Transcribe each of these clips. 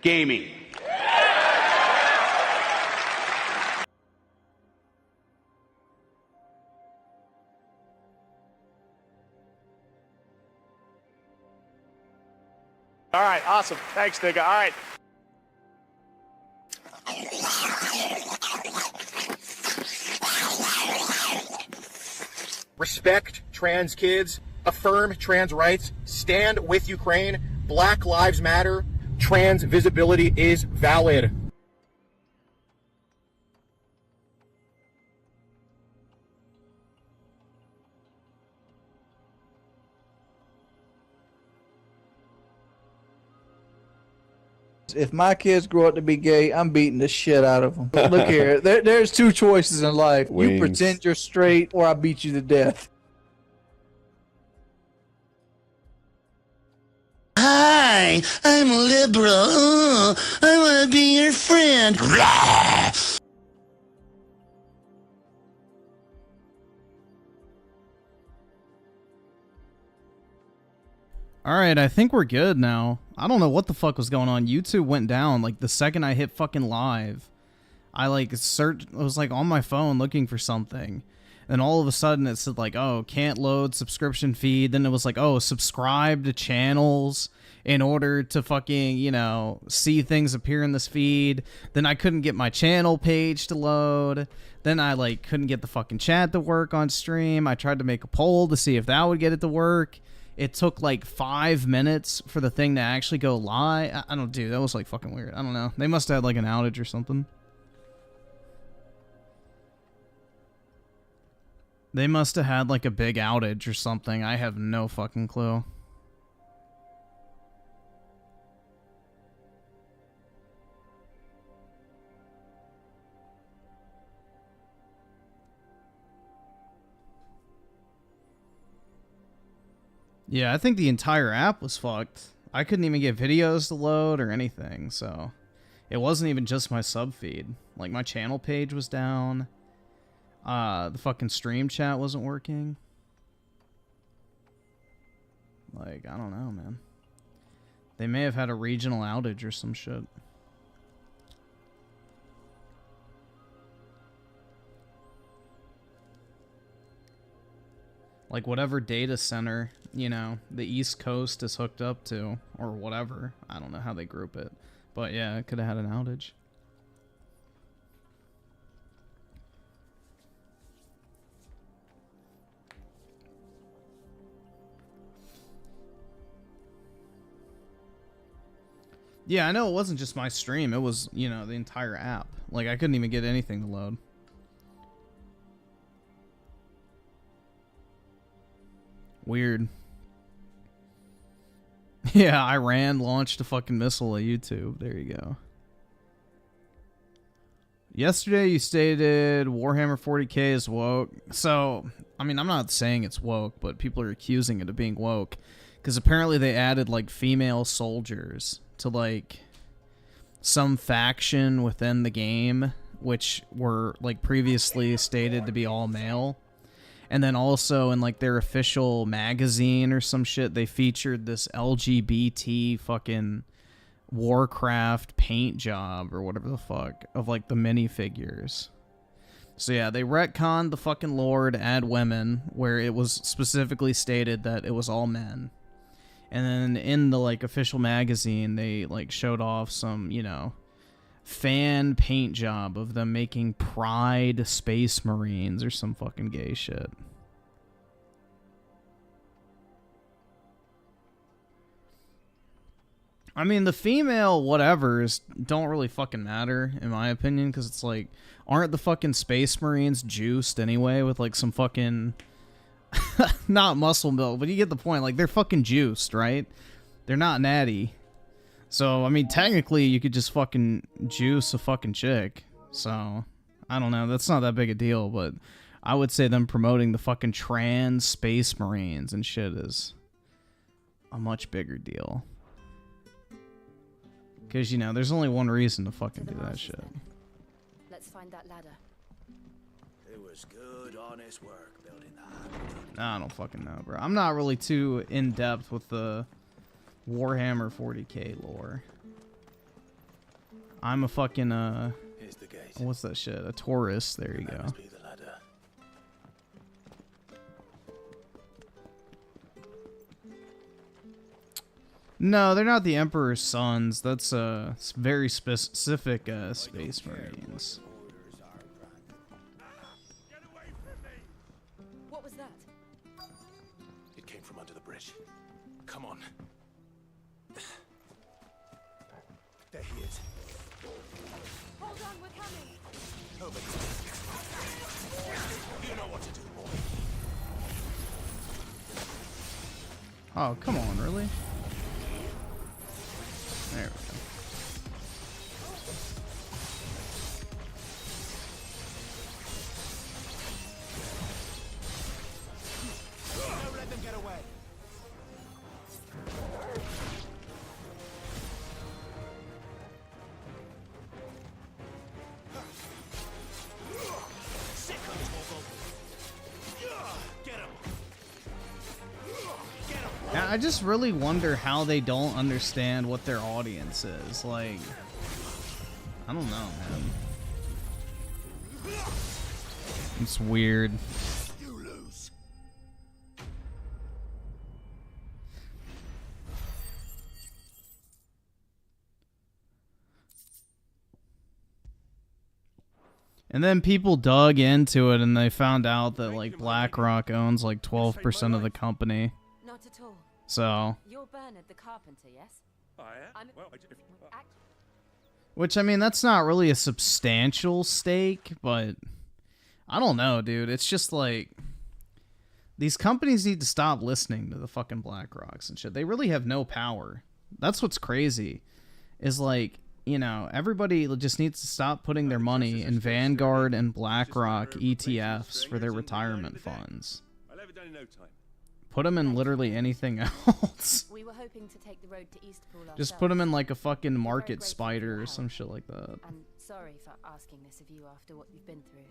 gaming. All right, awesome. Thanks, nigga. All right. Respect trans kids, affirm trans rights, stand with Ukraine, Black Lives Matter, trans visibility is valid. If my kids grow up to be gay, I'm beating the shit out of them. Look here, there's two choices in life. Wings. You pretend you're straight, or I beat you to death. Hi, I'm liberal. I want to be your friend. Alright, I think we're good now. I don't know what the fuck was going on. YouTube went down like the second I hit fucking live. I like searched, I was like on my phone looking for something. And all of a sudden it said like, oh, can't load subscription feed. Then it was like, oh, subscribe to channels in order to fucking, you know, see things appear in this feed. Then I couldn't get my channel page to load. Then I like couldn't get the fucking chat to work on stream. I tried to make a poll to see if that would get it to work. It took like 5 minutes for the thing to actually go live. I don't do that was like fucking weird. I don't know. They must have had like an outage or something. They must have had like a big outage or something. I have no fucking clue. Yeah, I think the entire app was fucked. I couldn't even get videos to load or anything, so it wasn't even just my sub feed. Like my channel page was down. The fucking stream chat wasn't working. Like, I don't know, man. They may have had a regional outage or some shit. Like whatever data center, you know, the East Coast is hooked up to, or whatever. I don't know how they group it. But yeah, it could have had an outage. Yeah, I know it wasn't just my stream. It was, you know, the entire app. Like, I couldn't even get anything to load. Weird. Yeah, Iran launched a fucking missile at YouTube. There you go. Yesterday you stated Warhammer 40k is woke. So, I mean, I'm not saying it's woke, but people are accusing it of being woke. Because apparently they added, like, female soldiers to, like, some faction within the game, which were, like, previously stated to be all male. And then also in, like, their official magazine or some shit, they featured this LGBT fucking Warcraft paint job or whatever the fuck of, like, the minifigures. So yeah, they retconned the fucking lore to add women, where it was specifically stated that it was all men. And then in the, like, official magazine, they, like, showed off some, you know, fan paint job of them making Pride Space Marines or some fucking gay shit. I mean, the female whatevers don't really fucking matter, in my opinion, because it's like, aren't the fucking Space Marines juiced anyway with, like, some fucking... not muscle milk, but you get the point. Like, they're fucking juiced, right? They're not natty. So, I mean, technically, you could just fucking juice a fucking chick. So, I don't know. That's not that big a deal, but I would say them promoting the fucking trans Space Marines and shit is a much bigger deal. Because, you know, there's only one reason to fucking do that shit. Let's find that ladder. It was good, honest work building that. I don't fucking know, bro. I'm not really too in-depth with the Warhammer 40k lore. I'm a fucking Here's the gate. what's that shit? A tourist. There you That go. must be the ladder. No, they're not the Emperor's sons. That's very specific Space Marines. What was that? It came from under the bridge. Come on. There he is. Hold on, we're coming. Over. You know what to do, boy. Oh, come on, really? There we go. Don't let them get away. Sick of Toggle. Get him. Get him. I just really wonder how they don't understand what their audience is. Like, I don't know, man. It's weird. You lose. And then people dug into it and they found out that like BlackRock owns like 12% of the company. Not at all. So, You're Bernard the carpenter, yes? I'm- Act- which I mean, that's not really a substantial stake, but I don't know, dude. It's just like these companies need to stop listening to the fucking BlackRocks and shit. They really have no power. That's what's crazy. Is like, you know, everybody just needs to stop putting their money in Vanguard and BlackRock ETFs for their retirement funds. I'll have it done in no time. Put them in literally anything else. We were hoping to take the road to Eastpool ourselves. Just put them in like a fucking market spider or some shit like that. I'm sorry for asking this of you after what you've been through.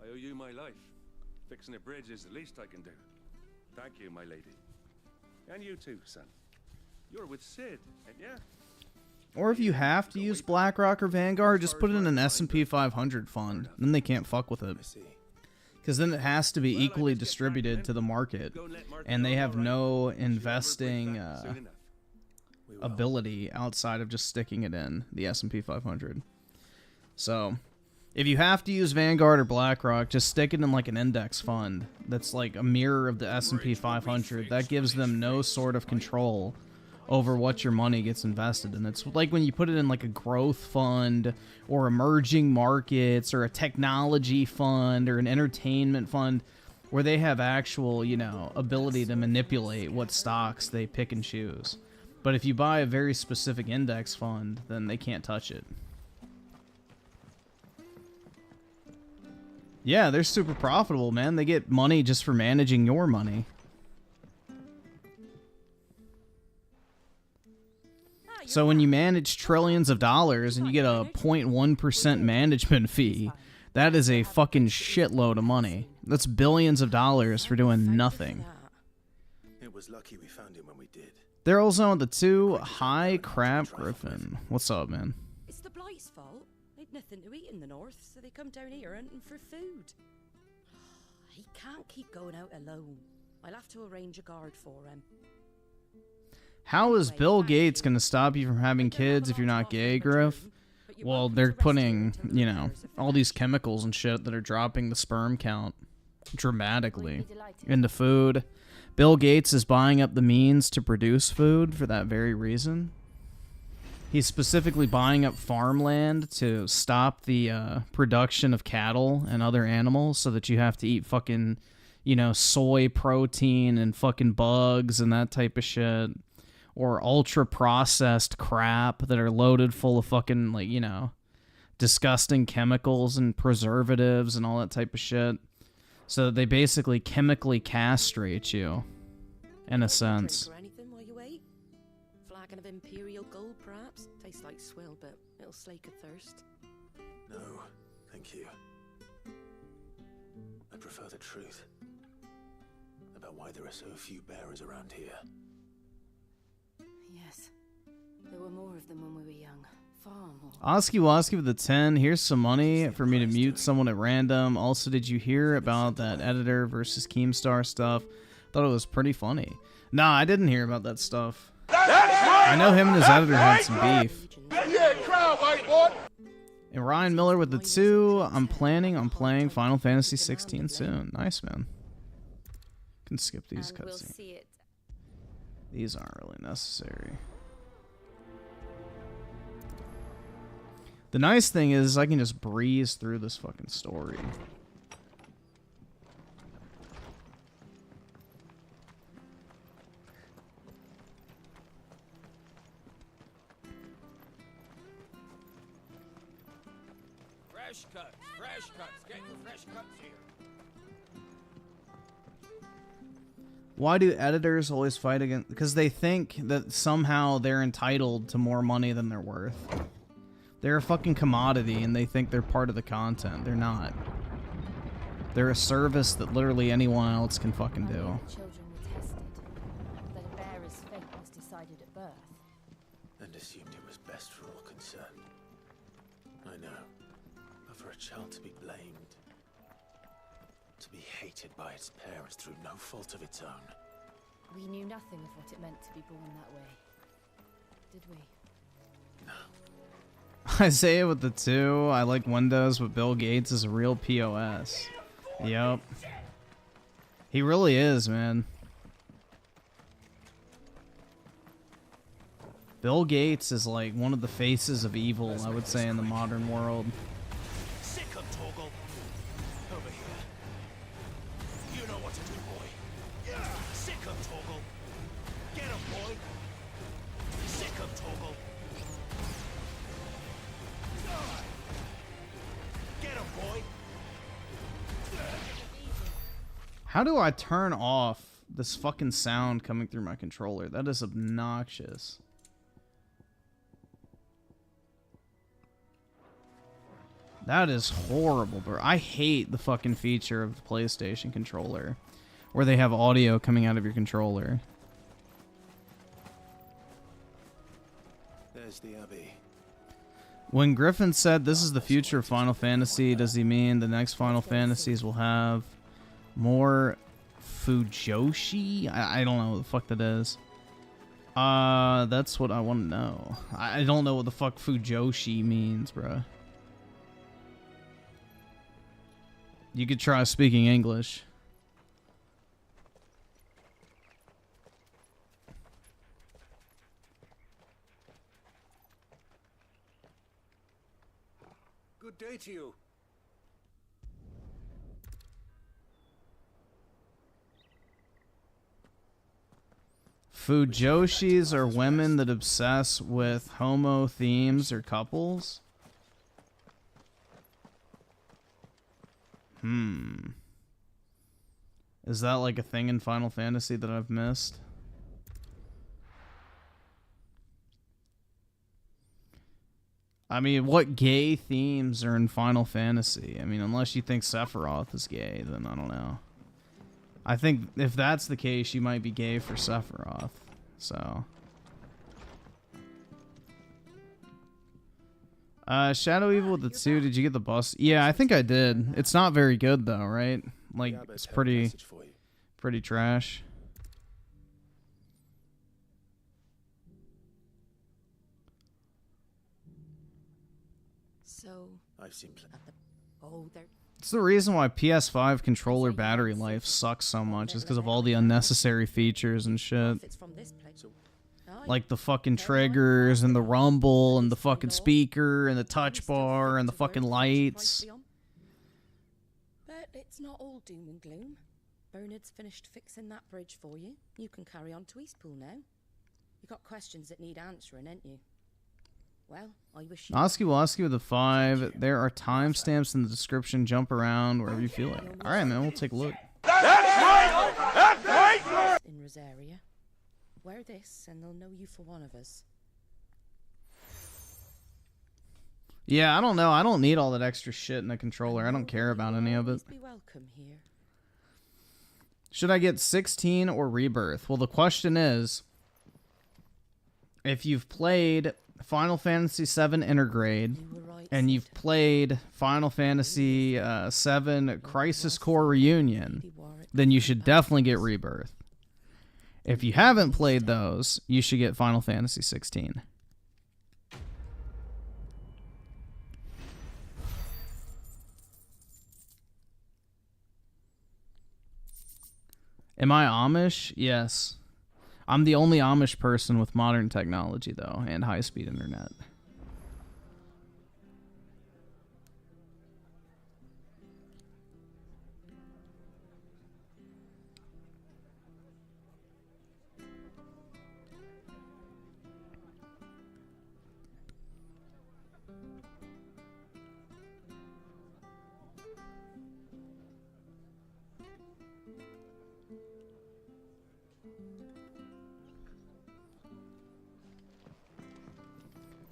I owe you my life. Fixing a bridge is the least I can do. Thank you, my lady. And you too, son. You're with Sid, ain't ya? Or if you have to use BlackRock or Vanguard, just put it in an S&P 500 fund. Then they can't fuck with it. I see. Because then it has to be equally distributed to the market. And they have no investing ability outside of just sticking it in the S&P 500. So, if you have to use Vanguard or BlackRock, just stick it in like an index fund that's like a mirror of the S&P 500. That gives them no sort of control over what your money gets invested in. It's like when you put it in like a growth fund or emerging markets or a technology fund or an entertainment fund where they have actual, you know, ability to manipulate what stocks they pick and choose. But if you buy a very specific index fund, then they can't touch it. Yeah, they're super profitable, man. They get money just for managing your money. So when you manage trillions of dollars and you get a 0.1% management fee, that is a fucking shitload of money. That's billions of dollars for doing nothing. It was lucky we found him when we did. They're also on the 2. Hi, crap, Griffin. What's up, man? It's the Blight's fault. They'd nothing to eat in the north, so they come down here hunting for food. He can't keep going out alone. I'll have to arrange a guard for him. How is Bill Gates going to stop you from having kids if you're not gay, Griff? Well, they're putting, you know, all these chemicals and shit that are dropping the sperm count dramatically into food. Bill Gates is buying up the means to produce food for that very reason. He's specifically buying up farmland to stop the production of cattle and other animals so that you have to eat fucking, you know, soy protein and fucking bugs and that type of shit. Or ultra-processed crap that are loaded full of fucking, like, you know, disgusting chemicals and preservatives and all that type of shit. So they basically chemically castrate you, in a sense. Drink or anything while you wait? Flagon of Imperial Gold, perhaps? Tastes like swill, but it'll slake a thirst. No, thank you. I prefer the truth about why there are so few bearers around here. Yes. There were more of them when we were young. far more. Oski Woski with the 10. Here's some money for me to mute someone at random. Also, did you hear about that editor versus Keemstar stuff? Thought it was pretty funny. Nah, I didn't hear about that stuff. I know him and his editor had some beef. And Ryan Miller with the 2. I'm planning on playing Final Fantasy 16 soon. Nice, man. Can skip these cutscenes. These aren't really necessary. The nice thing is I can just breeze through this fucking story. Fresh cuts, get your fresh cuts here. Why do editors always fight against? Because they think that somehow they're entitled to more money than they're worth. They're a fucking commodity and they think they're part of the content. They're not. They're a service that literally anyone else can fucking do. Children were tested. That a bearer's fate was decided at birth. And assumed it was best for all concerned. I know. But for a child to be blamed, to be hated by its parents through no fault of its own. We knew nothing of what it meant to be born that way. Did we? No. Isaiah with the 2. I like Windows, but Bill Gates is a real POS. Yep. He really is, man. Bill Gates is like one of the faces of evil, I would say, in the modern world. Sick of Toggle. Over here. You know what to do, boy. Yeah. Sick of Toggle. Get him, boy. Sick of Toggle. Get him, boy. How do I turn off this fucking sound coming through my controller? That is obnoxious. That is horrible, bro. I hate the fucking feature of the PlayStation controller where they have audio coming out of your controller. There's the Abbey. When Griffin said this is the future of Final Fantasy, does he mean the next Final Fantasies will have more Fujoshi? I don't know what the fuck that is. That's what I want to know. I don't know what the fuck Fujoshi means, bruh. You could try speaking English. Good day to you. Fujoshis are women that obsess with homo themes or couples. Is that like a thing in Final Fantasy that I've missed? I mean, what gay themes are in Final Fantasy? I mean, unless you think Sephiroth is gay, then I don't know. I think if that's the case, you might be gay for Sephiroth. So. Shadow Evil with the 2, did you get the bus? Yeah, I think I did. It's not very good though, right? Like, it's pretty trash. So, I've seen It's the reason why PS5 controller battery life sucks so much, is because of all the unnecessary features and shit. Like the fucking triggers and the rumble and the fucking speaker and the touch bar and the fucking lights. But it's not all doom and gloom. Bernard's finished fixing that bridge for you. You can carry on to Eastpool now. You got questions that need answering, ain't you? Well, I wish you... Oski Woski with a 5. There are timestamps in the description. Jump around wherever you feel like it. Alright, man, we'll take a look. That's right! That's right! In Rosaria. Wear this, and they'll know you for one of us. Yeah, I don't know. I don't need all that extra shit in a controller. I don't care about any of it. Be welcome here. Should I get 16 or Rebirth? Well, the question is, if you've played Final Fantasy VII Intergrade, and you've played Final Fantasy VII Crisis Core Reunion, then you should definitely get Rebirth. If you haven't played those, you should get Final Fantasy 16. Am I Amish? Yes. I'm the only Amish person with modern technology, though, and high-speed internet.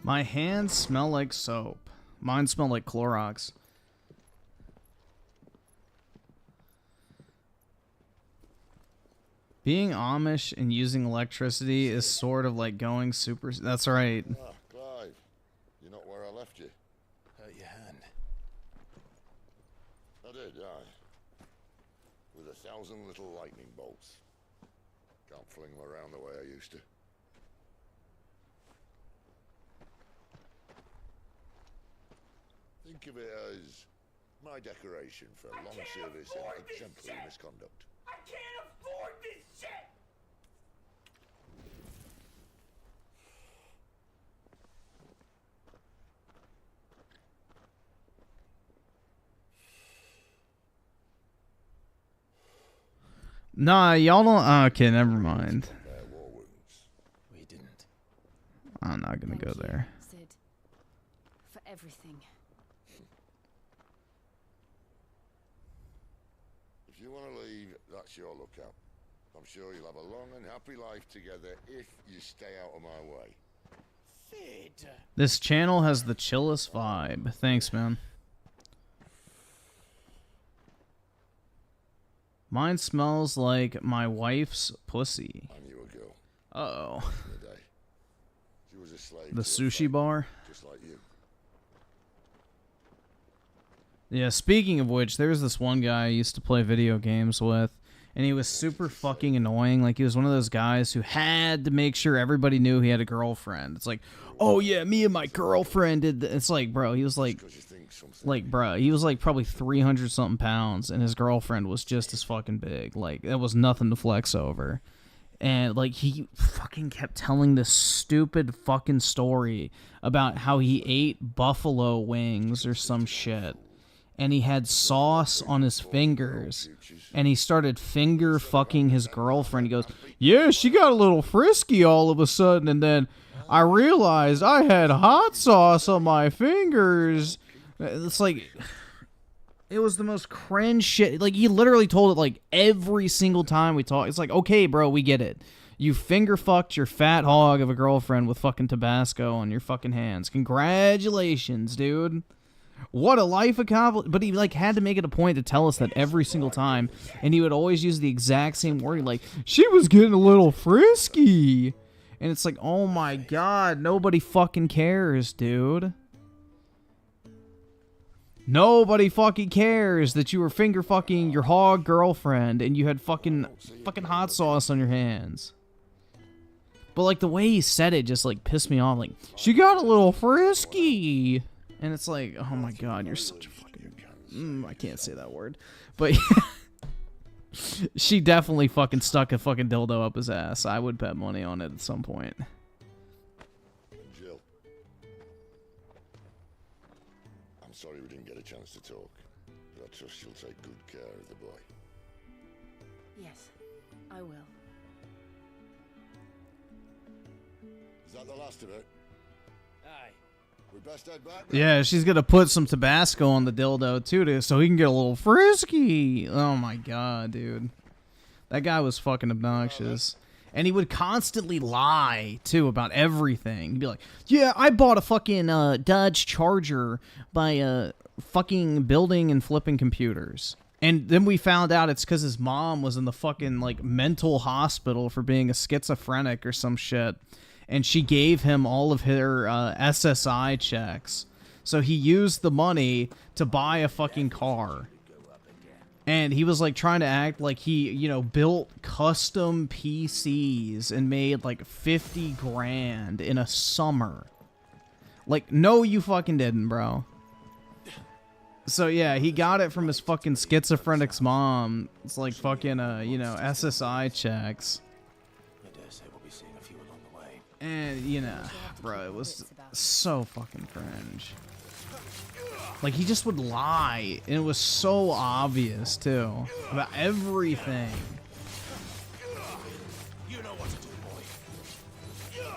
My hands smell like soap. Mine smell like Clorox. Being Amish and using electricity is sort of like going super... That's right. Ah, Clive. You're not where I left you. Hurt your hand. I did, aye. With 1,000 little lightning bolts. Can't fling them around the way I used to. Think of it as my decoration for long service and exemplary misconduct. I can't afford this shit! Nah, y'all don't... okay, never mind. We didn't. I'm not gonna go there. Sid, for everything. If you want to leave, that's your lookout. I'm sure you'll have a long and happy life together if you stay out of my way. Sid! This channel has the chillest vibe. Thanks, man. Mine smells like my wife's pussy. I knew a girl. Uh-oh. In the day. She was a slave. The to a sushi fate, bar? Just like you. Yeah, speaking of which, there's this one guy I used to play video games with, and he was super fucking annoying. Like, he was one of those guys who had to make sure everybody knew he had a girlfriend. It's like, oh yeah, me and my girlfriend did this. It's like, bro, he was like, bro, he was like probably 300 something pounds, and his girlfriend was just as fucking big. Like, that was nothing to flex over. And like, he fucking kept telling this stupid fucking story about how he ate buffalo wings or some shit, and he had sauce on his fingers, and he started finger fucking his girlfriend. He goes, yeah, she got a little frisky all of a sudden, and then I realized I had hot sauce on my fingers. It's like, it was the most cringe shit. Like, he literally told it like every single time we talked. It's like, okay, bro, we get it. You finger fucked your fat hog of a girlfriend with fucking Tabasco on your fucking hands. Congratulations, dude. What a life accomplishment. But he like had to make it a point to tell us that every single time, and he would always use the exact same wording, like, she was getting a little frisky. And it's like, oh my god, nobody fucking cares, dude. Nobody fucking cares that you were finger fucking your hog girlfriend and you had fucking hot sauce on your hands. But like, the way he said it just like pissed me off. Like, she got a little frisky. And it's like, oh my god, you're such a fucking... I can't say that word. But she definitely fucking stuck a fucking dildo up his ass. I would bet money on it at some point. Jill. I'm sorry we didn't get a chance to talk, but I trust you'll take good care of the boy. Yes, I will. Is that the last of it? Aye. We best head back. Yeah, she's gonna put some Tabasco on the dildo too, so he can get a little frisky. Oh my god, dude. That guy was fucking obnoxious. And he would constantly lie, too, about everything. He'd be like, yeah, I bought a fucking Dodge Charger by fucking building and flipping computers. And then we found out it's because his mom was in the fucking, like, mental hospital for being a schizophrenic or some shit. and she gave him all of her SSI checks. So he used the money to buy a fucking car. And he was like trying to act like he, you know, built custom PCs and made like 50 grand in a summer. Like, no, you fucking didn't, bro. So yeah, he got it from his fucking schizophrenic's mom. It's like fucking, you know, SSI checks. I dare say we'll be seeing a few along the way. And, you know, bro, it was so fucking cringe. Like, he just would lie, and it was so obvious, too, about everything. You know what to do, boy.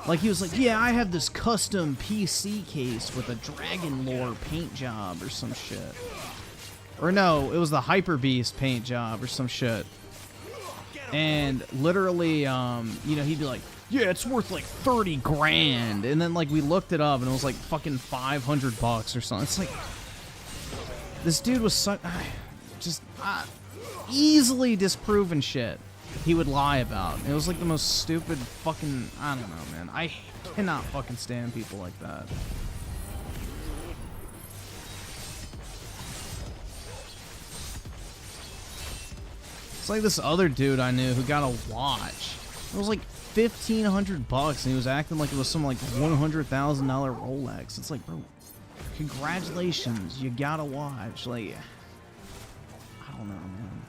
Like, he was like, yeah, I have this custom PC case with a Dragon Lore paint job or some shit. Or no, it was the Hyper Beast paint job or some shit. And literally, you know, he'd be like, yeah, it's worth like 30 grand. And then, like, we looked it up, and it was like fucking $500 or something. It's like, this dude was just easily disproven shit he would lie about. It was like the most stupid fucking, I don't know, man. I cannot fucking stand people like that. It's like this other dude I knew who got a watch. It was like $1,500, and he was acting like it was some like $100,000 Rolex. It's like, bro, congratulations, you got a watch. Like, I don't know, man.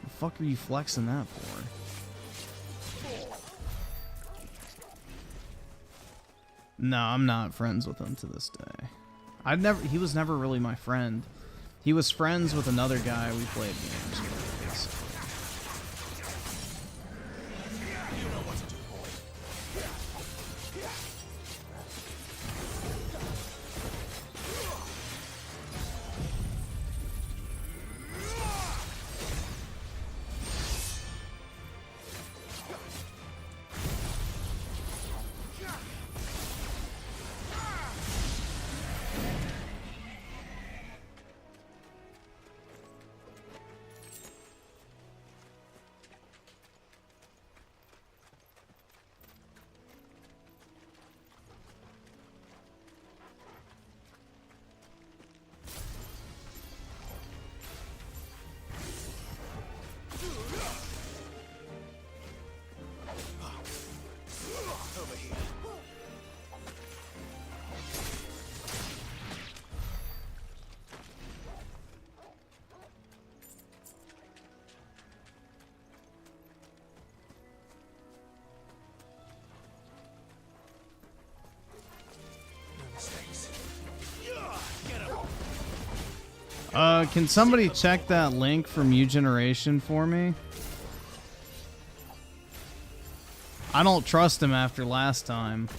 The fuck are you flexing that for? No, I'm not friends with him to this day. He was never really my friend. He was friends with another guy we played games with, basically. Can somebody check that link from U-Generation for me? I don't trust him after last time.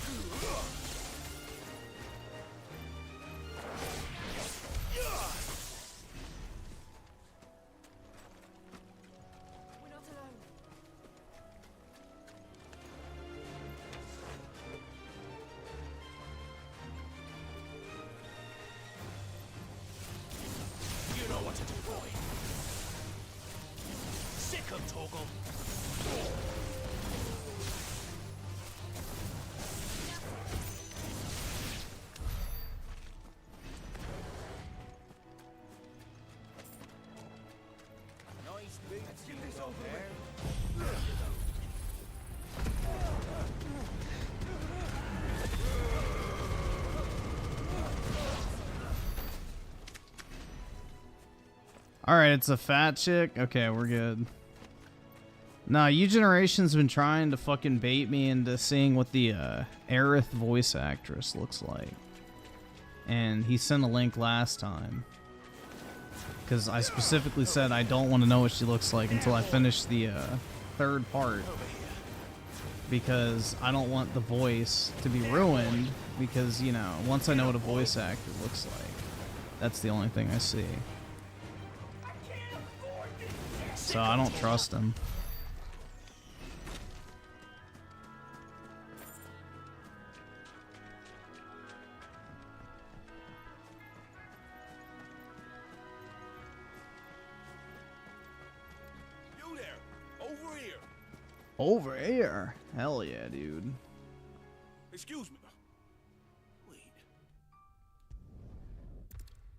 Alright, it's a fat chick? Okay, we're good. Nah, U-Generation's been trying to fucking bait me into seeing what the Aerith voice actress looks like. And he sent a link last time. Because I specifically said I don't want to know what she looks like until I finish the third part. Because I don't want the voice to be ruined. Because, you know, once I know what a voice actor looks like, that's the only thing I see. So I don't trust him. You there, over here. Over here? Hell yeah, dude. Excuse me. Wait.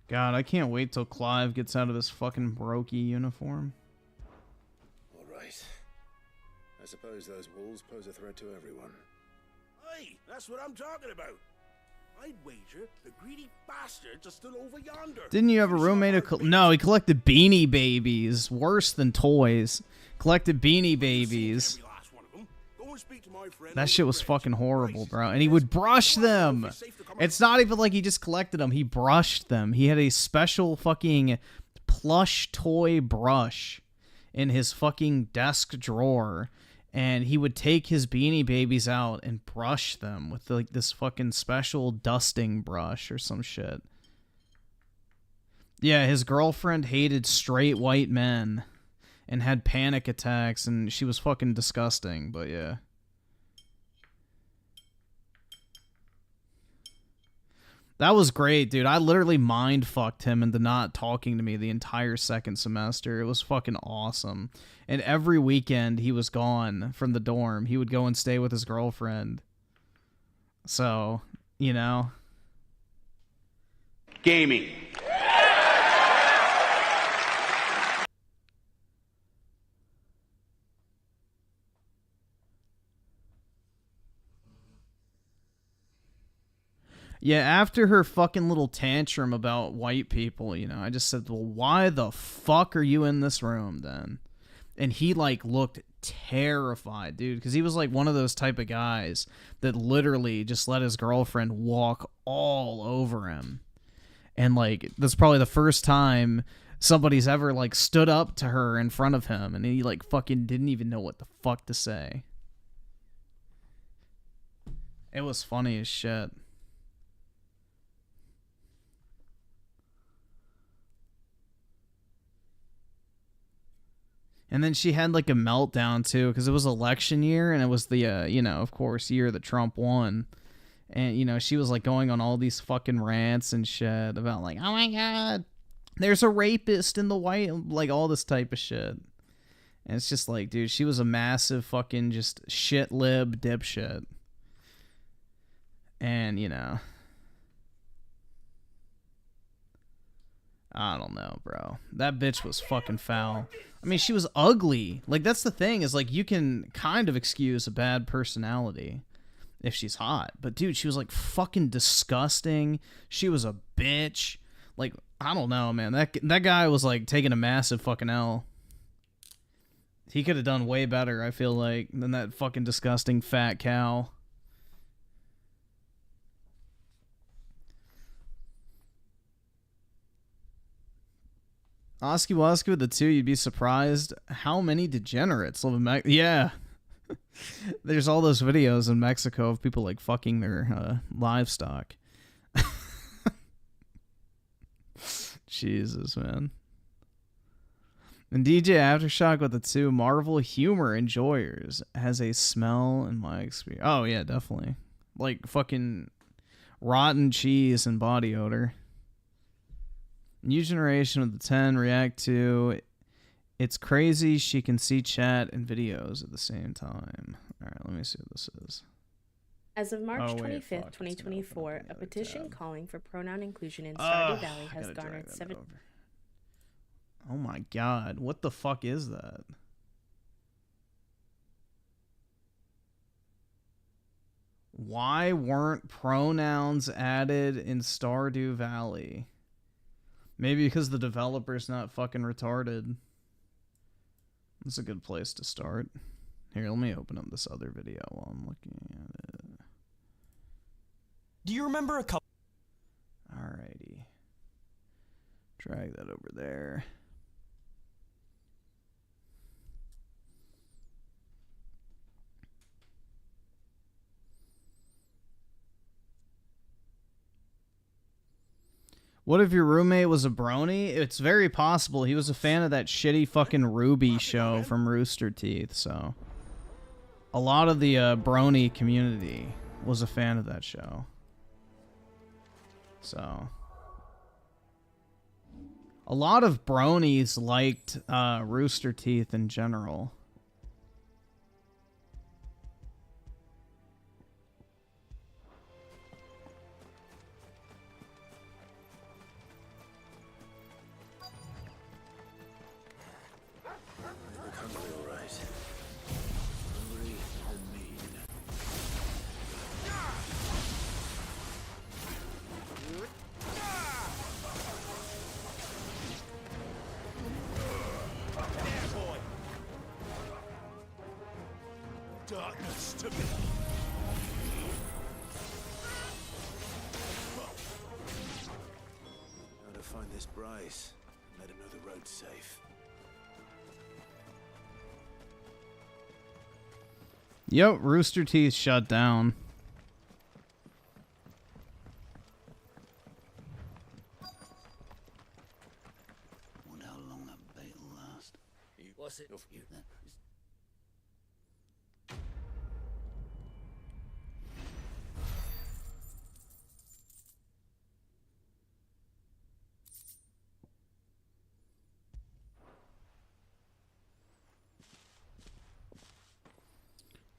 God, I can't wait till Clive gets out of his fucking brokey uniform. All right. I suppose those walls pose a threat to everyone. Hey, that's what I'm talking about. I'd wager the greedy bastards are still over yonder. Didn't you have a roommate who... No, he collected Beanie Babies. Worse than toys. Collected Beanie Babies. That shit was fucking horrible, bro. And he would brush them. It's not even like he just collected them. He brushed them. He had a special fucking plush toy brush in his fucking desk drawer. And he would take his Beanie Babies out and brush them with like this fucking special dusting brush or some shit. Yeah, his girlfriend hated straight white men and had panic attacks, and she was fucking disgusting, but yeah. That was great, dude. I literally mind-fucked him into not talking to me the entire second semester. It was fucking awesome. And every weekend he was gone from the dorm. He would go and stay with his girlfriend. So, you know. Gaming. Yeah, after her fucking little tantrum about white people, you know, I just said, well, why the fuck are you in this room then? And he, like, looked terrified, dude, because he was, like, one of those type of guys that literally just let his girlfriend walk all over him. And, like, that's probably the first time somebody's ever, like, stood up to her in front of him, and he, like, fucking didn't even know what the fuck to say. It was funny as shit. And then she had like a meltdown too, because it was election year, and it was the, you know, of course, year that Trump won. And, you know, she was like going on all these fucking rants and shit about like, oh my God, there's a rapist in the White, like all this type of shit. And it's just like, dude, she was a massive fucking just shit lib dipshit. And, you know, I don't know, bro. That bitch was fucking foul. I mean, she was ugly. Like, that's the thing, is, like, you can kind of excuse a bad personality if she's hot. But, dude, she was, like, fucking disgusting. She was a bitch. Like, I don't know, man. That guy was, like, taking a massive fucking L. He could have done way better, I feel like, than that fucking disgusting fat cow. Oski Woski with the 2, you'd be surprised how many degenerates live in Mexico. Yeah. There's all those videos in Mexico of people, like, fucking their livestock. Jesus, man. And DJ Aftershock with the 2, Marvel humor enjoyers has a smell in my experience. Oh, yeah, definitely. Like, fucking rotten cheese and body odor. New generation of the 10 react to it's crazy she can see chat and videos at the same time. All right, let me see what this is. As of March 25th, 2024, a petition calling for pronoun inclusion in Stardew Valley has garnered 7. Oh my God, what the fuck is that? Why weren't pronouns added in Stardew Valley? Maybe because the developer's not fucking retarded. That's a good place to start. Here, let me open up this other video while I'm looking at it. Do you remember a couple... Alrighty. Drag that over there. What if your roommate was a brony? It's very possible. He was a fan of that shitty fucking Ruby show from Rooster Teeth, so... A lot of the brony community was a fan of that show. So... A lot of bronies liked Rooster Teeth in general. darkness to me. Gotta find this Bryce and let him know the road's safe. Yep, Rooster Teeth shut down. Wonder how long that bait will last. What's it?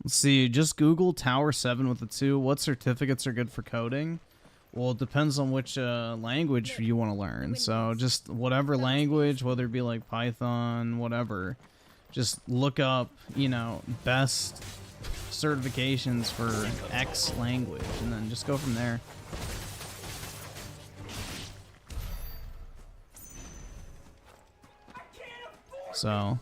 Let's see, just Google Tower 7 with a 2. What certificates are good for coding? Well, it depends on which language you want to learn. So just whatever language, whether it be like Python, whatever, just look up, you know, best certifications for X language, and then just go from there. So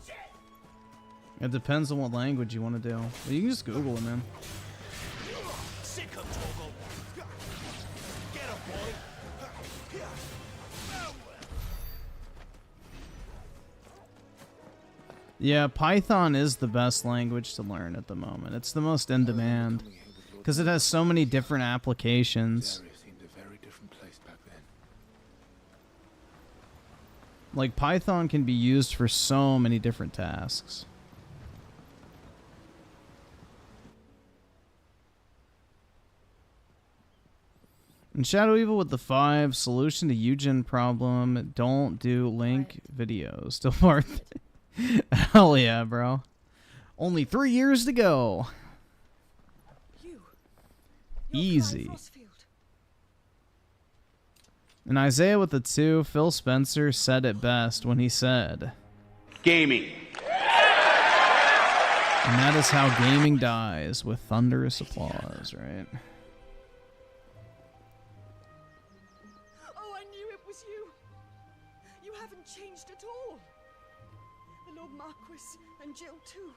it depends on what language you want to do. But you can just Google it, man. Sick of Torgal. Get him, boy. Yeah, Python is the best language to learn at the moment. It's the most in demand because it has so many different applications. Like, Python can be used for so many different tasks. And Shadow Evil with the 5, solution to Eugen problem, don't do link videos. Still worth it. Hell yeah, bro. Only 3 years to go. Easy. And Isaiah with the 2, Phil Spencer said it best when he said, gaming. And that is how gaming dies, with thunderous applause, right? Oh, I knew it was you. You haven't changed at all. The Lord Marquis and Jill too.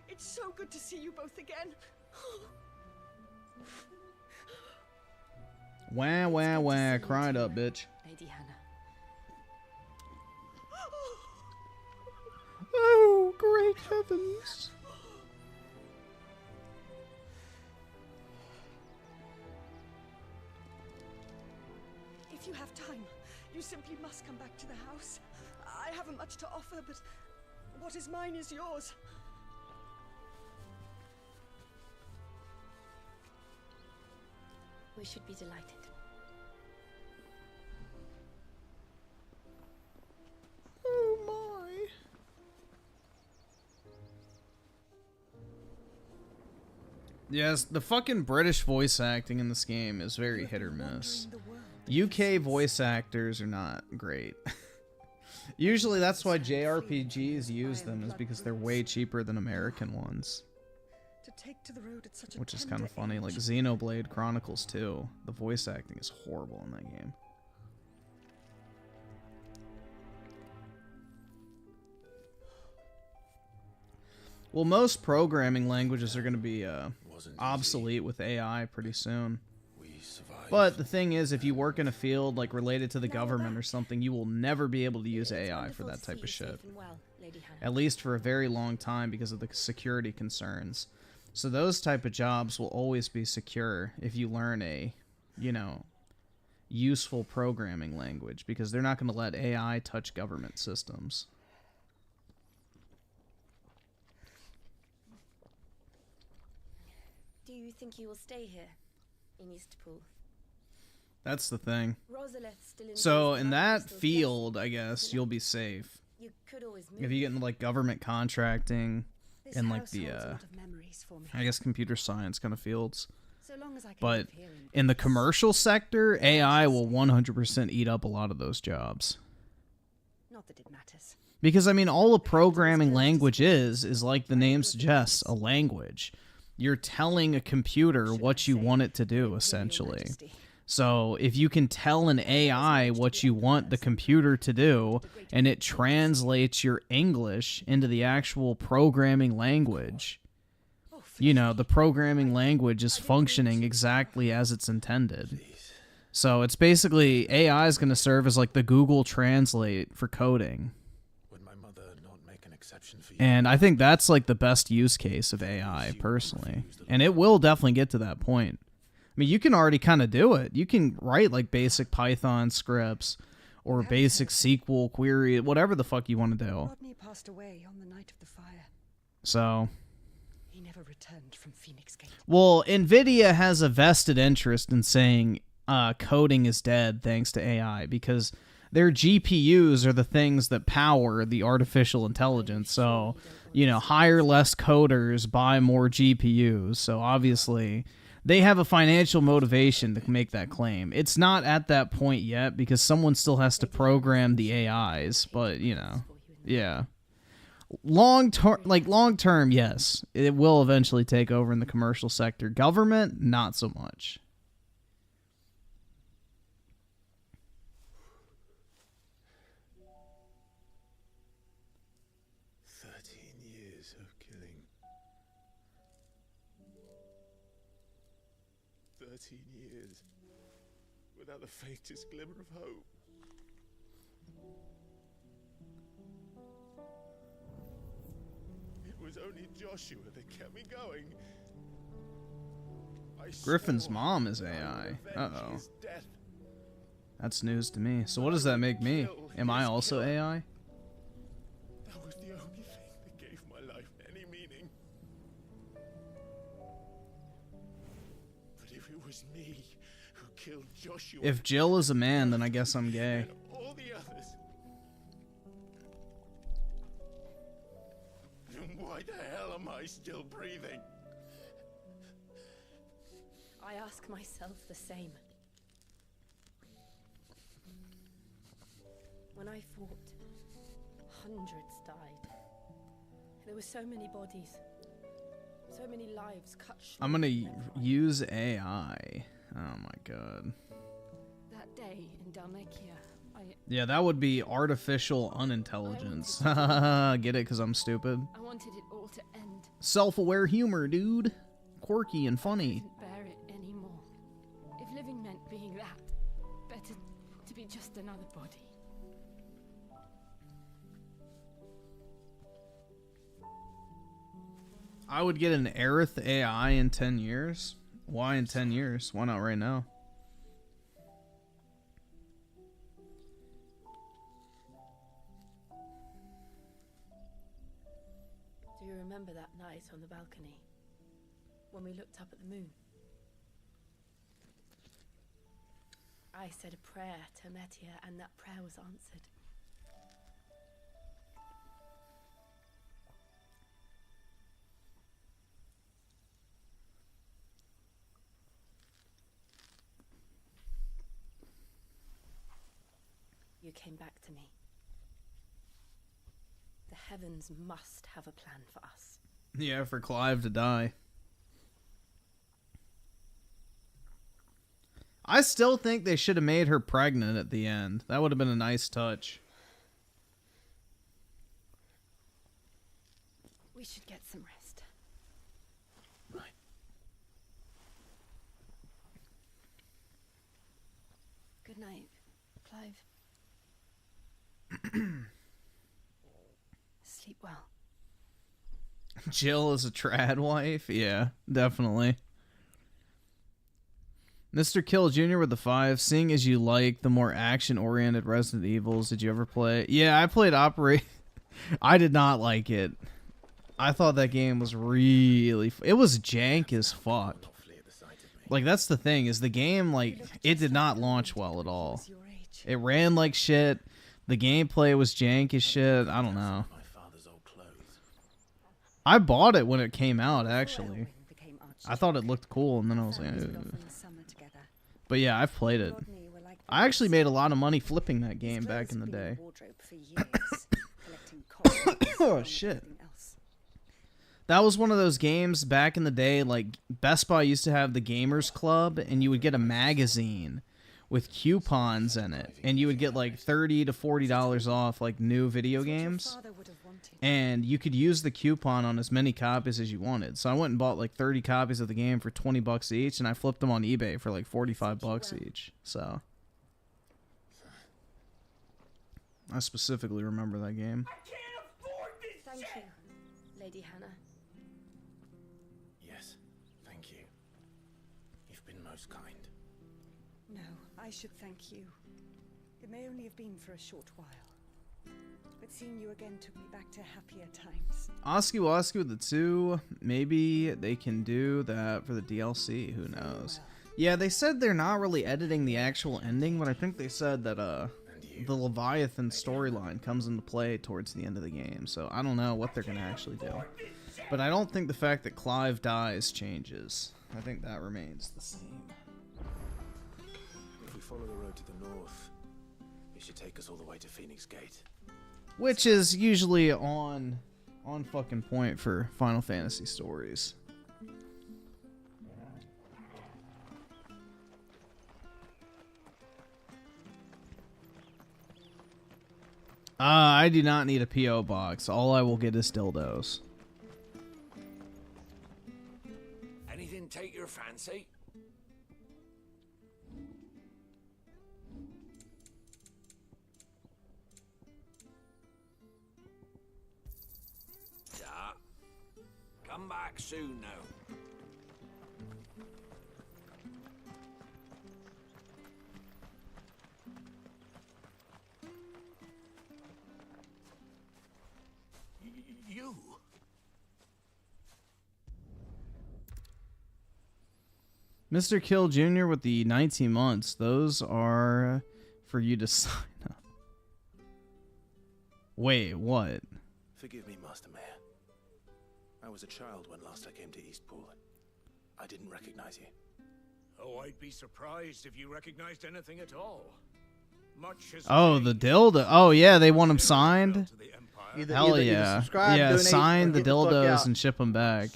It's so good to see you both again. Wah, wah, wah. Cried up, bitch. Lady Hannah. Oh, great heavens. If you have time, you simply must come back to the house. I haven't much to offer, but what is mine is yours. We should be delighted. Oh my. Yes, the fucking British voice acting in this game is very hit or miss. UK voice actors are not great. Usually that's why JRPGs use them, is because they're way cheaper than American ones. Which is kind of funny. Like Xenoblade Chronicles 2, the voice acting is horrible in that game. Well, most programming languages are going to be obsolete with AI pretty soon. But the thing is, if you work in a field like related to the government or something, you will never be able to use AI for that type of shit. At least for a very long time, because of the security concerns. So those type of jobs will always be secure if you learn a, you know, useful programming language, because they're not going to let AI touch government systems. Do you think you will stay here in Eastpool? That's the thing. Still So in that field, I guess, you'll be safe. You could always move. If you get into like government contracting and like the I guess computer science kind of fields. So long as I can But live here in the commercial sector, AI will 100% eat up a lot of those jobs. Not that it matters. Because I mean, all a programming language is like the name suggests, a language. You're telling a computer what you want it to do, essentially. So if you can tell an AI what you want the computer to do, and it translates your English into the actual programming language, you know, the programming language is functioning exactly as it's intended. So it's basically AI is going to serve as like the Google Translate for coding. Would my mother not make an exception for you? And I think that's like the best use case of AI personally. And it will definitely get to that point. I mean, you can already kind of do it. You can write like basic Python scripts or basic SQL query, whatever the fuck you want to do. Rodney passed away on the night of the fire. So, He never returned from Phoenix Gate. well, NVIDIA has a vested interest in saying coding is dead thanks to AI because their GPUs are the things that power the artificial intelligence. So, you know, hire less coders, buy more GPUs. So obviously, they have a financial motivation to make that claim. It's not at that point yet because someone still has to program the AIs, but, you know, yeah. Long term, yes, it will eventually take over in the commercial sector. Government, not so much. 13 years without the faintest glimmer of hope. It was only Joshua that kept me going. Griffin's mom is AI. Uh-oh. That's news to me. So what does that make me? Am I also AI? That was the only thing that gave my life any meaning. But if it was me who killed Joshua... If Jill is a man, then I guess I'm gay. And all the others... then why the hell am I still breathing? I ask myself the same. When I fought, hundreds died. There were so many bodies, so many lives cut short. I'm gonna use AI. Oh my god. That day in Dalmekia, Yeah, that would be artificial unintelligence. Get it? Because I'm stupid. I wanted it all to end. Self-aware humor, dude. Quirky and I funny. couldn't bear it anymore. If living meant being that, better to be just another body. I would get an Aerith AI in 10 years. Why in 10 years? Why not right now? Do you remember that night on the balcony? When we looked up at the moon? I said a prayer to Metia and that prayer was answered. You came back to me. The heavens must have a plan for us. Yeah, for Clive to die. I still think they should have made her pregnant at the end. That would have been a nice touch. We should get some rest. Right. Good night, Clive. Sleep well. Jill is a trad wife? Yeah, definitely. Mr. Kill Jr. with the 5. Seeing as you like the more action-oriented Resident Evils, did you ever play? Yeah, I played Operate. I did not like it. I thought that game was really... It was jank as fuck. Like, that's the thing, is the game, like, it did not launch well at all. It ran like shit. The gameplay was jank as shit. I don't know. I bought it when it came out, actually. I thought it looked cool, and then I was like... Ugh. But yeah, I've played it. I actually made a lot of money flipping that game back in the day. Oh, shit. That was one of those games back in the day, like, Best Buy used to have the Gamers Club, and you would get a magazine with coupons in it, and you would get like $30 to $40 off like new video games. and you could use the coupon on as many copies as you wanted. So I went and bought like 30 copies of the game for $20 each, and I flipped them on eBay for like $45 each. So I specifically remember that game. Thank you, Lady Hannah. Yes, thank you. You've been most kind. No, I should thank you. It may only have been for a short while, but seeing you again took me back to happier times. Oski Woski with the 2, maybe they can do that for the DLC, who knows. Yeah, they said they're not really editing the actual ending, but I think they said that the Leviathan storyline comes into play towards the end of the game, so I don't know what they're going to actually do. But I don't think the fact that Clive dies changes. I think that remains the same. If we follow the road to the north, it should take us all the way to Phoenix Gate. Which is usually on fucking point for Final Fantasy stories. I do not need a P.O. box. All I will get is dildos. Anything take your fancy? Yeah. Come back soon now. You? Mr. Kill Jr. with the 19 months. Those are for you to sign up. Wait, what? Forgive me, Master Mayor. I was a child when last I came to Eastpool. I didn't recognize you. Oh, I'd be surprised if you recognized anything at all. Much as Oh, the dildo. Oh, yeah, they want them signed? Hell yeah. Yeah, donate, sign the get the fuck dildos out. and ship them back.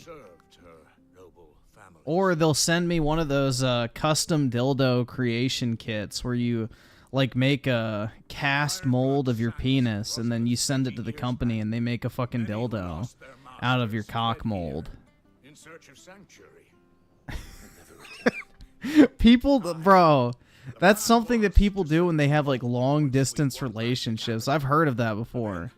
Or they'll send me one of those custom dildo creation kits where you like make a cast mold of your penis and then you send it to the company and they make a fucking dildo out of your cock mold. in search of sanctuary. People, bro, that's something that people do when they have like long distance relationships. I've heard of that before.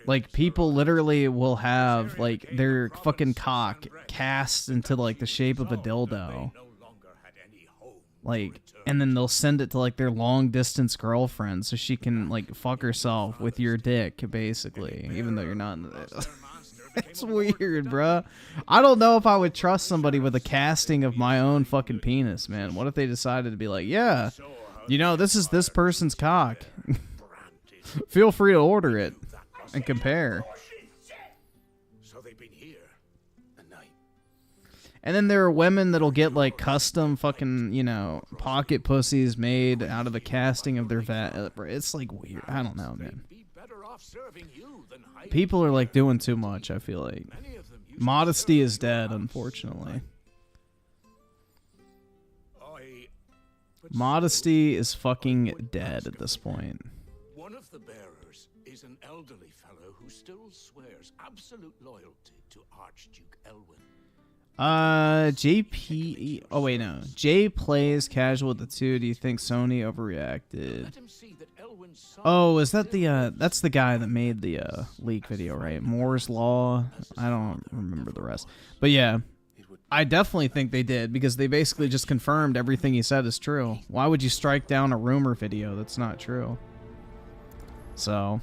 Like people literally will have like their fucking cock cast into like the shape of a dildo. Like, and then they'll send it to like their long distance girlfriend so she can like fuck herself with your dick, basically, even though you're not in the It's weird, bruh. I don't know if I would trust somebody with a casting of my own fucking penis, man. What if they decided to be like, yeah, you know, this is this person's cock. Feel free to order it and compare. So they've been here. And then there are women that'll get like custom fucking, you know, pocket pussies made out of a casting of their It's like weird. I don't know, man. People are like doing too much, I feel like. Modesty is dead, unfortunately. Modesty is fucking dead at this point. One of the bearers is an elderly fellow who still swears absolute loyalty to Archduke Elwyn. JP. Oh wait, no. Jay plays casual with the 2. Do you think Sony overreacted? Oh, is that the that's the guy that made the leak video, right? Moore's Law. I don't remember the rest, but yeah, I definitely think they did because they basically just confirmed everything he said is true. Why would you strike down a rumor video that's not true? So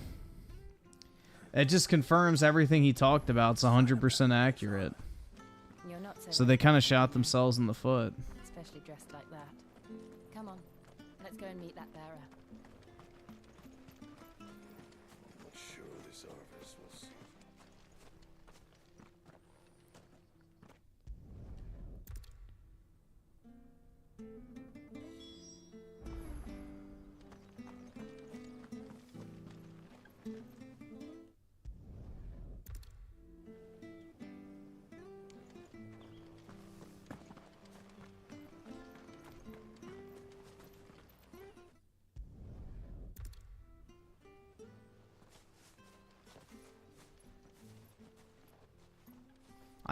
it just confirms everything he talked about is 100% accurate. You're not So they kind of shot themselves in the foot. especially dressed like that. Come on, let's go and meet that bearer. I'm not sure this Arvis will see.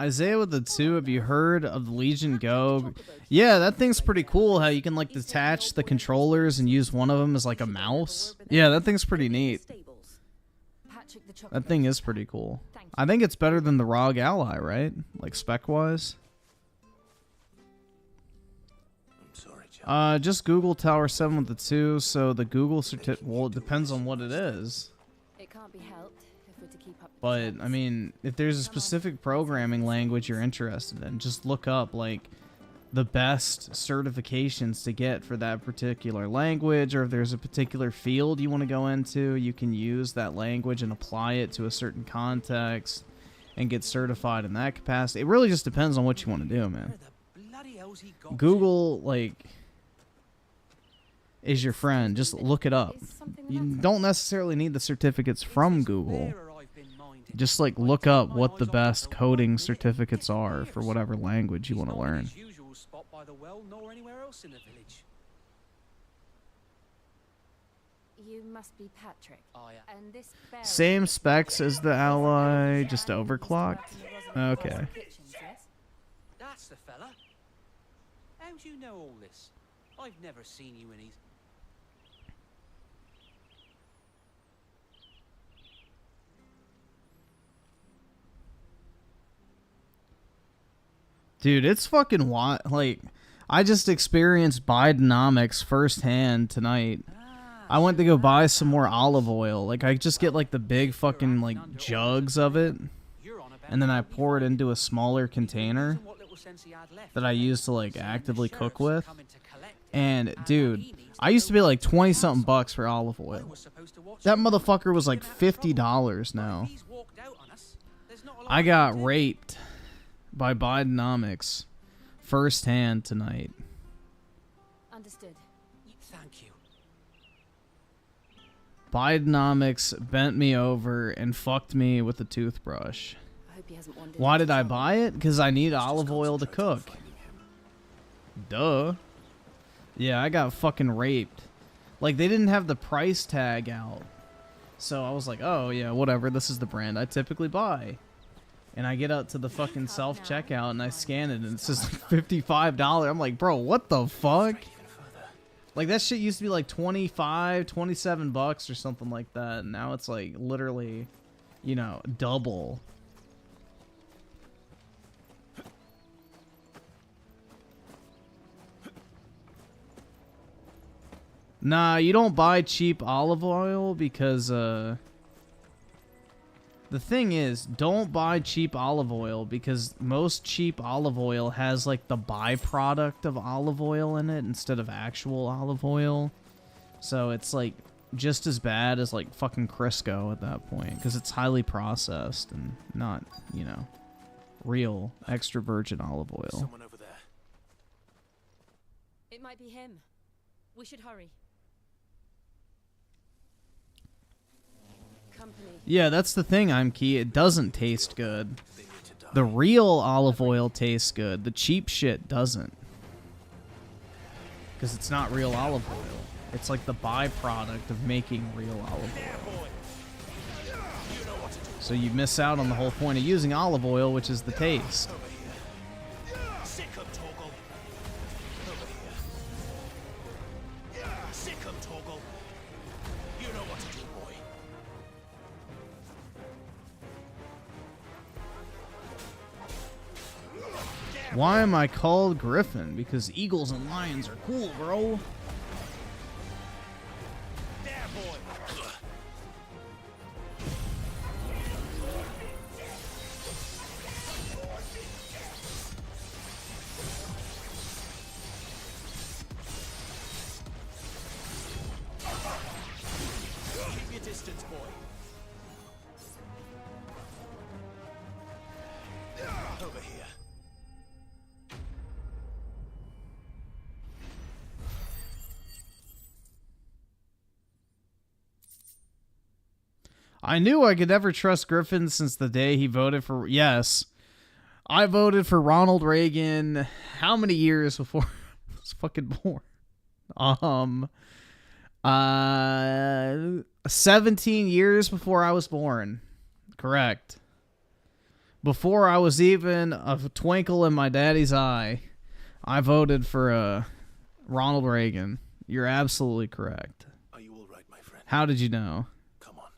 Isaiah with the 2, have you heard of the Legion Go? Yeah, that thing's pretty cool, how you can like detach the controllers and use one of them as like a mouse. Yeah, that thing's pretty neat. That thing is pretty cool. I think it's better than the ROG Ally, right? Like spec-wise. Just Google Tower 7 with the 2, so the Google certificate, well, it depends on what it is. It can't be helped if we're to keep up. But, I mean, if there's a specific programming language you're interested in, just look up, like, the best certifications to get for that particular language, or if there's a particular field you want to go into, you can use that language and apply it to a certain context and get certified in that capacity. It really just depends on what you want to do, man. Google, like, is your friend. Just look it up. You don't necessarily need the certificates from Google. Just, like, look up what the best coding certificates are for whatever language you want to learn. You must be Patrick. And this Same specs as the Ally, just overclocked? Okay. That's the fella. How do you know all this? I've never seen you in his... Dude, it's fucking wild. Like, I just experienced Bidenomics firsthand tonight. I went to go buy some more olive oil. Like, I just get, like, the big fucking, like, jugs of it. And then I pour it into a smaller container that I use to, like, actively cook with. And, dude, I used to be, like, 20-something bucks for olive oil. That motherfucker was, like, $50 now. I got raped by Bidenomics firsthand tonight. Understood. Thank you. Bidenomics bent me over and fucked me with a toothbrush. I hope he hasn't wandered. Why did I buy it? Because I need olive oil to cook. Duh. Yeah, I got fucking raped. Like, they didn't have the price tag out. So I was like, oh, yeah, whatever. This is the brand I typically buy. And I get up to the fucking self-checkout and I scan it and it's just like $55. I'm like, bro, what the fuck? Like, that shit used to be like 25, 27 bucks or something like that. And now it's like literally, you know, double. Nah, you don't buy cheap olive oil because, the thing is, don't buy cheap olive oil because most cheap olive oil has like the byproduct of olive oil in it instead of actual olive oil. So it's like just as bad as like fucking Crisco at that point because it's highly processed and not, you know, real extra virgin olive oil. Someone over there. It might be him. We should hurry. Yeah, that's the thing, I'm key. It doesn't taste good. The real olive oil tastes good. The cheap shit doesn't. Because it's not real olive oil. It's like the byproduct of making real olive oil. So you miss out on the whole point of using olive oil, which is the taste. Why am I called Griffin? Because eagles and lions are cool, bro. Keep your distance, boy. Over here. I knew I could never trust Griffin since the day he voted for... Yes. I voted for Ronald Reagan how many years before I was fucking born? 17 years before I was born. Correct. Before I was even a twinkle in my daddy's eye, I voted for Ronald Reagan. You're absolutely correct. Are you all right, my friend? How did you know? Come on.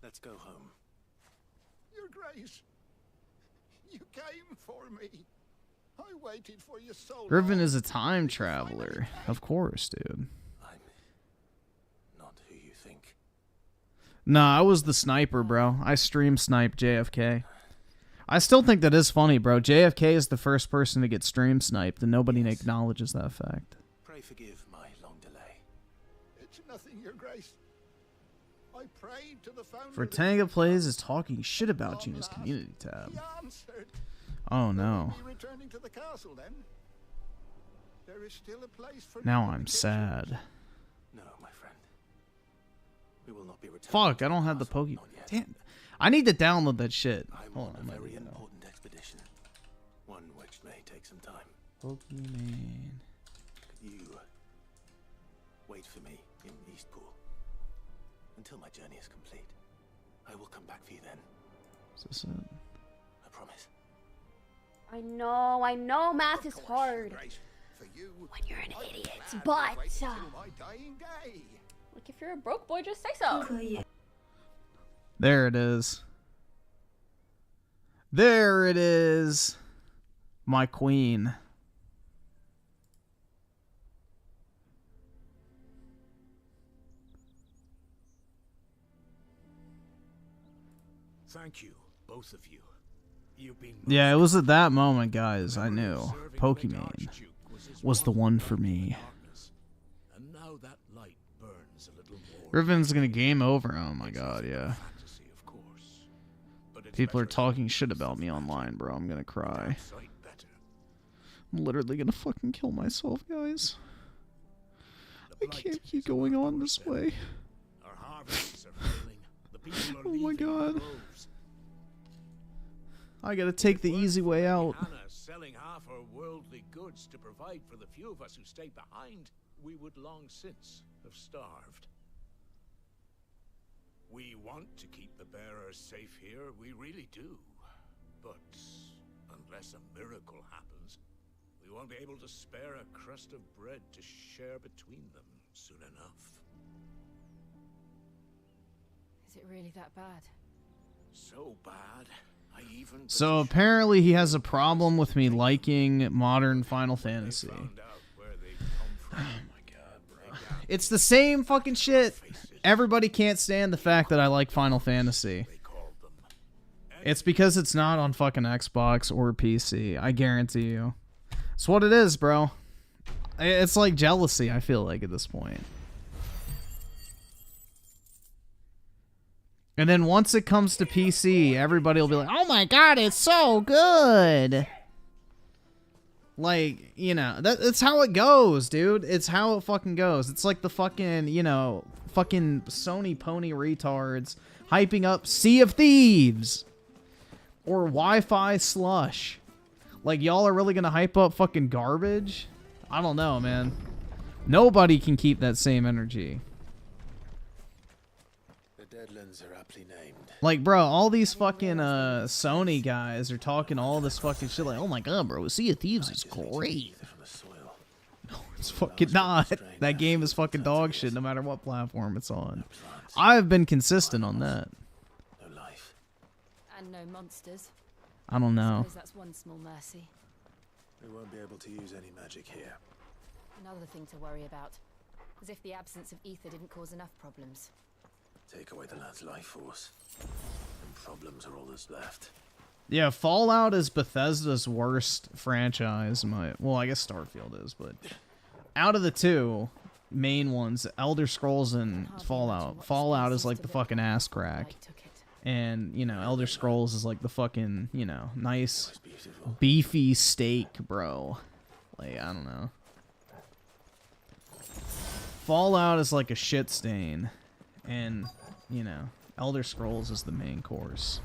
Let's go home. Your Grace, you came for me. I waited for you so long. Griffin is a time traveler. Of course, dude. I'm not who you think. Nah, I was the sniper, bro. I stream sniped JFK. I still think that is funny, bro. JFK is the first person to get stream sniped, and nobody acknowledges that fact. Pray forgive my long delay. It's nothing, Your Grace. I prayed to the founder. Vertanga Plays is talking shit about you in his community tab. He answered. Oh no. Will you be returning to the castle then? There is still a place for Now I'm sad. No, my friend. We will not be returning. Fuck, I don't have the Pokemon. Damn. I need to download that shit. Hold on, a very important expedition. One which may take some time. Pokemon. You wait for me in Eastpool until my journey is complete. I will come back for you then. Is this it? I promise. I know math is hard when you're an idiot, but like if you're a broke boy, just say so. There it is. There it is. My queen. Thank you, both of you. You've been Yeah, it was at that moment, guys, I knew Pokemon was the one for me. and now that light burns a little more. Griffin's gonna game over. Oh my god, yeah. People are talking shit about me online, bro. I'm gonna cry. I'm literally gonna fucking kill myself, guys. I can't keep going on this way. Our harvests are failing. The people are Oh my leaving god. in droves. I gotta take the easy way out. Hannah selling half her worldly goods to provide for the few of us who stay behind, we would long since have starved. We want to keep the bearers safe here, we really do. But unless a miracle happens, we won't be able to spare a crust of bread to share between them soon enough. Is it really that bad? So bad, I even... So apparently he has a problem with me liking modern Final Fantasy. Oh my god, bro. It's the same fucking shit. Everybody can't stand the fact that I like Final Fantasy. It's because it's not on fucking Xbox or PC. I guarantee you. It's what it is, bro. It's like jealousy, I feel like, at this point. And then once it comes to PC, everybody will be like, oh my god, it's so good. Like, you know, that's how it goes, dude. It's how it fucking goes. It's like the fucking, you know, fucking Sony pony retards hyping up Sea of Thieves or Wi-Fi Slush. Like, y'all are really gonna hype up fucking garbage? I don't know, man. Nobody can keep that same energy. The Deadlands are aptly named. Like, bro, all these fucking Sony guys are talking all this fucking shit like, oh my god, bro, Sea of Thieves is great. No, it's fucking not. That game is fucking dog shit no matter what platform it's on. I've been consistent on that. No life. And no monsters. I don't know. Suppose that's one small mercy. We won't be able to use any magic here. Another thing to worry about. As if the absence of ether didn't cause enough problems. Take away the lad's life force, and problems are all that's left. Yeah, Fallout is Bethesda's worst franchise. Well, I guess Starfield is, but out of the two main ones, Elder Scrolls and Fallout, Fallout is like the fucking ass crack. And, you know, Elder Scrolls is like the fucking, you know, nice, beefy steak, bro. Like, I don't know. Fallout is like a shit stain. And, you know, Elder Scrolls is the main course.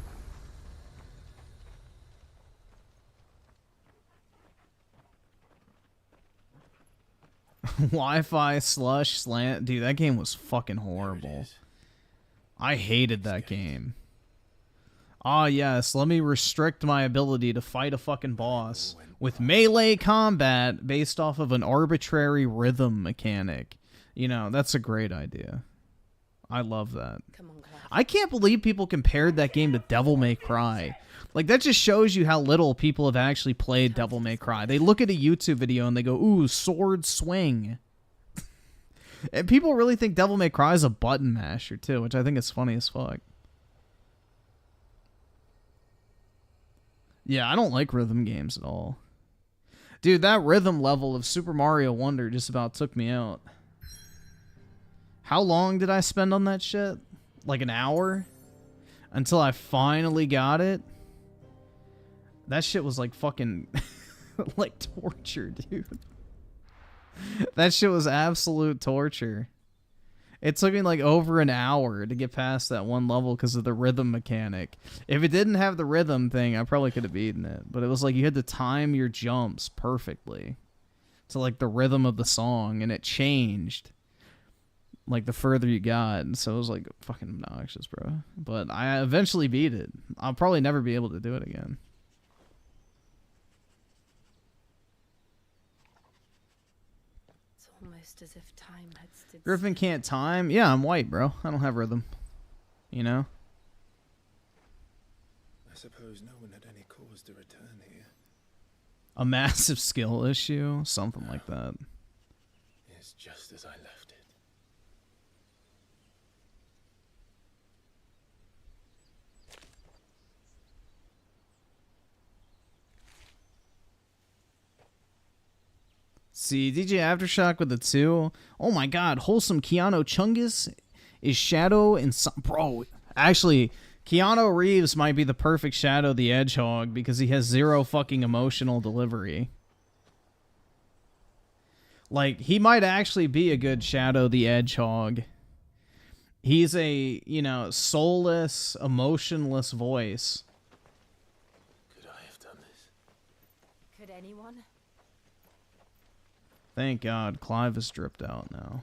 Wi-Fi Slush Slant. Dude, that game was fucking horrible. I hated that game. Ah, yes, let me restrict my ability to fight a fucking boss with melee combat based off of an arbitrary rhythm mechanic. You know, that's a great idea. I love that. I can't believe people compared that game to Devil May Cry. Like, that just shows you how little people have actually played Devil May Cry. They look at a YouTube video and they go, ooh, sword swing. And people really think Devil May Cry is a button masher, too, which I think is funny as fuck. Yeah, I don't like rhythm games at all. Dude, that rhythm level of Super Mario Wonder just about took me out. How long did I spend on that shit? Like an hour? Until I finally got it? That shit was like fucking... like torture, dude. That shit was absolute torture. It took me like over an hour to get past that one level because of the rhythm mechanic. If it didn't have the rhythm thing, I probably could have beaten it. But it was like you had to time your jumps perfectly to like the rhythm of the song, and it changed like the further you got. And so it was like fucking obnoxious, bro. But I eventually beat it. I'll probably never be able to do it again. Almost as if time had stood Griffin can't time? Yeah, I'm white, bro. I don't have rhythm. You know? I suppose no one had any cause to return here. A massive skill issue? Something like that. It's just as I left it. See, DJ Aftershock with the 2. Oh my god, wholesome Keanu Chungus is Shadow in some... Bro, actually, Keanu Reeves might be the perfect Shadow the Hedgehog because he has zero fucking emotional delivery. Like, he might actually be a good Shadow the Hedgehog. He's a, you know, soulless, emotionless voice. Could I have done this? Could anyone? Thank God, Clive is dripped out now.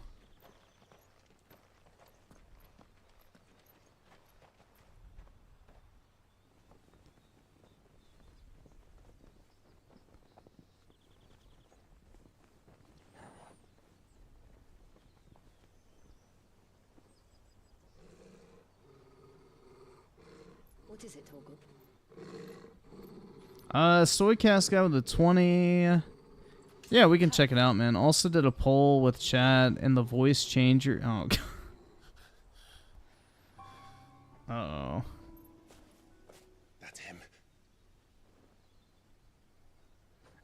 What is it, Torgal? Soycast guy with the 20. Yeah, we can check it out, man. Also did a poll with chat and the voice changer. Oh, God. Uh-oh. That's him.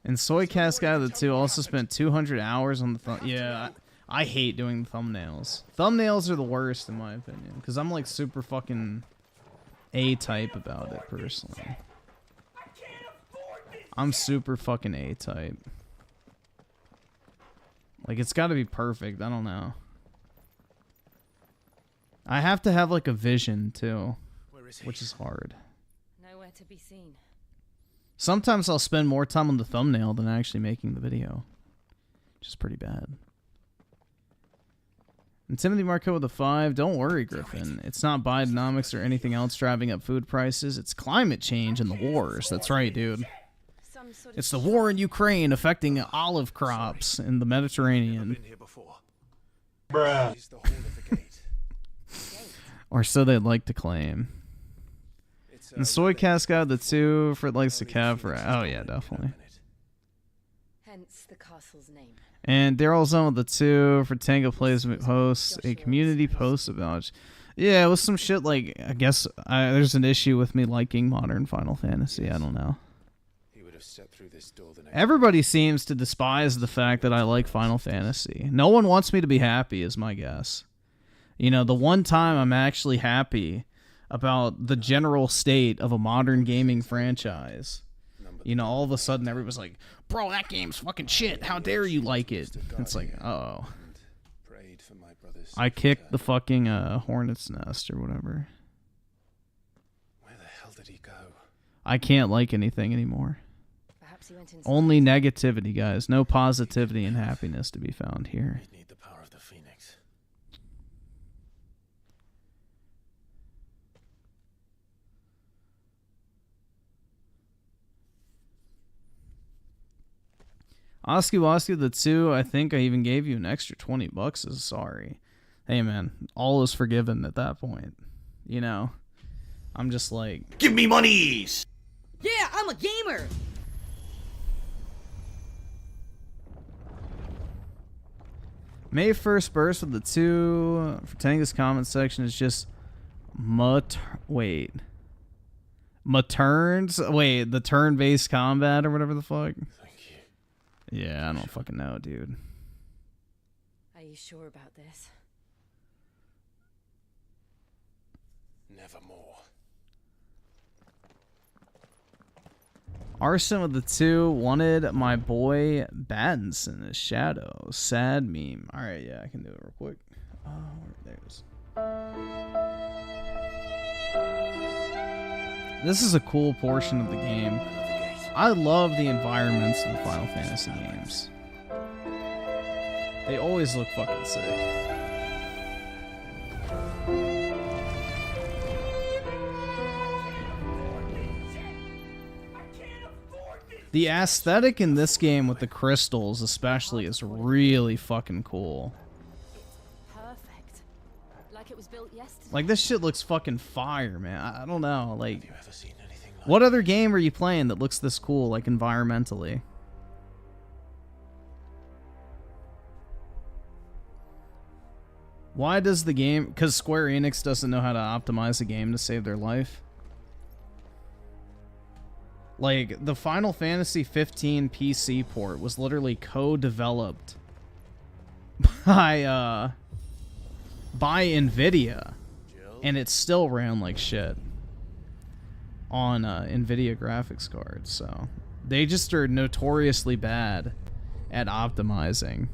And Soycast guy with the 2 also spent 200 hours on the yeah, I hate doing thumbnails. Thumbnails are the worst in my opinion because I'm like super fucking A-type about it personally. I'm super fucking A-type. Like, it's got to be perfect. I don't know. I have to have, like, a vision, too. Which is hard. Nowhere to be seen. Sometimes I'll spend more time on the thumbnail than actually making the video. Which is pretty bad. And Timothy Marco with a 5. Don't worry, Griffin. It's not Bidenomics or anything else driving up food prices. It's climate change and the wars. That's right, dude. It's the war in Ukraine affecting olive crops in the Mediterranean. Bruh. Or so they'd like to claim. And Soycast got the 2 for likes to cap for... Oh, yeah, definitely. Hence the castle's name. And Daryl's on with the 2 for Tango Plays hosts a community post about... Yeah, it was some shit like... I guess there's an issue with me liking modern Final Fantasy. I don't know. Everybody seems to despise the fact that I like Final Fantasy. No one wants me to be happy, is my guess. You know, the one time I'm actually happy about the general state of a modern gaming franchise, you know, all of a sudden everybody's like, bro, that game's fucking shit. How dare you like it? It's like, uh-oh. I kicked the fucking hornet's nest or whatever. Where the hell did he go? I can't like anything anymore. Only negativity, guys. No positivity and happiness to be found here. We need the power of the Phoenix. Oski Woski the 2, I think I even gave you an extra $20 as sorry. Hey man, all is forgiven at that point. You know? I'm just like, give me monies! Yeah, I'm a gamer! May 1st burst with the 2. Pretending this comment section is just Maturns? Wait, the turn-based combat or whatever the fuck? Thank you. Yeah, I don't fucking know, dude. Are you sure about this? Nevermore. Arson with the 2 wanted my boy Battens in his shadow. Sad meme. Alright, yeah, I can do it real quick. Oh, there it is. This is a cool portion of the game. I love the environments of the Final Fantasy games. They always look fucking sick. The aesthetic in this game with the crystals especially is really fucking cool. Perfect. Like it was built yesterday. Like, this shit looks fucking fire, man. I don't know, like... Have you ever seen anything like what other game are you playing that looks this cool, like, environmentally? Why does the game... Because Square Enix doesn't know how to optimize a game to save their life? Like, the Final Fantasy 15 PC port was literally co-developed by NVIDIA. And it still ran like shit on NVIDIA graphics cards, so... They just are notoriously bad at optimizing.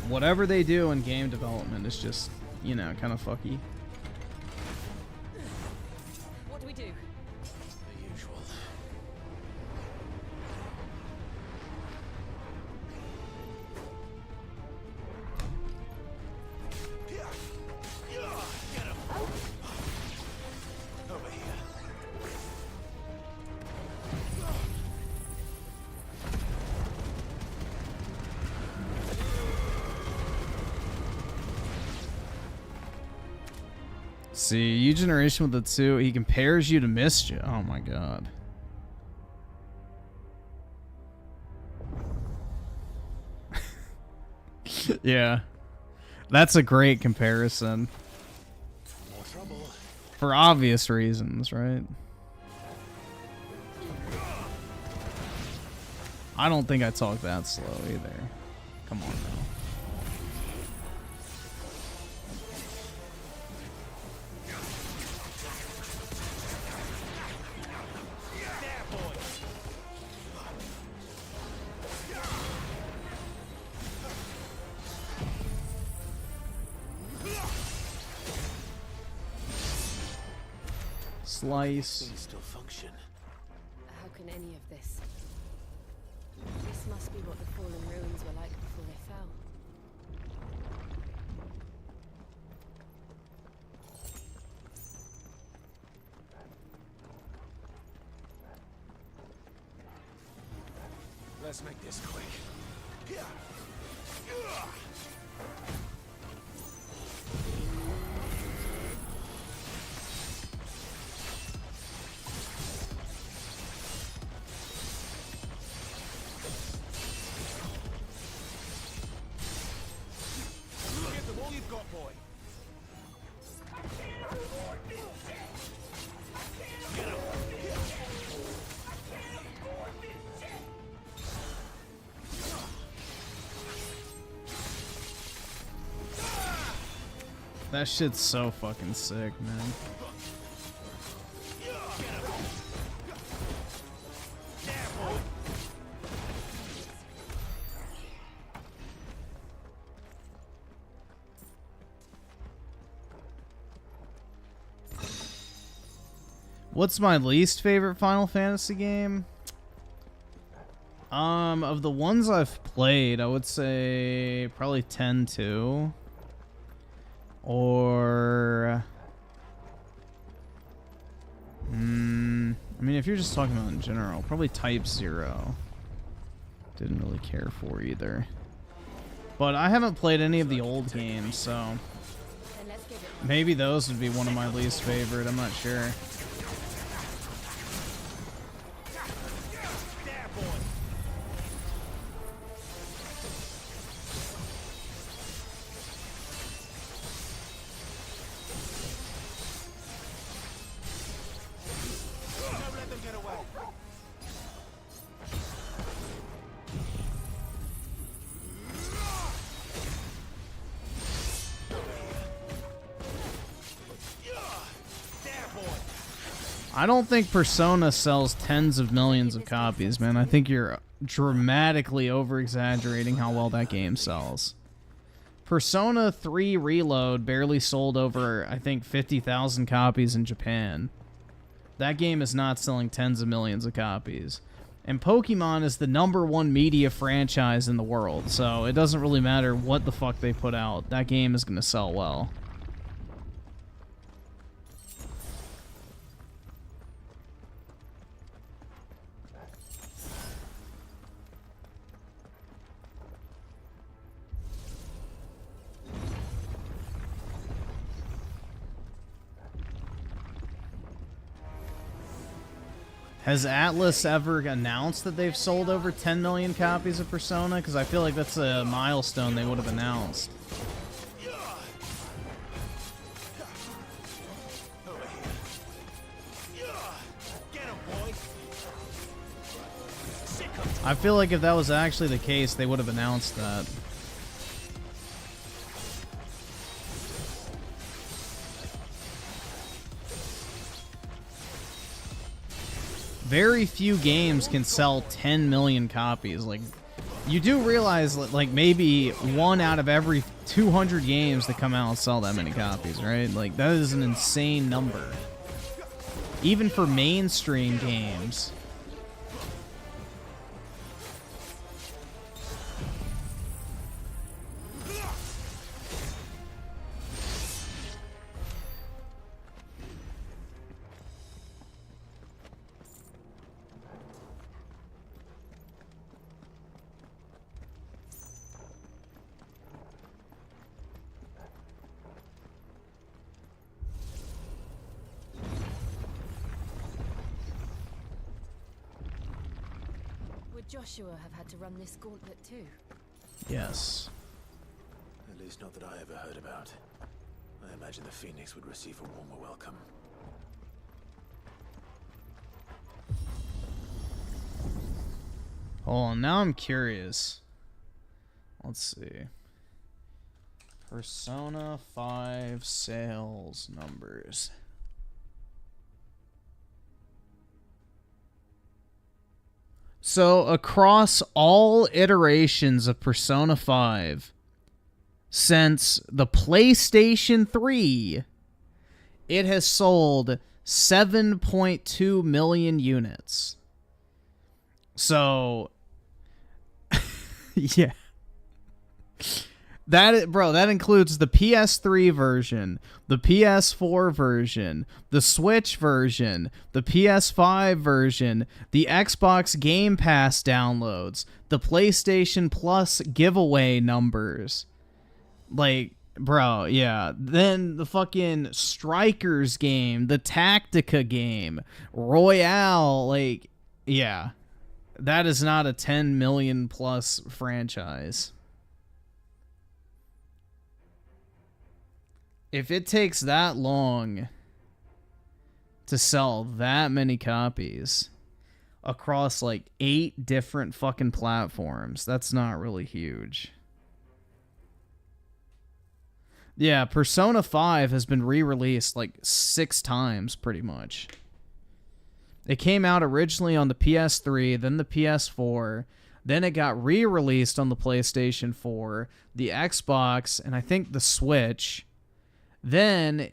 Whatever they do in game development is just, you know, kind of fucky. What do we do? the usual? Get him! Over here. See, U Generation with the 2, he compares you to Mischief. Oh my god. Yeah. That's a great comparison. More trouble. For obvious reasons, right? I don't think I talk that slow either. Come on now. Slice. Things still function. How can any of this? This must be what the fallen ruins were like before they fell. Let's make this quick. Give them all you've got, boy. That shit's so fucking sick, man. What's my least favorite Final Fantasy game? Of the ones I've played, I would say probably 10-2. Or I mean, if you're just talking about in general, probably Type 0. Didn't really care for either. But I haven't played any of the old games, so maybe those would be one of my least favorite. I'm not sure. I don't think Persona sells tens of millions of copies, man. I think you're dramatically over-exaggerating how well that game sells. Persona 3 Reload barely sold over, I think, 50,000 copies in Japan. That game is not selling tens of millions of copies. And Pokemon is the #1 media franchise in the world, so it doesn't really matter what the fuck they put out. That game is going to sell well. Has Atlas ever announced that they've sold over 10 million copies of Persona? Because I feel like that's a milestone they would have announced. I feel like if that was actually the case, they would have announced that. Very few games can sell 10 million copies. Like, you do realize, like, maybe 1 out of every 200 games that come out sell that many copies, right? Like, that is an insane number. Even for mainstream games. Joshua have had to run this gauntlet too? Yes. At least not that I ever heard about. I imagine the Phoenix would receive a warmer welcome. Hold on, now I'm curious. Let's see. Persona 5 sales numbers. So, across all iterations of Persona 5, since the PlayStation 3, it has sold 7.2 million units. So, yeah. That includes the PS3 version, the PS4 version, the Switch version, the PS5 version, the Xbox Game Pass downloads, the PlayStation Plus giveaway numbers. Like, bro, yeah. Then the fucking Strikers game, the Tactica game, Royale, like, yeah. That is not a 10 million plus franchise. If it takes that long to sell that many copies across like 8 different fucking platforms, that's not really huge. Yeah, Persona 5 has been re-released like 6 times pretty much. It came out originally on the PS3, then the PS4, then it got re-released on the PlayStation 4, the Xbox, and I think the Switch. Then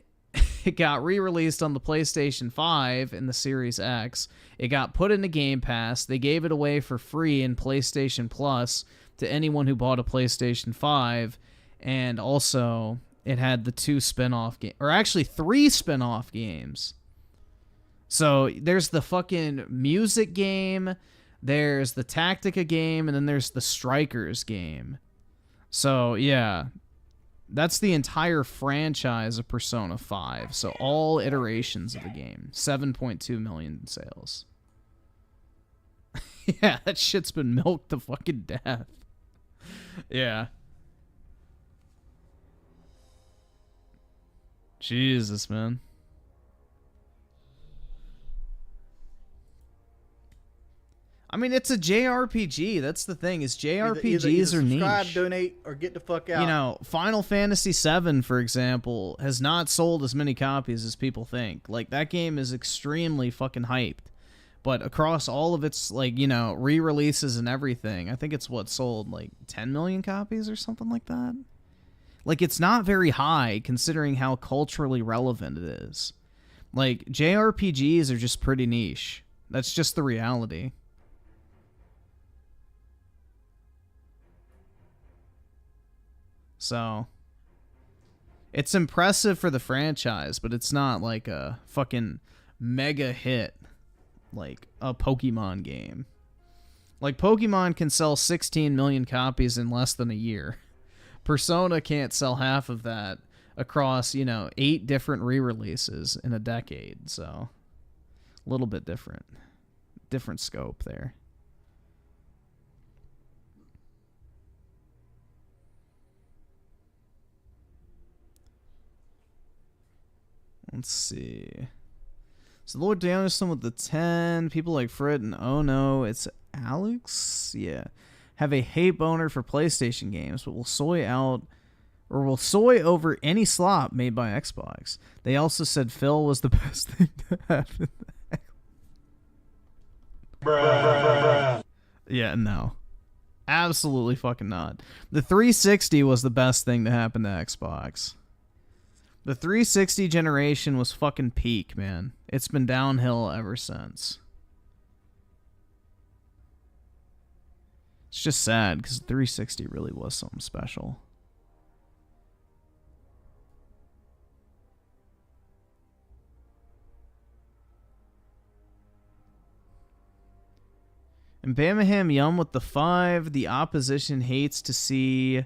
it got re-released on the PlayStation 5 and the Series X. It got put into Game Pass. They gave it away for free in PlayStation Plus to anyone who bought a PlayStation 5. And also, it had the 2 spin-off games, or actually 3 spin-off games. So there's the fucking music game, there's the Tactica game, and then there's the Strikers game. So yeah, that's the entire franchise of Persona 5. So all iterations of the game. 7.2 million sales. Yeah, that shit's been milked to fucking death. Yeah. Jesus, man. I mean, it's a JRPG. That's the thing. Is JRPGs either are niche. subscribe, donate, or get the fuck out. You know, Final Fantasy VII, for example, has not sold as many copies as people think. Like, that game is extremely fucking hyped. But across all of its, like, you know, re-releases and everything, I think it's what sold, like, 10 million copies or something like that. Like, it's not very high considering how culturally relevant it is. Like, JRPGs are just pretty niche. That's just the reality. So, it's impressive for the franchise, but it's not like a fucking mega hit like a Pokemon game. Like, Pokemon can sell 16 million copies in less than a year. Persona can't sell half of that across, you know, 8 different re-releases in a decade. So, a little bit different. Different scope there. Let's see. So Lord Danielson with the 10. People like Fred and oh no, it's Alex? Yeah. Have a hate boner for PlayStation games, but will soy over any slop made by Xbox. They also said Phil was the best thing to happen. Yeah, no. Absolutely fucking not. The 360 was the best thing to happen to Xbox. The 360 generation was fucking peak, man. It's been downhill ever since. It's just sad, because the 360 really was something special. And Bamaham Yum with the 5. The opposition hates to see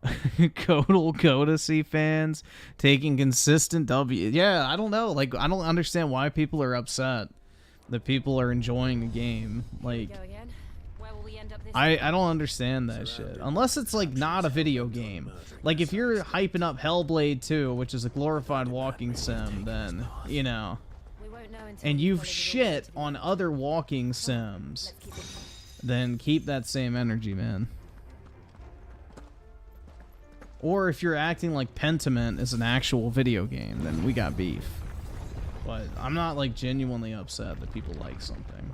Kodal Kodasi fans taking consistent W. Yeah, I don't know. Like, I don't understand why people are upset that people are enjoying a game. Like, I don't understand that shit. Unless it's, like, not a video game. Like, if you're hyping up Hellblade 2, which is a glorified walking sim, then, you know. And you've shit on other walking sims, then keep that same energy, man. Or if you're acting like Pentiment is an actual video game, then we got beef. But I'm not, like, genuinely upset that people like something.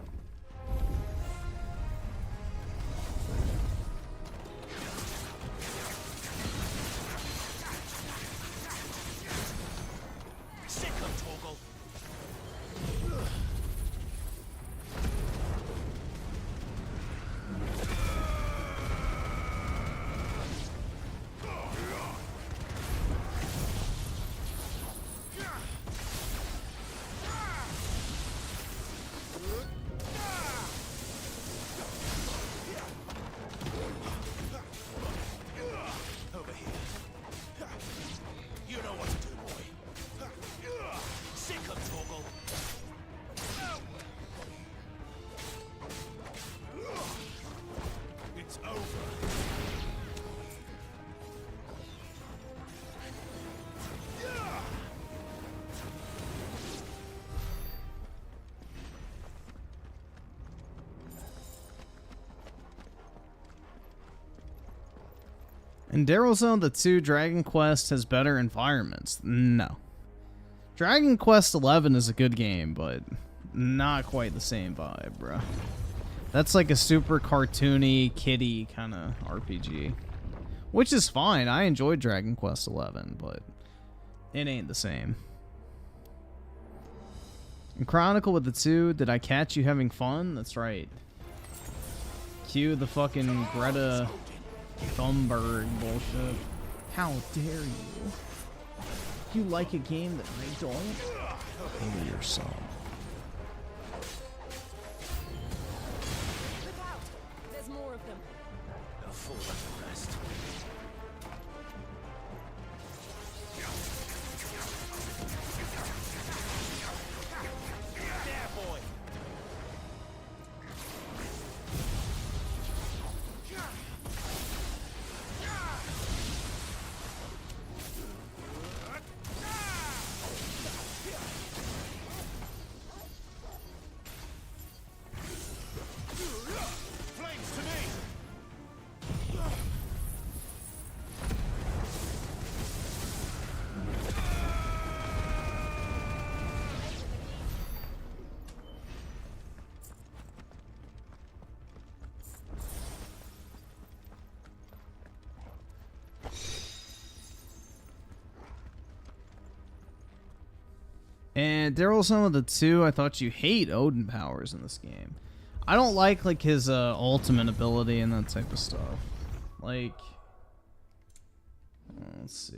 In Daryl Zone, the 2 Dragon Quest has better environments. No. Dragon Quest 11 is a good game, but not quite the same vibe, bro. That's like a super cartoony, kiddie kind of RPG. Which is fine. I enjoyed Dragon Quest 11, but it ain't the same. In Chronicle with the 2, did I catch you having fun? That's right. Cue the fucking Greta Thunberg bullshit. How dare you? You like a game that I don't? Kill yourself. more of them. They'll fall like the rest. There, boy. Flames to me. And Daryl, some of the two, I thought you hate Odin powers in this game. I don't like his ultimate ability and that type of stuff. Like, let's see.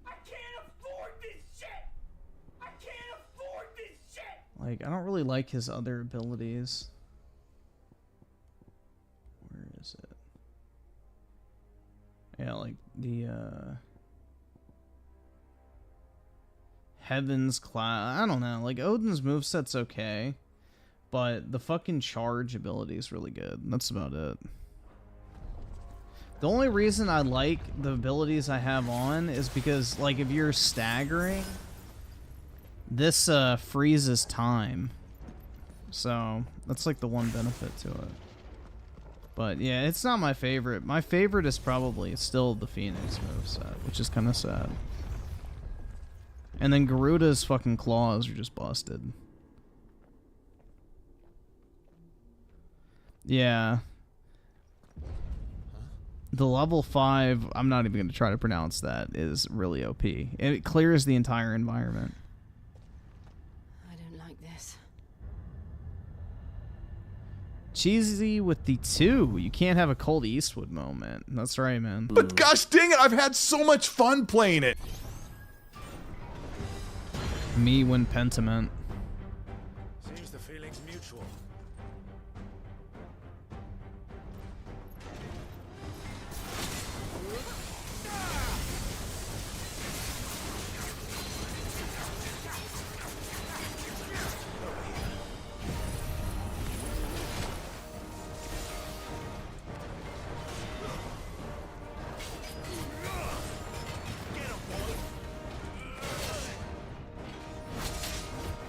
I can't afford this shit. I can't afford this shit. Like, I don't really like his other abilities. Where is it? Yeah, like the Heaven's Cloud. I don't know. Like, Odin's moveset's okay, but the fucking charge ability is really good. That's about it. The only reason I like the abilities I have on is because, like, if you're staggering, this freezes time. So, that's like the one benefit to it. But yeah, it's not my favorite. My favorite is probably still the Phoenix moveset, which is kind of sad. And then Garuda's fucking claws are just busted. Yeah. The level 5, I'm not even going to try to pronounce that, is really OP. It clears the entire environment. I don't like this. Cheesy with the 2. You can't have a Colt Eastwood moment. That's right, man. But gosh dang it, I've had so much fun playing it. Me when Pentiment. Seems the feeling's mutual.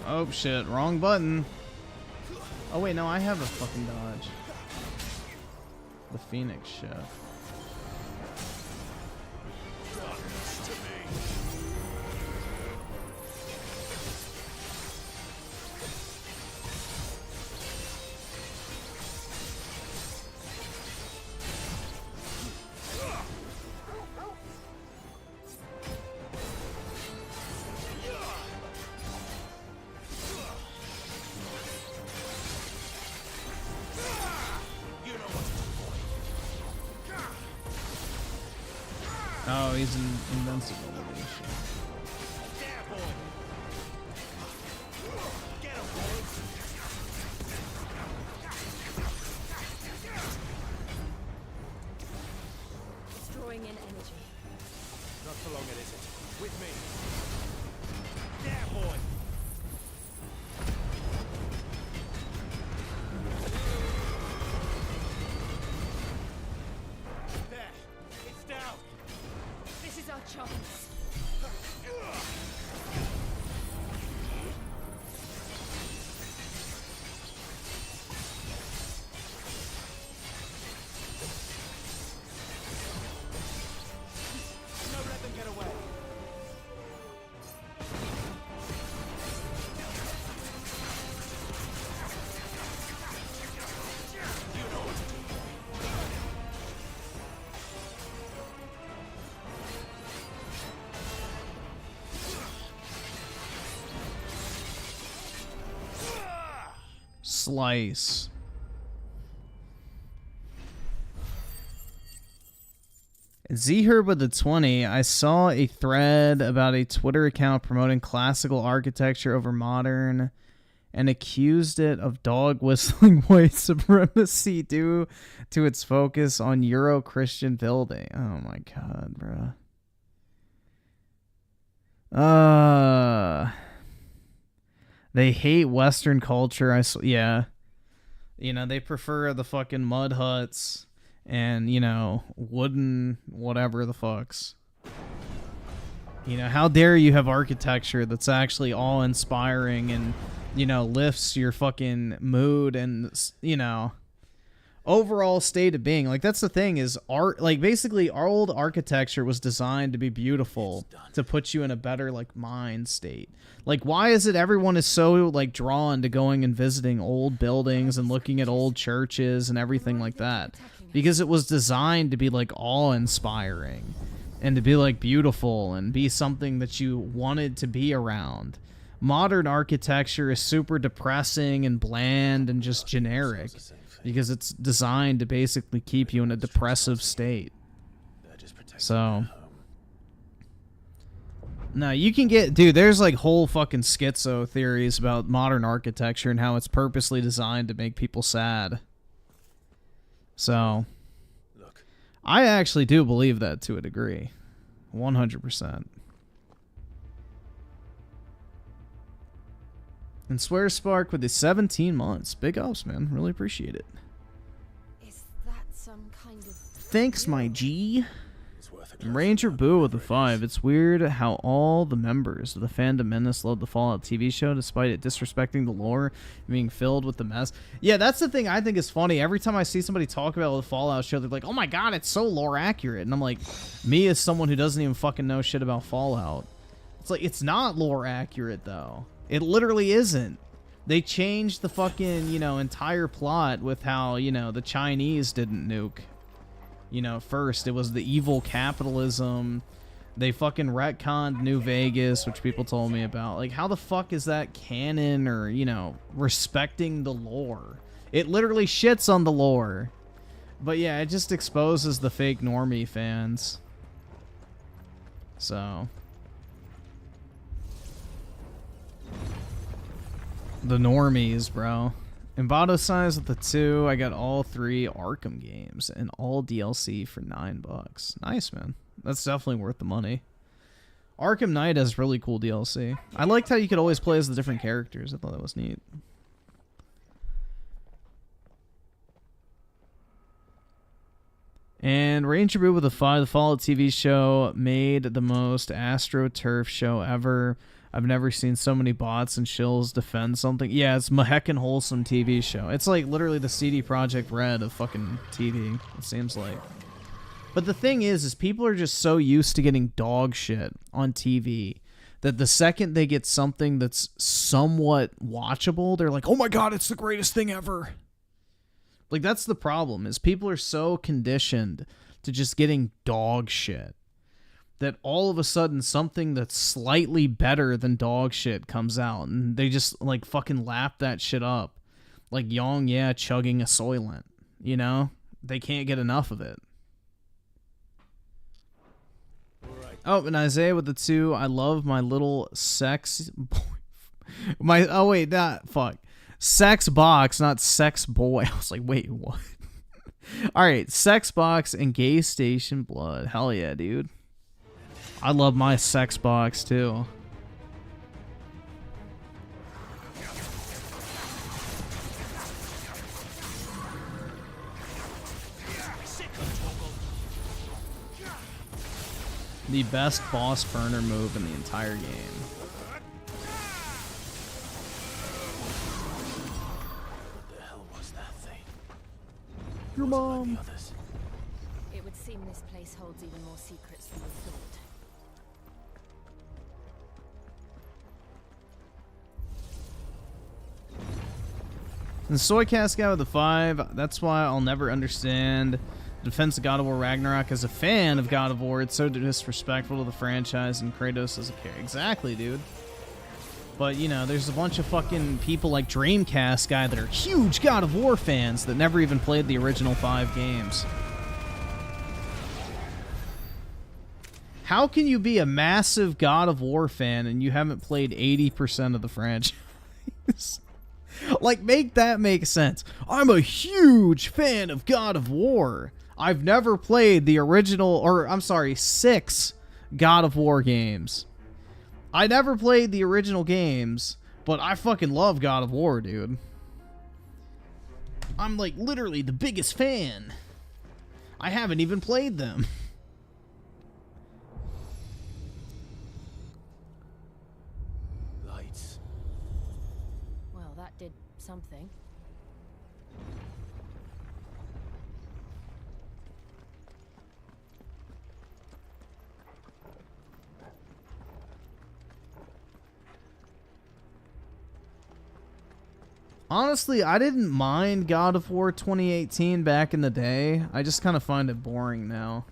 Oh shit, wrong button. Oh wait, no, I have a fucking dodge. The Phoenix shit. Oh, he's invincible. Destroying in energy. Not for long, is it? With me. There, boy. There. It's down. This is our chance. No, let them get away. You know what to do. Slice. Z-Herb with the 20. I saw a thread about a Twitter account promoting classical architecture over modern and accused it of dog whistling white supremacy due to its focus on Euro-Christian building. Oh my god, bruh. They hate Western culture. Yeah. You know, they prefer the fucking mud huts and, you know, wooden whatever the fucks. You know, how dare you have architecture that's actually awe-inspiring and, you know, lifts your fucking mood and, you know, overall state of being. Like, that's the thing is art, like, basically our old architecture was designed to be beautiful, to put you in a better, like, mind state. Like, why is it everyone is so, like, drawn to going and visiting old buildings and looking at old churches and everything like that? Because it was designed to be, like, awe-inspiring and to be, like, beautiful and be something that you wanted to be around. Modern architecture is super depressing and bland and just generic because it's designed to basically keep you in a depressive state. So, no, you can get, dude, there's like whole fucking schizo theories about modern architecture and how it's purposely designed to make people sad. So, I actually do believe that to a degree. 100%. And Swear Spark with the 17 months. Big ups, man. Really appreciate it. Is that some kind of... Thanks, my G. And Ranger Boo with the 5. It's weird how all the members of the fandom menace love the Fallout TV show despite it disrespecting the lore and being filled with the mess. Yeah, that's the thing I think is funny. Every time I see somebody talk about the Fallout show, they're like, oh my god, it's so lore accurate. And I'm like, me as someone who doesn't even fucking know shit about Fallout, it's like, it's not lore accurate, though. It literally isn't. They changed the fucking, you know, entire plot with how, you know, the Chinese didn't nuke. You know, first it was the evil capitalism. They fucking retconned New Vegas, which people told me about. Like, how the fuck is that canon or, you know, respecting the lore? It literally shits on the lore. But yeah, it just exposes the fake normie fans. So... the normies, bro. Envato size with the 2. I got all 3 Arkham games and all DLC for $9. Nice, man. That's definitely worth the money. Arkham Knight has really cool DLC. I liked how you could always play as the different characters. I thought that was neat. And Ranger Boo with a 5. The Fallout TV show made the most AstroTurf show ever. I've never seen so many bots and shills defend something. Yeah, it's a heckin' wholesome TV show. It's like literally the CD Projekt Red of fucking TV, it seems like. But the thing is people are just so used to getting dog shit on TV that the second they get something that's somewhat watchable, they're like, oh my god, it's the greatest thing ever. Like, that's the problem, is people are so conditioned to just getting dog shit that all of a sudden something that's slightly better than dog shit comes out and they just like fucking lap that shit up. Like Yong Yeah chugging a Soylent, you know? They can't get enough of it. Oh, and Isaiah with the 2. I love my little sex boy. Sex box, not sex boy. I was like, wait, what? Alright, sex box and gay station blood. Hell yeah, dude. I love my sex box too. The best boss burner move in the entire game. What the hell was that thing? Your mom. It would seem this place holds even more secrets than we thought. And Soycast guy with the 5. That's why I'll never understand the defense of God of War Ragnarok. As a fan of God of War, it's so disrespectful to the franchise and Kratos as a character. Exactly, dude. But, you know, there's a bunch of fucking people like Dreamcast guy that are huge God of War fans that never even played the original 5 games. How can you be a massive God of War fan and you haven't played 80% of the franchise? Like, make that make sense. I'm a huge fan of God of War. I've never played the original, or I'm sorry, 6 God of War games. I never played the original games, but I fucking love God of War, dude. I'm like literally the biggest fan. I haven't even played them. Lights. Well, that did something. Honestly, I didn't mind God of War 2018 back in the day. I just kind of find it boring now.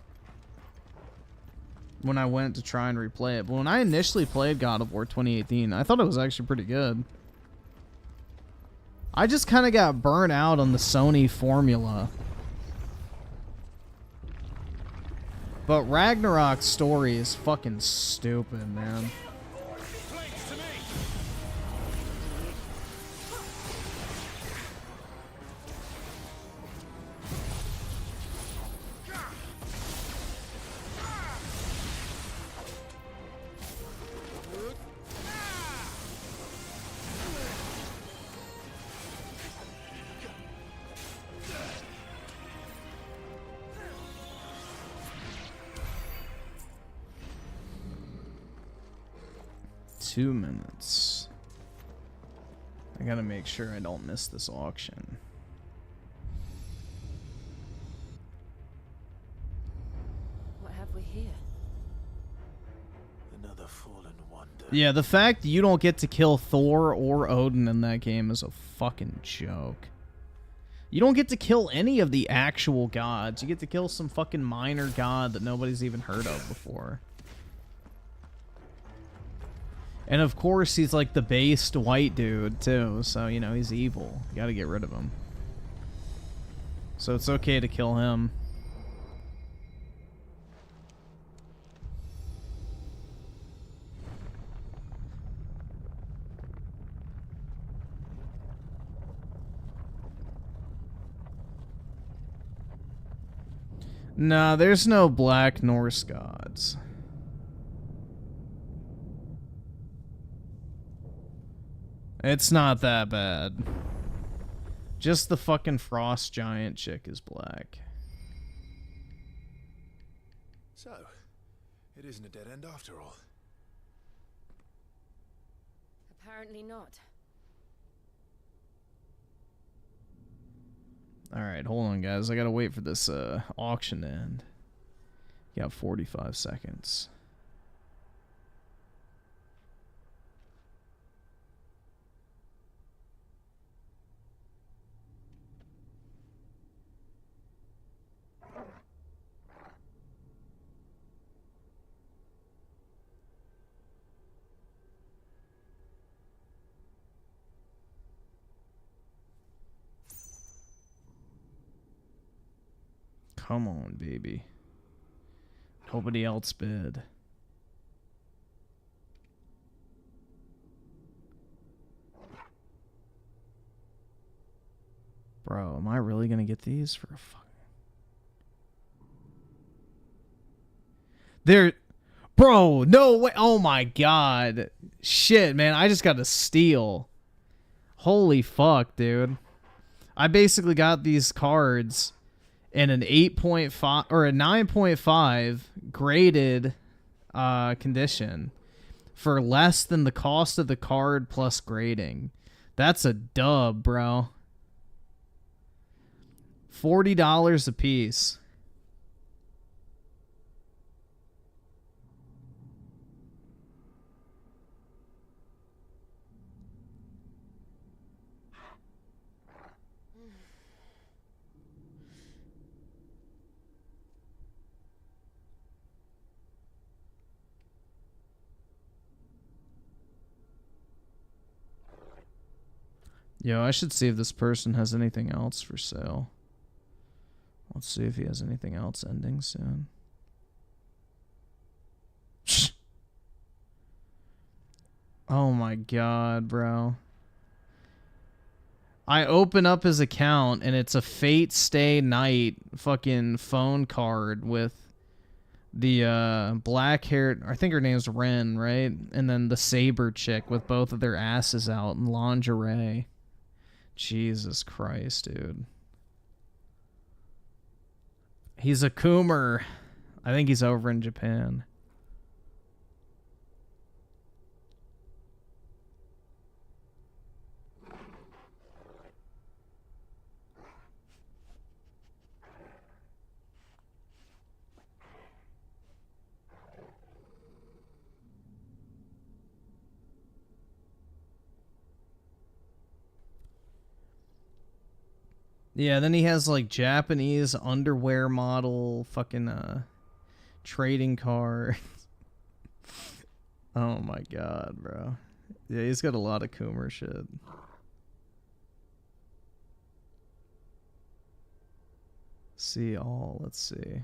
When I went to try and replay it. But when I initially played God of War 2018, I thought it was actually pretty good. I just kind of got burnt out on the Sony formula. But Ragnarok's story is fucking stupid, man. Two minutes. I gotta make sure I don't miss this auction. What have we here? Another fallen wonder. Yeah, the fact that you don't get to kill Thor or Odin in that game is a fucking joke. You don't get to kill any of the actual gods. You get to kill some fucking minor god that nobody's even heard of before. And of course, he's like the based white dude, too. So, you know, he's evil. You gotta get rid of him. So it's okay to kill him. Nah, there's no Black Norse gods. It's not that bad. Just the fucking frost giant chick is black. So, it isn't a dead end after all. Apparently not. Alright, hold on, guys. I gotta wait for this auction to end. You got 45 seconds. Come on, baby. Nobody else bid. Bro, am I really gonna get these for a fucking... Bro, no way. Oh my god. Shit, man. I just got a steal. Holy fuck, dude. I basically got these cards in an 8.5 or a 9.5 graded condition for less than the cost of the card plus grading. That's a dub, bro. $40 a piece. Yo, I should see if this person has anything else for sale. Let's see if he has anything else ending soon. Oh my god, bro. I open up his account and it's a Fate Stay Night fucking phone card with the black haired, I think her name's Ren, right? And then the Saber chick with both of their asses out in lingerie. Jesus Christ, dude. He's a Coomer. I think he's over in Japan. Yeah, then he has like Japanese underwear model fucking trading cards. Oh my god, bro. Yeah, he's got a lot of Coomer shit. See all, let's see.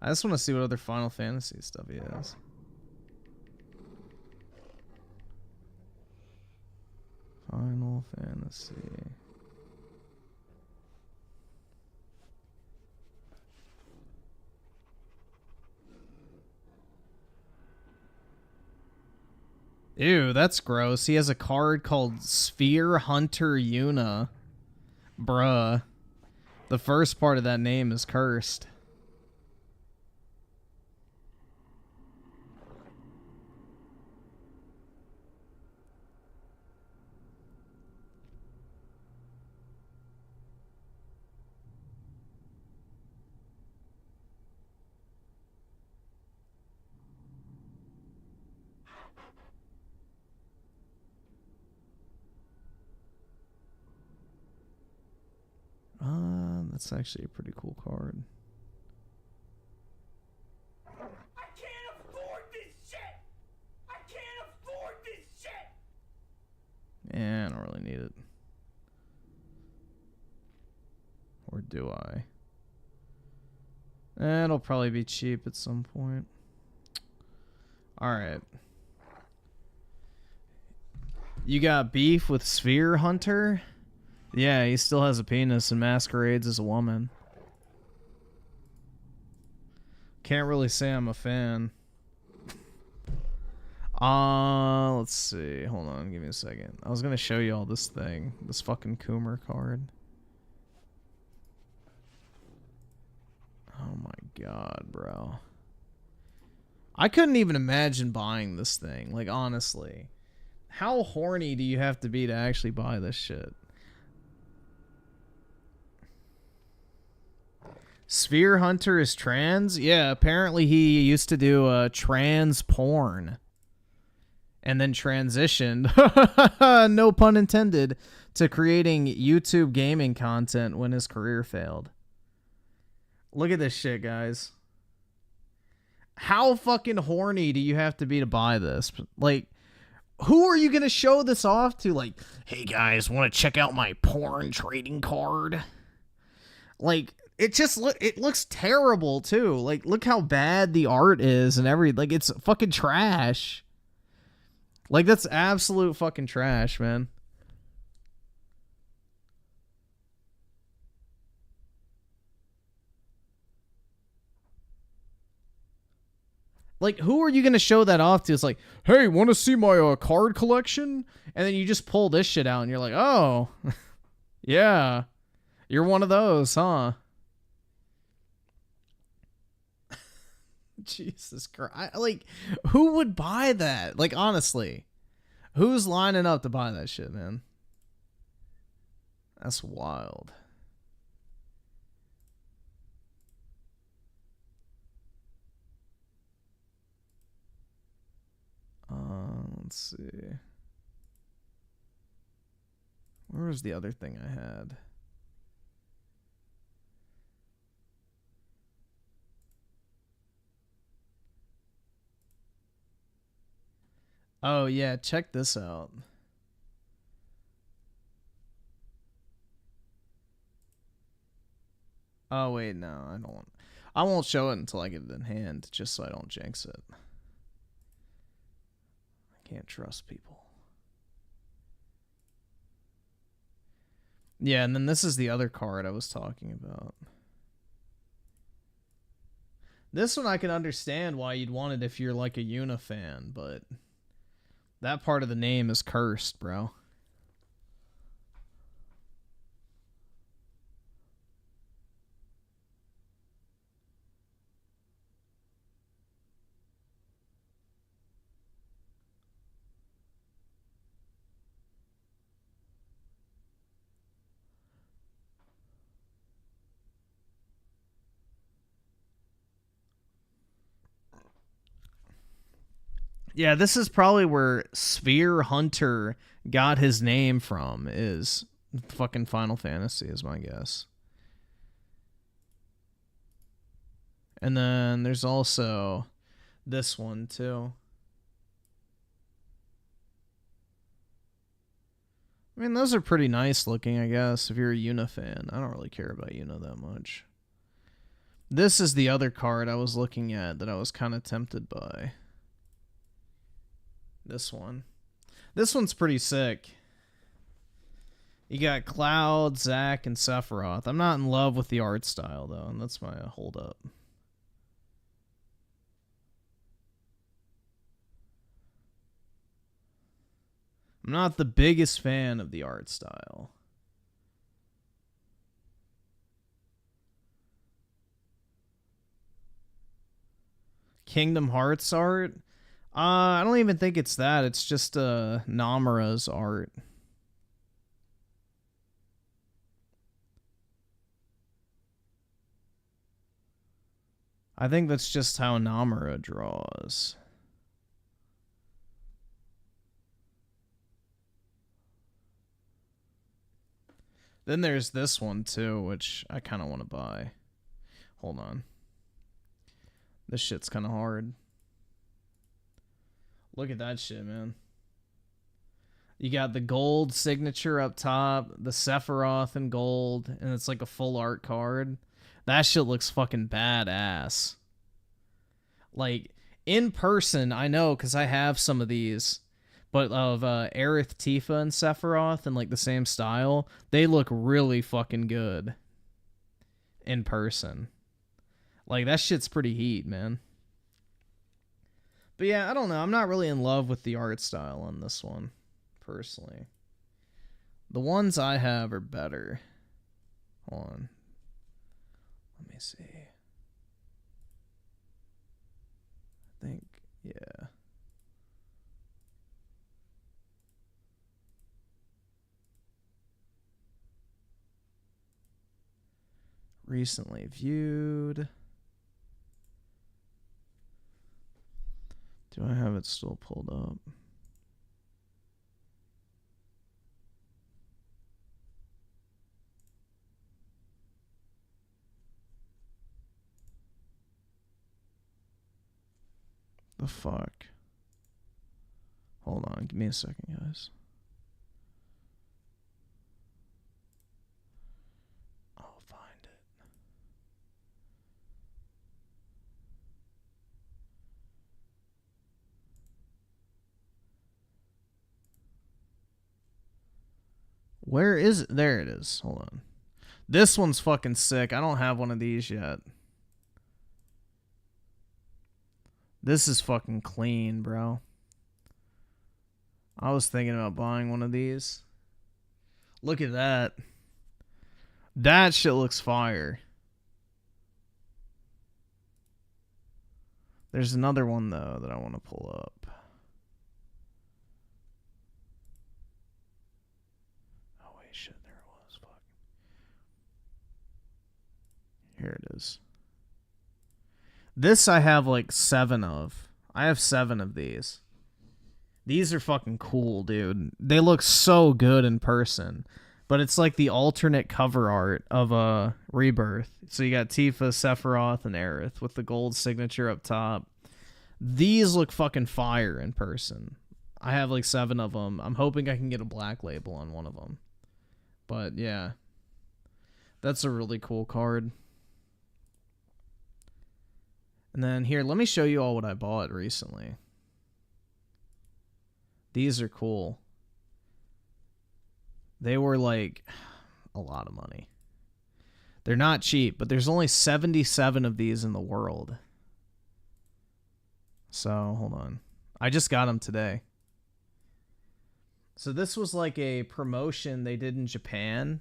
I just want to see what other Final Fantasy stuff he has. Final Fantasy. Ew, that's gross. He has a card called Sphere Hunter Yuna. Bruh. The first part of that name is cursed. That's actually a pretty cool card. I can't afford this shit! I can't afford this shit! Yeah, I don't really need it. Or do I? It'll probably be cheap at some point. Alright. You got beef with Sphere Hunter? Yeah, he still has a penis and masquerades as a woman. Can't really say I'm a fan. Let's see. Hold on, give me a second. I was gonna show you all this thing. This fucking Coomer card. Oh my god, bro. I couldn't even imagine buying this thing. Like, honestly. How horny do you have to be to actually buy this shit? Sphere Hunter is trans? Yeah, apparently he used to do trans porn. And then transitioned, no pun intended, to creating YouTube gaming content when his career failed. Look at this shit, guys. How fucking horny do you have to be to buy this? Like, who are you going to show this off to? Like, hey guys, want to check out my porn trading card? Like, it just it looks terrible too. Like, look how bad the art is and everything. Like, it's fucking trash. Like, that's absolute fucking trash, man. Like, who are you going to show that off to? It's like, hey, want to see my card collection? And then you just pull this shit out and you're like, oh, yeah, you're one of those, huh? Jesus Christ. Like, who would buy that? Like, honestly, who's lining up to buy that shit, man? That's wild. Let's see. Where was the other thing I had? Oh, yeah, check this out. Oh, wait, no, I don't want... I won't show it until I get it in hand, just so I don't jinx it. I can't trust people. Yeah, and then this is the other card I was talking about. This one I can understand why you'd want it if you're like a Yuna fan, but that part of the name is cursed, bro. Yeah, this is probably where Sphere Hunter got his name from, is fucking Final Fantasy, is my guess. And then there's also this one, too. I mean, those are pretty nice looking, I guess, if you're a Yuna fan. I don't really care about Yuna that much. This is the other card I was looking at that I was kind of tempted by. This one. This one's pretty sick. You got Cloud, Zack, and Sephiroth. I'm not in love with the art style, though, and that's my hold-up. I'm not the biggest fan of the art style. Kingdom Hearts art? I don't even think it's that. It's just Namura's art. I think that's just how Namura draws. Then there's this one too, which I kind of want to buy. Hold on. This shit's kind of hard. Look at that shit, man. You got the gold signature up top, the Sephiroth in gold, and it's like a full art card. That shit looks fucking badass. Like, in person, I know, because I have some of these, but of Aerith, Tifa, and Sephiroth in like the same style, they look really fucking good in person. Like, that shit's pretty heat, man. But yeah, I don't know. I'm not really in love with the art style on this one, personally. The ones I have are better. Hold on. Let me see. I think, yeah. Recently viewed. Do I have it still pulled up? The fuck? Hold on, give me a second, guys. I'll find it. Where is it? There it is. Hold on. This one's fucking sick. I don't have one of these yet. This is fucking clean, bro. I was thinking about buying one of these. Look at that. That shit looks fire. There's another one, though, that I want to pull up. Oh, wait, shit. There it was. Fuck. Here it is. This I have like 7 of. I have 7 of these. These are fucking cool, dude. They look so good in person. But it's like the alternate cover art of Rebirth. So you got Tifa, Sephiroth, and Aerith with the gold signature up top. These look fucking fire in person. I have like 7 of them. I'm hoping I can get a black label on one of them. But yeah. That's a really cool card. And then here, let me show you all what I bought recently. These are cool. They were like a lot of money. They're not cheap, but there's only 77 of these in the world. So, hold on. I just got them today. So this was like a promotion they did in Japan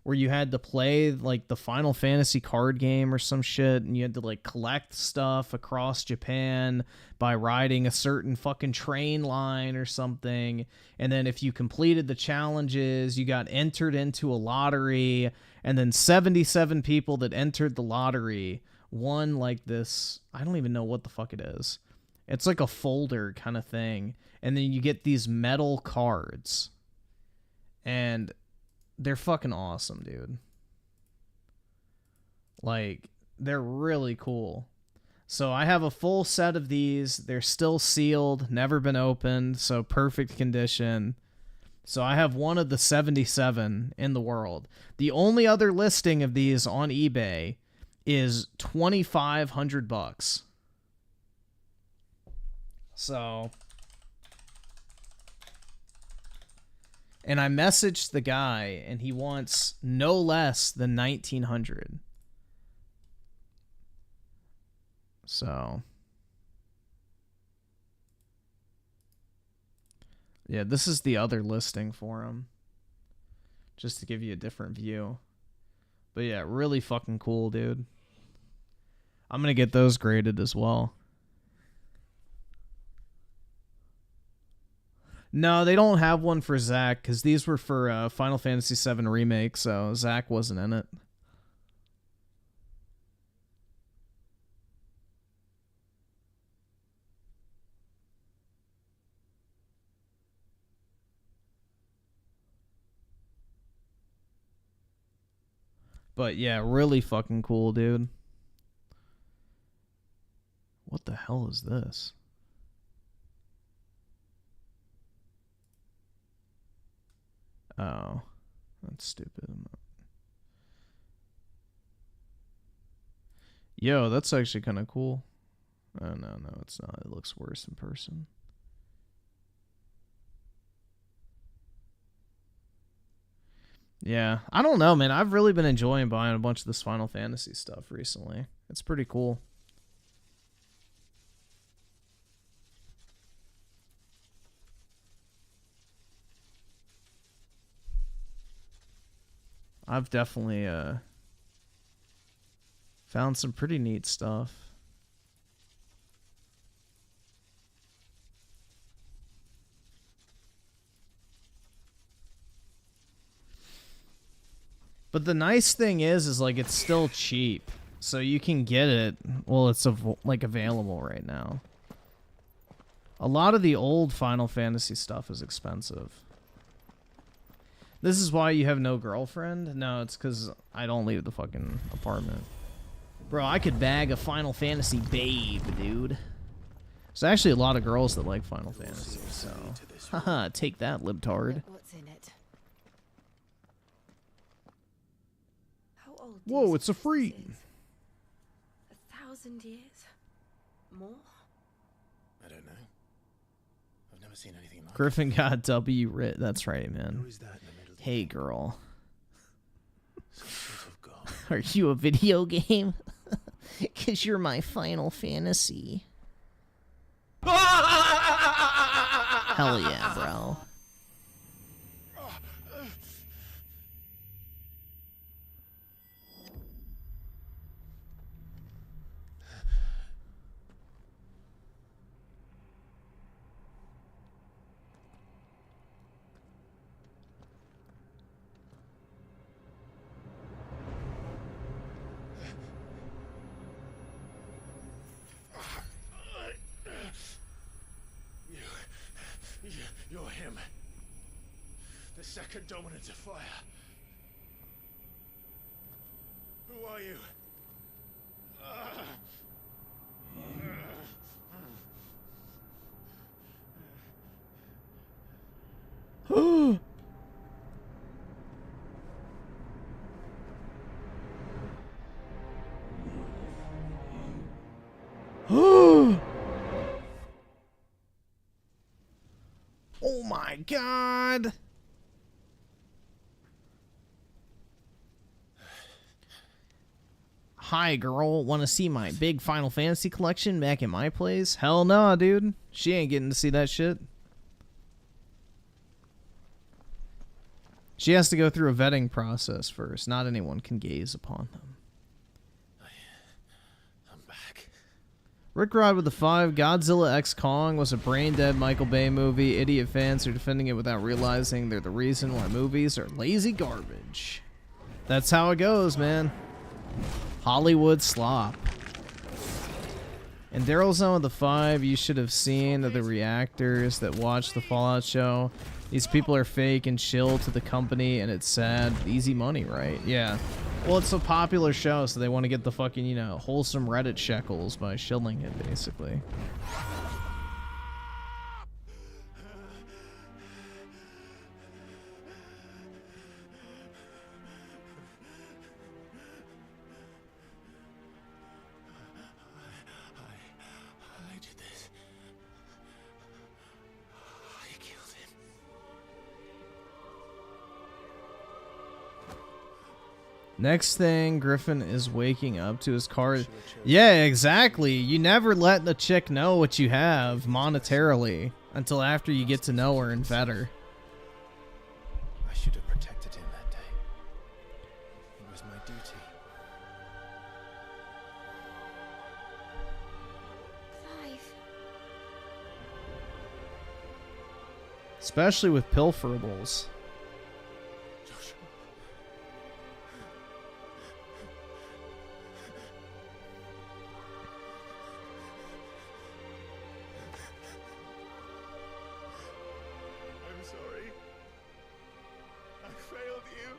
where you had to play like the Final Fantasy card game or some shit, and you had to like collect stuff across Japan by riding a certain fucking train line or something. And then if you completed the challenges, you got entered into a lottery, and then 77 people that entered the lottery won like this, I don't even know what the fuck it is. It's like a folder kind of thing. And then you get these metal cards. And they're fucking awesome, dude. Like, they're really cool. So I have a full set of these. They're still sealed, never been opened, so perfect condition. So I have one of the 77 in the world. The only other listing of these on eBay is $2,500. So, and I messaged the guy, and he wants no less than 1,900. So, yeah, this is the other listing for him, just to give you a different view. But yeah, really fucking cool, dude. I'm gonna get those graded as well. No, they don't have one for Zach, because these were for Final Fantasy VII Remake, so Zach wasn't in it. But yeah, really fucking cool, dude. What the hell is this? Oh, that's stupid. Yo, that's actually kind of cool. Oh, no, it's not. It looks worse in person. Yeah, I don't know, man. I've really been enjoying buying a bunch of this Final Fantasy stuff recently. It's pretty cool. I've definitely found some pretty neat stuff. But the nice thing is like it's still cheap, so you can get it. Well, it's like available right now. A lot of the old Final Fantasy stuff is expensive. This is why you have no girlfriend? No, it's because I don't leave the fucking apartment. Bro, I could bag a Final Fantasy babe, dude. There's actually a lot of girls that like Final Fantasy, so... Haha, take that, libtard. What's in it? How old? Whoa, it's a freak! 1,000 years? More? I don't know. I've never seen anything like Griffin got W writ. That's right, man. Who is that in the middle? Hey, girl. Some sort of god. Are you a video game? 'Cause you're my Final Fantasy. Hell yeah, bro. You're him. The second dominant of fire. Who are you? Oh my god! Hi, girl. Want to see my big Final Fantasy collection back at my place? Hell no, dude. She ain't getting to see that shit. She has to go through a vetting process first. Not anyone can gaze upon them. I'm back. Rick Rod with the 5. Godzilla X Kong was a brain-dead Michael Bay movie. Idiot fans are defending it without realizing they're the reason why movies are lazy garbage. That's how it goes, man. Hollywood slop. And Daryl Zone with the 5, you should have seen the reactors that watched the Fallout show. These people are fake and chill to the company, and it's sad. Easy money, right? Yeah. Well, it's a popular show, so they want to get the fucking, you know, wholesome Reddit shekels by shilling it, basically. I did this. I killed him. Next thing, Griffin is waking up to his car. Yeah, exactly. You never let the chick know what you have monetarily until after you get to know her and vet her. I should have protected him that day. It was my duty. Clive. Especially with pilferables. I'm sorry. I failed you.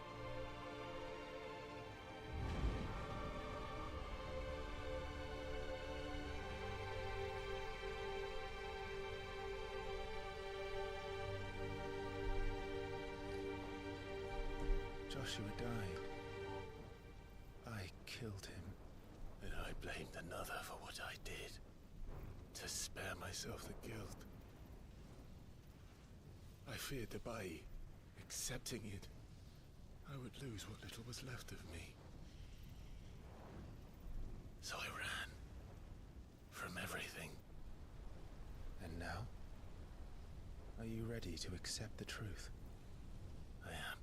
Joshua died. I killed him. And I blamed another for what I did. To spare myself the guilt. I feared that by accepting it, I would lose what little was left of me. So I ran. From everything. And now? Are you ready to accept the truth? I am.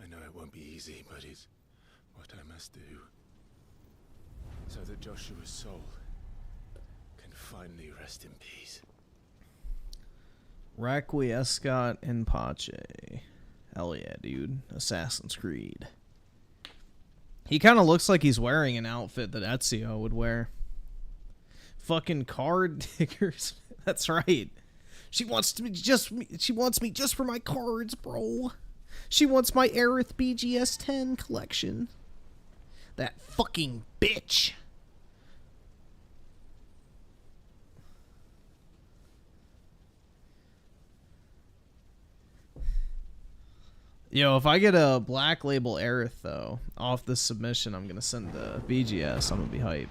I know it won't be easy, but it's what I must do. So that Joshua's soul can finally rest in peace. Requiescat in Pace. Hell yeah, dude. Assassin's Creed. He kind of looks like he's wearing an outfit that Ezio would wear. Fucking card diggers. That's right. She wants me just for my cards, bro. She wants my Aerith BGS 10 collection. That fucking bitch. Yo, if I get a Black Label Aerith, though, off this submission, I'm going to send the BGS. I'm going to be hype.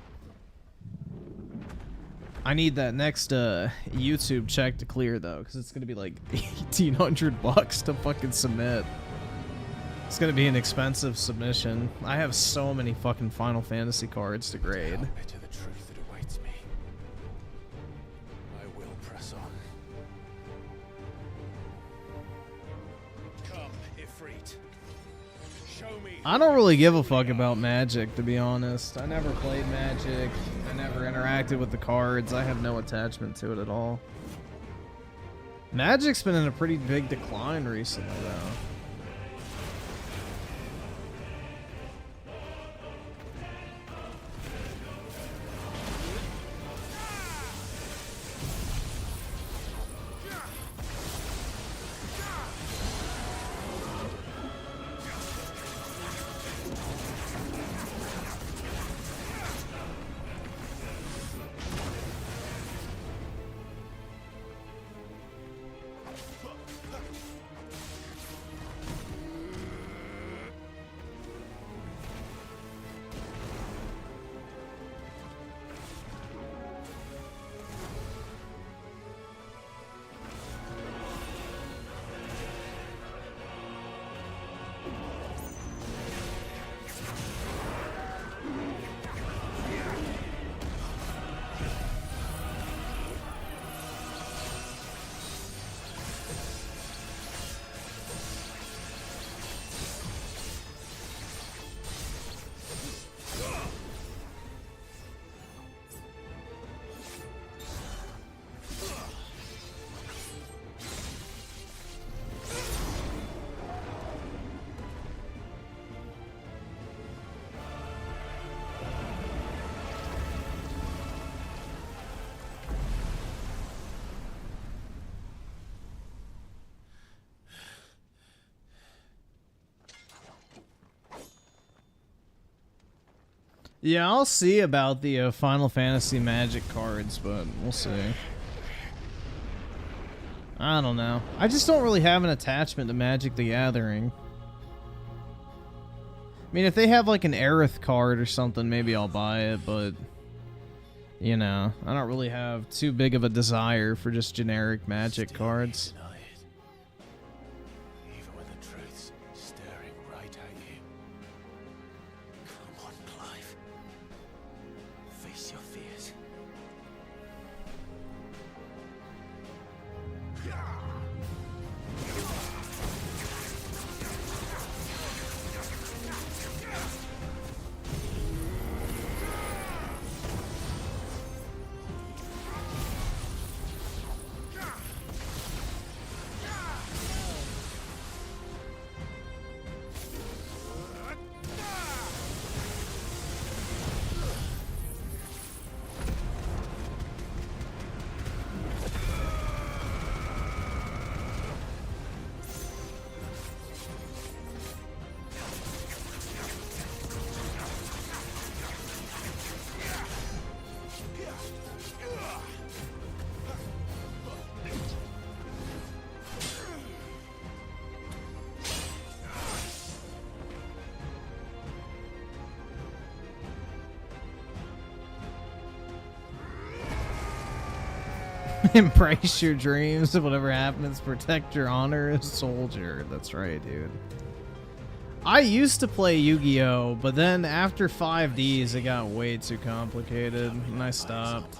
I need that next YouTube check to clear, though, because it's going to be like $1,800 to fucking submit. It's going to be an expensive submission. I have so many fucking Final Fantasy cards to grade. To the truth that awaits me. I will press on. Come, Ifrit. Show me. I don't really give a fuck about Magic, to be honest. I never played Magic. I never interacted with the cards. I have no attachment to it at all. Magic's been in a pretty big decline recently, though. Yeah, I'll see about the Final Fantasy Magic cards, but we'll see. I don't know. I just don't really have an attachment to Magic the Gathering. I mean, if they have like an Aerith card or something, maybe I'll buy it, but you know, I don't really have too big of a desire for just generic Magic cards. Even when the truth's staring right at you. Come on, Clive. Face your fears. Embrace your dreams. Whatever happens, protect your honor as soldier. That's right, dude. I used to play Yu-Gi-Oh, but then after 5Ds, it got way too complicated, and I stopped.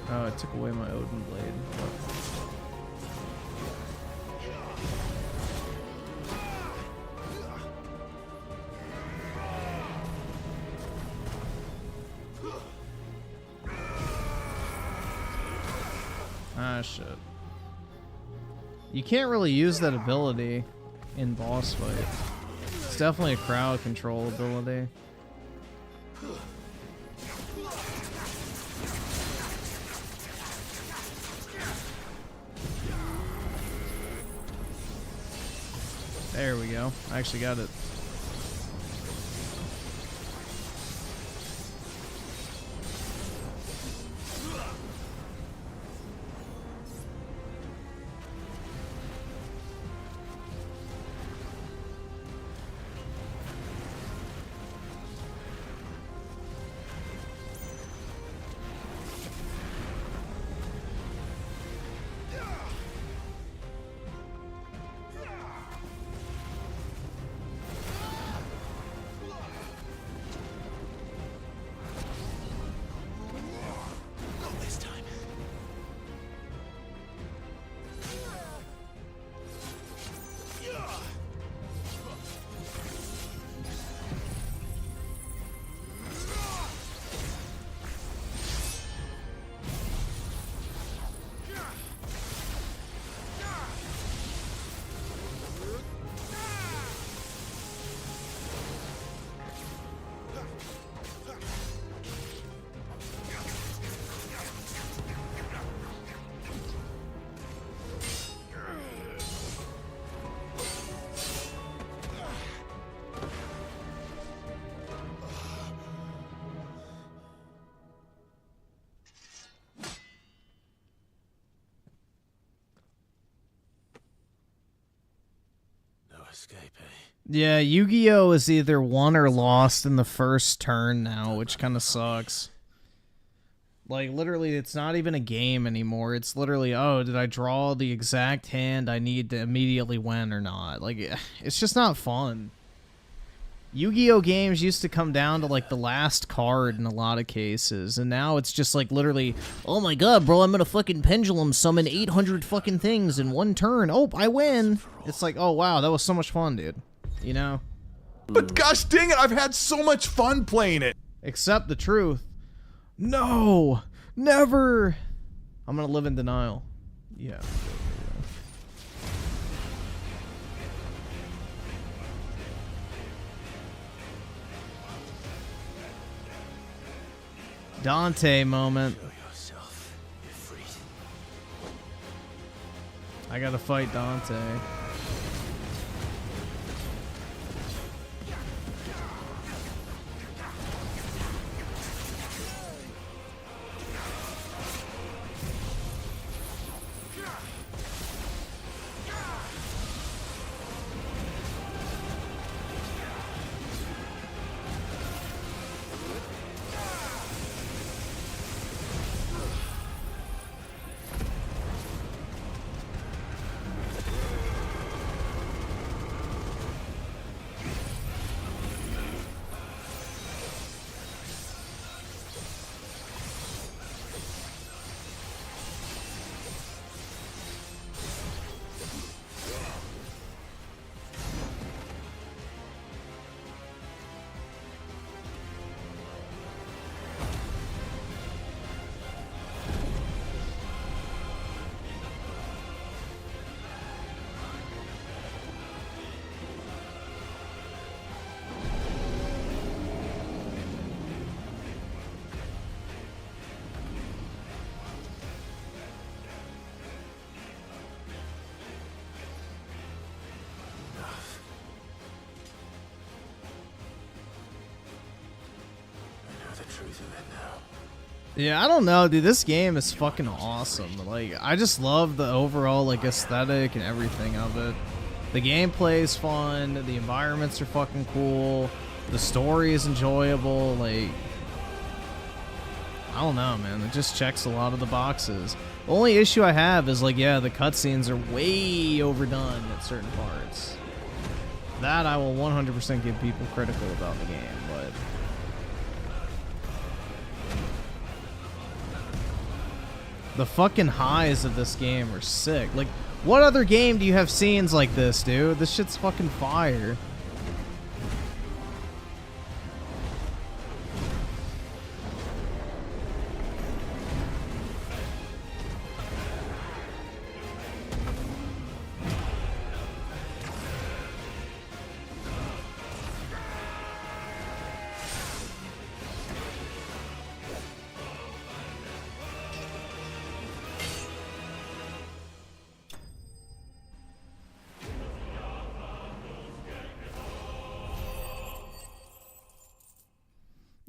Oh, it took away my Odin Blade. Ah, shit. You can't really use that ability in boss fights. It's definitely a crowd control ability. There we go. I actually got it. Yeah, Yu-Gi-Oh is either won or lost in the first turn now, which kind of sucks. Like, literally, it's not even a game anymore. It's literally, oh, did I draw the exact hand I need to immediately win or not? Like, it's just not fun. Yu-Gi-Oh games used to come down to, like, the last card in a lot of cases, and now it's just, like, literally, oh my god, bro, I'm gonna fucking pendulum summon 800 fucking things in one turn. Oh, I win! It's like, oh, wow, that was so much fun, dude. You know? But gosh dang it, I've had so much fun playing it! Accept the truth. No! Never! I'm gonna live in denial. Yeah. Dante moment. I gotta fight Dante. truth of it now. Yeah, I don't know, dude. This game is fucking awesome. Like, I just love the overall, like, aesthetic and everything of it. The gameplay is fun. The environments are fucking cool. The story is enjoyable. Like, I don't know, man. It just checks a lot of the boxes. The only issue I have is, like, yeah, the cutscenes are way overdone at certain parts. That I will 100% give people critical about the game, but... the fucking highs of this game are sick. Like, what other game do you have scenes like this, dude? This shit's fucking fire.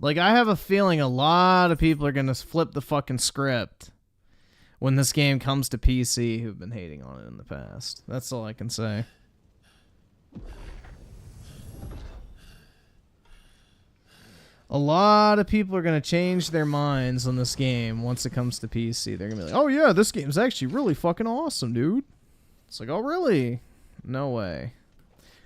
Like, I have a feeling a lot of people are going to flip the fucking script when this game comes to PC who've been hating on it in the past. That's all I can say. A lot of people are going to change their minds on this game once it comes to PC. They're going to be like, oh yeah, this game's actually really fucking awesome, dude. It's like, oh really? No way.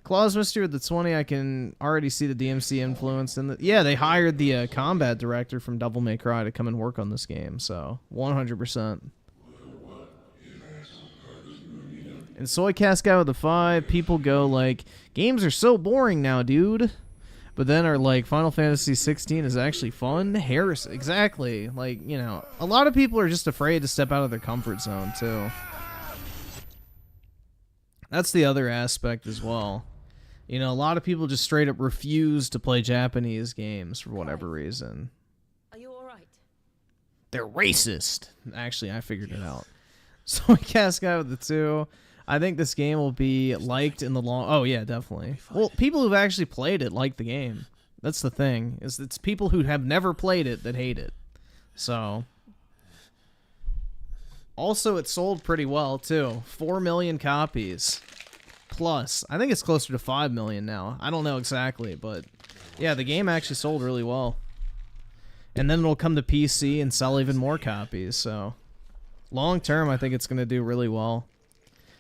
Claws Mystery with the 20, I can already see the DMC influence in the... Yeah, they hired the combat director from Devil May Cry to come and work on this game, so 100%. And Soycast guy with the 5, people go like, games are so boring now, dude. But then are like, Final Fantasy 16 is actually fun? Harris, exactly. Like, you know, a lot of people are just afraid to step out of their comfort zone, too. That's the other aspect as well. You know, a lot of people just straight up refuse to play Japanese games for whatever reason. Are you alright? They're racist. Actually, I figured it out. So I cast guy with the 2. I think this game will be liked in the long... Oh, yeah, definitely. Well, people who've actually played it like the game. That's the thing. Is it's people who have never played it that hate it. So... Also, it sold pretty well, too. 4 million copies. Plus. I think it's closer to 5 million now. I don't know exactly, but... yeah, the game actually sold really well. And then it'll come to PC and sell even more copies, so... long term, I think it's going to do really well.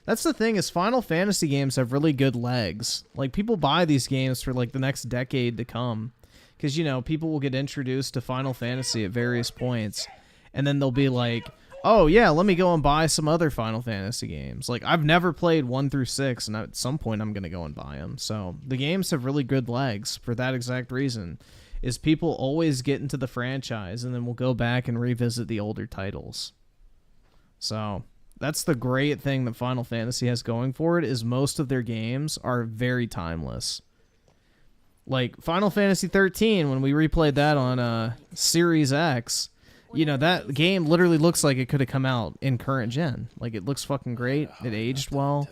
That's the thing, is Final Fantasy games have really good legs. Like, people buy these games for, like, the next decade to come. Because, you know, people will get introduced to Final Fantasy at various points. And then they'll be like... oh, yeah, let me go and buy some other Final Fantasy games. Like, I've never played 1 through 6, and at some point I'm going to go and buy them. So, the games have really good legs for that exact reason, is people always get into the franchise, and then we'll go back and revisit the older titles. So, that's the great thing that Final Fantasy has going for it, is most of their games are very timeless. Like, Final Fantasy 13, when we replayed that on Series X... you know, that game literally looks like it could have come out in current gen. Like, it looks fucking great. It aged well.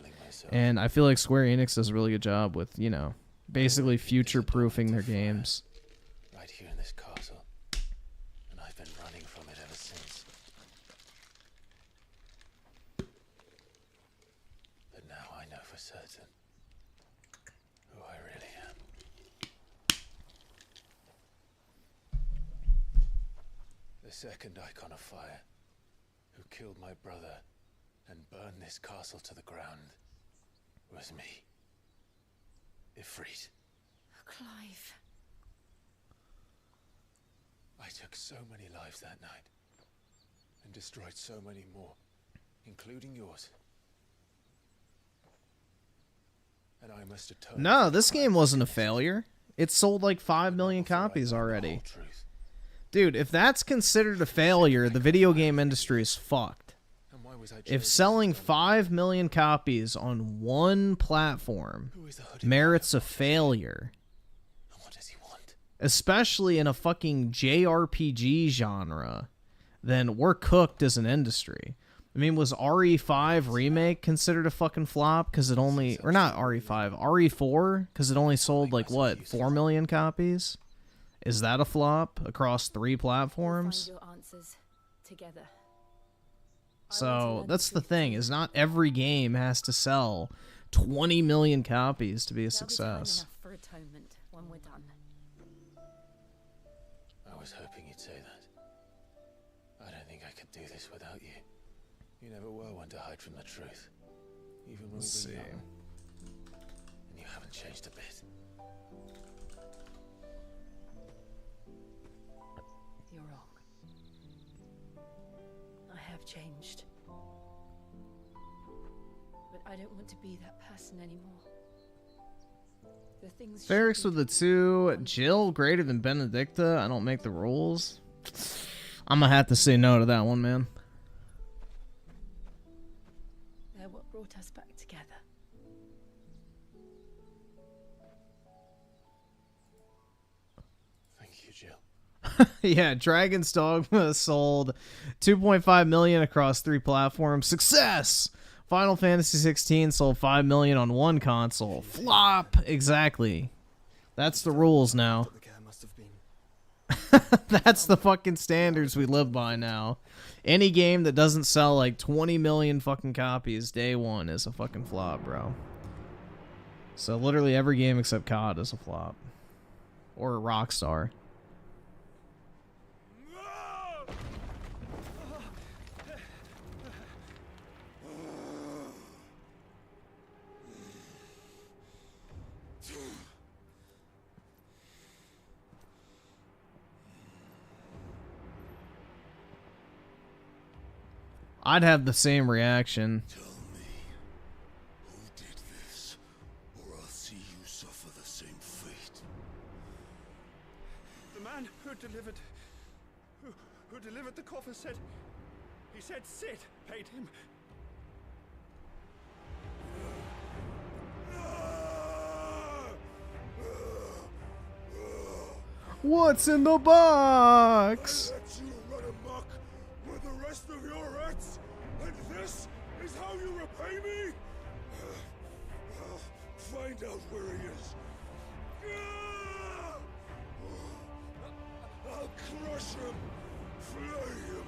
And I feel like Square Enix does a really good job with, you know, basically future-proofing their games. Right here in this castle. And I've been running from it ever since. But now I know for certain who I really am. The second icon of fire, who killed my brother and burned this castle to the ground, was me. Ifrit. Clive. I took so many lives that night, and destroyed so many more, including yours. And I must atone. No, this game wasn't a failure. It sold like 5 million copies already. Dude, if that's considered a failure, the video game industry is fucked. If selling 5 million copies on one platform merits a failure, especially in a fucking JRPG genre, then we're cooked as an industry. I mean, was RE5 Remake considered a fucking flop because it only... or not RE5, RE4? Because it only sold, like, what, 4 million copies? Is that a flop across 3 platforms? Find your answers together. So that's the thing, is not every game has to sell 20 million copies to be a success. Enough for atonement when we're done. I was hoping you'd say that. I don't think I could do this without you. You never were one to hide from the truth. Even when we were young. And you haven't changed a bit. You're wrong. I have changed. But I don't want to be that person anymore. The things Ferrex with the 2. Jill greater than Benedicta. I don't make the rules. I'm gonna have to say no to that one, man. they're what brought us back together. Thank you, Jill. Yeah, Dragon's Dogma sold 2.5 million across 3 platforms. Success! Final Fantasy 16 sold 5 million on 1 console. Flop! Exactly. That's the rules now. That's the fucking standards we live by now. Any game that doesn't sell like 20 million fucking copies day 1 is a fucking flop, bro. So literally every game except COD is a flop. Or a Rockstar. I'd have the same reaction. Tell me, who did this, or I'll see you suffer the same fate. The man who delivered the coffer said, he said Sid paid him. What's in the box? I let you run amok with the rest of your rats, and this is how you repay me? Find out where he is. I'll crush him, flay him,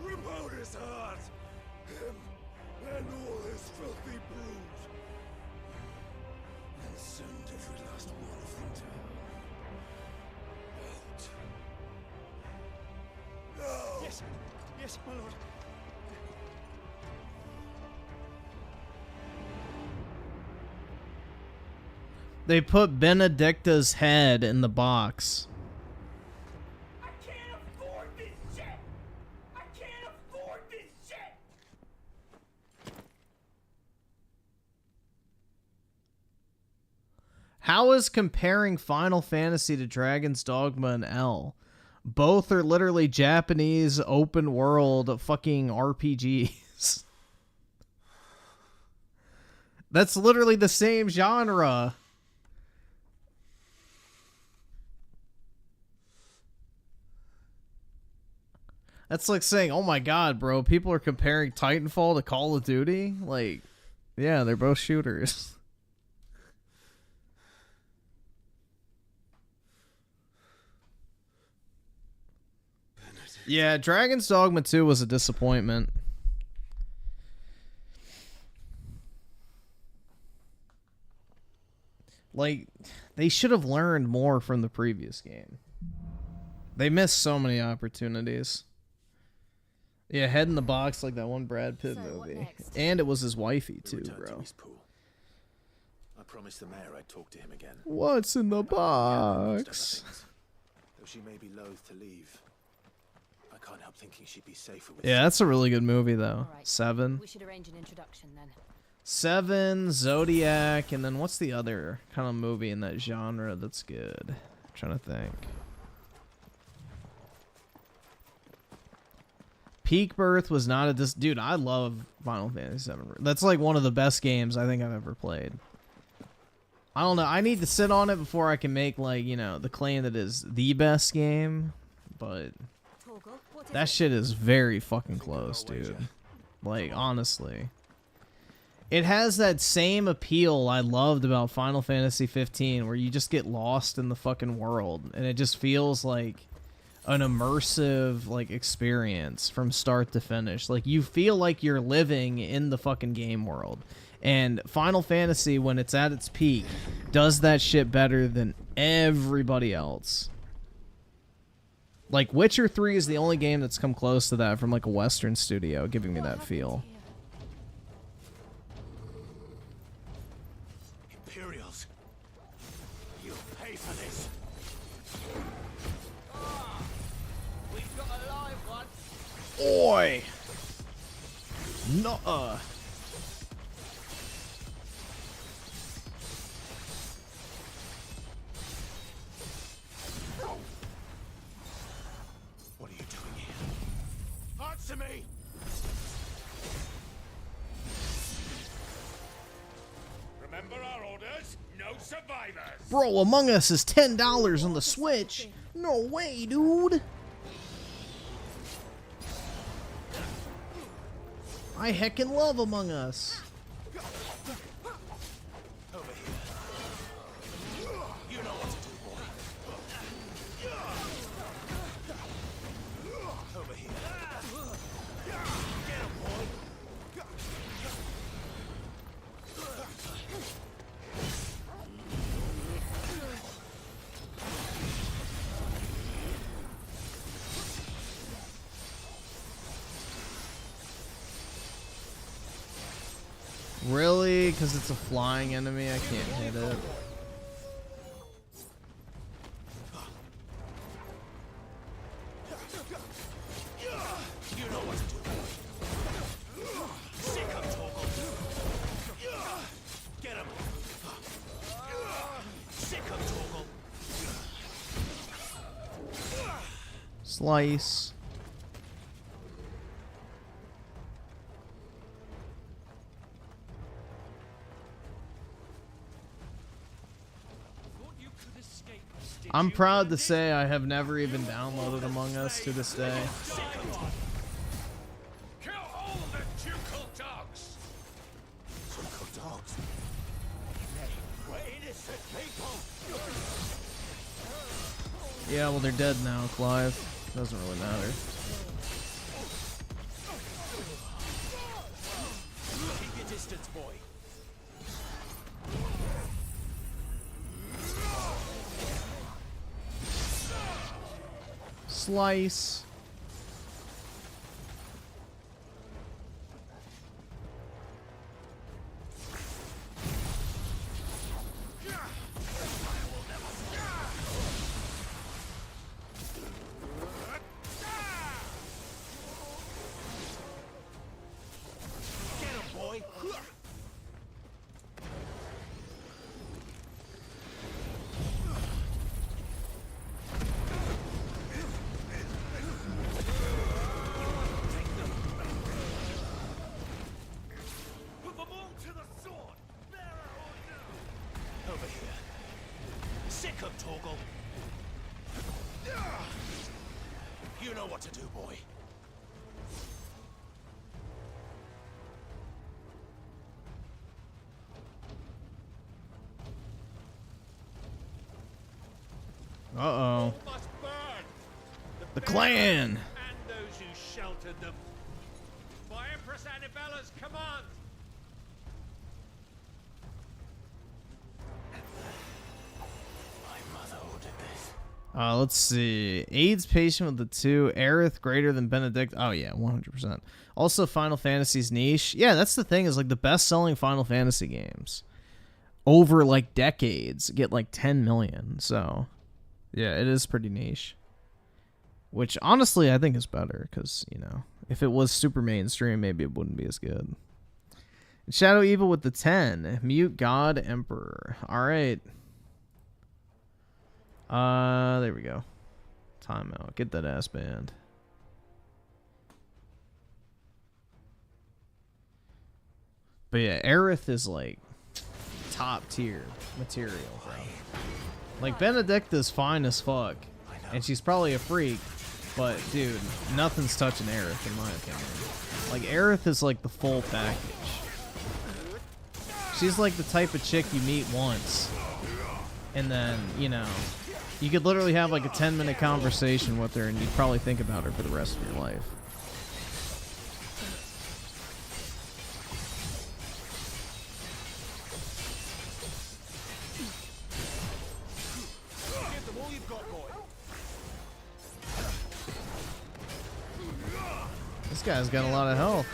rip out his heart, him and all his filthy brood, and send every last one of them to hell. Out. Yes, yes, my lord. They put Benedicta's head in the box. I can't afford this shit! I can't afford this shit! How is comparing Final Fantasy to Dragon's Dogma and L? Both are literally Japanese open world fucking RPGs. That's literally the same genre. That's like saying, oh my god, bro, people are comparing Titanfall to Call of Duty? Like, yeah, they're both shooters. Yeah, Dragon's Dogma 2 was a disappointment. Like, they should have learned more from the previous game. They missed so many opportunities. Yeah, head in the box like that one Brad Pitt movie. And it was his wifey too, bro. I promised the mayor I'd talk to him again. What's in the box? Though she may be loath to leave, I can't help thinking she'd be safer with. Yeah, that's a really good movie though. Right. 7. We should arrange an introduction then. 7, Zodiac, and then what's the other kind of movie in that genre that's good? I'm trying to think. Peak Birth was not a dude. I love Final Fantasy VII. That's like one of the best games I think I've ever played. I don't know. I need to sit on it before I can make like, you know, the claim that is the best game. But that shit is very fucking close, dude. Like honestly, It has that same appeal I loved about Final Fantasy 15, where you just get lost in the fucking world, and it just feels like an immersive like experience from start to finish. Like you feel like you're living in the fucking game world. And Final Fantasy, when it's at its peak, does that shit better than everybody else. Like Witcher 3 is the only game that's come close to that from like a Western studio, giving me that feel. Imperials, you'll pay for this. We've got a live one. Oi! Nuh-uh. What are you doing here? Answer me! Remember our orders? No survivors! Bro, Among Us is $10 on the Switch. No way, dude. I heckin' love Among Us. Over here. You know what to do, boy. Over here. Get him, boy. Really? Because it's a flying enemy, I can't hit it. You know what to do. Sick him, Torgal. Get him. Sick him, Torgal. Slice. I'm proud to say I have never even downloaded Among Us to this day. Kill all the ducal dogs. Ducal dogs? Nay, we're innocent people. Yeah, well, they're dead now, Clive. Doesn't really matter. Keep your distance, boy. Slice. Get him, boy. Put them all to the sword. Over here. Sick him, Torgal. You know what to do, boy. Uh-oh. Must burn. The clan. And those who sheltered them. By Empress Annibella's command. My mother ordered this. Let's see. AIDS patient with the 2. Aerith greater than Benedict. Oh, yeah, 100%. Also, Final Fantasy's niche. Yeah, that's the thing, is like the best-selling Final Fantasy games over like decades get like 10 million. So, yeah, it is pretty niche. Which, honestly, I think is better because, you know, if it was super mainstream, maybe it wouldn't be as good. Shadow Evil with the 10. Mute God Emperor. All right. There we go. Timeout. Get that ass banned. But yeah, Aerith is like top tier material, bro. Like Benedict is fine as fuck, and she's probably a freak, but dude, nothing's touching Aerith in my opinion. Like Aerith is like the full package. She's like the type of chick you meet once, and then, you know, you could literally have like a 10-minute conversation with her and you'd probably think about her for the rest of your life. Give them all you've got, boy. This guy's got a lot of health.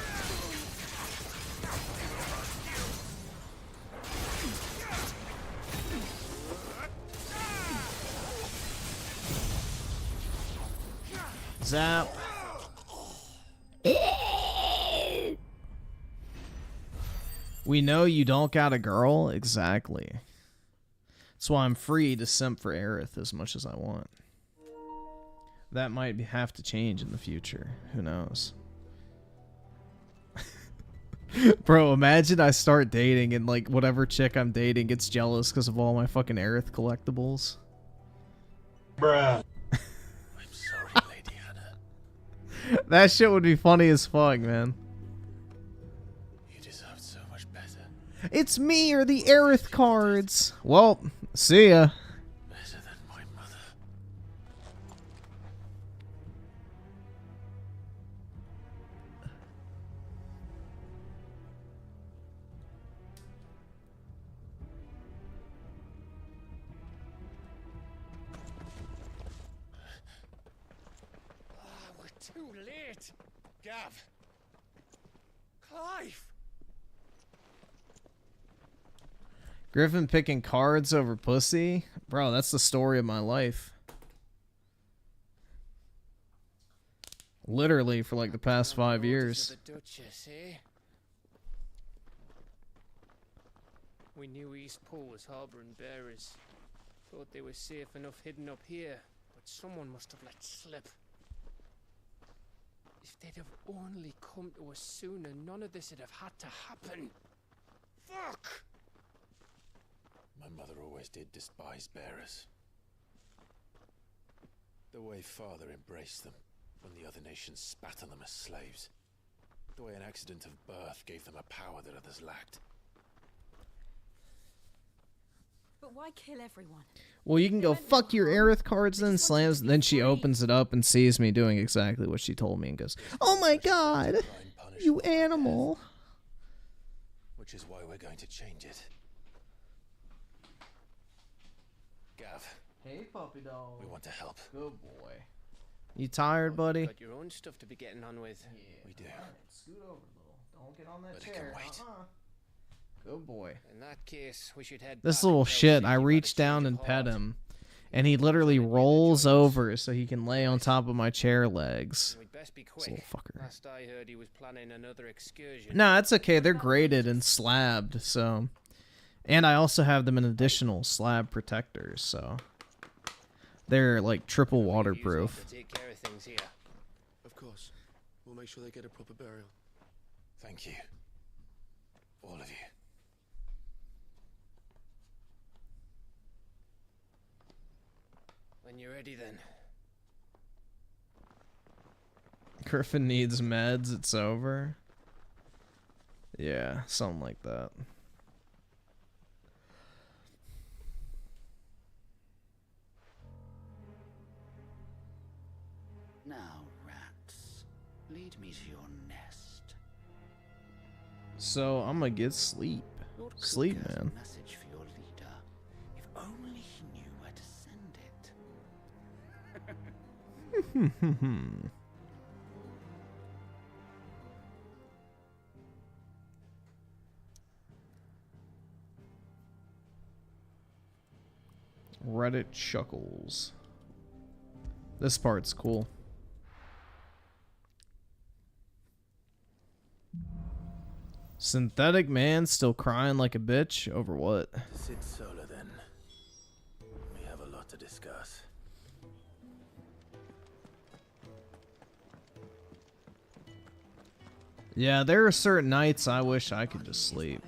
Zap. We know you don't got a girl. Exactly. That's why I'm free to simp for Aerith as much as I want. That might have to change in the future. Who knows? Bro, imagine I start dating and like whatever chick I'm dating gets jealous because of all my fucking Aerith collectibles. Bruh. That shit would be funny as fuck, man. You deserved so much better. It's me or the Aerith cards. Well, see ya. Better than my mother. We're too late. Gav. Clive. Griffin picking cards over pussy? Bro, that's the story of my life. Literally for like the past 5 years. The Duchess, eh? We knew Eastpool was harboring bearers. Thought they were safe enough hidden up here, but someone must have let slip. If they'd have only come to us sooner, none of this would have had to happen. Fuck! My mother always did despise bearers. The way father embraced them when the other nations spat on them as slaves. The way an accident of birth gave them a power that others lacked. But why kill everyone? Well, you can go fuck your Aerith cards, then slams. Then she opens it up and sees me doing exactly what she told me and goes, "Oh my god, you animal." Which is why we're going to change it. Gav. Hey, puppy dog. We want to help. Good boy. You tired, buddy? Got your own stuff to be getting on with. Yeah, we do. Right, scoot over a little. Don't get on that But chair. it can wait. Good boy. In that case, we should head This back little and tell shit, Sid I you got a reach change down of and pet heart. him, and he literally rolls over so he can lay on top of my chair legs. We'd best be This quick. little fucker. Last I heard, he was planning another excursion. No, that's okay. They're graded and slabbed, so. And I also have them in additional slab protectors, so. They're like triple waterproof. To take care of things here. Of course. We'll make sure they get a proper burial. Thank you. All of you. When you're ready, then. Griffin needs meds, it's over. Yeah, something like that. Now, rats, lead me to your nest. So I'm gonna get sleep. Lord Sleep, Cook has man. a message for your leader. If only he knew where to send it. Reddit chuckles. This part's cool. Synthetic man still crying like a bitch over what? To sit solo then. We have a lot to discuss. Yeah, there are certain nights I wish I could just sleep.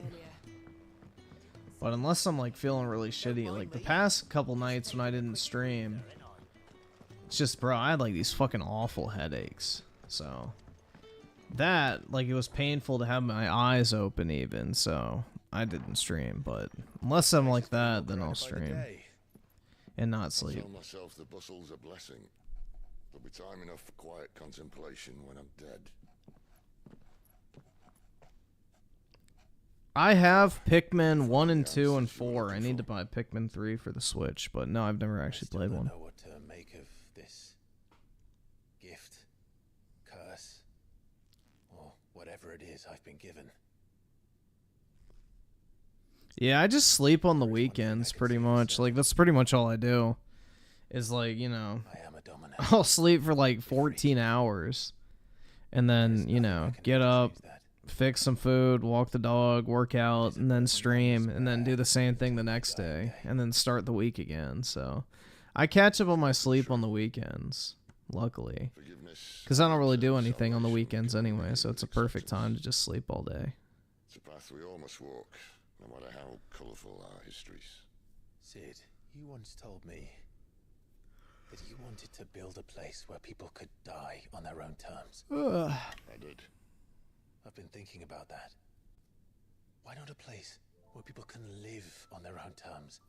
But unless I'm like feeling really shitty, like the past couple nights when I didn't stream, it's just, bro, I had like these fucking awful headaches. So that, like, it was painful to have my eyes open even, so I didn't stream, but unless I'm like that, then I'll stream and not sleep. I tell myself the bustle's a blessing. There'll be time enough for quiet contemplation when I'm dead. I have Pikmin 1 and 2 and 4. I need to buy Pikmin 3 for the Switch, but no, I've never actually played one. I don't know what to make of this gift, curse, or whatever it is I've been given. Yeah, I just sleep on the weekends pretty much. Like, that's pretty much all I do. Is like, you know, I'll sleep for like 14 hours. And then, you know, get up, fix some food, walk the dog, work out, and then stream, and then do the same thing the next day, and then start the week again. So I catch up on my sleep on the weekends, luckily. Because I don't really do anything on the weekends anyway, so it's a perfect time to just sleep all day. It's a path we all must walk, no matter how colourful our histories. Sid, you once told me that you wanted to build a place where people could die on their own terms. I did. I've been thinking about that. Why not a place where people can live on their own terms?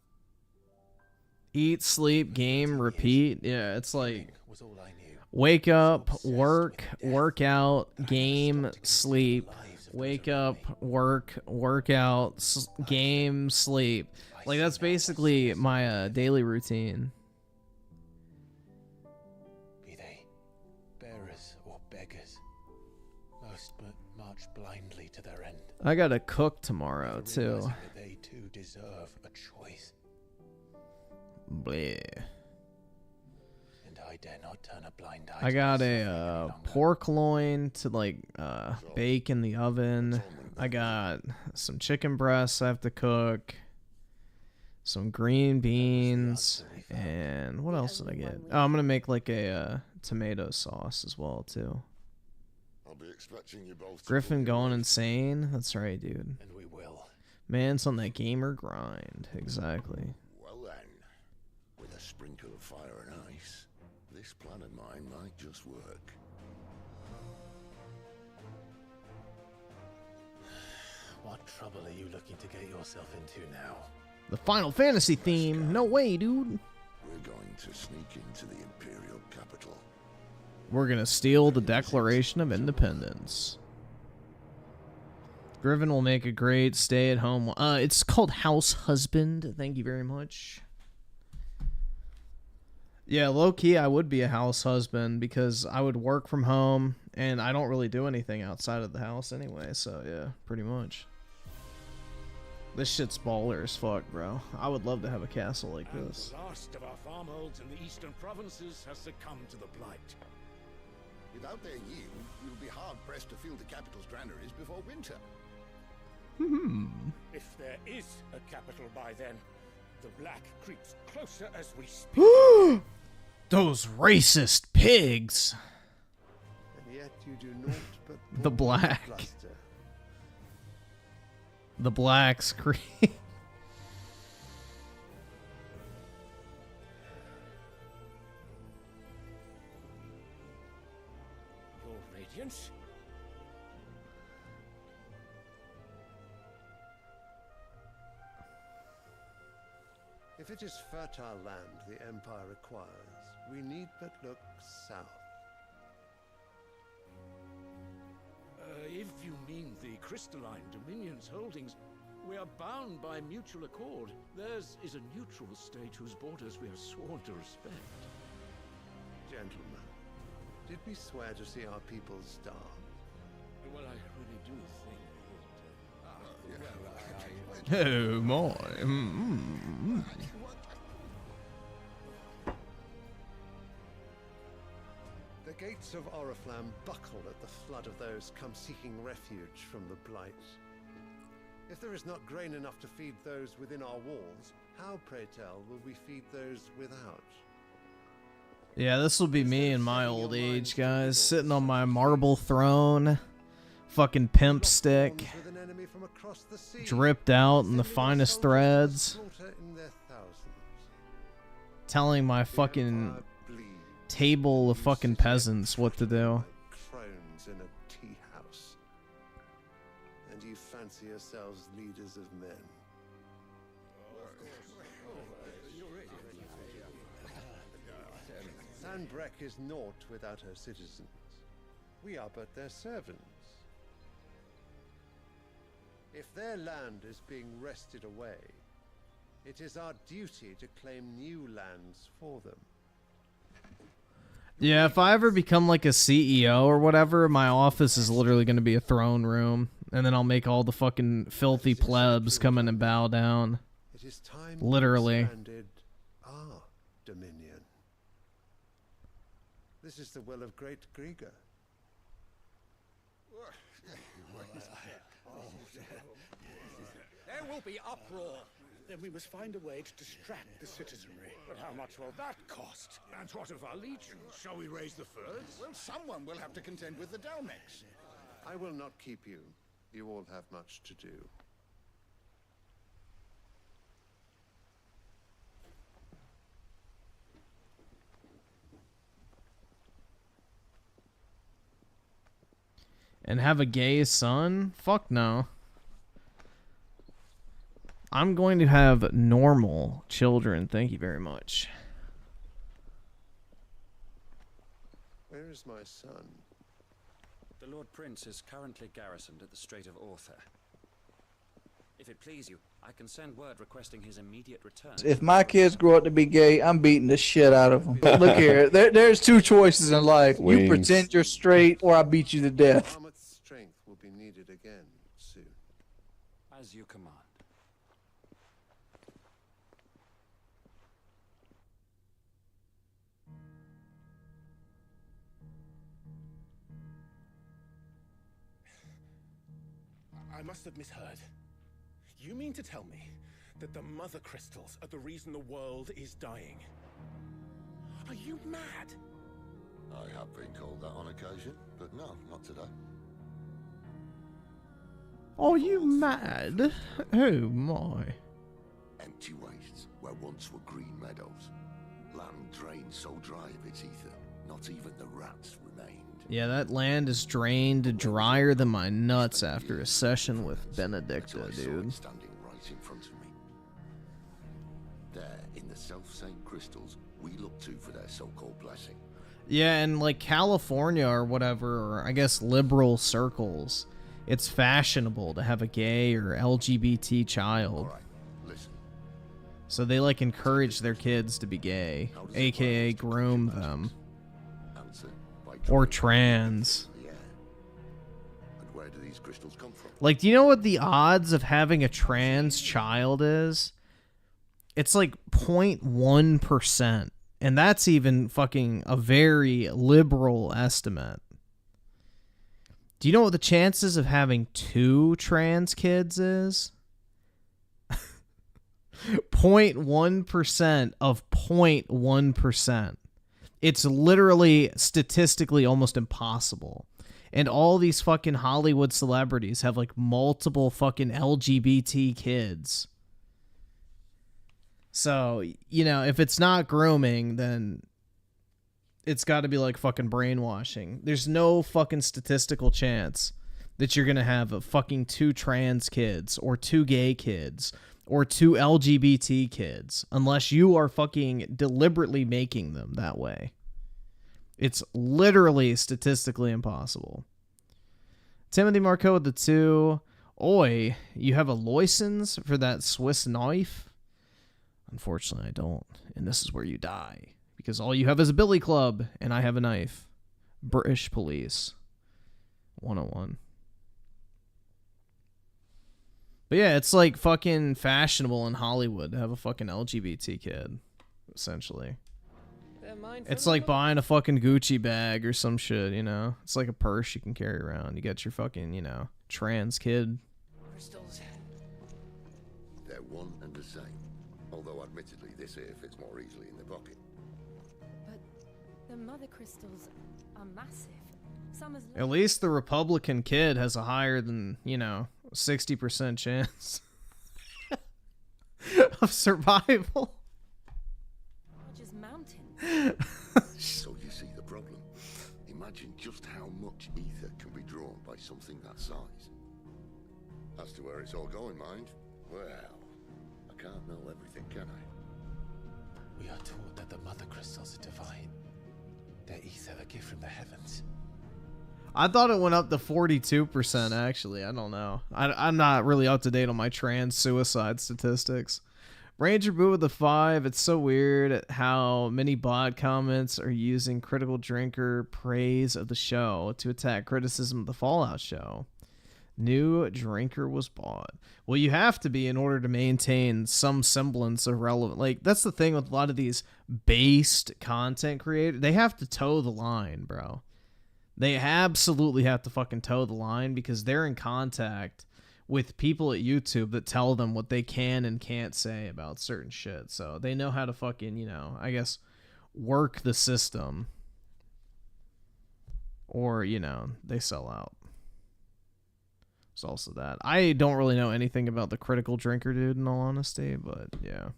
Eat, sleep, game, repeat. Yeah, it's like wake up, work, work out, game, sleep. Wake up, work out, game, sleep. Like, that's basically my daily routine. Be they bearers or beggars, most march blindly to their end. I gotta cook tomorrow too. That they too deserve a choice. Bleh. And I dare not turn a blind eye. I got a pork loin to like bake in the oven. I got some chicken breasts I have to cook. Some green beans, and what else did I get? Oh, I'm gonna make like a tomato sauce as well too. I'll be expecting you both. Griffin going insane. That's right, dude. And we will. Man's on that gamer grind. Exactly. Well then, with a sprinkle of fire and ice, this plan of mine might just work. What trouble are you looking to get yourself into now? The Final Fantasy theme. No way, dude. We're going to sneak into the Imperial capital. We're gonna steal the Declaration of Independence. Griffin will make a great stay-at-home. It's called House Husband. Thank you very much. Yeah, low-key, I would be a house husband because I would work from home, and I don't really do anything outside of the house anyway, so yeah, pretty much. This shit's baller as fuck, bro. I would love to have a castle like this. The last of our farmholds in the eastern provinces has succumbed to the blight. Without their yield, you'll be hard-pressed to fill the capital's granaries before winter. If there is a capital by then, the black creeps closer as we speak. Those racist pigs. And yet you do not but The black. bluster. The blacks creep. Your radiance? If it is fertile land the Empire requires, we need but look south. If you mean the crystalline Dominion's holdings, we are bound by mutual accord. Theirs is a neutral state whose borders we are sworn to respect. Gentlemen, did we swear to see our people starve? Well, I really do think that... Oh my. The gates of Oriflamme buckle at the flood of those come seeking refuge from the blight. If there is not grain enough to feed those within our walls, how, pray tell, will we feed those without? Yeah, this will be me in my old age, guys. Sitting on my marble throne. Fucking pimp stick. Dripped out in the finest threads. Telling my fucking table of fucking peasants what to do. Crones in a tea house. And you fancy fancy yourselves leaders of men. Sandbreck is naught without her citizens. We are but their servants. If their land is being wrested away, it is our duty to claim new lands for them. Yeah, if I ever become like a CEO or whatever, my office is literally going to be a throne room. And then I'll make all the fucking filthy plebs come in and bow down. It is time literally. we expanded our dominion. This is the will of great Grieger. There will be uproar. Then we must find a way to distract the citizenry. But how much will that cost? And what of our legions? Shall we raise the furs? Well, someone will have to contend with the Dalmex. I will not keep you. You all have much to do. And have a gay son? Fuck no. I'm going to have normal children. Thank you very much. Where is my son? The Lord Prince is currently garrisoned at the Strait of Arthur. If it please you, I can send word requesting his immediate return. If my kids grow up to be gay, I'm beating the shit out of them. Look here, there's two choices in life. Wings. You pretend you're straight, or I beat you to death. Armut's strength will be needed again soon. As you command. I must have misheard. You mean to tell me that the mother crystals are the reason the world is dying? Are you mad? I have been called that on occasion, but no, not today. Are you mad? Oh my. Empty wastes where once were green meadows. Land drained so dry of its ether, not even the rats remained. Yeah, that land is drained drier than my nuts after a session with Benedicta, dude. Standing right in front of me. There, in the self-same crystals, we look to for their so-called blessing. Yeah, and like California or whatever, or I guess liberal circles, it's fashionable to have a gay or LGBT child. Listen. So they like encourage their kids to be gay, aka groom them. Or trans. Yeah. And where do these crystals come from? Like, do you know what the odds of having a trans child is? It's like 0.1%. And that's even fucking a very liberal estimate. Do you know what the chances of having 2 trans kids is? 0.1% of 0.1%. It's literally statistically almost impossible. And all these fucking Hollywood celebrities have like multiple fucking LGBT kids. So, you know, if it's not grooming, then it's got to be like fucking brainwashing. There's no fucking statistical chance that you're going to have a fucking 2 trans kids or 2 gay kids or 2 LGBT kids unless you are fucking deliberately making them that way. It's literally statistically impossible. Timothy Marco with the 2. Oi, you have a license for that Swiss knife? Unfortunately, I don't. And this is where you die. Because all you have is a billy club, and I have a knife. British police. 101. But yeah, it's like fucking fashionable in Hollywood to have a fucking LGBT kid, essentially. It's like buying a fucking Gucci bag or some shit, you know? It's like a purse you can carry around. You got your fucking, you know, trans kid. Crystals. They're one and the same. Although, admittedly, this here fits more easily in the pocket. But the mother crystals are massive. Some as At least the Republican kid has a higher than, you know, 60% chance of survival. large as mountains. So you see the problem. Imagine just how much ether can be drawn by something that size. As to where it's all going, mind? Well, I can't know everything, can I? We are taught that the mother crystals are divine. Their ether a gift from the heavens. I thought it went up to 42%, actually. I don't know. I'm not really up to date on my trans suicide statistics. Ranger Boo with the 5. It's so weird how many bot comments are using Critical Drinker praise of the show to attack criticism of the Fallout show. New drinker was bought. Well, you have to be in order to maintain some semblance of relevant. Like, that's the thing with a lot of these based content creators. They have to toe the line, bro. They absolutely have to fucking toe the line because they're in contact with people at YouTube that tell them what they can and can't say about certain shit. So they know how to fucking, you know, I guess, work the system. Or, you know, they sell out. It's also that. I don't really know anything about the Critical Drinker dude, in all honesty, but yeah.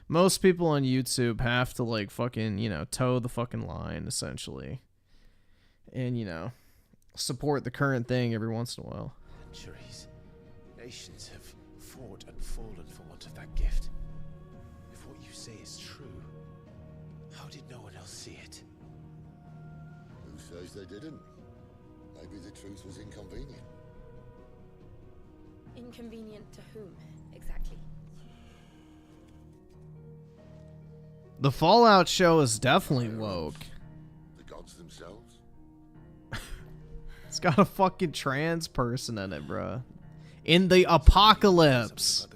Most people on YouTube have to, like, fucking, you know, toe the fucking line, essentially. And, you know, support the current thing every once in a while. Centuries. Nations have fought and fallen for want of that gift. If what you say is true, how did no one else see it? Who says they didn't? Maybe the truth was inconvenient. Inconvenient to whom, exactly? The Fallout show is definitely woke. The gods themselves? It's got a fucking trans person in it, bruh. In the apocalypse.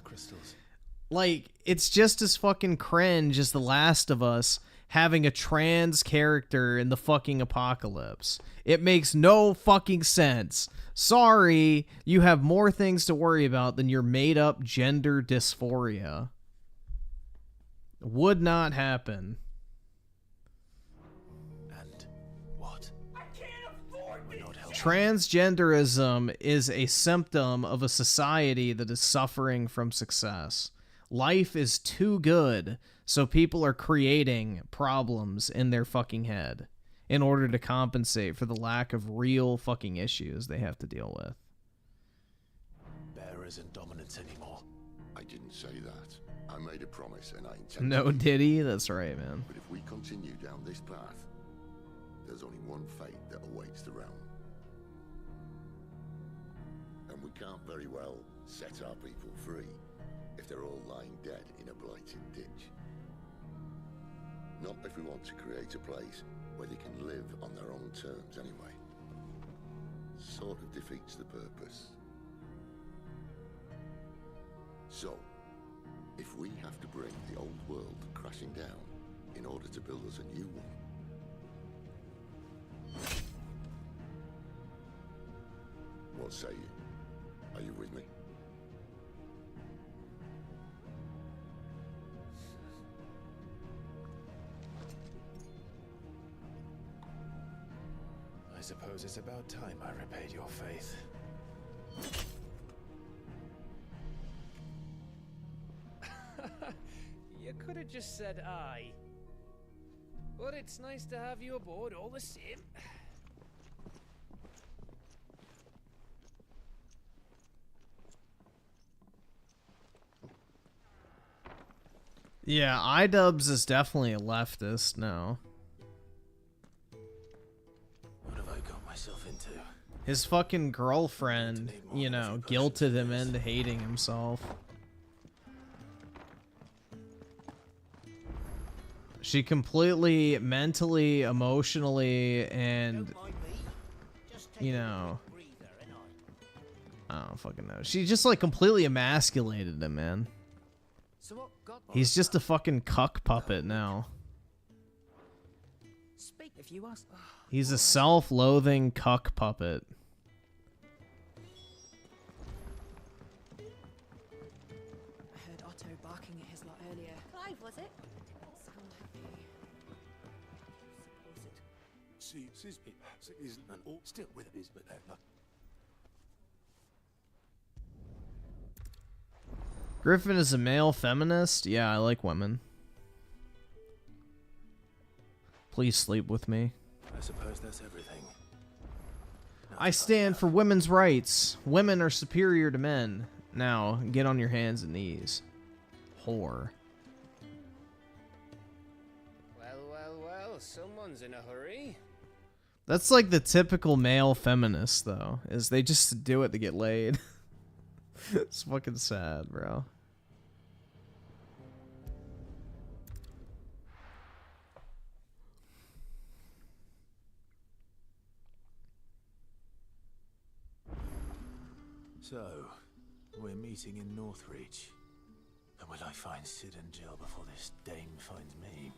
Like, it's just as fucking cringe as The Last of Us having a trans character in the fucking apocalypse. It makes no fucking sense. Sorry, you have more things to worry about than your made-up gender dysphoria. Would not happen. And what? I can't afford this. Transgenderism is a symptom of a society that is suffering from success. Life is too good, so people are creating problems in their fucking head in order to compensate for the lack of real fucking issues they have to deal with. Bear isn't dominant anymore. I didn't say that. I made a promise and I intend No, to. did he? That's right, man. But if we continue down this path, there's only one fate that awaits the realm. And we can't very well set our people free if they're all lying dead in a blighted ditch. Not if we want to create a place where they can live on their own terms anyway. Sort of defeats the purpose. So, if we have to bring the old world crashing down in order to build us a new one, what say you? Are you with me? I suppose it's about time I repaid your faith. You could have just said aye. But it's nice to have you aboard all the same. Yeah, iDubbbz is definitely a leftist now. What have I got myself into? His fucking girlfriend, you know, guilted him into hating himself. She completely mentally, emotionally, and, you know, I don't fucking know. She just, like, completely emasculated him, man. He's just a fucking cuck puppet now. Speak if you ask. He's a self-loathing cuck puppet. I heard Otto barking at his lot earlier. Clive, was it? See, it isn't an all still with it is, but Griffin is a male feminist? Yeah, I like women. Please sleep with me. I suppose that's everything. I stand for women's rights. Women are superior to men. Now, get on your hands and knees. Whore. Well, someone's in a hurry. That's like the typical male feminist, though, is they just do it to get laid. It's fucking sad, bro. So, we're meeting in Northreach. And will I find Sid and Jill before this dame finds me?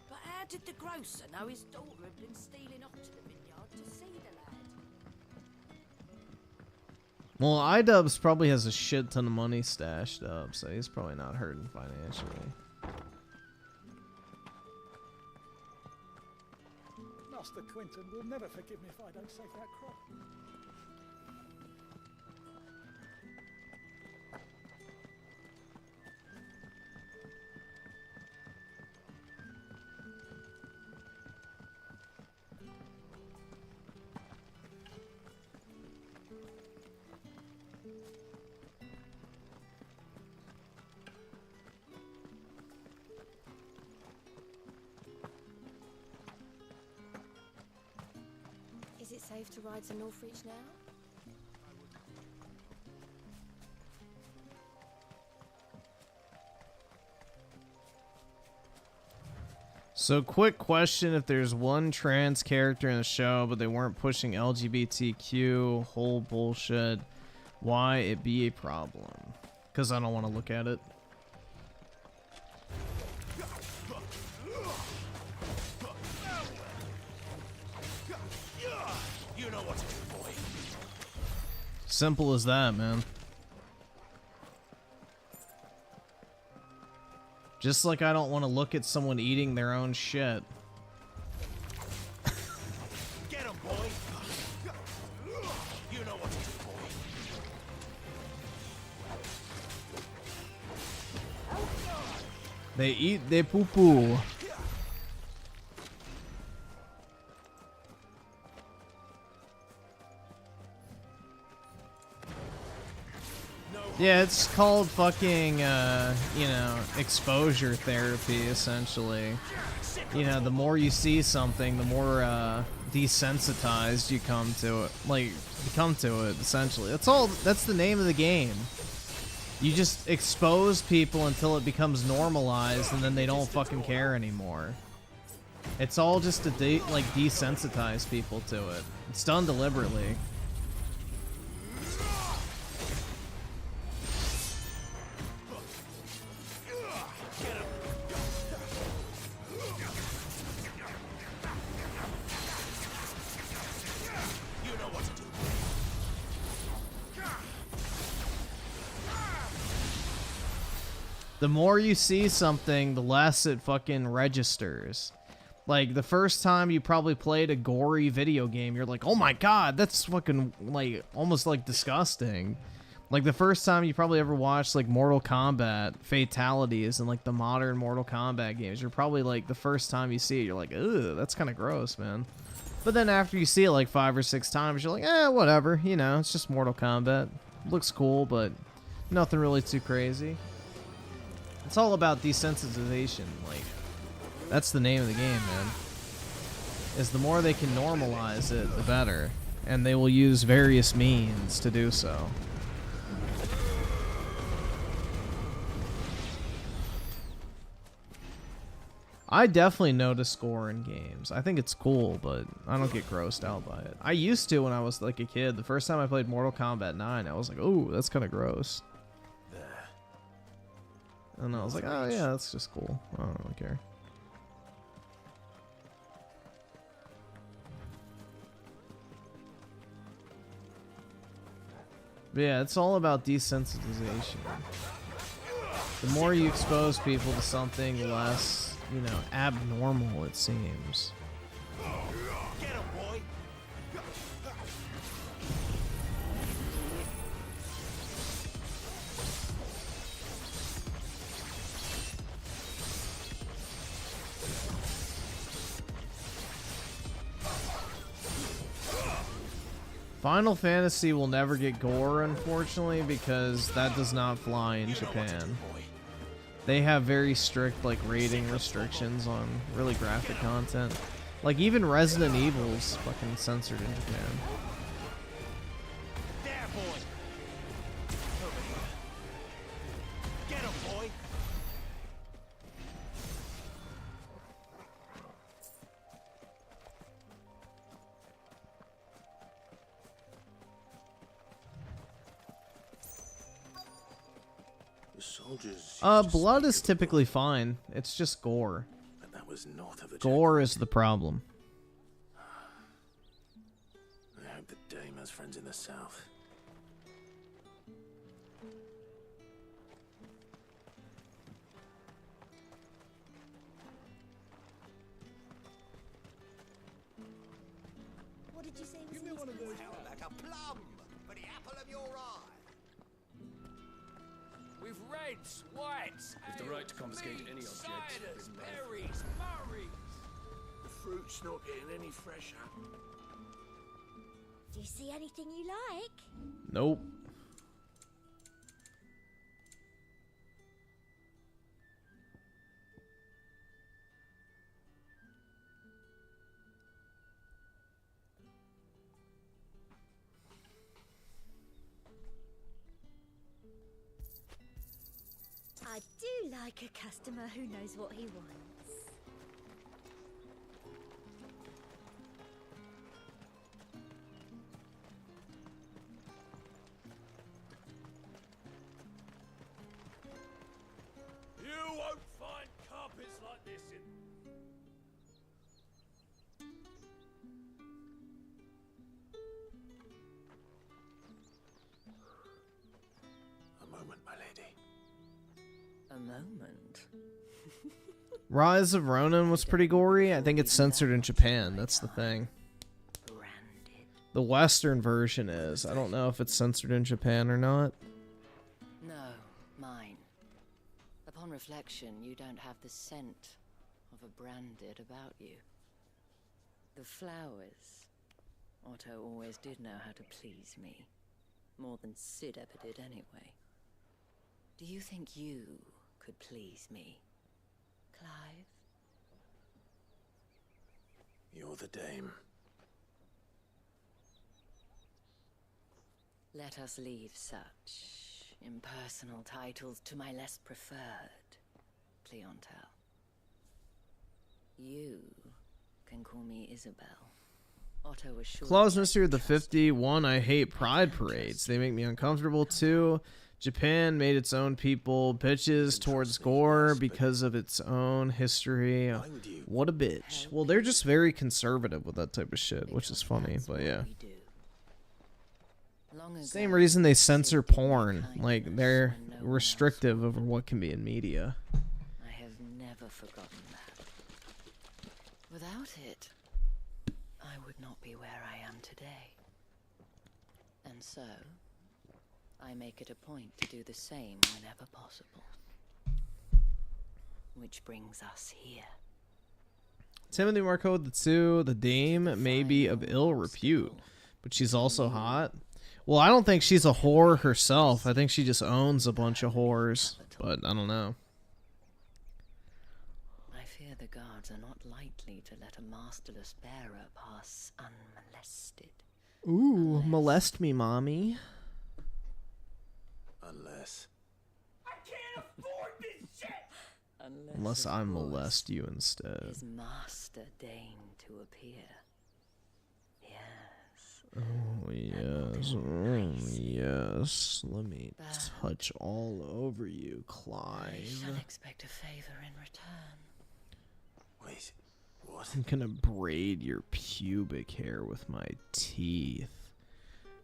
But how did the grocer know his daughter had been stealing off to the vineyard to see the lad? Well, iDubbbz probably has a shit ton of money stashed up, so he's probably not hurting financially. Master Quinton will never forgive me if I don't save that crop. Is it safe to ride to Northreach now? So, quick question, if there's one trans character in the show, but they weren't pushing LGBTQ, whole bullshit, why it be a problem? Because I don't want to look at it. You know what to do, boy. Simple as that, man. Just like I don't want to look at someone eating their own shit. Get him, boy. You know what to do, boy. They eat their poo-poo. Yeah, it's called fucking, you know, exposure therapy, essentially. You know, the more you see something, the more, desensitized you come to it. Like, become to it, essentially. That's the name of the game. You just expose people until it becomes normalized, and then they don't fucking care anymore. It's all just to, desensitize people to it. It's done deliberately. The more you see something, the less it fucking registers. Like, the first time you probably played a gory video game, you're like, oh my god, that's fucking, like, almost, like, disgusting. Like, the first time you probably ever watched, like, Mortal Kombat fatalities and, like, the modern Mortal Kombat games, you're probably, like, the first time you see it, you're like, ugh, that's kind of gross, man. But then after you see it, like, 5 or 6 times, you're like, eh, whatever, you know, it's just Mortal Kombat. Looks cool, but nothing really too crazy. It's all about desensitization, like, that's the name of the game, man. Is the more they can normalize it, the better. And they will use various means to do so. I definitely notice gore in games. I think it's cool, but I don't get grossed out by it. I used to when I was like a kid. The first time I played Mortal Kombat 9, I was like, ooh, that's kind of gross. And I was like, oh yeah, that's just cool. I don't really care. But yeah, it's all about desensitization. The more you expose people to something, the less, you know, abnormal it seems. Get him, boy. Final Fantasy will never get gore, unfortunately, because that does not fly in Japan. They have very strict, like, rating restrictions on really graphic content. Like, even Resident Evil's fucking censored in Japan. There, boy. Over here. Get him, boy. The soldiers. Blood is typically fine. It's just gore. But that was north of the Gore is the problem. I hope the dame has friends in the south. What did you say? Give me one of those. Like a plum for the apple of your eye. With reds, whites, With the right to confiscate meat, any object, ciders, then berries, murries. The fruit's not getting any fresher. Do you see anything you like? Nope. I do like a customer who knows what he wants. You won't find carpets like this in... A moment, my lady. A moment. Rise of Ronin was pretty gory. I think it's censored in Japan. That's the thing. The Western version is. I don't know if it's censored in Japan or not. No, mine. Upon reflection, you don't have the scent of a branded about you. The flowers. Otto always did know how to please me. More than Sid ever did anyway. Do you think you could please me, Clive? You're the dame. Let us leave such impersonal titles to my less preferred clientele. You can call me Isabel. Otto was sure. Claus Mystery of the 51. I hate pride parades. They make me uncomfortable too. Japan made its own people bitches towards gore because of its own history. What a bitch. Well, they're just very conservative with that type of shit, which is funny, but yeah. Same reason they censor porn. Like, they're restrictive over what can be in media. I have never forgotten that. Without it, I would not be where I am today. And so, I make it a point to do the same whenever possible. Which brings us here. Timothy Marco the dame may be of ill repute, but she's also hot. Well, I don't think she's a whore herself. I think she just owns a bunch of whores, but I don't know. I fear the guards are not likely to let a masterless bearer pass unmolested. Ooh, molest me, mommy. Unless... I can't afford this shit! Unless I molest you instead. His master deigned to appear. Oh, yes. Oh, yes. Let me touch all over you, Clive. I shall expect a favor in return. Wait, what? I'm gonna braid your pubic hair with my teeth.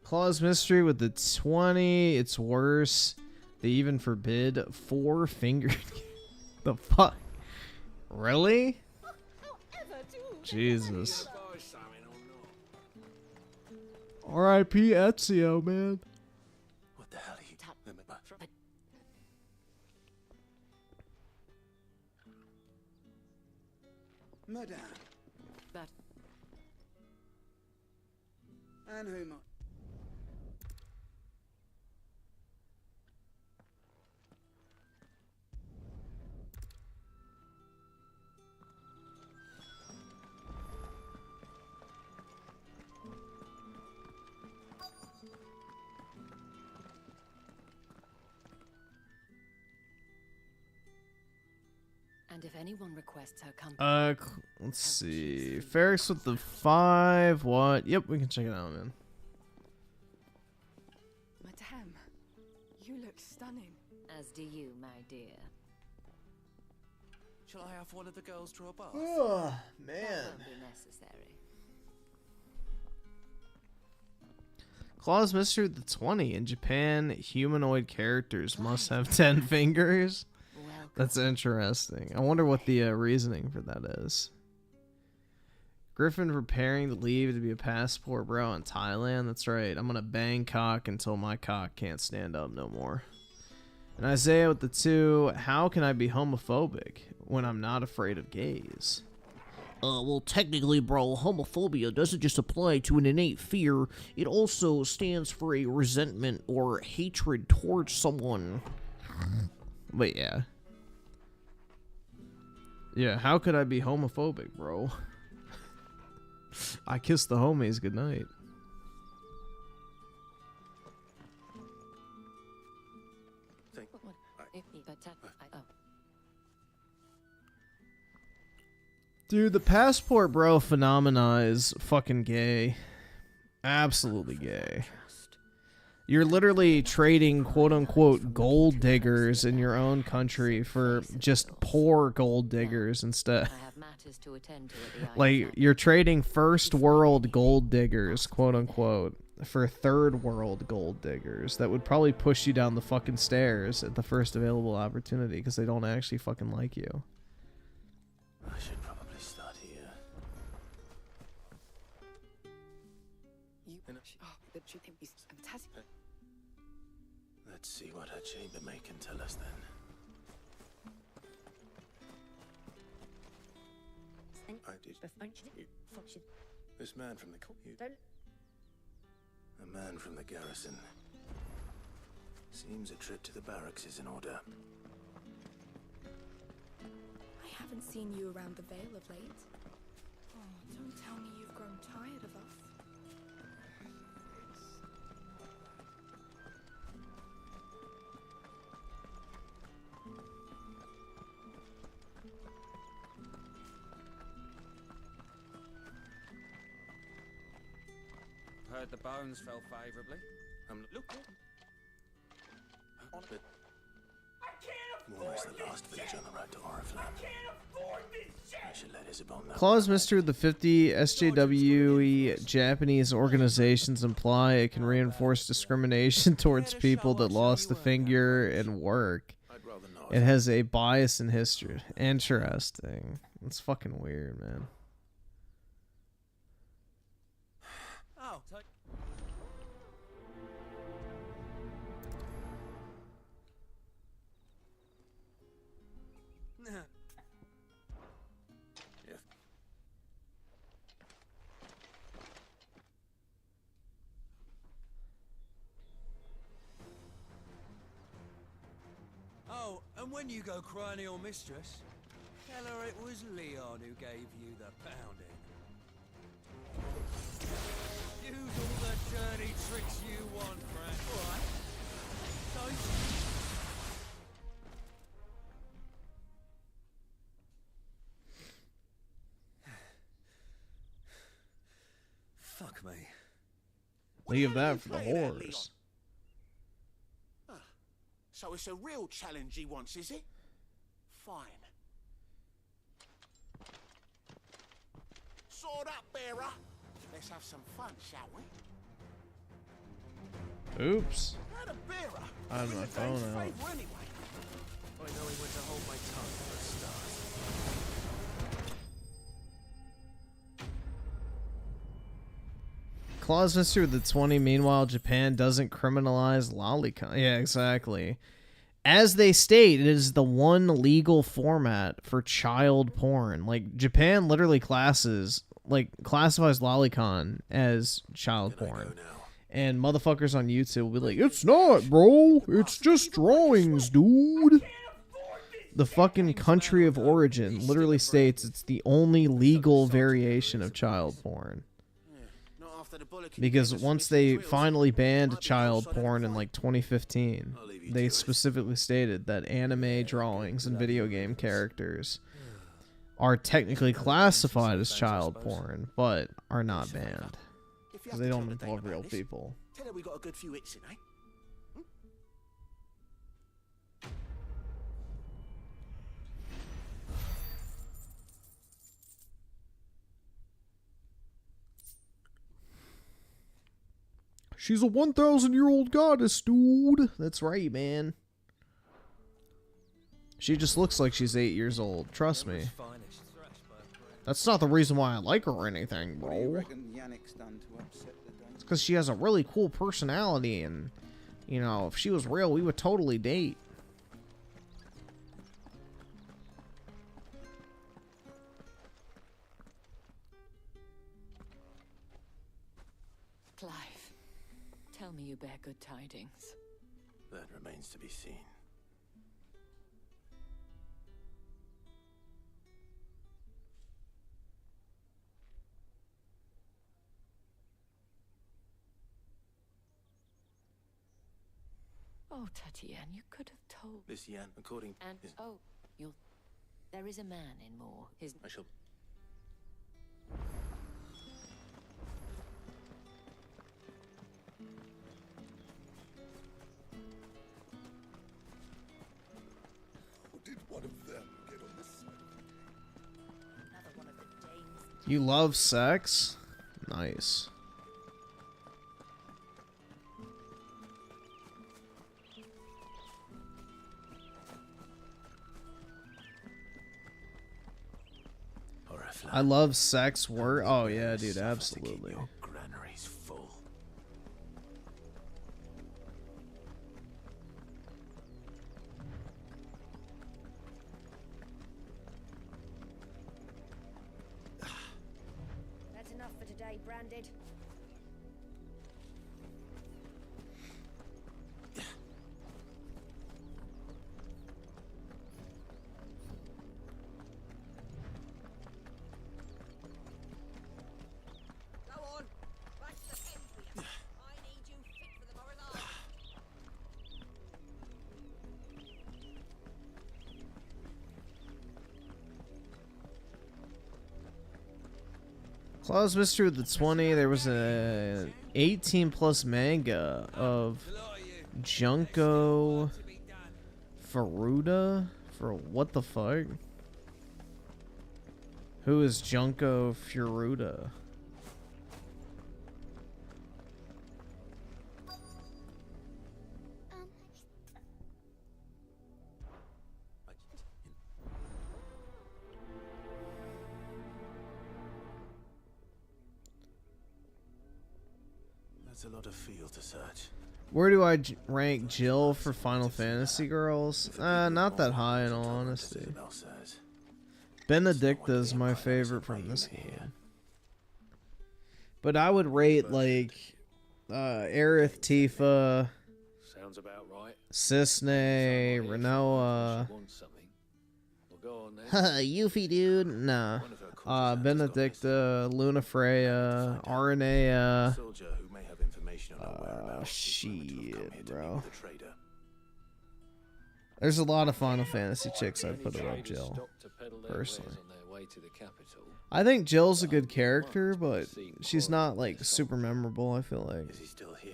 Claus Mystery with the 20. It's worse. They even forbid 4-fingered. The fuck? Really? Jesus. R.I.P. Ezio, man. What the hell are you... Madame. But... And who might... And if anyone requests her company, Let's see. Ferris with the 5. What? Yep, we can check it out, man. Madame, you look stunning. as do you, my dear. Shall I have one of the girls draw a bath? Oh, man. That won't be necessary. Claus Mystery the 20. In Japan, humanoid characters must have 10 fingers. That's interesting. I wonder what the reasoning for that is. Griffin preparing to leave to be a passport bro in Thailand. That's right. I'm gonna bang cock until my cock can't stand up no more. And Isaiah with the 2. How can I be homophobic when I'm not afraid of gays? Well, technically, bro, homophobia doesn't just apply to an innate fear. It also stands for a resentment or hatred towards someone. But yeah. Yeah, how could I be homophobic, bro? I kissed the homies goodnight. Dude, the passport bro phenomena is fucking gay. Absolutely gay. You're literally trading quote-unquote gold diggers in your own country for just poor gold diggers instead. Like, you're trading first world gold diggers, quote-unquote, for third world gold diggers that would probably push you down the fucking stairs at the first available opportunity because they don't actually fucking like you. I should probably start here. Let's see what her chambermaid can tell us then. I did. This man from the a man from the garrison. Seems a trip to the barracks is in order. I haven't seen you around the Vale of late. Oh, don't tell me you've grown tired of us. Heard the bones fell favourably. Look. But Moore is the last village on the road to Oriflamme. I should let Isabel know. Claus Mystery the 50. SJWE Japanese organizations imply it can reinforce discrimination towards people that lost a finger in work. It has a bias in history. Interesting. It's fucking weird, man. Oh, Oh, and when you go crying to your mistress, tell her it was Leon who gave you the pounding. Use all the dirty tricks you want, Frank. Alright. Don't... Fuck me. Leave that for the whores. So it's a real challenge he wants, is it? Fine. Sword up, bearer. Let's have some fun, shall we? Oops. Had a bearer. I have my phone out. Anyway. I know he went to hold my tongue for a start. Claus Mystery with the 20. Meanwhile, Japan doesn't criminalize lolicon. Yeah, exactly. As they state, it is the one legal format for child porn. Like, Japan literally classifies lolicon as child porn. And motherfuckers on YouTube will be like, it's not, bro. It's just drawings, dude. The fucking country of origin literally states it's the only legal variation of child porn. Because once they finally banned child porn in like 2015, they specifically stated that anime drawings and video game characters are technically classified as child porn, but are not banned because they don't involve real people. Tell her we got a good few hits in, eh? She's a 1,000-year-old goddess, dude. That's right, man. She just looks like she's 8 years old. Trust me. That's not the reason why I like her or anything, bro. It's because she has a really cool personality, and, you know, if she was real, we would totally date. Clive, tell me you bear good tidings. That remains to be seen. Oh, Tatian, you could have told. This Yan, according And oh, you'll. There is a man in Moor. His. I shall. Did one of them get on this side? Another one of the dames. You love sex? Nice. I love sex work. Oh yeah, dude, absolutely. Granary's full. That's enough for today, Branded. Claus Mystery with the 20. There was a 18+ manga of Junko Furuta. For what the fuck? Who is Junko Furuta? That's a lot of field to search. Where do I rank Jill for Final Fantasy girls? Not that high in all honesty. Benedicta is my favorite from this game. But I would rate like Aerith, Tifa, Sounds about right. Cisne, Renoa. Haha, Yuffie dude. Nah. Benedicta, Luna Freya, Aranea. Shit, bro. There's a lot of Final Fantasy chicks I'd put above Jill, personally. I think Jill's a good character, but she's not like super memorable, I feel like. Is he still here?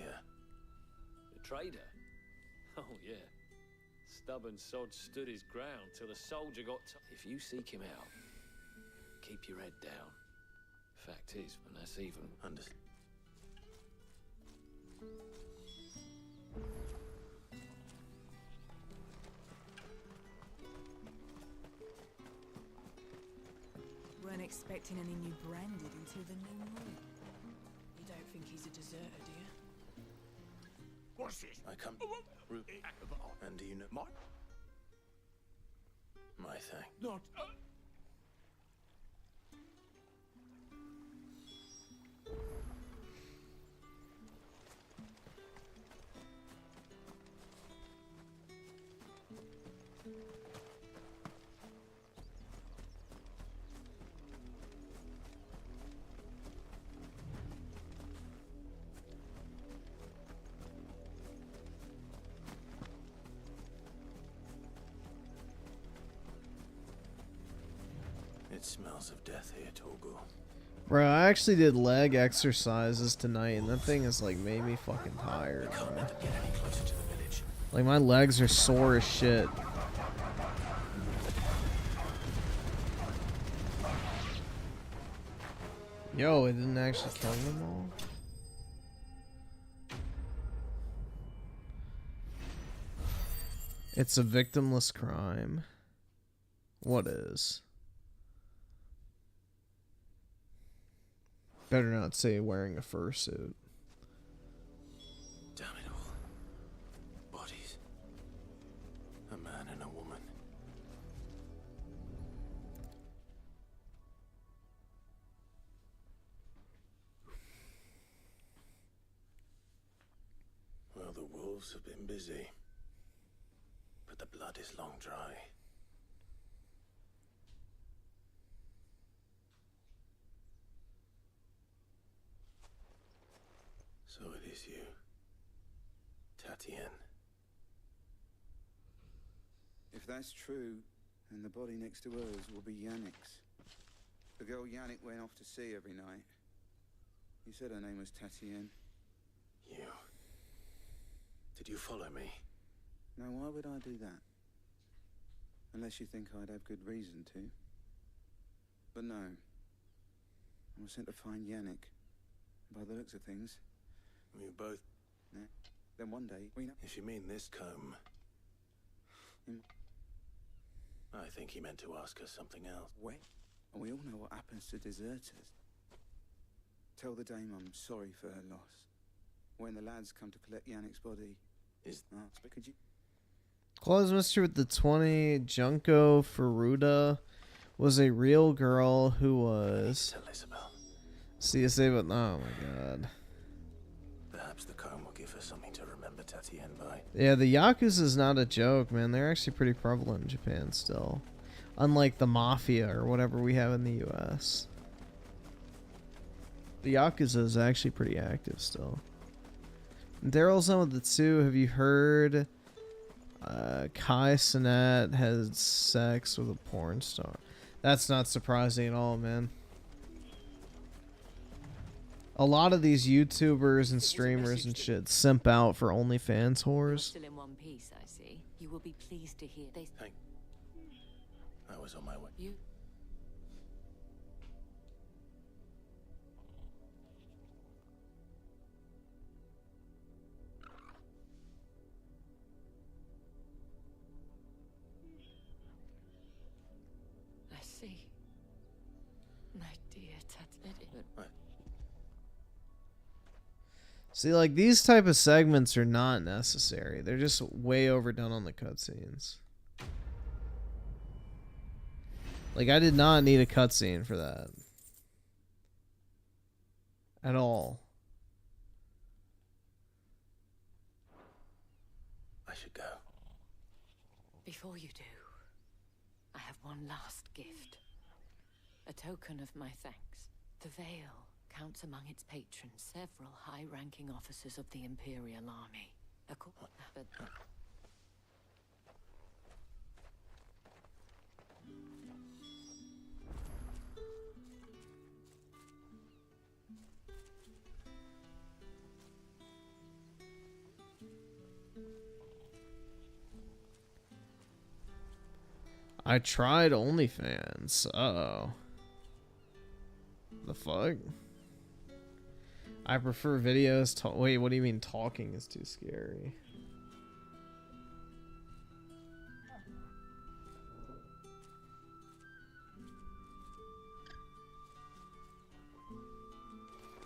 The trader? Oh yeah. Stubborn sod stood his ground till the soldier got If you seek him out, keep your head down. Fact is, and that's even Weren't expecting any new Branded until the new moon. You don't think he's a deserter, do you? What's this? I come. And do you know my thing? Not. It smells of death here, Torgal. Bro, I actually did leg exercises tonight, and that thing has like made me fucking tired, bro. Like my legs are sore as shit. Yo, it didn't actually kill them all. It's a victimless crime. What is? Better not say wearing a fursuit. Damn it all. Bodies. A man and a woman. Well, the wolves have been busy. But the blood is long dry. So it is you, Tatienne. If that's true, then the body next to hers will be Yannick's. The girl Yannick went off to sea every night. You said her name was Tatienne. You. Did you follow me? Now, why would I do that? Unless you think I'd have good reason to. But no. I was sent to find Yannick. By the looks of things. We both... Yeah. Then one day, we know... If you mean this comb... I think he meant to ask us something else. Wait. And we all know what happens to deserters. Tell the dame I'm sorry for her loss. When the lads come to collect Yannick's body... could you... Claus Mystery with the 20. Junko Furuta was a real girl who was... CSA, but... Oh my god. Perhaps the comb will give her something to remember Tatienne by. Yeah, the Yakuza is not a joke, man. They're actually pretty prevalent in Japan still. Unlike the Mafia or whatever we have in the US. The Yakuza is actually pretty active still. Daryl's on with the 2. Have you heard Kai Cenat has sex with a porn star? That's not surprising at all, man. A lot of these YouTubers and streamers and shit simp out for OnlyFans whores. Still in one piece, I see. You will be pleased to hear they... Hey. I was on my way. You... I see. My dear Tatienne. See, like, these type of segments are not necessary. They're just way overdone on the cutscenes. Like, I did not need a cutscene for that. At all. I should go. Before you do, I have one last gift. A token of my thanks. The veil counts among its patrons several high-ranking officers of the Imperial Army. But I tried OnlyFans. Uh-oh. The fuck? I prefer videos. Wait, what do you mean talking is too scary?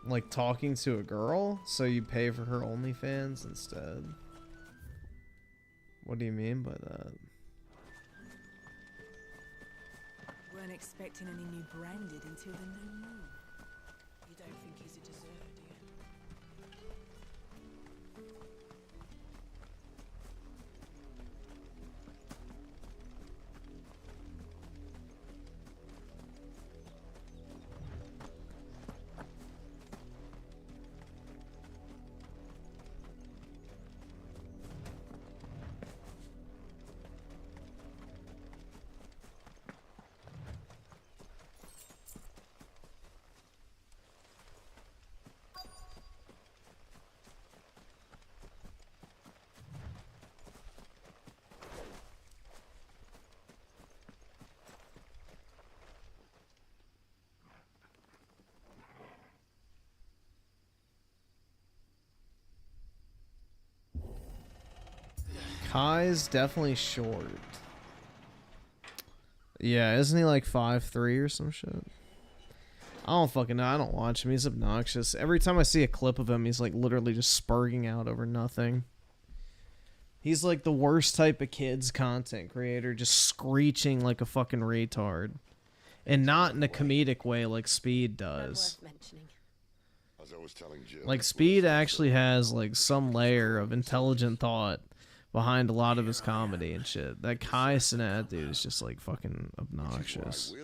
Like talking to a girl? So you pay for her OnlyFans instead? What do you mean by that? Weren't expecting any new branded until the new moon. You don't think he's a deserter, do you? Kai's definitely short. Yeah, isn't he like 5'3" or some shit? I don't fucking know. I don't watch him. He's obnoxious. Every time I see a clip of him, he's like literally just spurging out over nothing. He's like the worst type of kids content creator, just screeching like a fucking retard. And not in a comedic way like Speed does. As I was telling Jill, Like Speed actually has like some layer of intelligent thought behind a lot of his comedy and shit. That Kai Cenat dude is just like fucking obnoxious.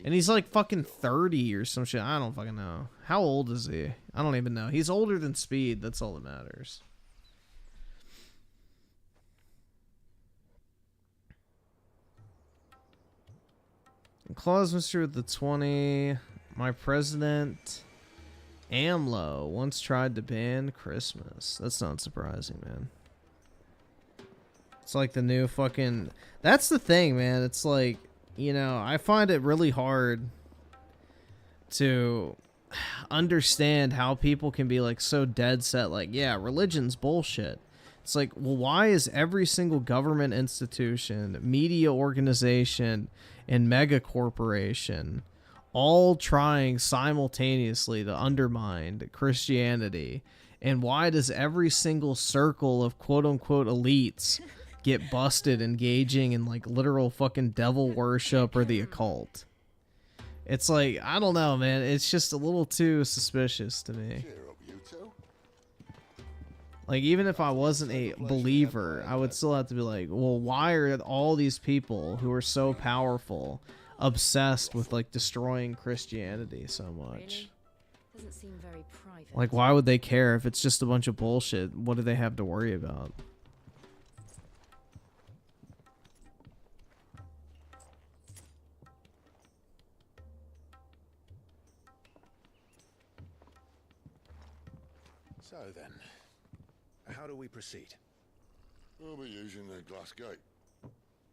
And he's like fucking 30 or some shit. I don't fucking know. How old is he? I don't even know. He's older than Speed. That's all that matters. Claus Mr. with the 20. My president, AMLO, once tried to ban Christmas. That's not surprising, man. It's like the new fucking... That's the thing, man. It's like, you know, I find it really hard to understand how people can be like so dead set, like, yeah, religion's bullshit. It's like, well, why is every single government institution, media organization, and mega corporation all trying simultaneously to undermine Christianity? And why does every single circle of quote-unquote elites get busted engaging in like literal fucking devil worship or the occult? It's like, I don't know, man. It's just a little too suspicious to me. Like, even if I wasn't a believer, I would still have to be like, well, why are all these people who are so powerful obsessed with like destroying Christianity so much? Doesn't seem very private. Like, why would they care if it's just a bunch of bullshit? What do they have to worry about? So then, how do we proceed? We'll be using the glass gate.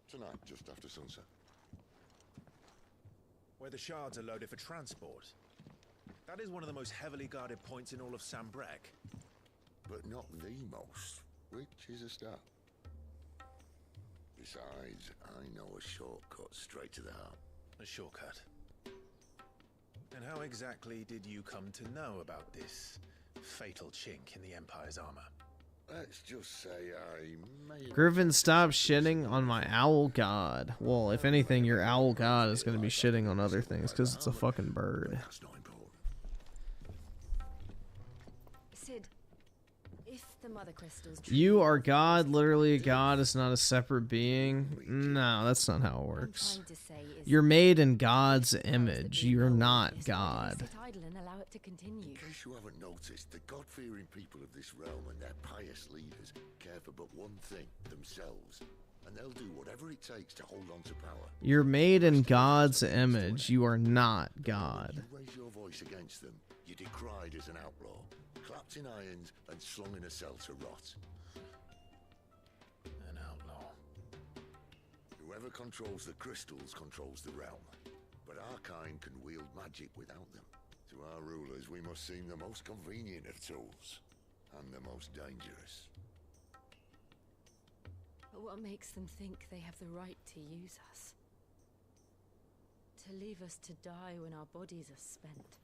Tonight, just after sunset. Where the shards are loaded for transport. That is one of the most heavily guarded points in all of Sambrek. But not the most, which is a start. Besides, I know a shortcut straight to the heart. A shortcut? And how exactly did you come to know about this fatal chink in the Empire's armor? Let's just say I may have... Griffin, stop shitting on my owl god. Well, if anything, your owl god is going to be shitting on other things because it's a fucking bird. Sid, if the mother crystals... You are God, literally a god is not a separate being. No, that's not how it works. You're made in God's image. You're not God. In case you haven't noticed, the God-fearing people of this realm and their pious leaders care for but one thing, themselves. And they'll do whatever it takes to hold on to power. You're made in God's image. You are not God. You raise your voice against them, you're decried as an outlaw, clapped in irons and slung in a cell to rot. An outlaw. Whoever controls the crystals controls the realm. But our kind can wield magic without them. To our rulers, we must seem the most convenient of tools, and the most dangerous. But what makes them think they have the right to use us? To leave us to die when our bodies are spent?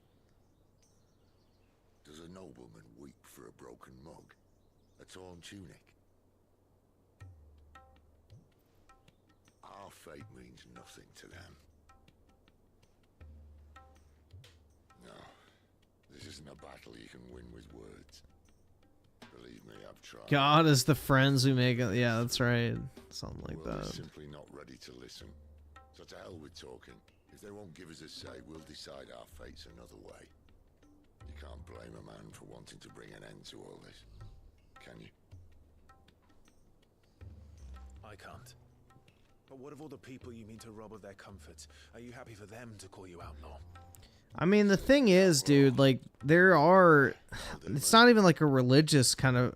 Does a nobleman weep for a broken mug? A torn tunic? Our fate means nothing to them. No, this isn't a battle you can win with words. Believe me, I've tried. God is the friends we make it. Yeah, that's right. Something like We're that. simply not ready to listen. So to hell with talking. If they won't give us a say, we'll decide our fates another way. You can't blame a man for wanting to bring an end to all this, can you? I can't. But what of all the people you mean to rob of their comforts? Are you happy for them to call you outlaw? I mean, the thing is, dude, like, there are... It's not even like a religious kind of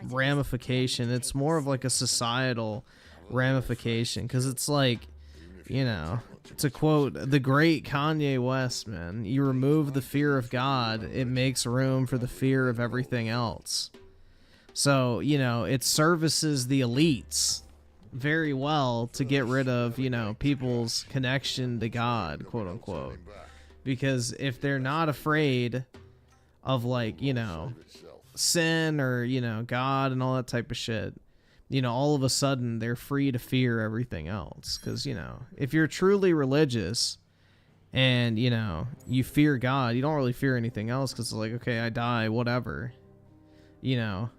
ramification. It's more of like a societal ramification. Because it's like, you know, to quote the great Kanye West, man, you remove the fear of God, it makes room for the fear of everything else. So, you know, it services the elites very well to get rid of, you know, people's connection to God, quote unquote. Because if they're not afraid of, like, you know, sin or, you know, God and all that type of shit, you know, all of a sudden they're free to fear everything else. Because, you know, if you're truly religious and, you know, you fear God, you don't really fear anything else because it's like, okay, I die, whatever. You know,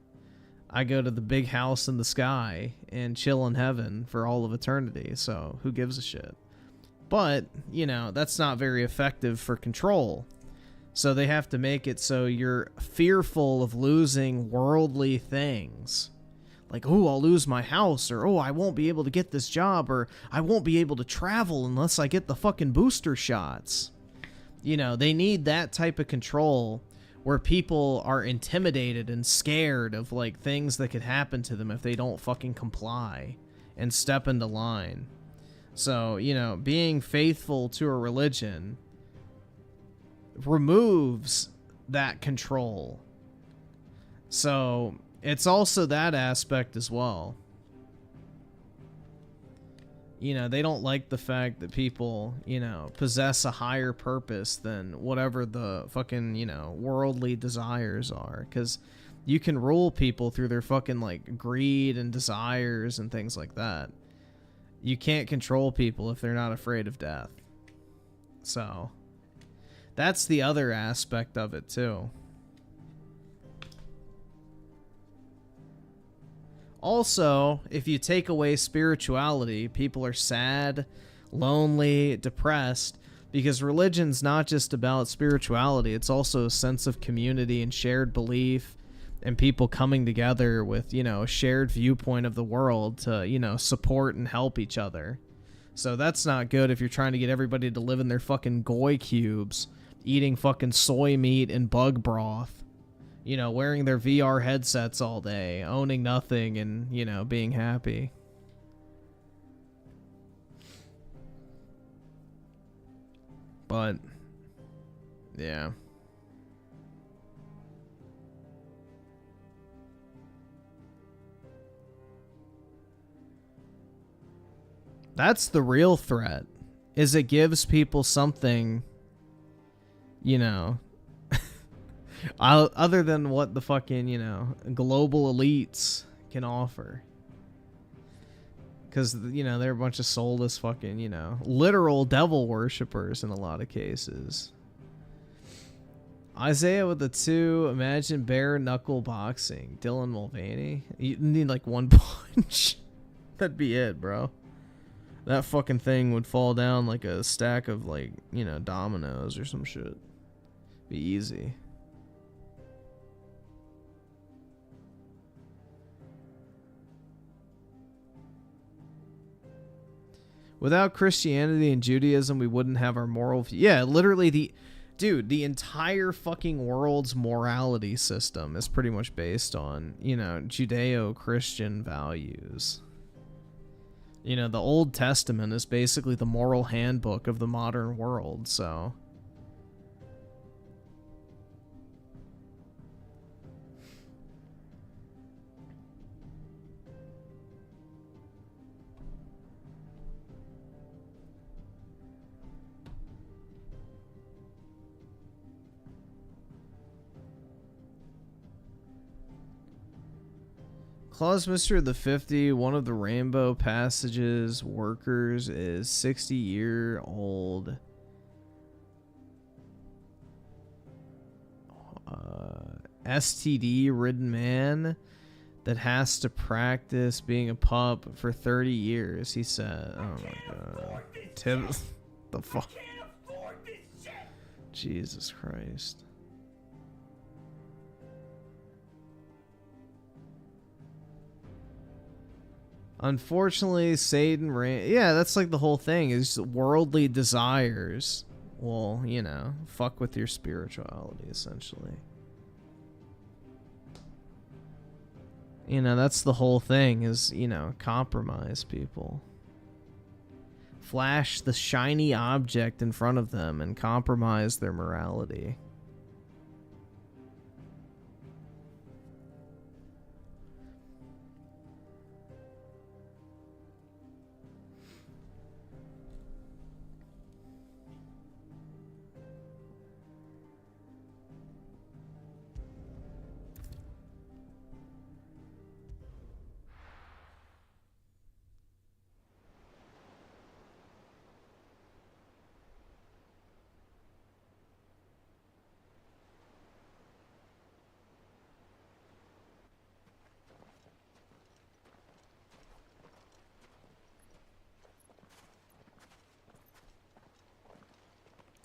I go to the big house in the sky and chill in heaven for all of eternity, so who gives a shit? But, you know, that's not very effective for control. So they have to make it so you're fearful of losing worldly things. Like, oh, I'll lose my house, or oh, I won't be able to get this job, or I won't be able to travel unless I get the fucking booster shots. You know, they need that type of control where people are intimidated and scared of, like, things that could happen to them if they don't fucking comply and step into line. So, you know, being faithful to a religion removes that control. So, it's also that aspect as well. You know, they don't like the fact that people, you know, possess a higher purpose than whatever the fucking, you know, worldly desires are. Because you can rule people through their fucking, like, greed and desires and things like that. You can't control people if they're not afraid of death. So, that's the other aspect of it, too. Also, if you take away spirituality, people are sad, lonely, depressed, because religion's not just about spirituality, it's also a sense of community and shared belief and people coming together with, you know, a shared viewpoint of the world to, you know, support and help each other. So that's not good if you're trying to get everybody to live in their fucking goy cubes, eating fucking soy meat and bug broth. You know, wearing their VR headsets all day, owning nothing, and, you know, being happy. But, yeah. That's the real threat, is it gives people something, you know, other than what the fucking, you know, global elites can offer. Because, you know, they're a bunch of soulless fucking, you know, literal devil worshippers in a lot of cases. Isaiah with the 2, imagine bare knuckle boxing. Dylan Mulvaney. You need like one punch. That'd be it, bro. That fucking thing would fall down like a stack of, like, you know, dominoes or some shit. Be easy. Without Christianity and Judaism, we wouldn't have our moral... Yeah, literally the entire fucking world's morality system is pretty much based on, you know, Judeo-Christian values. You know, the Old Testament is basically the moral handbook of the modern world, so... Clause Mr. the 50, one of the Rainbow Passage's workers is 60-year-old STD-ridden man that has to practice being a pup for 30 years, he said. Oh my god. Tim, the fuck? Jesus Christ. Unfortunately, Satan ran... Yeah, that's like the whole thing, is worldly desires will, you know, fuck with your spirituality, essentially. You know, that's the whole thing, is, you know, compromise people. Flash the shiny object in front of them and compromise their morality.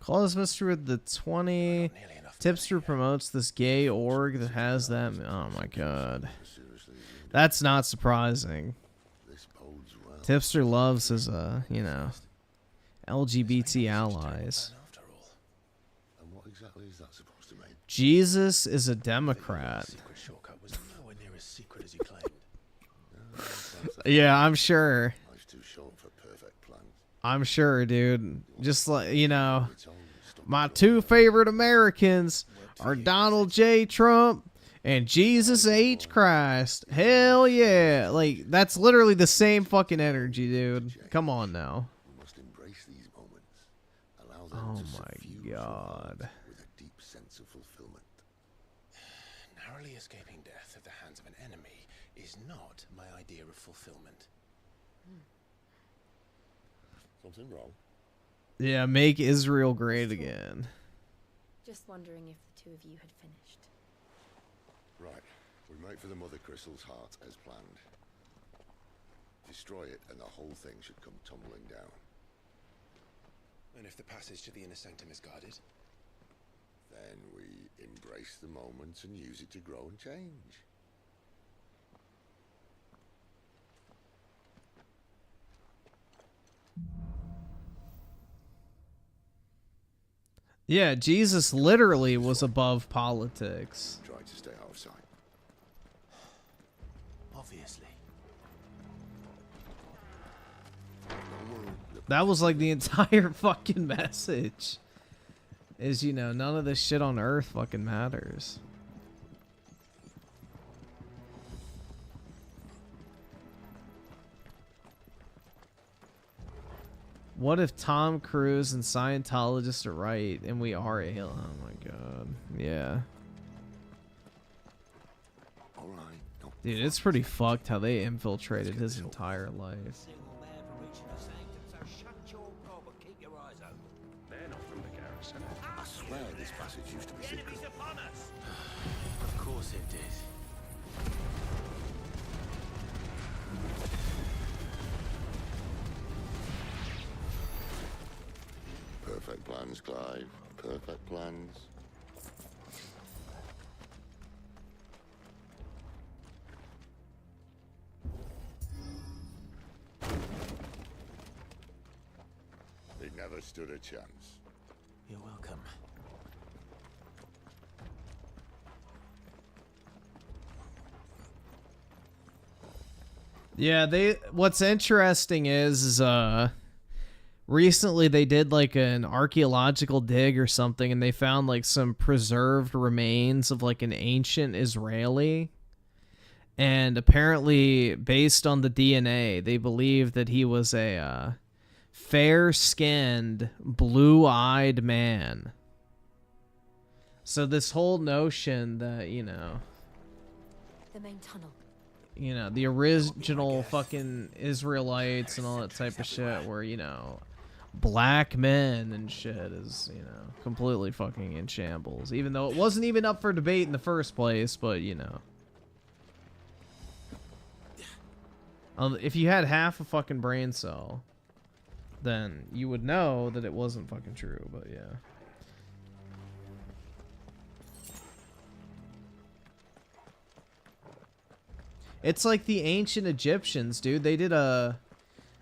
Call this mystery with the 20. Tipster promotes this gay org that has them. Oh my god. That's not surprising. Tipster loves his, you know, LGBT allies. And what exactly is that supposed to mean? Jesus is a Democrat. Secret shortcut was nowhere near as secret as he claimed. Yeah, I'm sure. Life's too short for perfect plans. I'm sure, dude. Just like, you know, my two favorite Americans are Donald J. Trump and Jesus H. Christ. Hell yeah. Like, that's literally the same fucking energy, dude. Come on now. We must embrace these moments. Allow them to my god. With a deep sense of fulfillment. Narrowly escaping death at the hands of an enemy is not my idea of fulfillment. Something wrong? Yeah, make Israel great again. Just wondering if the two of you had finished. Right. We make for the Mother Crystal's heart as planned. Destroy it and the whole thing should come tumbling down. And if the passage to the inner sanctum is guarded? Then we embrace the moment and use it to grow and change. Yeah, Jesus literally was above politics. Try to stay out of sight. Obviously. That was like the entire fucking message. Is, you know, none of this shit on Earth fucking matters. What if Tom Cruise and Scientologists are right and we are alien? Oh my god. Yeah. Dude, it's pretty fucked how they infiltrated his entire life. They're not from the garrison. I swear this passage used to be secret. Of course it did. Perfect plans, Clive. Perfect plans. They never stood a chance. You're welcome. Yeah, what's interesting is recently they did like an archaeological dig or something and they found like some preserved remains of like an ancient Israeli. And apparently based on the DNA, they believe that he was a fair-skinned, blue-eyed man. So this whole notion that, you know, The main tunnel. you know, the original fucking Israelites and all that type of shit were, you know, black men and shit is, you know, completely fucking in shambles. Even though it wasn't even up for debate in the first place, but, you know. If you had half a fucking brain cell, then you would know that it wasn't fucking true, but yeah. It's like the ancient Egyptians, dude. They did a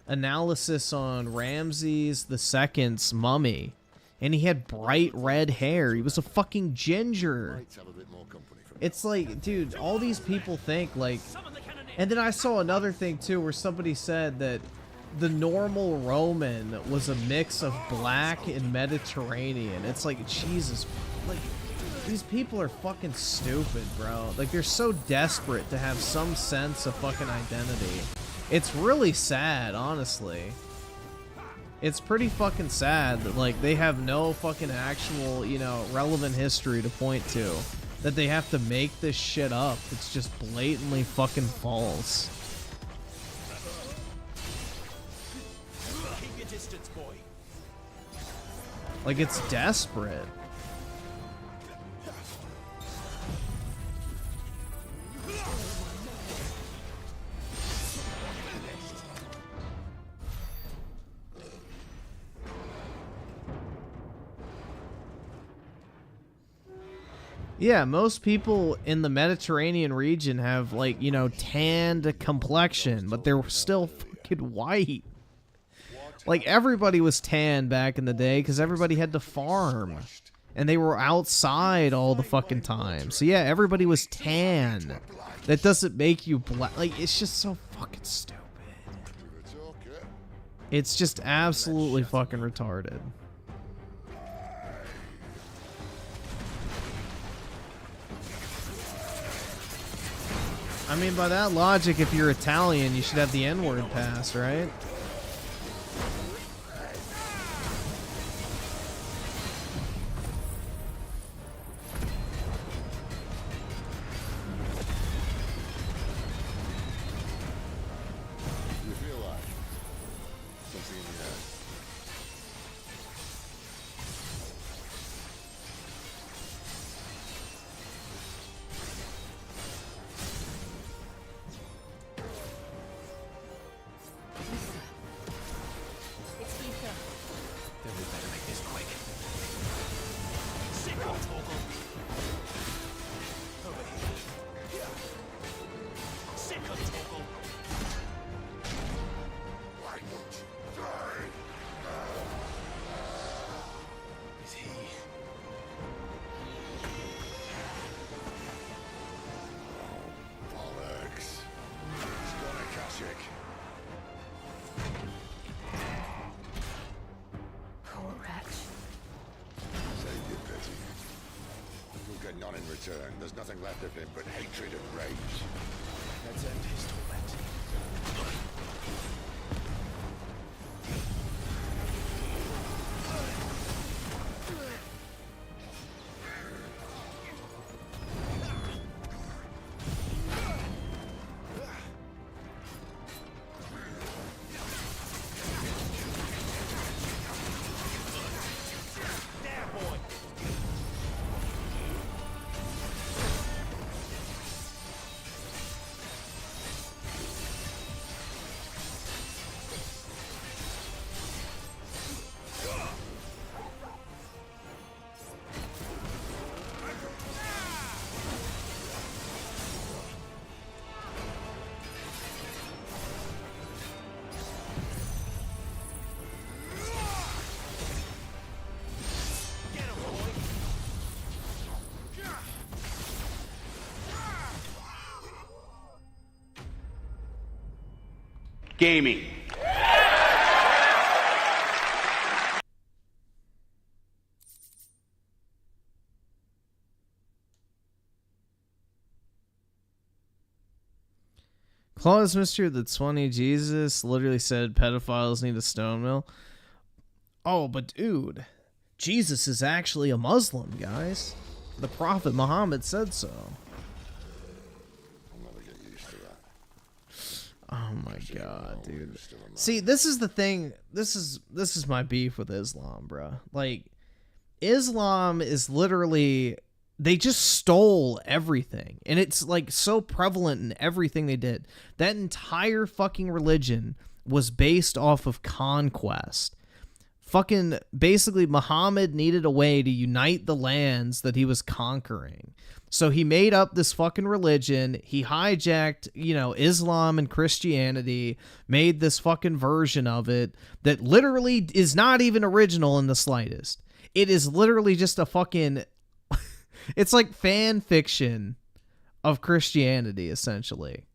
analysis on Ramses II's mummy, and he had bright red hair. He was a fucking ginger. It's like, dude, all these people think like... And then I saw another thing too where somebody said that the normal Roman was a mix of black and Mediterranean. It's like, Jesus, like, these people are fucking stupid, bro. Like, they're so desperate to have some sense of fucking identity. It's really sad, honestly. It's pretty fucking sad that, like, they have no fucking actual, you know, relevant history to point to. That they have to make this shit up. It's just blatantly fucking false. Keep your distance, boy. Like, it's desperate. Yeah, most people in the Mediterranean region have, like, you know, tanned complexion, but they're still fucking white. Like, everybody was tan back in the day because everybody had to farm. And they were outside all the fucking time. So yeah, everybody was tan. That doesn't make you black. Like, it's just so fucking stupid. It's just absolutely fucking retarded. I mean, by that logic, if you're Italian, you should have the N-word pass, right? You feel like something in your head. It's Ether. Then we better make this quick. Sicko Toggle! Over here. Sicko Toggle! Why don't you die? Is he... Bollocks. He's got a Kashyyyk. Poor wretch. Save your pity. You'll get none in return. There's nothing left of him but hatred and rage. Let's end his torment. There, boy! Get him, boy! Gaming. Claus Mystery that's funny. Jesus literally said pedophiles need a stone mill. Oh, but dude, Jesus is actually a Muslim, guys. The Prophet Muhammad said so. I'll never get used to that. Oh my god, dude. See, this is the thing. This is my beef with Islam, bruh. Like, Islam is literally, they just stole everything. And it's like so prevalent in everything they did. That entire fucking religion was based off of conquest. Fucking basically Muhammad needed a way to unite the lands that he was conquering. So he made up this fucking religion. He hijacked, you know, Islam and Christianity, made this fucking version of it that literally is not even original in the slightest. It is literally just a fucking, it's like fan fiction of Christianity, essentially.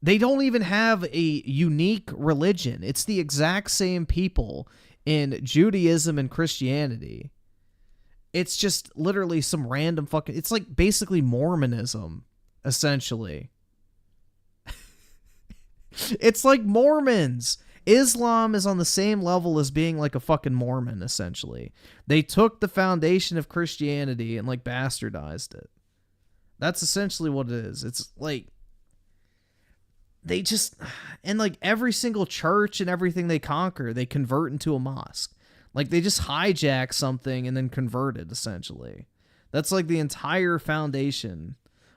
They don't even have a unique religion. It's the exact same people in Judaism and Christianity. It's just literally some random fucking, it's like basically Mormonism, essentially. It's like Mormons. Islam is on the same level as being like a fucking Mormon, essentially. They took the foundation of Christianity and like bastardized it. That's essentially what it is. It's like, they just, and like every single church and everything they conquer, they convert into a mosque. Like they just hijack something and then convert it, essentially. That's like the entire foundation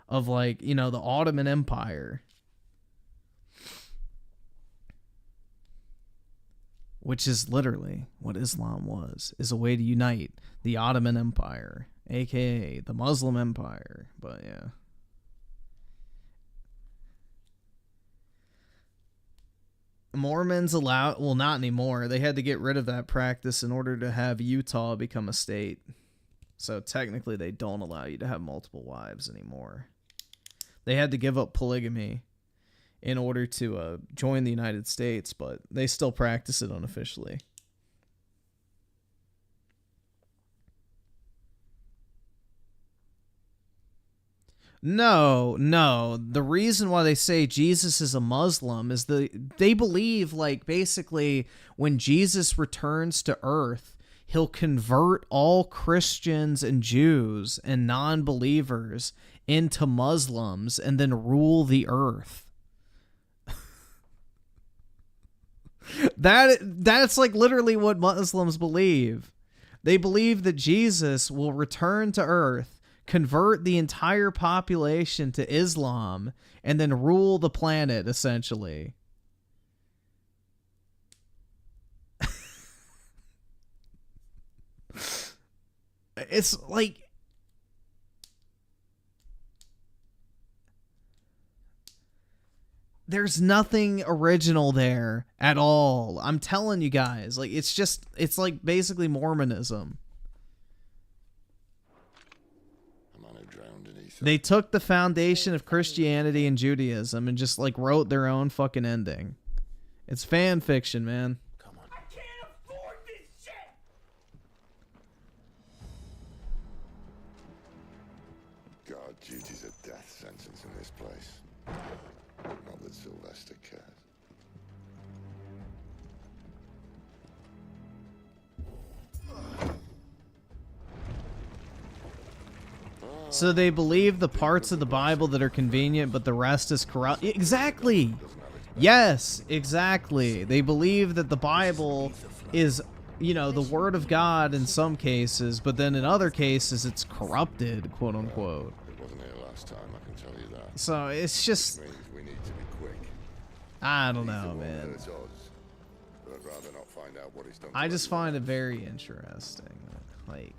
of, like, you know, the Ottoman Empire. Which is literally what Islam was, is a way to unite the Ottoman Empire aka the Muslim Empire. But yeah. Mormons allow, well, not anymore. They had to get rid of that practice in order to have Utah become a state. So technically they don't allow you to have multiple wives anymore. They had to give up polygamy in order to join the United States, but they still practice it unofficially. No. The reason why they say Jesus is a Muslim is they believe, like, basically when Jesus returns to earth, he'll convert all Christians and Jews and non-believers into Muslims and then rule the earth. That's like literally what Muslims believe. They believe that Jesus will return to earth, convert the entire population to Islam, and then rule the planet, essentially. It's like... There's nothing original there at all. I'm telling you guys. Like, it's like basically Mormonism. They took the foundation of Christianity and Judaism and just, like, wrote their own fucking ending. It's fan fiction, man. I can't afford this shit! God, duty's a death sentence in this place. Not that Sylvester cares. So they believe the parts of the Bible that are convenient, but the rest is corrupt. Exactly. Yes, exactly. They believe that the Bible is, you know, the Word of God in some cases, but then in other cases it's corrupted, quote unquote. It wasn't here last time, I can tell you that. So it's just... Which means we need to be quick. I don't know, man. It's odds, but I'd rather not find out what he's done. I just find it very interesting. Like...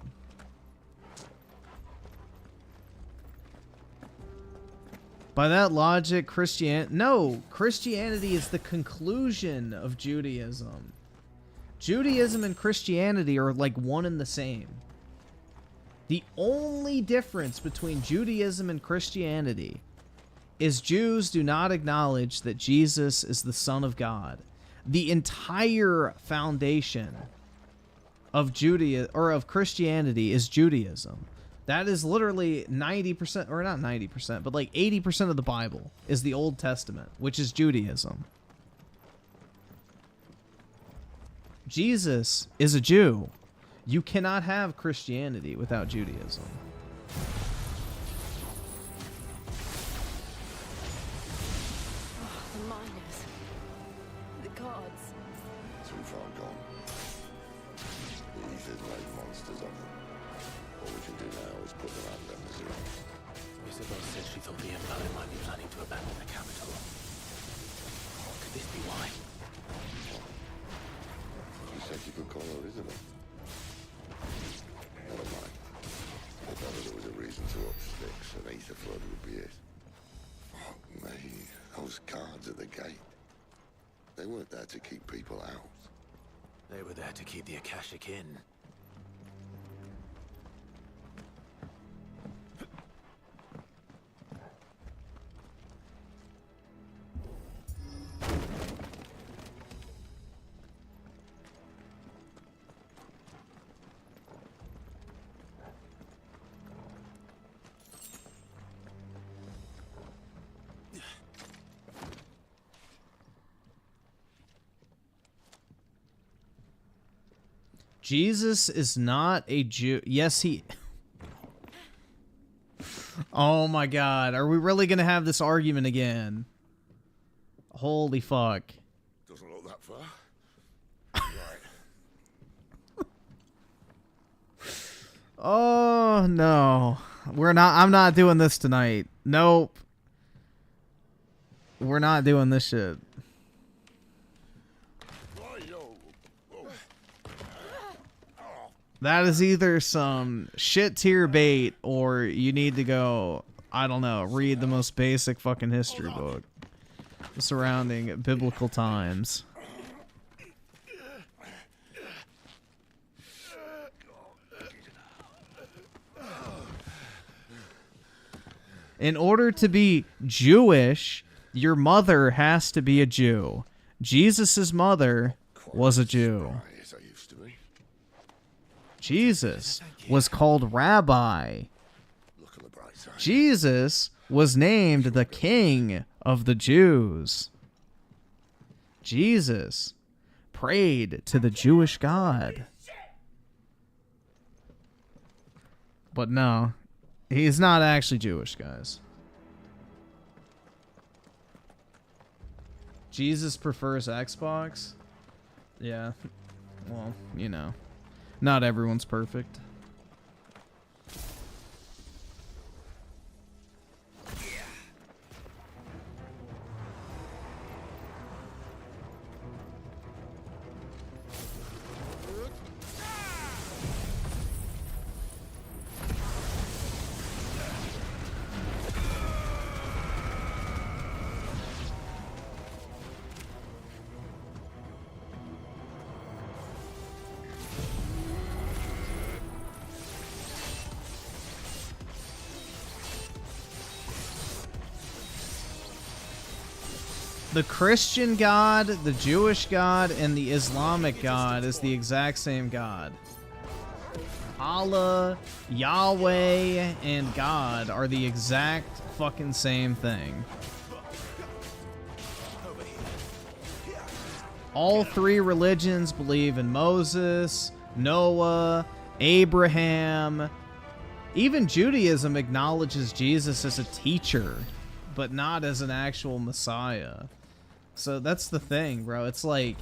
By that logic, Christianity is the conclusion of Judaism. Judaism and Christianity are like one and the same. The only difference between Judaism and Christianity is Jews do not acknowledge that Jesus is the Son of God. The entire foundation of Christianity is Judaism. That is literally 90%, or not 90%, but like 80% of the Bible is the Old Testament, which is Judaism. Jesus is a Jew. You cannot have Christianity without Judaism. The miners. The gods. Too far gone. The Aethers made monsters of them. All we can do now is put them out of their misery. Isabel said she thought the Empire might be planning to abandon the capital. Could this be why? You said you could call her Isabel. Never mind. If ever there was a reason to up sticks, an Aether flood would be it. Fuck me. Those guards at the gate. They weren't there to keep people out. They were there to keep the Akashic in. Jesus is not a Jew. Yes, he... Oh my god. Are we really going to have this argument again? Holy fuck. Doesn't look that far. Right. Oh, no. I'm not doing this tonight. Nope. We're not doing this shit. That is either some shit tier bait or you need to go, I don't know, read the most basic fucking history book surrounding biblical times. In order to be Jewish, your mother has to be a Jew. Jesus' mother was a Jew. Jesus was called Rabbi. Jesus was named the King of the Jews. Jesus prayed to the Jewish God. But no, he's not actually Jewish, guys. Jesus prefers Xbox? Yeah. Well, you know. Not everyone's perfect. The Christian God, the Jewish God, and the Islamic God is the exact same God. Allah, Yahweh, and God are the exact fucking same thing. All three religions believe in Moses, Noah, Abraham. Even Judaism acknowledges Jesus as a teacher, but not as an actual Messiah. So that's the thing, bro. It's like,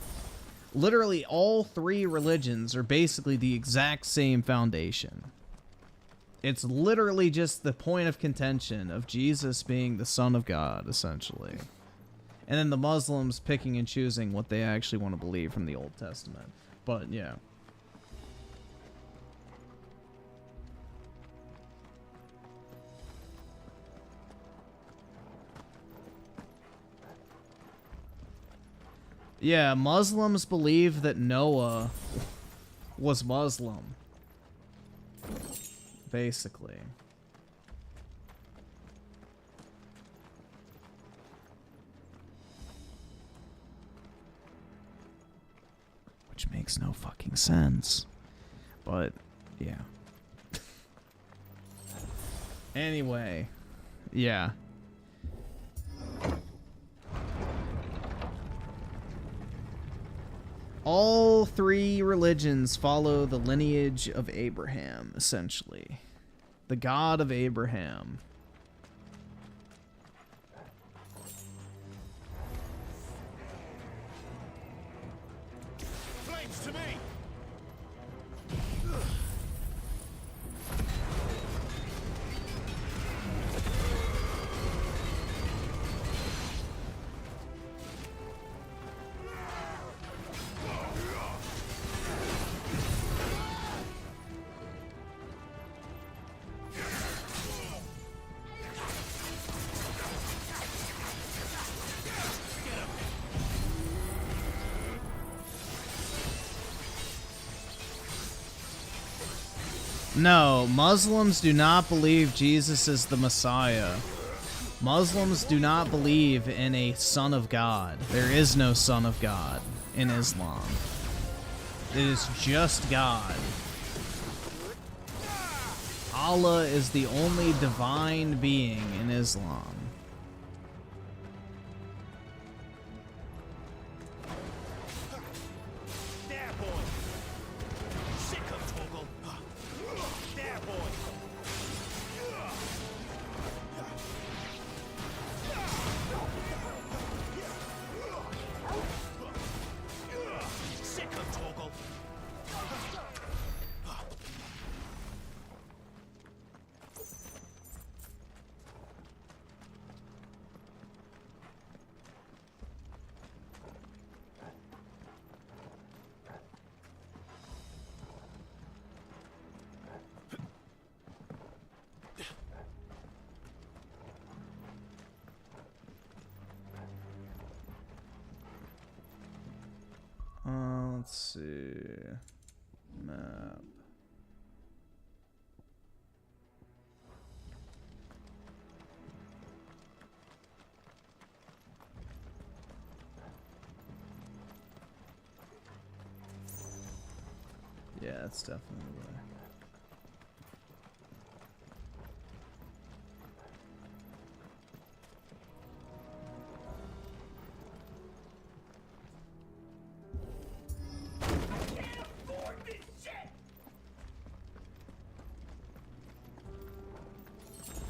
literally all three religions are basically the exact same foundation. It's literally just the point of contention of Jesus being the Son of God, essentially. And then the Muslims picking and choosing what they actually want to believe from the Old Testament. But, yeah. Yeah, Muslims believe that Noah was Muslim. Basically. Which makes no fucking sense. But, yeah. Anyway. Yeah. All three religions follow the lineage of Abraham, essentially. The God of Abraham. Flames to me! No, Muslims do not believe Jesus is the Messiah. Muslims do not believe in a Son of God. There is no Son of God in Islam. It is just God. Allah is the only divine being in Islam. Let's see. Map. Yeah, it's definitely the way.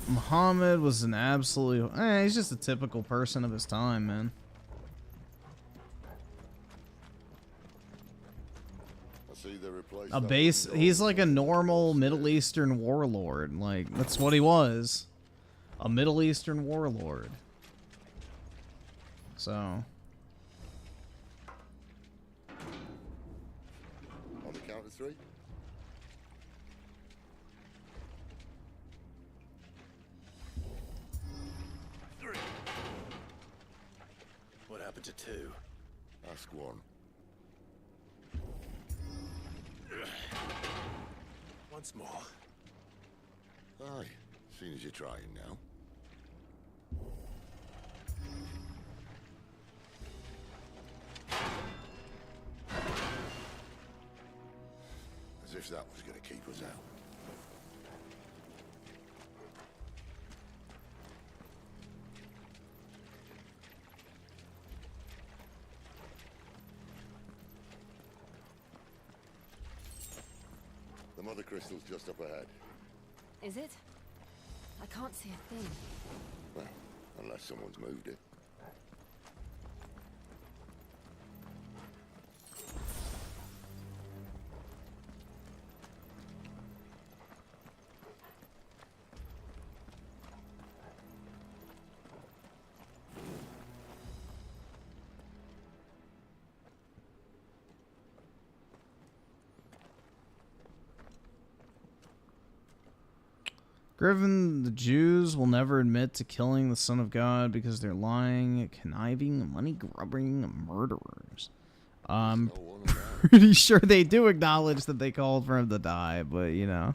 Muhammad was an absolute... he's just a typical person of his time, man. A base... He's like a normal Middle Eastern warlord. Like, that's what he was. A Middle Eastern warlord. So... On the count of 3. What happened to 2? Ask 1. Once more. Aye, seeing as you're trying now. As if that was going to keep us out. The mother crystal's just up ahead. Is it? I can't see a thing. Well, unless someone's moved it. Griffin, the Jews will never admit to killing the Son of God because they're lying, conniving, money-grubbing murderers. I'm pretty sure they do acknowledge that they called for him to die, but, you know.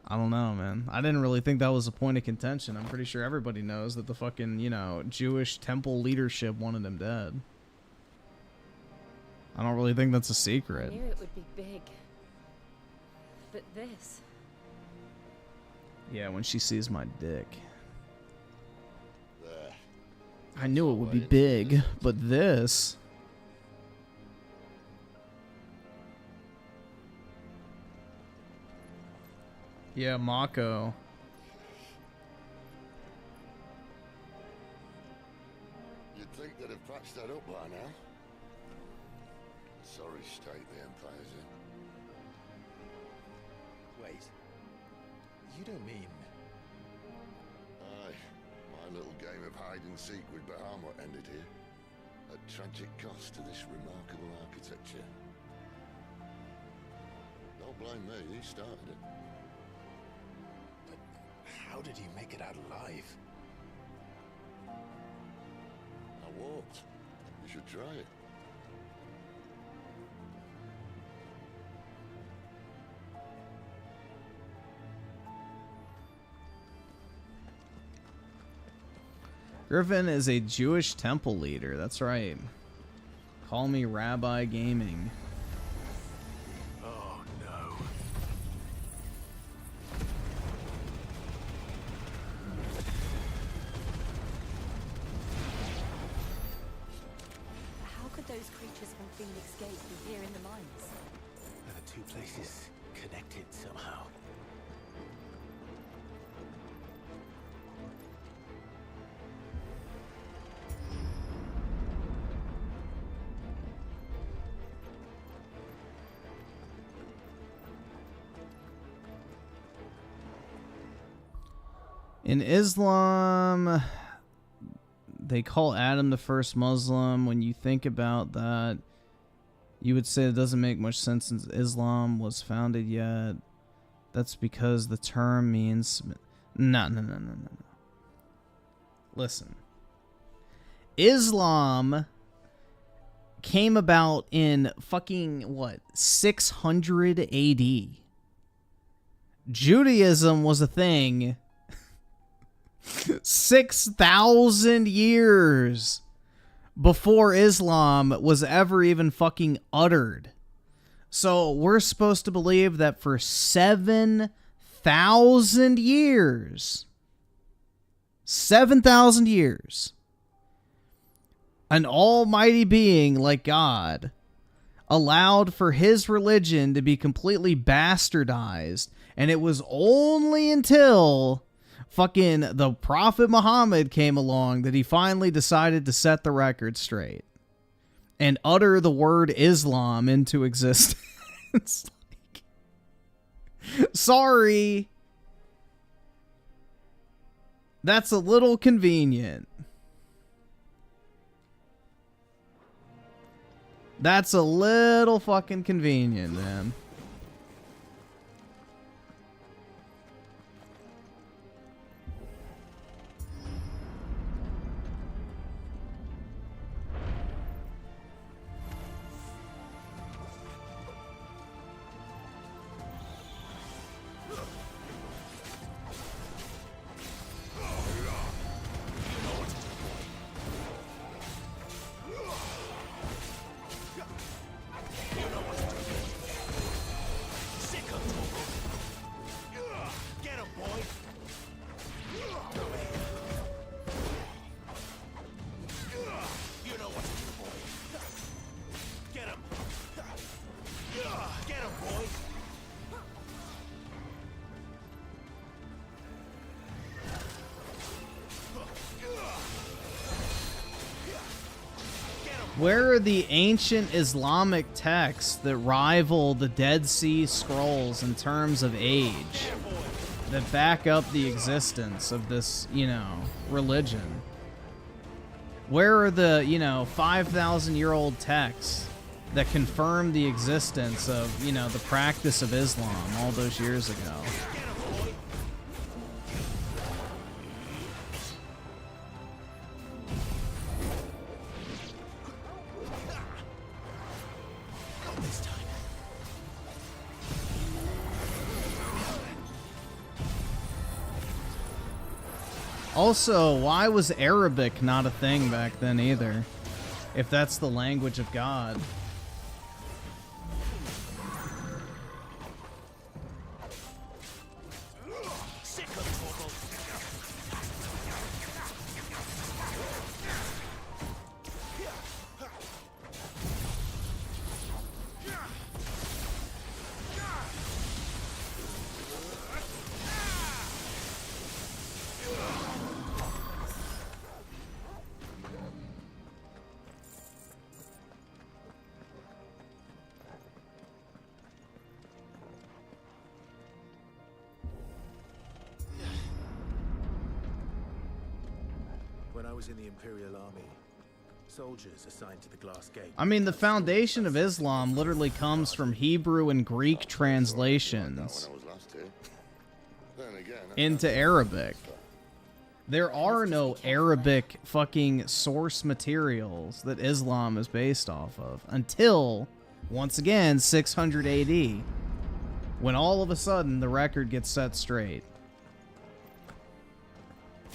I don't know, man. I didn't really think that was a point of contention. I'm pretty sure everybody knows that the fucking, you know, Jewish temple leadership wanted him dead. I don't really think that's a secret. I knew it would be big. But this... Yeah, when she sees my dick. There. I knew it would be big, but this... Yeah, Mako. You'd think they'd have patched that up by now. Sorry state the Empire's in. Wait. You don't mean... Aye. My little game of hide-and-seek with Bahamut ended here. At tragic cost to this remarkable architecture. Don't blame me, he started it. But how did you make it out alive? I walked. You should try it. Griffin is a Jewish temple leader. That's right. Call me Rabbi Gaming. Oh, no. How could those creatures from Phoenix Gate be here in the mines? Are the two places connected somehow? In Islam, they call Adam the first Muslim. When you think about that, you would say it doesn't make much sense since Islam was founded yet. That's because the term means... No. Listen. Islam came about in fucking, what, 600 AD. Judaism was a thing 6,000 years before Islam was ever even fucking uttered. So we're supposed to believe that for 7,000 years, 7,000 years, an almighty being like God allowed for his religion to be completely bastardized. And it was only until fucking the Prophet Muhammad came along that he finally decided to set the record straight and utter the word Islam into existence. Like, sorry. That's a little convenient. That's a little fucking convenient, man. Where are the ancient Islamic texts that rival the Dead Sea Scrolls in terms of age, that back up the existence of this, you know, religion? Where are the, you know, 5,000-year-old texts that confirm the existence of, you know, the practice of Islam all those years ago? Also, why was Arabic not a thing back then either? If that's the language of God. Was in the Imperial Army. Soldiers assigned to the Glass Gate. I mean, the foundation of Islam literally comes from Hebrew and Greek translations into Arabic. There are no Arabic fucking source materials that Islam is based off of until, once again, 600 AD, when all of a sudden the record gets set straight.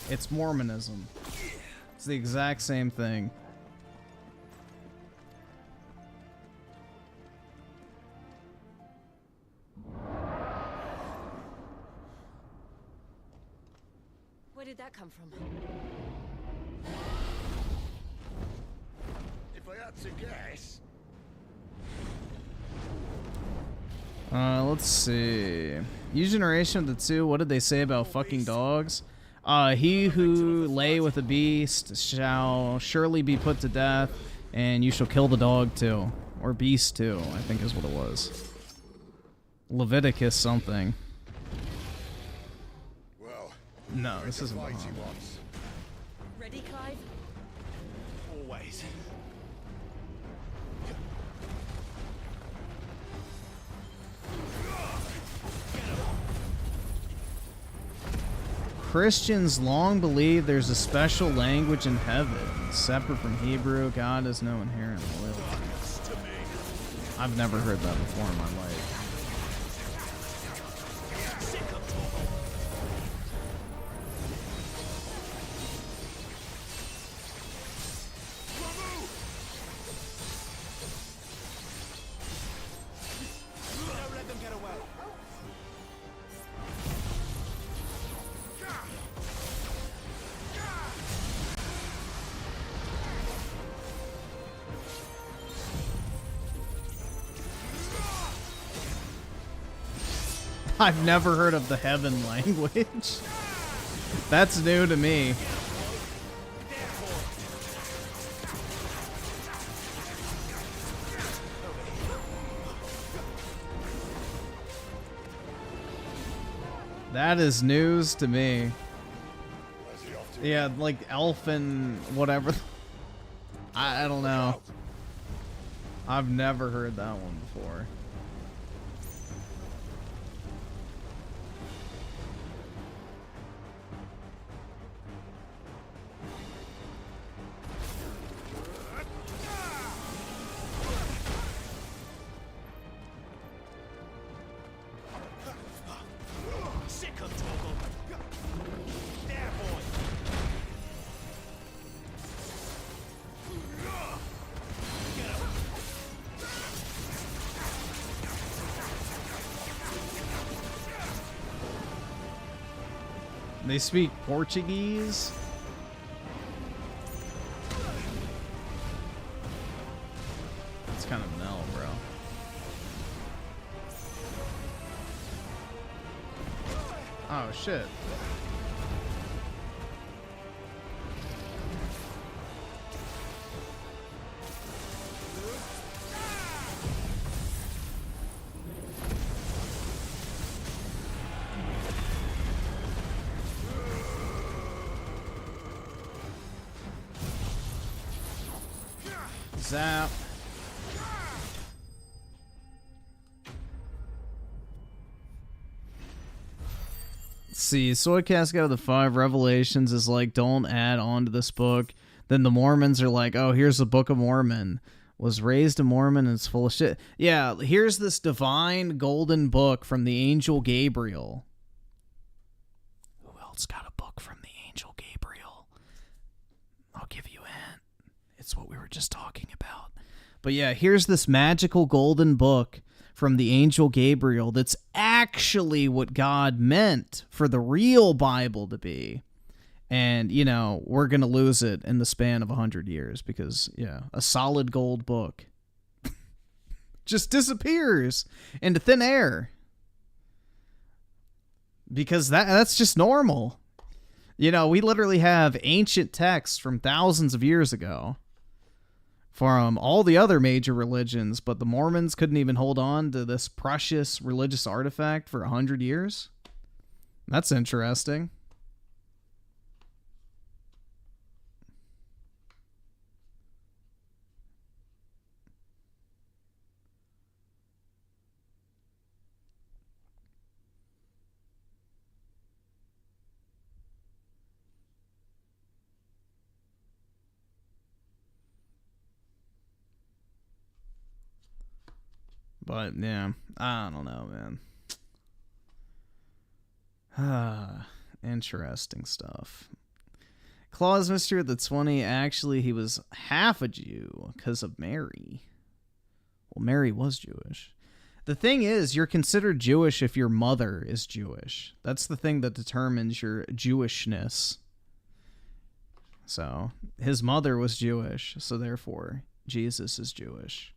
It's Mormonism. It's the exact same thing. Where did that come from? If I had to guess. Let's see. Use generation of the two. What did they say about fucking dogs? He who lay with a beast shall surely be put to death, and you shall kill the dog too. Or beast too, I think is what it was. Leviticus something. Well, no, this isn't Ready, Clive? Always. Christians long believe there's a special language in heaven, separate from Hebrew. God has no inherent loyalty. I've never heard that before in my life. I've never heard of the heaven language. That's new to me. That is news to me. Yeah, like elfin whatever. I don't know. I've never heard that one before. They speak Portuguese? It's kind of no, bro. Oh, shit. Zap. Let's see, Soycast got the 5 revelations is like, don't add on to this book. Then the Mormons are like, oh, here's the Book of Mormon. Was raised a Mormon and it's full of shit. Yeah, here's this divine golden book from the angel Gabriel. Who else got a book from the angel Gabriel? I'll give you a hint. It's what we were just talking about. But yeah, here's this magical golden book from the angel Gabriel that's actually what God meant for the real Bible to be. And, you know, we're going to lose it in the span of 100 years because, yeah, a solid gold book just disappears into thin air. Because that's just normal. You know, we literally have ancient texts from thousands of years ago from all the other major religions, but the Mormons couldn't even hold on to this precious religious artifact for 100 years. That's interesting. But, yeah, I don't know, man. Interesting stuff. Claw's Mystery at the 20, actually, he was half a Jew because of Mary. Well, Mary was Jewish. The thing is, you're considered Jewish if your mother is Jewish. That's the thing that determines your Jewishness. So, his mother was Jewish, so therefore, Jesus is Jewish.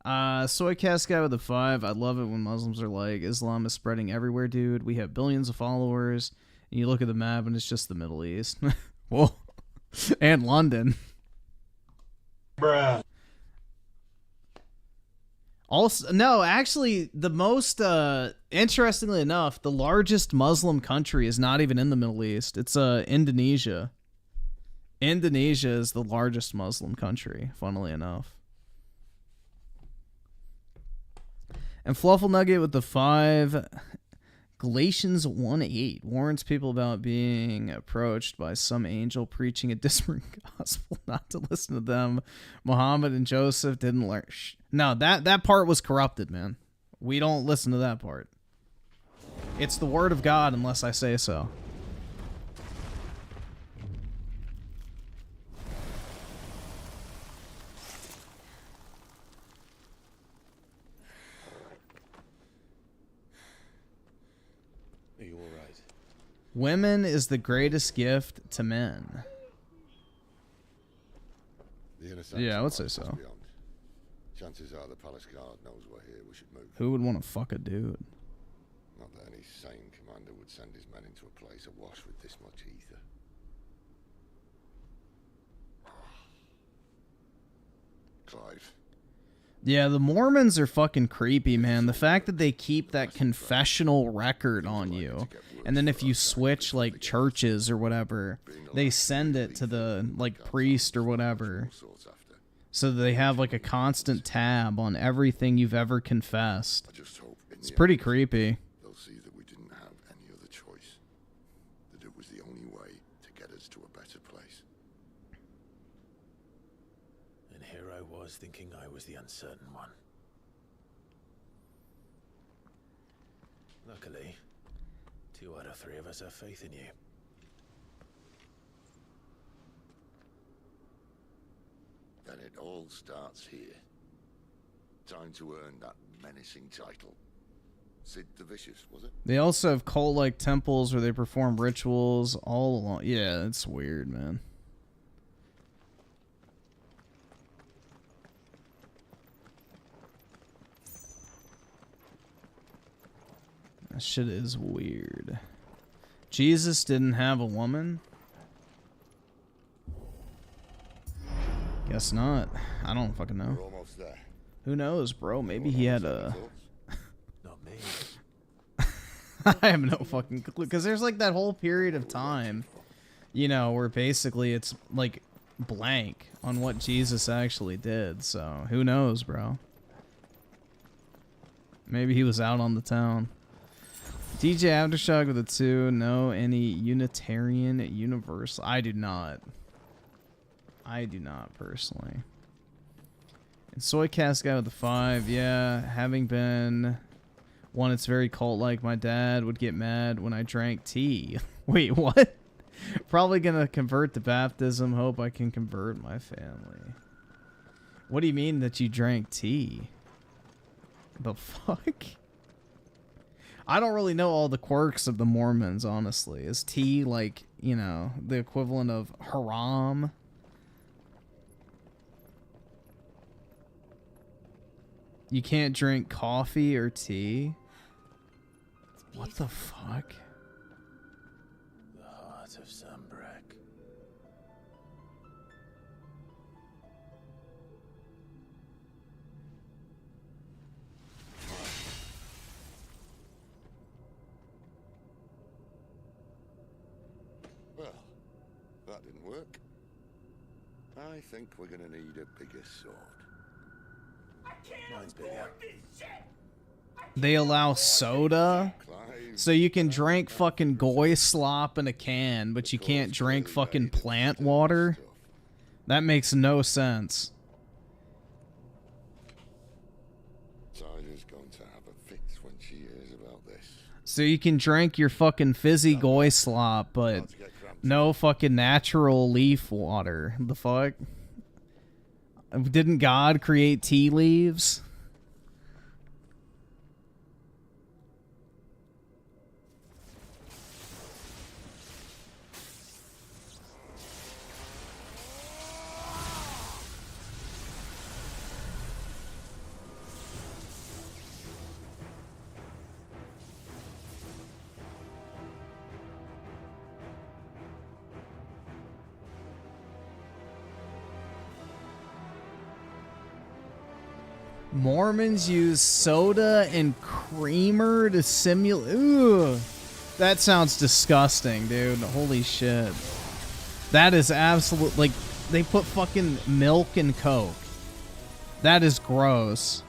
Soycast guy with a 5. I love it when Muslims are like, Islam is spreading everywhere, dude. We have billions of followers. And you look at the map and it's just the Middle East. Whoa. And London. Bruh. Also, no, actually, the most, interestingly enough, the largest Muslim country is not even in the Middle East. It's, Indonesia. Indonesia is the largest Muslim country, funnily enough. And Fluffle Nugget with the 5. Galatians 1:8 warns people about being approached by some angel preaching a different gospel, not to listen to them. Muhammad and Joseph didn't learn. No, that part was corrupted, man. We don't listen to that part. It's the word of God unless I say so. Are you all right? Women is the greatest gift to men. Yeah, I would say so. Chances are the palace guard knows we're here. We should move. Who would want to fuck a dude? Not that any sane commander would send his men into a place awash with this much ether. Clive. Yeah, the Mormons are fucking creepy, man. The fact that they keep that confessional record on you, and then if you switch, like, churches or whatever, they send it to the, like, priest or whatever. So they have, like, a constant tab on everything you've ever confessed. It's pretty creepy. They'll see that we didn't have any other choice. That it was the only way to get us to a better place. And here I was thinking I was the uncertain one. Luckily, 2 out of 3 of us have faith in you. Then it all starts here. Time to earn that menacing title. Sid the Vicious, was it? They also have cult-like temples where they perform rituals all along. Yeah, it's weird, man. That shit is weird. Jesus didn't have a woman? Guess not. I don't fucking know. We're almost there. Who knows, bro? Maybe he had a... Not me. I have no fucking clue. Because there's like that whole period of time, you know, where basically it's like blank on what Jesus actually did. So who knows, bro? Maybe he was out on the town. DJ Aftershock with a 2. No, any Unitarian Universal. I do not. I do not, personally. And Soycast guy with the 5. Yeah, having been one, it's very cult-like. My dad would get mad when I drank tea. Wait, what? Probably gonna convert to baptism. Hope I can convert my family. What do you mean that you drank tea? The fuck? I don't really know all the quirks of the Mormons, honestly. Is tea like, you know, the equivalent of haram? You can't drink coffee or tea? What the fuck? The heart of Sambrek. Well, that didn't work. I think we're gonna need a bigger sword. Mine's bigger. They allow soda? So you can drink fucking goy slop in a can, but you can't drink fucking plant water? That makes no sense. Tyler's going to have a fix when she hears about this. So you can drink your fucking fizzy goy slop, but no fucking natural leaf water. The fuck? Didn't God create tea leaves? Mormons use soda and creamer to simulate. Ooh, that sounds disgusting, dude. Holy shit. That is absolute. Like, they put fucking milk in Coke. That is gross.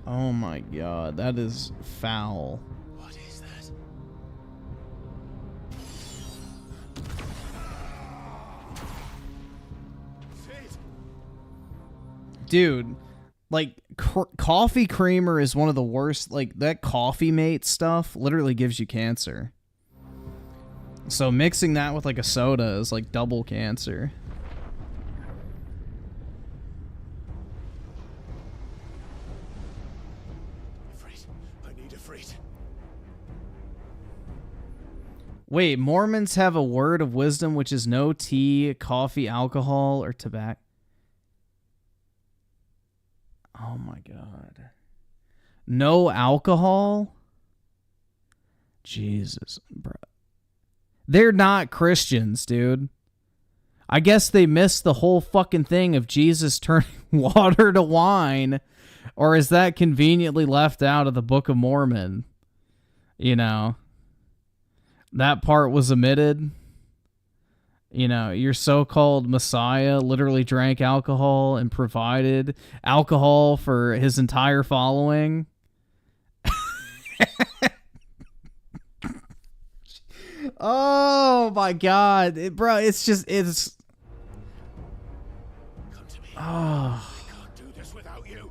Oh my god, that is foul. What is that? Dude, like, coffee creamer is one of the worst. Like, that Coffee Mate stuff literally gives you cancer. So mixing that with, like, a soda is, like, double cancer. I need a freight. Wait, Mormons have a word of wisdom, which is no tea, coffee, alcohol, or tobacco. Oh my god. No alcohol? Jesus, bro. They're not Christians, dude. I guess they missed the whole fucking thing of Jesus turning water to wine. Or is that conveniently left out of the Book of Mormon? You know, that part was omitted. You know, your so-called Messiah literally drank alcohol and provided alcohol for his entire following. Oh my god, bro, it's just, it's... Come to me. Oh. I can't do this without you.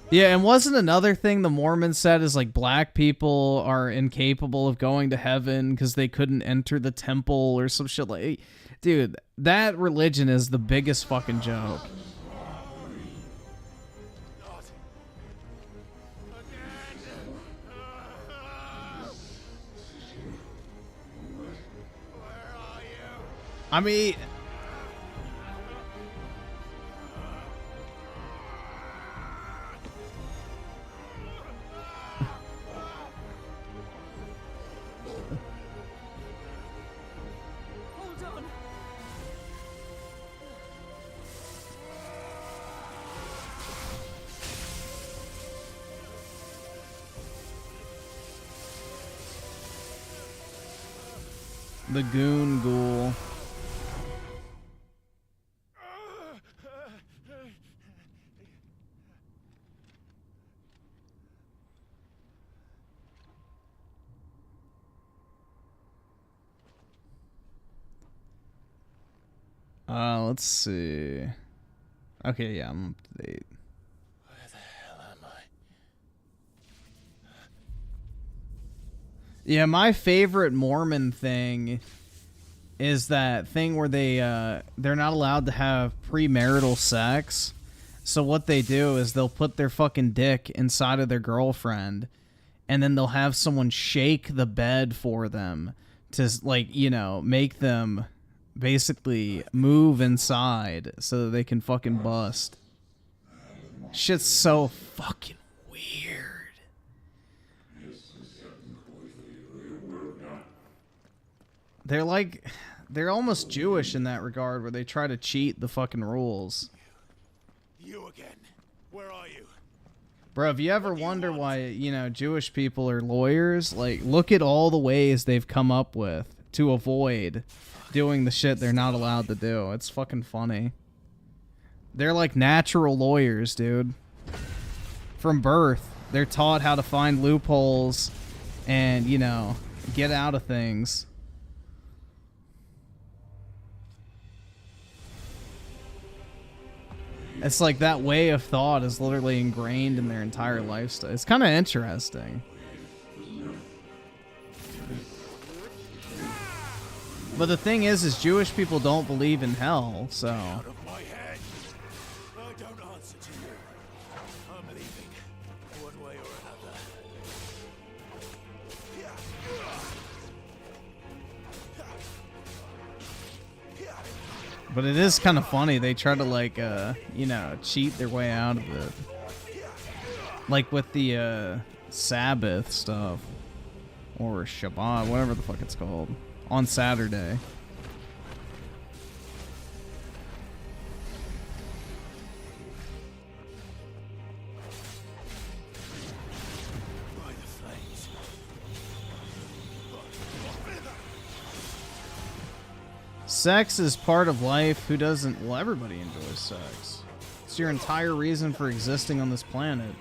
Yeah, and wasn't another thing the Mormons said is like black people are incapable of going to heaven because they couldn't enter the temple or some shit like... Dude, that religion is the biggest fucking joke. I mean... Hold on. The Goon Ghoul. Let's see. Okay, yeah, I'm up to date. Where the hell am I? Yeah, my favorite Mormon thing is that thing where they're not allowed to have premarital sex. So what they do is they'll put their fucking dick inside of their girlfriend, and then they'll have someone shake the bed for them to, like, you know, make them basically move inside so that they can fucking bust. Shit's so fucking weird. They're like, they're almost Jewish in that regard, where they try to cheat the fucking rules. You again. Where are you? Bro, if you ever wonder why, you know, Jewish people are lawyers, like, look at all the ways they've come up with to avoid doing the shit they're not allowed to do. It's fucking funny. They're like natural lawyers, dude. From birth, they're taught how to find loopholes and, you know, get out of things. It's like that way of thought is literally ingrained in their entire lifestyle. It's kind of interesting. But the thing is Jewish people don't believe in hell, so... Out of my head. I don't answer to you. I'm leaving. One way or another. But it is kind of funny. They try to, like, you know, cheat their way out of it. Like with the Sabbath stuff. Or Shabbat, whatever the fuck it's called. On Saturday. Sex is part of life. Who doesn't? Well, everybody enjoys sex. It's your entire reason for existing on this planet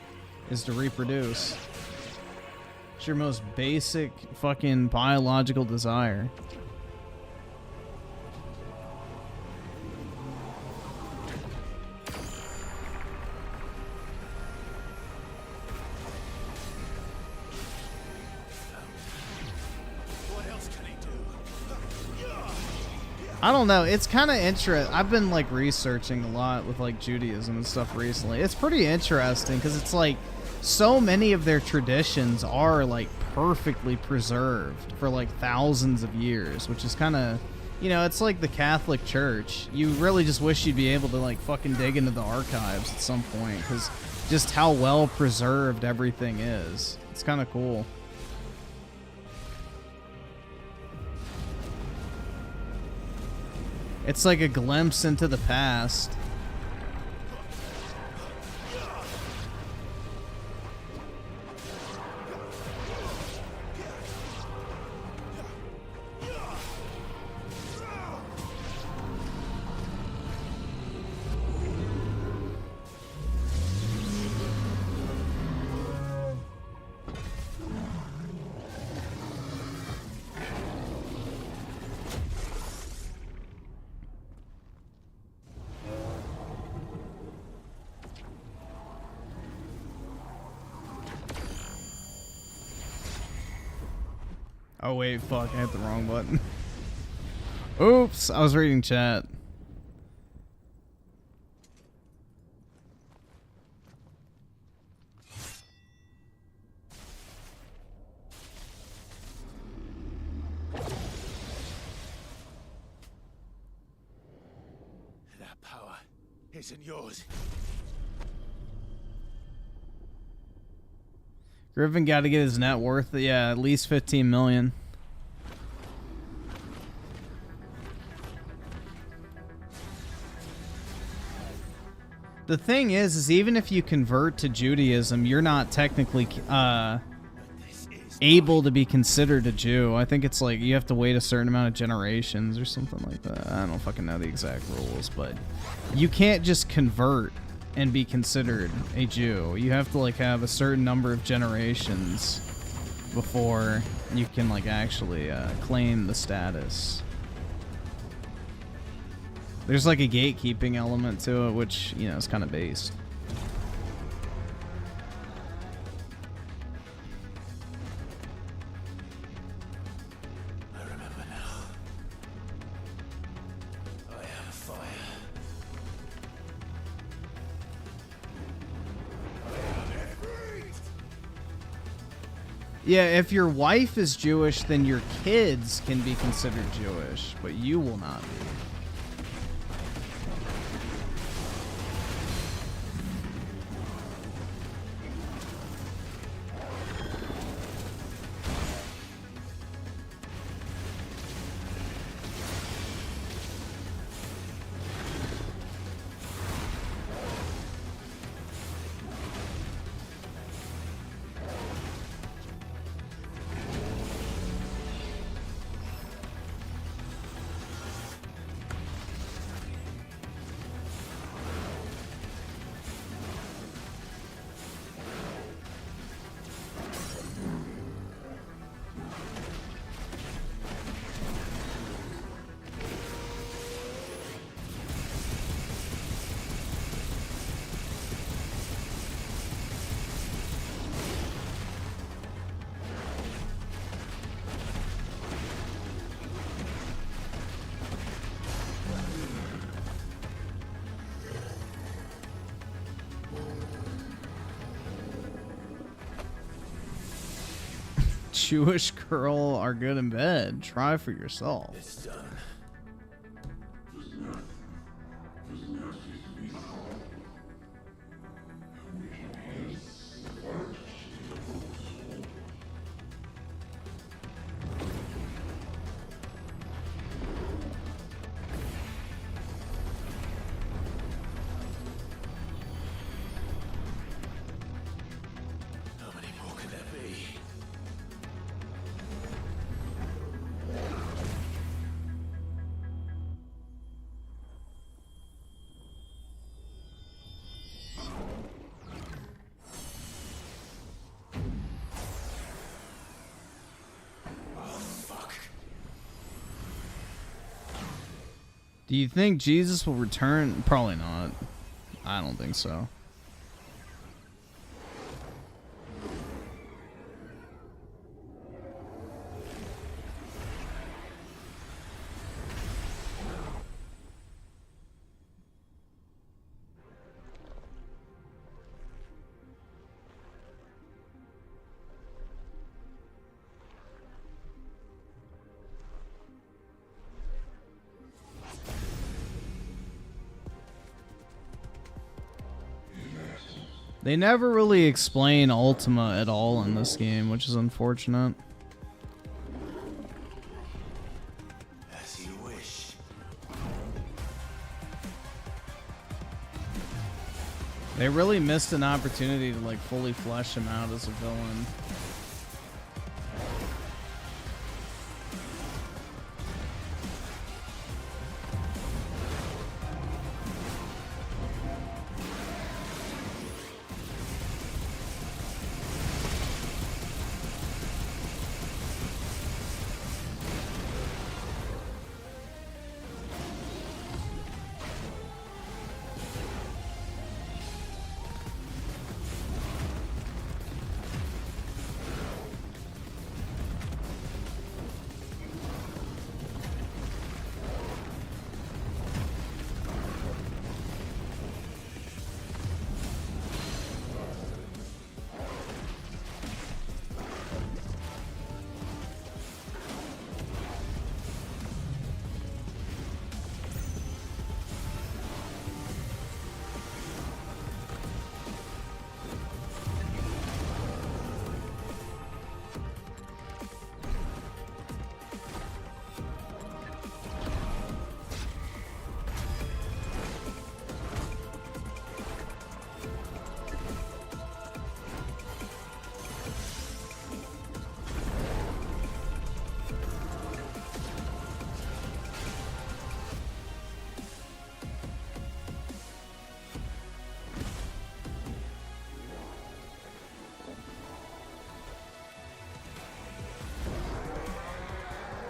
is to reproduce. It's your most basic fucking biological desire. I don't know. It's kind of interesting. I've been like researching a lot with like Judaism and stuff recently. It's pretty interesting because it's like so many of their traditions are like perfectly preserved for like thousands of years, which is kind of, you know, it's like the Catholic Church. You really just wish you'd be able to like fucking dig into the archives at some point because just how well preserved everything is. It's kind of cool. It's like a glimpse into the past. Oh wait, fuck, I hit the wrong button. Oops, I was reading chat. That power isn't yours. Griffin got to get his net worth, yeah, at least 15 million. The thing is even if you convert to Judaism, you're not technically able to be considered a Jew. I think it's like you have to wait a certain amount of generations or something like that. I don't fucking know the exact rules, but you can't just convert and be considered a Jew. You have to like have a certain number of generations before you can like actually claim the status. There's like a gatekeeping element to it, which, you know, is kind of based. I remember now. I have a fire. Yeah, if your wife is Jewish, then your kids can be considered Jewish, but you will not be. Jewish girl are good in bed. Try for yourself. It's done. How many more can there be? Do you think Jesus will return? Probably not. I don't think so. They never really explain Ultima at all in this game, which is unfortunate. As you wish. They really missed an opportunity to like fully flesh him out as a villain.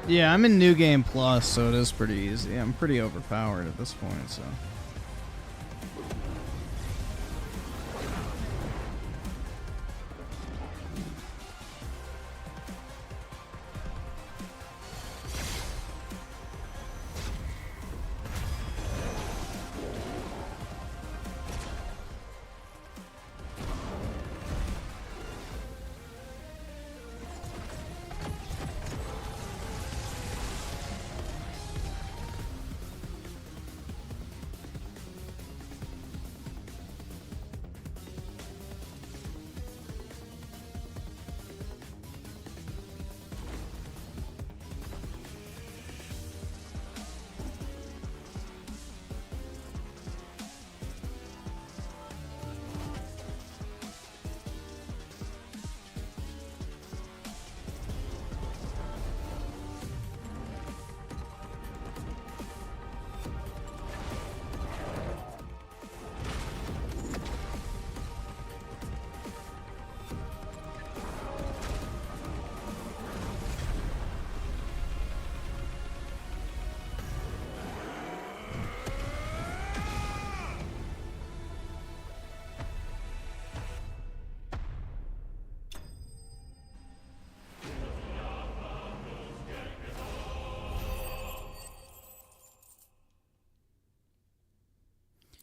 Yeah, I'm in New Game Plus, so it is pretty easy. I'm pretty overpowered at this point, so.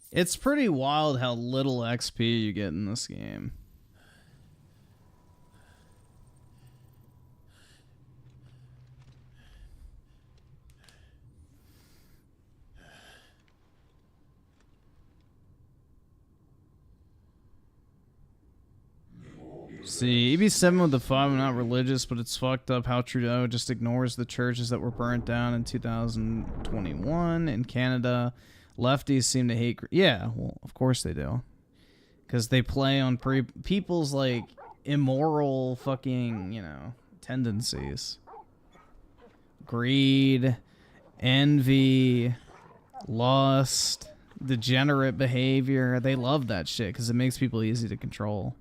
It's pretty wild how little XP you get in this game. See, EB7 with the 5, I'm not religious, but it's fucked up how Trudeau just ignores the churches that were burnt down in 2021 in Canada. Lefties seem to hate... Yeah, well, of course they do. Because they play on people's, like, immoral fucking, you know, tendencies. Greed, envy, lust, degenerate behavior. They love that shit because it makes people easy to control.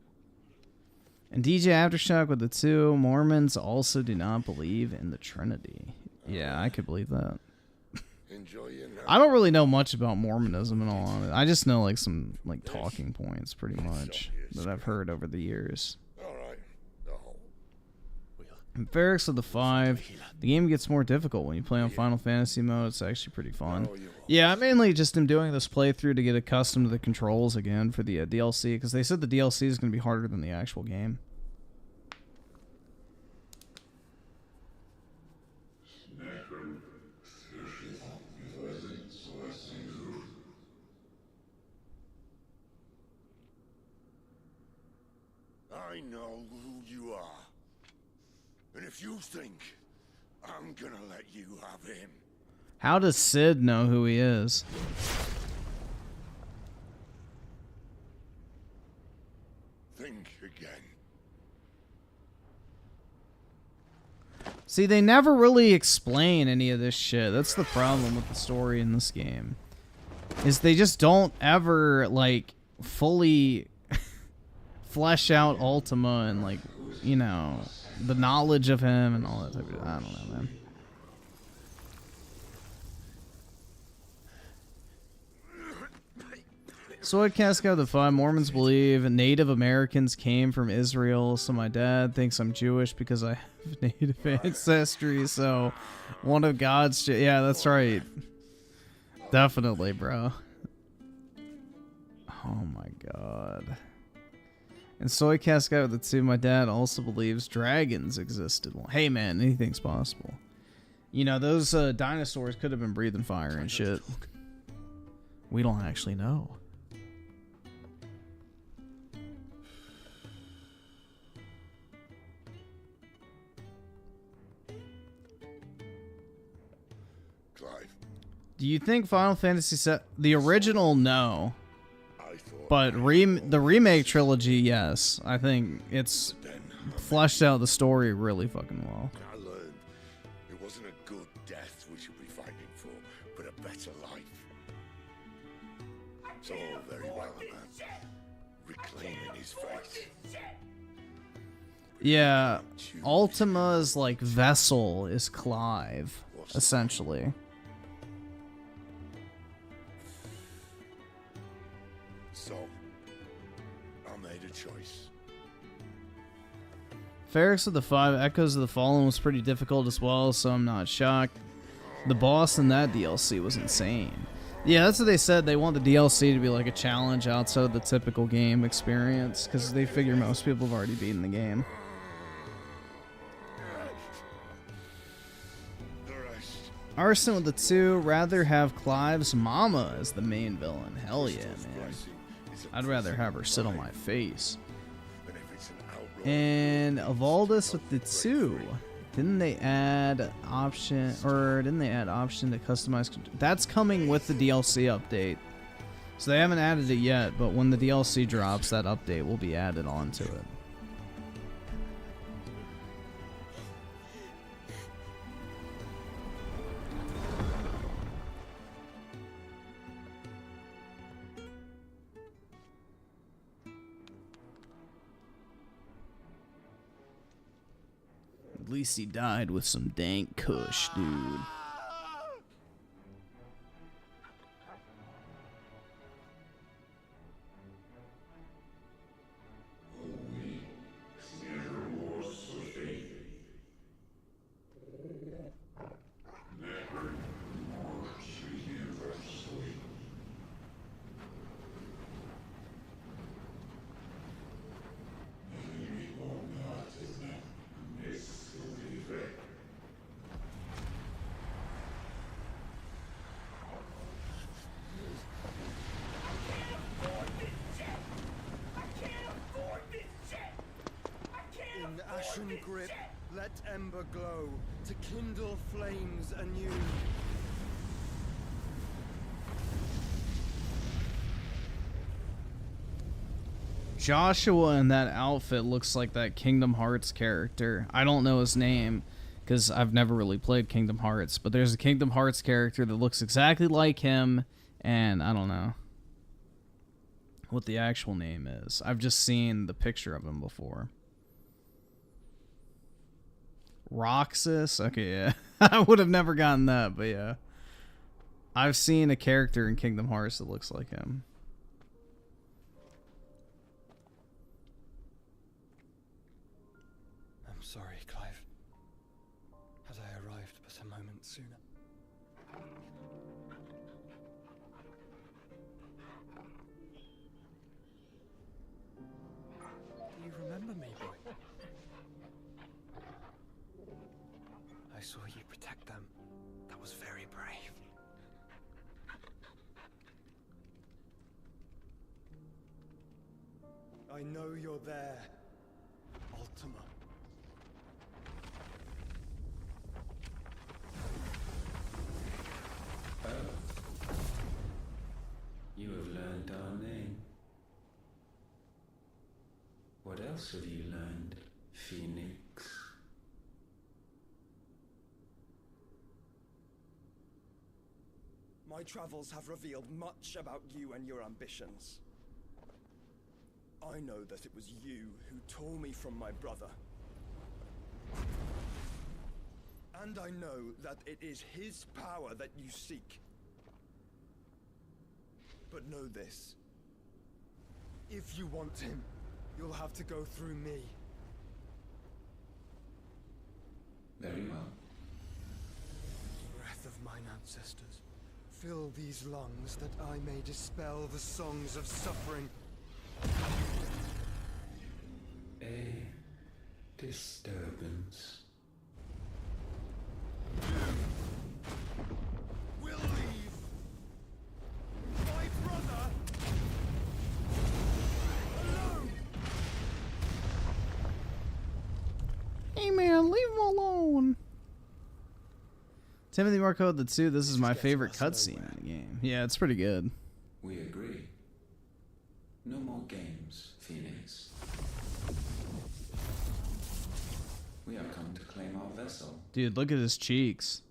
And DJ Aftershock with the 2, Mormons also do not believe in the Trinity. Yeah, I could believe that. Enjoy your night. I don't really know much about Mormonism in all honesty. I just know like some like talking points pretty much that I've heard over the years. Alright. In Ferrex of the 5, the game gets more difficult when you play on Final Fantasy mode. It's actually pretty fun. Yeah, I mainly just am doing this playthrough to get accustomed to the controls again for the DLC, because they said the DLC is going to be harder than the actual game. I know who you are. And if you think I'm gonna let you have him, How does Sid know who he is? think again. See, they never really explain any of this shit. That's the problem with the story in this game. Is they just don't ever, like, fully flesh out Ultima and, like, you know, the knowledge of him and all that type of... I don't know, man. Soycast got the 5. Mormons believe Native Americans came from Israel, so my dad thinks I'm Jewish because I have Native ancestry, so one of God's... Yeah, that's right. Definitely, bro. Oh my god. And Soycast got the 2. My dad also believes dragons existed. Well, hey man, anything's possible. You know, those dinosaurs could have been breathing fire and shit. We don't actually know. Do you think Final Fantasy VII... The original, no. But the remake trilogy, yes. I think it's fleshed out the story really fucking well. I learned it wasn't a good death we should be fighting for, but a better life. It's all very well about reclaiming his face. Yeah, Ultima's, like, vessel is Clive, essentially. So, I made a choice. Ferrex of the 5, Echoes of the Fallen was pretty difficult as well, so I'm not shocked. The boss in that DLC was insane. Yeah, that's what they said. They want the DLC to be like a challenge outside of the typical game experience, because they figure most people have already beaten the game. Arson with the 2, rather have Clive's mama as the main villain. Hell yeah, man. I'd rather have her sit on my face. And Avaldus with the 2. Didn't they add option to customize? That's coming with the DLC update. So they haven't added it yet, but when the DLC drops, that update will be added onto it. At least he died with some dank kush, dude. Ashen grip, let ember glow, to kindle flames anew. Joshua in that outfit looks like that Kingdom Hearts character. I don't know his name, because I've never really played Kingdom Hearts, but there's a Kingdom Hearts character that looks exactly like him, and I don't know what the actual name is. I've just seen the picture of him before. Roxas? Okay, yeah. I would have never gotten that, but yeah. I've seen a character in Kingdom Hearts that looks like him. I'm sorry, Clive. Had I arrived but a moment sooner. Do you remember me, boy? I saw you protect them. That was very brave. I know you're there, Ultima. Oh. You have learned our name. What else have you learned, Phoenix? My travels have revealed much about you and your ambitions. I know that it was you who tore me from my brother. And I know that it is his power that you seek. But know this. If you want him, you'll have to go through me. Very well. Breath of mine ancestors, fill these lungs that I may dispel the songs of suffering. A disturbance. We'll leave. My brother alone. Hey man, leave him alone. Timothy Marco the 2, this is my favorite cutscene in the game. Yeah, it's pretty good. We agree. No more games, Phoenix. We have come to claim our vessel. Dude, look at his cheeks.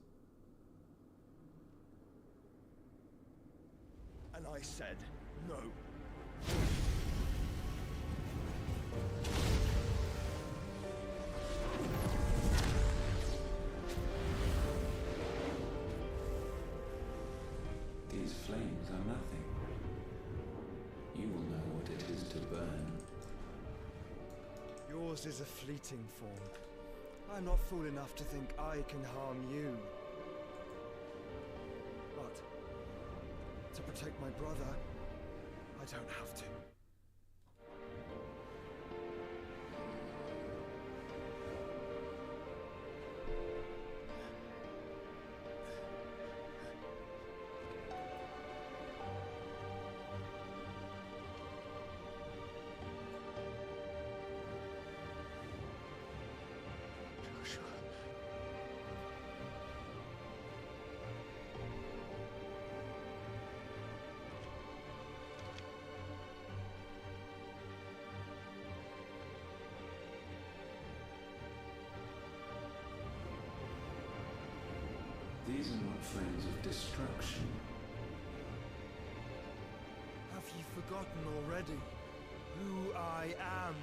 And I said no. These flames are nothing. You will know what it is to burn. Yours is a fleeting form. I'm not fool enough to think I can harm you. But to protect my brother, I don't have to. These are not flames of destruction. Have you forgotten already who I am?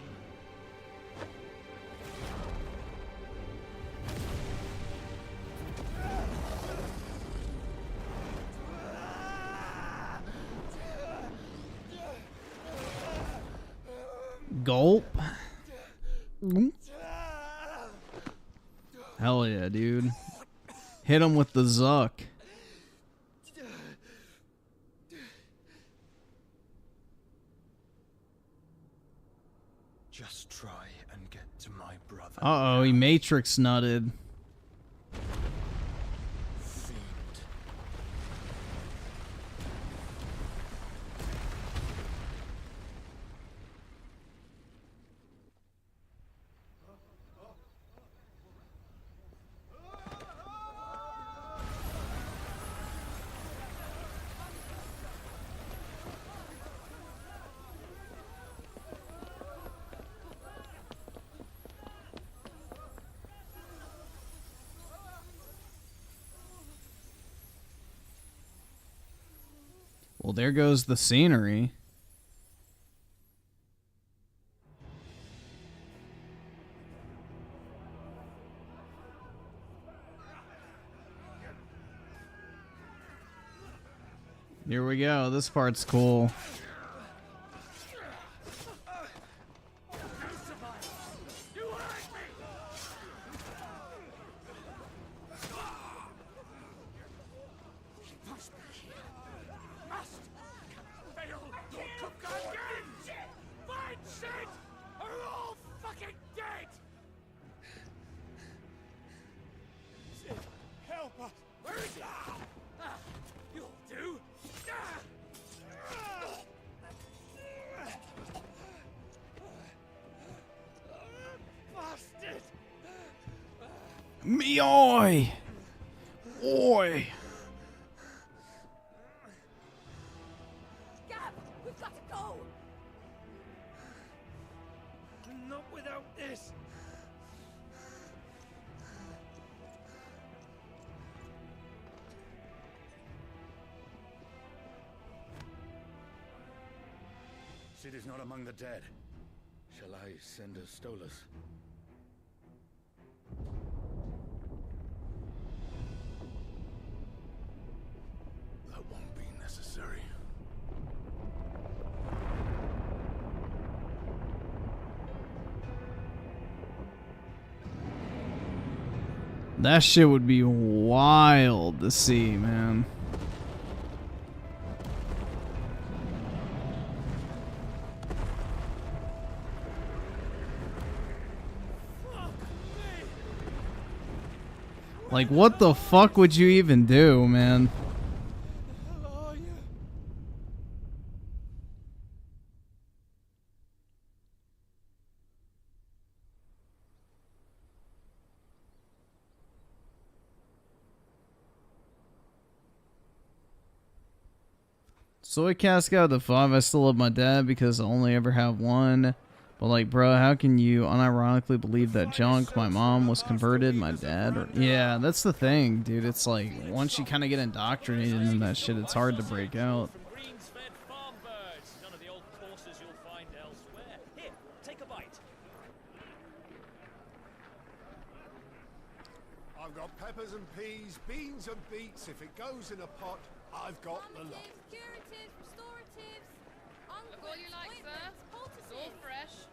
Gulp. Hell yeah, dude. Hit him with the Zuck. Just try and get to my brother. Uh-oh, he Matrix nutted. Fiend. Well, there goes the scenery. Here we go. This part's cool. Me oi! Oi! Gab, we've got to go! Not without this! Sid is not among the dead. Shall I send a Stolas? That won't be necessary. That shit would be wild to see, man. Like, what the fuck would you even do, man? Soycast got the 5. I still love my dad because I only ever have one. But like, bro, how can you unironically believe that junk? My mom was converted, my dad... Yeah, that's the thing, dude. It's like, once you kind of get indoctrinated in that shit, it's hard to break out. None of the old courses you'll find elsewhere. Here, take a bite. I've got peppers and peas, beans and beets. If it goes in a pot, I've got the lot. Curatives, restoratives, Look all you like, sir. It's all fresh.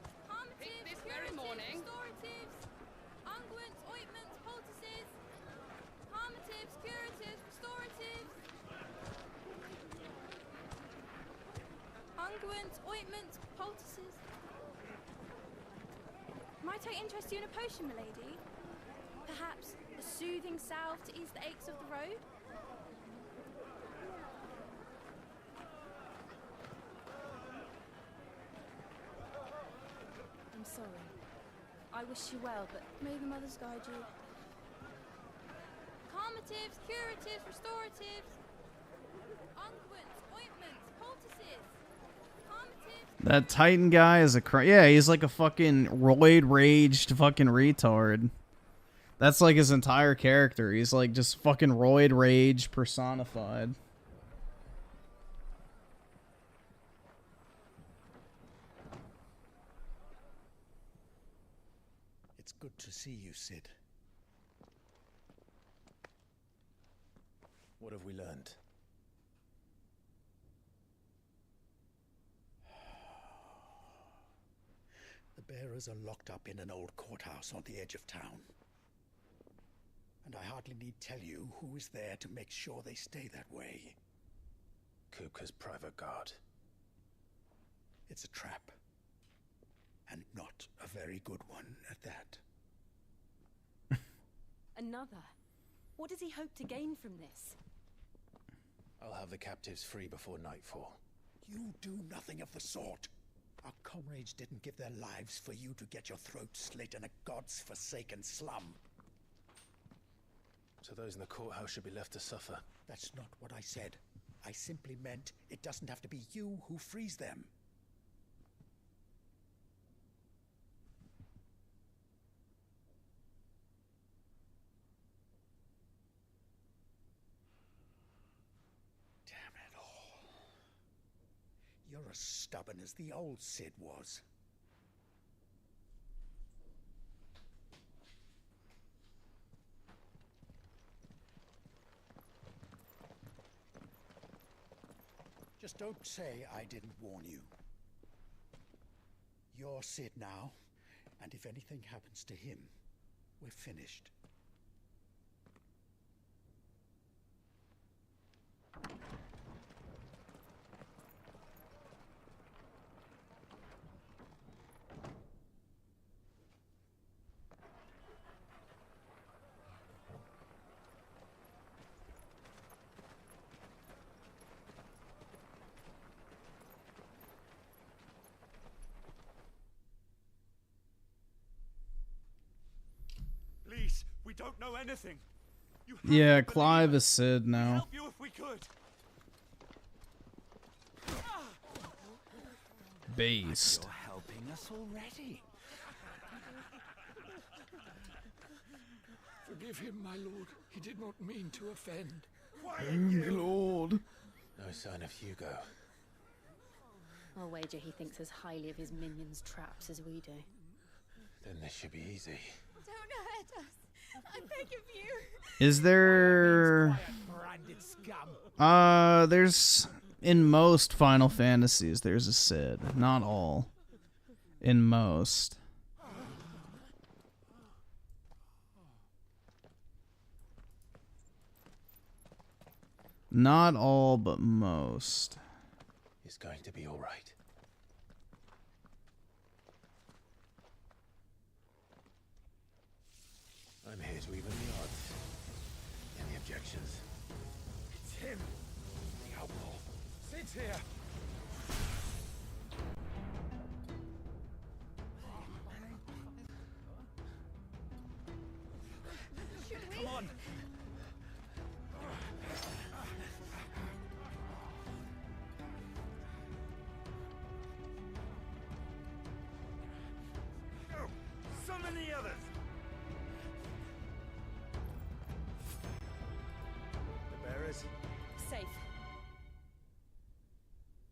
Picked this very morning. restoratives, unguents, ointments, poultices, palmatives, curatives, restoratives, unguents, ointments, poultices. Might I interest you in a potion, milady? Perhaps a soothing salve to ease the aches of the road? I'm sorry. I wish you well, but may the mothers guide you. Calmatives, curatives, restoratives, unguents, ointments, poultices, calmatives. That Titan guy is a yeah, he's like a fucking roid-raged fucking retard. That's like his entire character. He's like just fucking roid rage personified. It's good to see you, Sid. What have we learned? The bearers are locked up in an old courthouse on the edge of town. And I hardly need tell you who is there to make sure they stay that way. Kupka's private guard. It's a trap. And not a very good one at that. Another? What does he hope to gain from this? I'll have the captives free before nightfall. You do nothing of the sort. Our comrades didn't give their lives for you to get your throat slit in a god's forsaken slum. So those in the courthouse should be left to suffer. That's not what I said. I simply meant it doesn't have to be you who frees them. Damn it all. You're as stubborn as the old Sid was. Just don't say I didn't warn you. You're Sid now, and if anything happens to him, we're finished. Please, we don't know anything. Yeah, Clive is Sid now. Help you if we could. Based. You're helping us already. Forgive him, my lord. He did not mean to offend. Lord. No sign of Hugo. I'll wager he thinks as highly of his minions' traps as we do. Then this should be easy. Don't hurt us. I beg of you. Is there... there's... In most Final Fantasies, there's a Sid. Not all. In most. Not all, but most. It's going to be all right. I'm here to even the odds. Any objections? It's him, the outlaw. Sid's here. Come on. Oh, so many others. The bearers. Safe.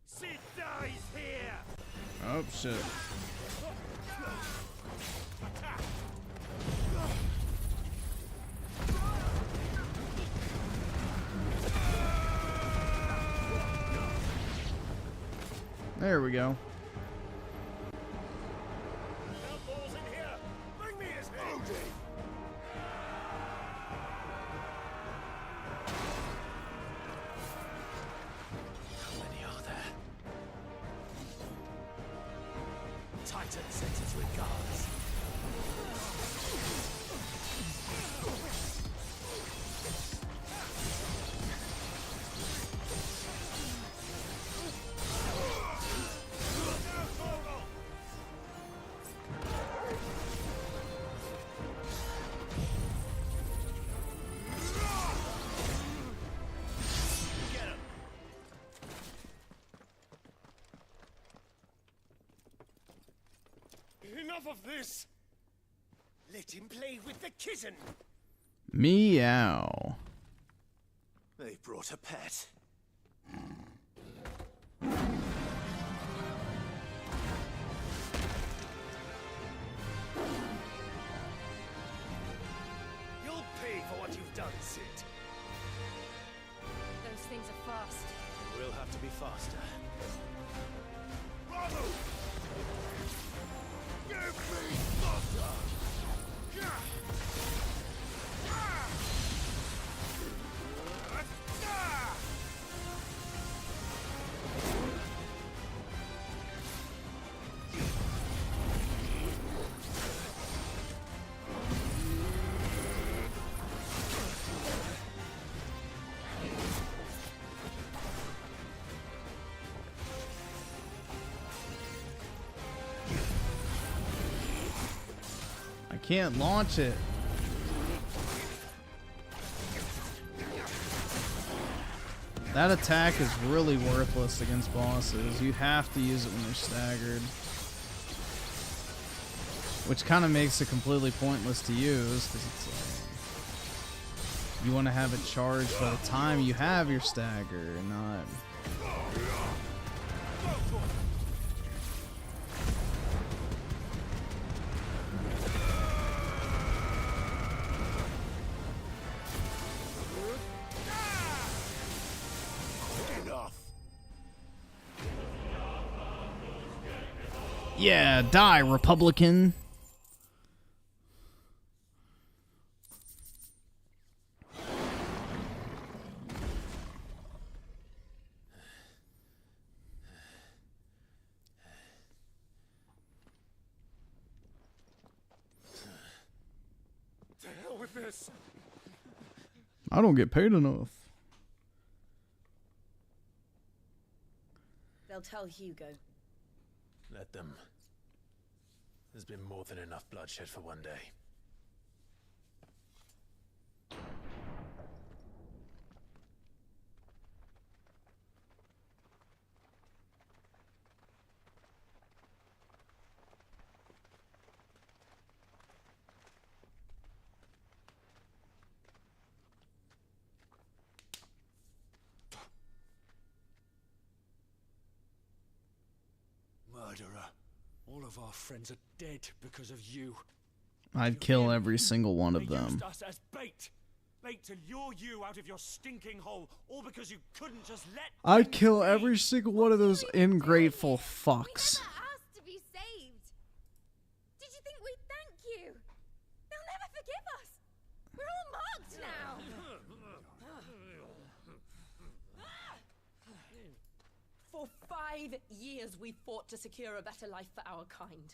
Sid dies here. Oh, shit. There we go. Outlaws in here. Bring me his head. How many are there? Titan sends his regards. Enough of this! Let him play with the kitten! Meow. They brought a pet. You'll pay for what you've done, Sid. Those things are fast. We'll have to be faster. Bravo! Give me thunder! I can't launch it. That attack is really worthless against bosses. You have to use it when they're staggered. Which kind of makes it completely pointless to use, because it's like... You want to have it charged by the time you have your stagger, and not... Yeah, die, Republican. To hell with this. I don't get paid enough. They'll tell Hugo. Let them. There's been more than enough bloodshed for one day. Murderer. All of our friends are dead because of you. I'd kill every single one of They them. used us as bait. Bait to lure you out of your stinking hole, all because you couldn't just let... I'd kill every single one of those ungrateful fucks. Asked to be saved. Did you think we'd thank you? They'll never forgive us. We're all marked now. For 5 years we fought to secure a better life for our kind.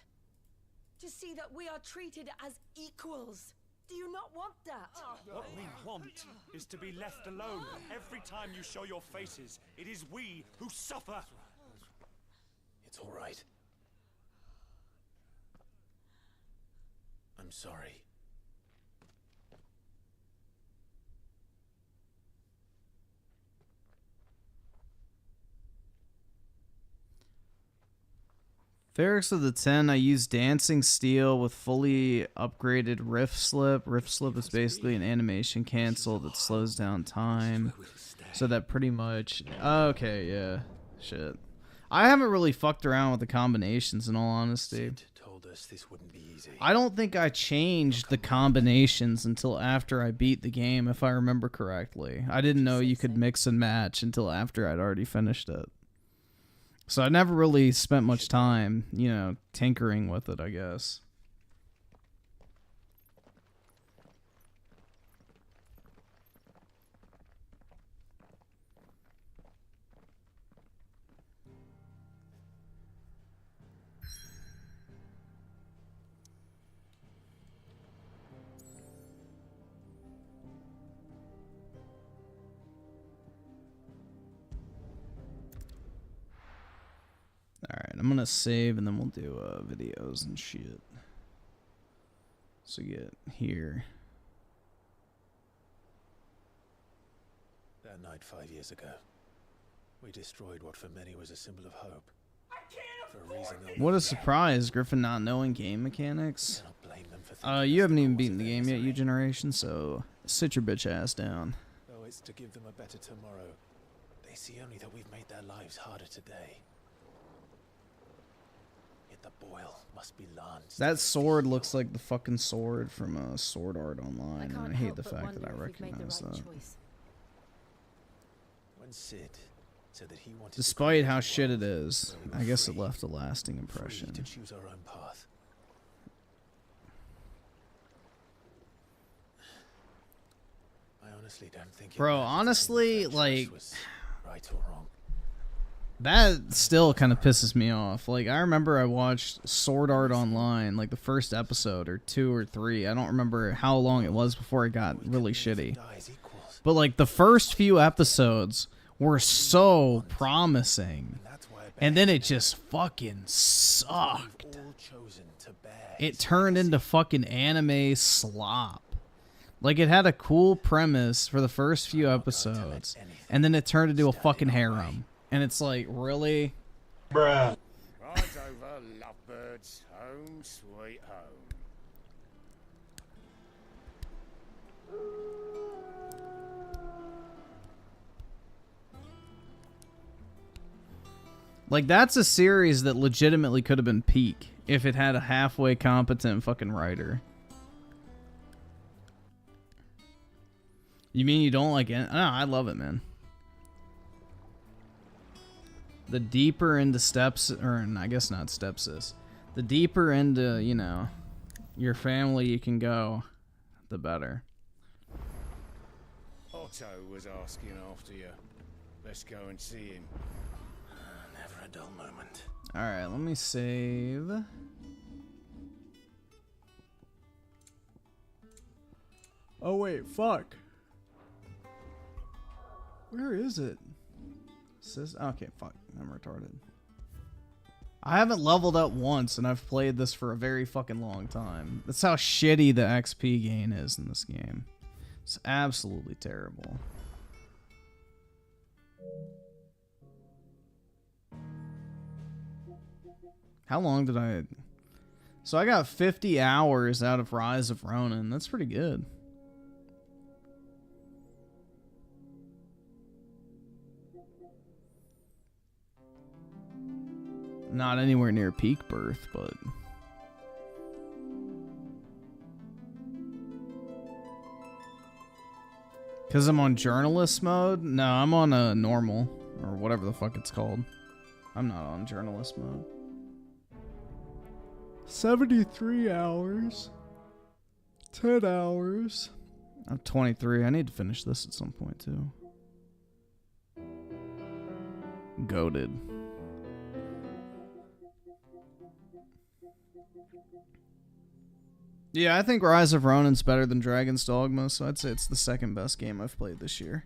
To see that we are treated as equals. Do you not want that? What we want is to be left alone. Every time you show your faces, it is we who suffer. It's all right. I'm sorry. Ferrex of the 10, I use Dancing Steel with fully upgraded Rift Slip. Rift Slip is basically an animation cancel that slows down time. So that pretty much... Okay, yeah. Shit. I haven't really fucked around with the combinations in all honesty. Told us this wouldn't be easy. I don't think I changed the combinations until after I beat the game, if I remember correctly. I didn't know you could mix and match until after I'd already finished it. So I never really spent much time, you know, tinkering with it, I guess. Alright, I'm gonna save and then we'll do videos and shit. So get here. That night 5 years ago, we destroyed what for many was a symbol of hope. For a reason What a surprise, Griffin not knowing game mechanics. You haven't even beaten the game yet, you generation, so sit your bitch ass down. Though it's to give them a better tomorrow, they see only that we've made their lives harder today. The boil must be Lan's. That sword looks like the fucking sword from Sword Art Online, and I hate the fact that I recognize that. When Sid said that he wanted Despite how shit it is, I guess it left a lasting impression. to choose our own path. I honestly don't think Bro, honestly, like, was right or wrong. that still kind of pisses me off. Like, I remember I watched Sword Art Online, like the first episode or 2 or 3. I don't remember how long it was before it got really shitty. But like the first few episodes were so promising, and then it just fucking sucked. It turned into fucking anime slop. Like, it had a cool premise for the first few episodes, and then it turned into a fucking harem. And it's like, really? Bruh. Right over, lovebirds. Home sweet home. Like, that's a series that legitimately could have been peak if it had a halfway competent fucking writer. You mean you don't like it? No, I love it, man. The deeper into steps, or I guess not stepsis, The deeper into, you know, your family you can go, the better. Otto was asking after you. Let's go and see him. Never a dull moment. Alright, let me save. Oh wait, fuck. Where is it? Okay, fuck. I'm retarded. I haven't leveled up once, and I've played this for a very fucking long time. That's how shitty the XP gain is in this game. It's absolutely terrible. How long did I... So I got 50 hours out of Rise of Ronin. That's pretty good. Not anywhere near peak birth, but... Because I'm on journalist mode? No, I'm on a normal, or whatever the fuck it's called. I'm not on journalist mode. 73 hours. 10 hours. I'm 23. I need to finish this at some point, too. Goated. Yeah, I think Rise of Ronin's better than Dragon's Dogma, so I'd say it's the second best game I've played this year.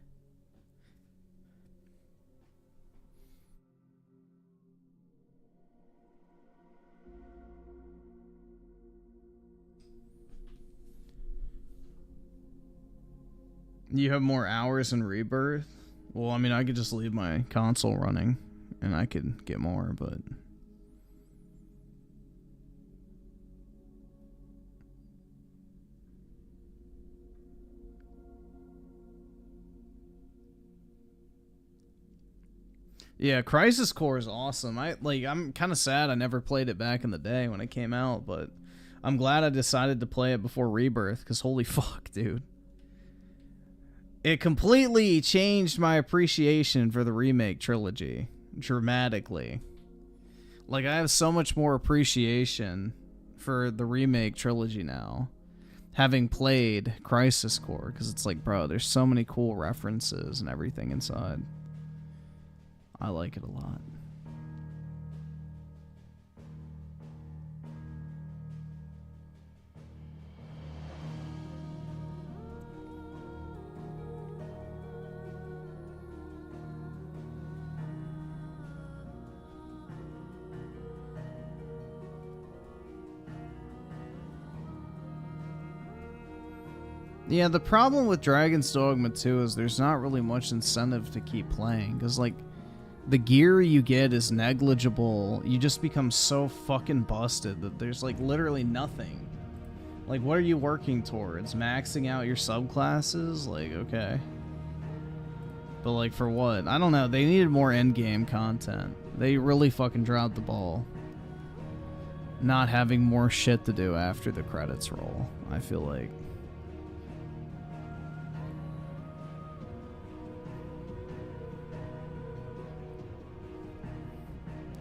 You have more hours in Rebirth? Well, I mean, I could just leave my console running, and I could get more, but... Yeah, Crisis Core is awesome. I'm kind of sad I never played it back in the day when it came out, but I'm glad I decided to play it before Rebirth, because holy fuck, dude. It completely changed my appreciation for the remake trilogy. Dramatically. Like, I have so much more appreciation for the remake trilogy now, having played Crisis Core, because it's like, bro, there's so many cool references and everything inside. I like it a lot. Yeah, the problem with Dragon's Dogma 2 is there's not really much incentive to keep playing, because, like, the gear you get is negligible. You just become so fucking busted that there's, like, literally nothing. Like, what are you working towards? Maxing out your subclasses? Like, okay. But, like, for what? I don't know. They needed more endgame content. They really fucking dropped the ball. Not having more shit to do after the credits roll, I feel like.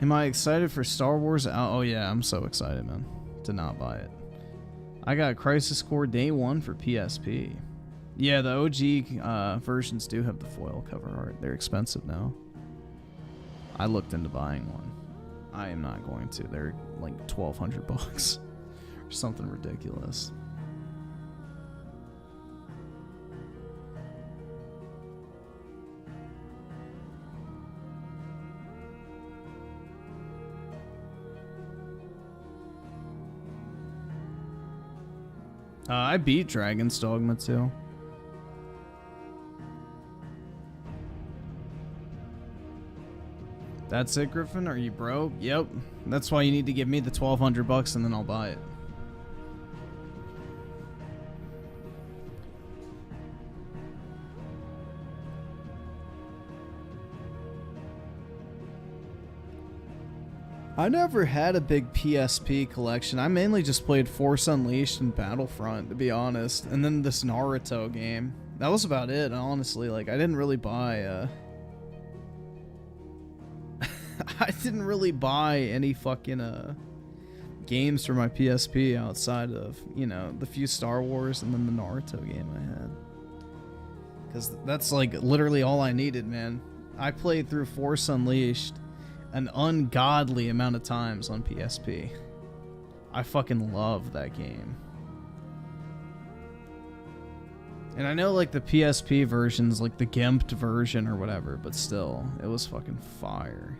Am I excited for Star Wars? Oh yeah, I'm so excited, man, to not buy it. I got Crisis Core day one for PSP. Yeah, the OG versions do have the foil cover art. They're expensive now. I looked into buying one. I am not going to. They're like $1,200 or something ridiculous. I beat Dragon's Dogma 2. That's it, Griffin? Are you broke? Yep. That's why you need to give me the $1,200 and then I'll buy it. I never had a big PSP collection. I mainly just played Force Unleashed and Battlefront, to be honest. And then this Naruto game. That was about it, honestly. Like, I didn't really buy, I didn't really buy any fucking, games for my PSP outside of, you know, the few Star Wars and then the Naruto game I had. Because that's like literally all I needed, man. I played through Force Unleashed an ungodly amount of times on PSP. I fucking love that game. And I know like the PSP version's like the gimped version or whatever, but still, it was fucking fire.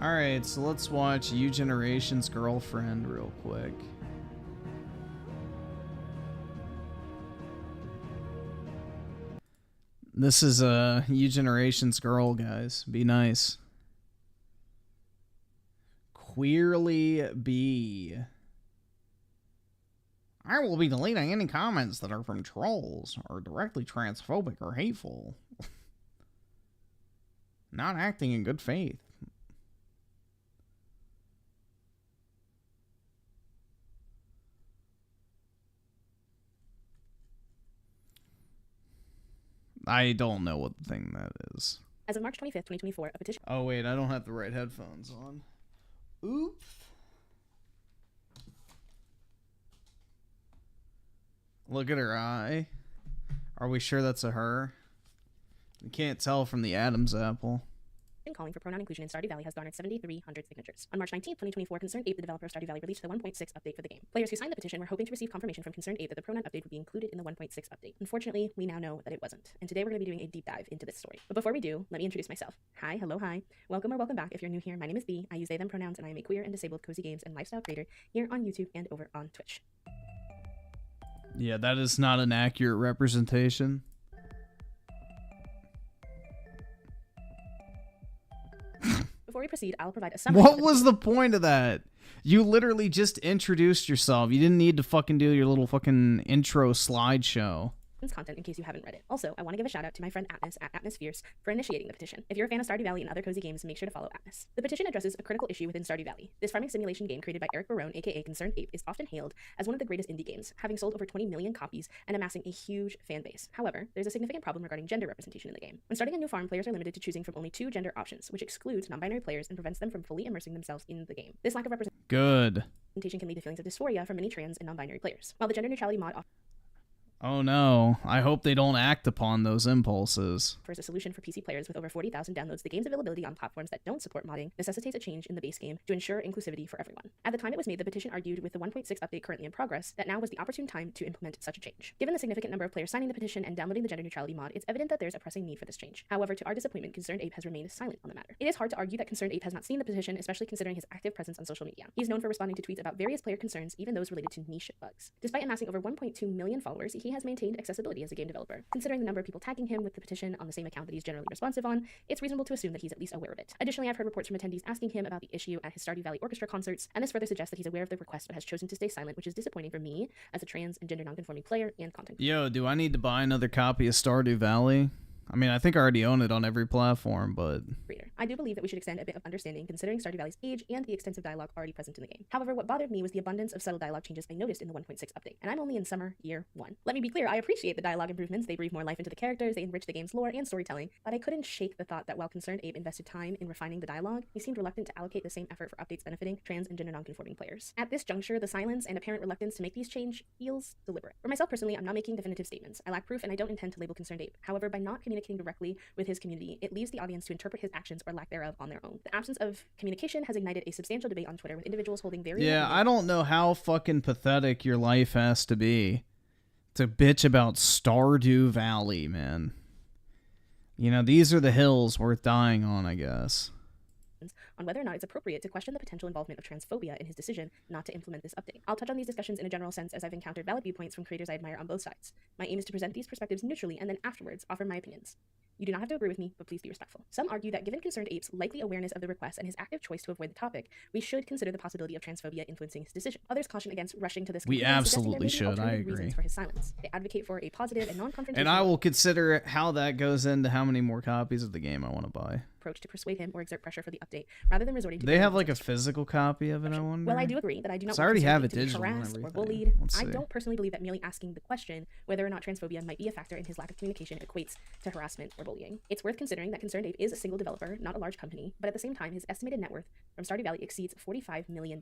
Alright, so let's watch U Generation's Girlfriend real quick. This is U Generation's girl, guys. Be nice. Querlybee. I will be deleting any comments that are from trolls or directly transphobic or hateful. Not acting in good faith. I don't know what the thing that is. As of March 25th, 2024, a petition... Oh, wait, I don't have the right headphones on. Oops. Look at her eye. Are we sure that's a her? You can't tell from the Adam's apple. calling for pronoun inclusion in Stardew Valley has garnered 7,300 signatures. On March 19th, 2024, Concerned Ape, the developer of Stardew Valley, released the 1.6 update for the game. Players who signed the petition were hoping to receive confirmation from Concerned Ape that the pronoun update would be included in the 1.6 update. Unfortunately, we now know that it wasn't. And today we're going to be doing a deep dive into this story. But before we do, let me introduce myself. Hi, hello, hi. Welcome or welcome back if you're new here. My name is Bee. I use they, them pronouns, and I am a queer and disabled cozy games and lifestyle creator here on YouTube and over on Twitch. Yeah, that is not an accurate representation. Before we proceed, I'll provide a summary. What was the point of that? You literally just introduced yourself. You didn't need to fucking do your little fucking intro slideshow. Content in case you haven't read it. Also, I want to give a shout out to my friend Atlas at Atmosfierce for initiating the petition. If you're a fan of Stardew Valley and other cozy games, make sure to follow Atlas. The petition addresses a critical issue within Stardew Valley. This farming simulation game created by Eric Barone, aka Concerned Ape, is often hailed as one of the greatest indie games, having sold over 20 million copies and amassing a huge fan base. However, there's a significant problem regarding gender representation in the game. When starting a new farm, players are limited to choosing from only 2 gender options, which excludes non-binary players and prevents them from fully immersing themselves in the game. This lack of representation can lead to feelings of dysphoria for many trans and non-binary players. While the gender neutrality mod Oh no, I hope they don't act upon those impulses. offers a solution for PC players with over 40,000 downloads, the game's availability on platforms that don't support modding necessitates a change in the base game to ensure inclusivity for everyone. At the time it was made, the petition argued with the 1.6 update currently in progress that now was the opportune time to implement such a change. Given the significant number of players signing the petition and downloading the gender neutrality mod, it's evident that there's a pressing need for this change. However, to our disappointment, Concerned Ape has remained silent on the matter. It is hard to argue that Concerned Ape has not seen the petition, especially considering his active presence on social media. He's known for responding to tweets about various player concerns, even those related to niche bugs. Despite amassing over 1.2 million followers, he has maintained accessibility as a game developer. Considering the number of people tagging him with the petition on the same account that he's generally responsive on, it's reasonable to assume that he's at least aware of it. Additionally, I've heard reports from attendees asking him about the issue at his Stardew Valley Orchestra concerts, and this further suggests that he's aware of the request but has chosen to stay silent, which is disappointing for me as a trans and gender nonconforming player and content creator. Yo, do I need to buy another copy of Stardew Valley? I mean, I think I already own it on every platform, but... I do believe that we should extend a bit of understanding considering Stardew Valley's age and the extensive dialogue already present in the game. However, what bothered me was the abundance of subtle dialogue changes I noticed in the 1.6 update, and I'm only in summer year 1. Let me be clear, I appreciate the dialogue improvements. They breathe more life into the characters, they enrich the game's lore and storytelling, but I couldn't shake the thought that while Concerned Ape invested time in refining the dialogue, he seemed reluctant to allocate the same effort for updates benefiting trans and gender nonconforming players. At this juncture, the silence and apparent reluctance to make these change feels deliberate. For myself personally, I'm not making definitive statements. I lack proof and I don't intend to label Concerned Ape. However, by not communicating directly with his community, it leaves the audience to interpret his actions or lack thereof on their own. The absence of communication has ignited a substantial debate on Twitter with individuals holding very... Yeah, I don't know how fucking pathetic your life has to be to bitch about Stardew Valley, man. You know, these are the hills worth dying on, I guess. On whether or not it's appropriate to question the potential involvement of transphobia in his decision not to implement this update. I'll touch on these discussions in a general sense as I've encountered valid viewpoints from creators I admire on both sides. My aim is to present these perspectives neutrally and then afterwards offer my opinions. You do not have to agree with me, but please be respectful. Some argue that given Concerned Ape's likely awareness of the request and his active choice to avoid the topic, we should consider the possibility of transphobia influencing his decision. Others caution against rushing to this We conclusion, absolutely suggesting there may be should, I alternative agree. reasons for his silence. They advocate for a positive and non-confrontational And I will consider how that goes into how many more copies of the game I want to buy. approach to persuade him or exert pressure for the update, rather than resorting to... They have like a physical copy of it, I wonder? Well, I do agree that I do not I already have it to be digital and harassed or everything. bullied. Let's I see. don't personally believe that merely asking the question whether or not transphobia might be a factor in his lack of communication equates to harassment or bullying. It's worth considering that Concerned Ape is a single developer, not a large company, but at the same time, his estimated net worth from Stardew Valley exceeds $45 million.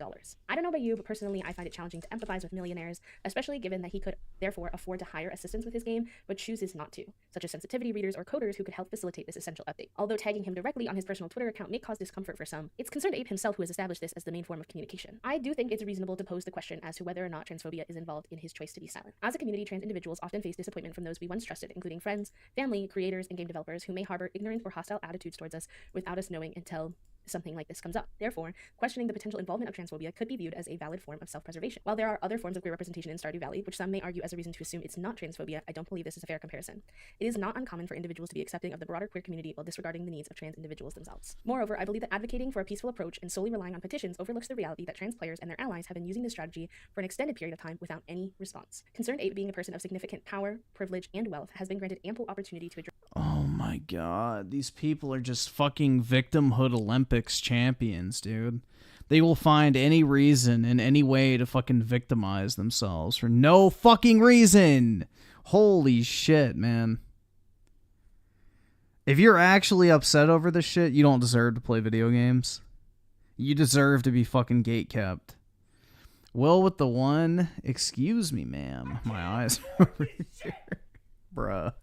I don't know about you, but personally, I find it challenging to empathize with millionaires, especially given that he could therefore afford to hire assistants with his game, but chooses not to, such as sensitivity readers or coders who could help facilitate this essential update. Although tagging him directly on his personal Twitter account may cause discomfort for some, it's Concerned Ape himself who has established this as the main form of communication. I do think it's reasonable to pose the question as to whether or not transphobia is involved in his choice to be silent. As a community, trans individuals often face disappointment from those we once trusted, including friends, family, creators, and game developers who may harbor ignorant or hostile attitudes towards us without us knowing until something like this comes up. Therefore, questioning the potential involvement of transphobia could be viewed as a valid form of self-preservation. While there are other forms of queer representation in Stardew Valley, which some may argue as a reason to assume it's not transphobia, I don't believe this is a fair comparison. It is not uncommon for individuals to be accepting of the broader queer community while disregarding the needs of trans individuals themselves. Moreover, I believe that advocating for a peaceful approach and solely relying on petitions overlooks the reality that trans players and their allies have been using this strategy for an extended period of time without any response. Concerned Ape, being a person of significant power, privilege, and wealth, has been granted ample opportunity to address... Oh my god, these people are just fucking victimhood Olympics champions, dude. They will find any reason in any way to fucking victimize themselves for no fucking reason. Holy shit, man. If you're actually upset over this shit, you don't deserve to play video games. You deserve to be fucking gatekept. Will with the one, excuse me, ma'am. My eyes are over here. Bruh.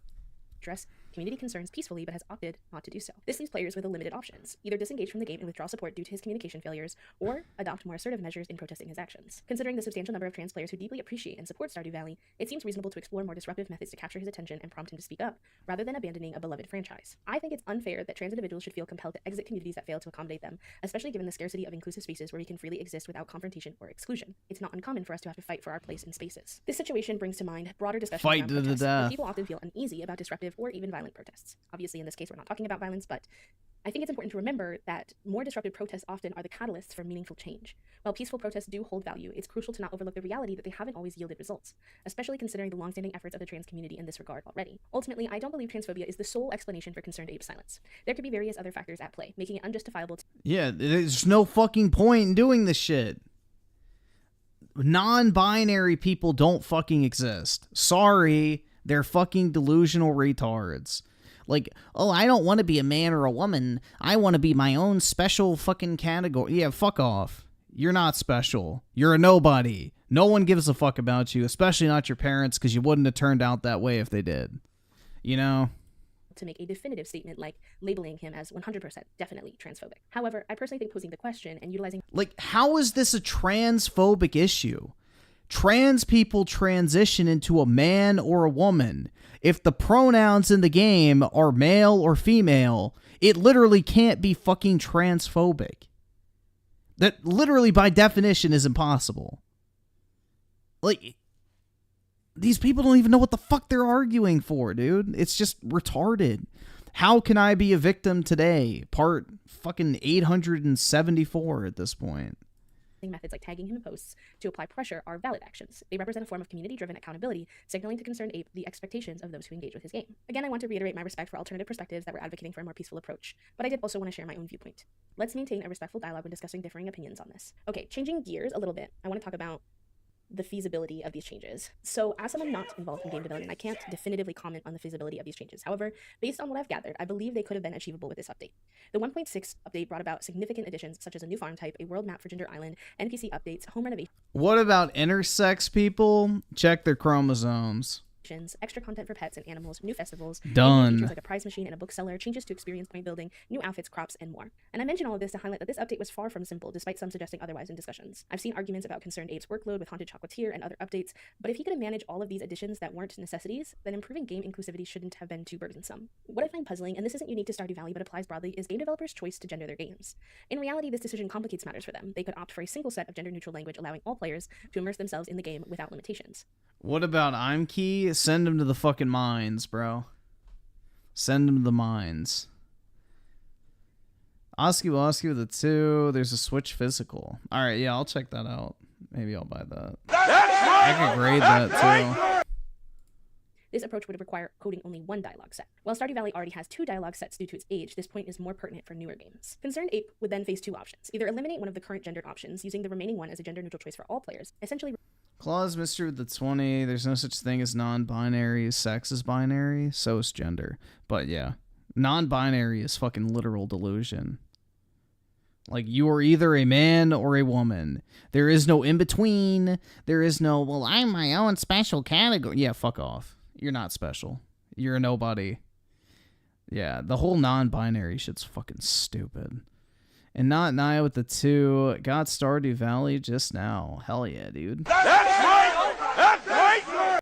Address community concerns peacefully, but has opted not to do so. This leaves players with limited options: either disengage from the game and withdraw support due to his communication failures, or adopt more assertive measures in protesting his actions. Considering the substantial number of trans players who deeply appreciate and support Stardew Valley, it seems reasonable to explore more disruptive methods to capture his attention and prompt him to speak up, rather than abandoning a beloved franchise. I think it's unfair that trans individuals should feel compelled to exit communities that fail to accommodate them, especially given the scarcity of inclusive spaces where we can freely exist without confrontation or exclusion. It's not uncommon for us to have to fight for our place in spaces. This situation brings to mind broader discussions Fight around to the protests, where death. people often feel uneasy about disruptive or even violent protests. Obviously, in this case, we're not talking about violence, but I think it's important to remember that more disruptive protests often are the catalysts for meaningful change. While peaceful protests do hold value, it's crucial to not overlook the reality that they haven't always yielded results, especially considering the long-standing efforts of the trans community in this regard already. Ultimately, I don't believe transphobia is the sole explanation for Concerned Ape's silence. There could be various other factors at play, making it unjustifiable to... Yeah, there's no fucking point in doing this shit. Non-binary people don't fucking exist. Sorry, they're fucking delusional retards. Like, oh, I don't want to be a man or a woman. I want to be my own special fucking category. Yeah, fuck off. You're not special. You're a nobody. No one gives a fuck about you, especially not your parents, because you wouldn't have turned out that way if they did. You know? To make a definitive statement like labeling him as 100% definitely transphobic. However, I personally think posing the question and utilizing... Like, how is this a transphobic issue? Trans people transition into a man or a woman. If the pronouns in the game are male or female, it literally can't be fucking transphobic. That literally by definition is impossible. Like, these people don't even know what the fuck they're arguing for, dude. It's just retarded. How can I be a victim today? Part fucking 874 at this point. Methods like tagging him in posts to apply pressure are valid actions. They represent a form of community-driven accountability, signaling to Concerned Ape the expectations of those who engage with his game. Again, I want to reiterate my respect for alternative perspectives that were advocating for a more peaceful approach, but I did also want to share my own viewpoint. Let's maintain a respectful dialogue when discussing differing opinions on this. Okay, changing gears a little bit, I want to talk about the feasibility of these changes. So as someone not involved in game development, I can't definitively comment on the feasibility of these changes. However, based on what I've gathered, I believe they could have been achievable with this update. The 1.6 update brought about significant additions such as a new farm type, a world map for Gender Island, NPC updates, home renovation. What about intersex people? Check their chromosomes. Extra content for pets and animals, new festivals, Done. new features like a prize machine and a bookseller, changes to experience point building, new outfits, crops, and more. And I mention all of this to highlight that this update was far from simple, despite some suggesting otherwise in discussions. I've seen arguments about Concerned Ape's workload with Haunted Chocolatier and other updates, but if he could have managed all of these additions that weren't necessities, then improving game inclusivity shouldn't have been too burdensome. What I find puzzling, and this isn't unique to Stardew Valley but applies broadly, is game developers' choice to gender their games. In reality, this decision complicates matters for them. They could opt for a single set of gender-neutral language, allowing all players to immerse themselves in the game without limitations. What about I'm Key? Send him to the fucking mines, bro. Send him to the mines. Oski with a 2. There's a Switch physical. Alright, yeah, I'll check that out. Maybe I'll buy that. I can grade that too. This approach would require coding only one dialogue set. While Stardew Valley already has 2 dialogue sets due to its age, this point is more pertinent for newer games. Concerned Ape would then face 2 options. Either eliminate one of the current gendered options, using the remaining one as a gender-neutral choice for all players, essentially... Clause Mystery with the 20. There's no such thing as non-binary. Sex is binary, so is gender. But yeah, non-binary is fucking literal delusion. Like, you are either a man or a woman. There is no in-between. There is no, well, I'm my own special category. Yeah, fuck off. You're not special. You're a nobody. Yeah, the whole non-binary shit's fucking stupid. And not Naya with the 2. Got Stardew Valley just now. Hell yeah, dude. That's right! That's right!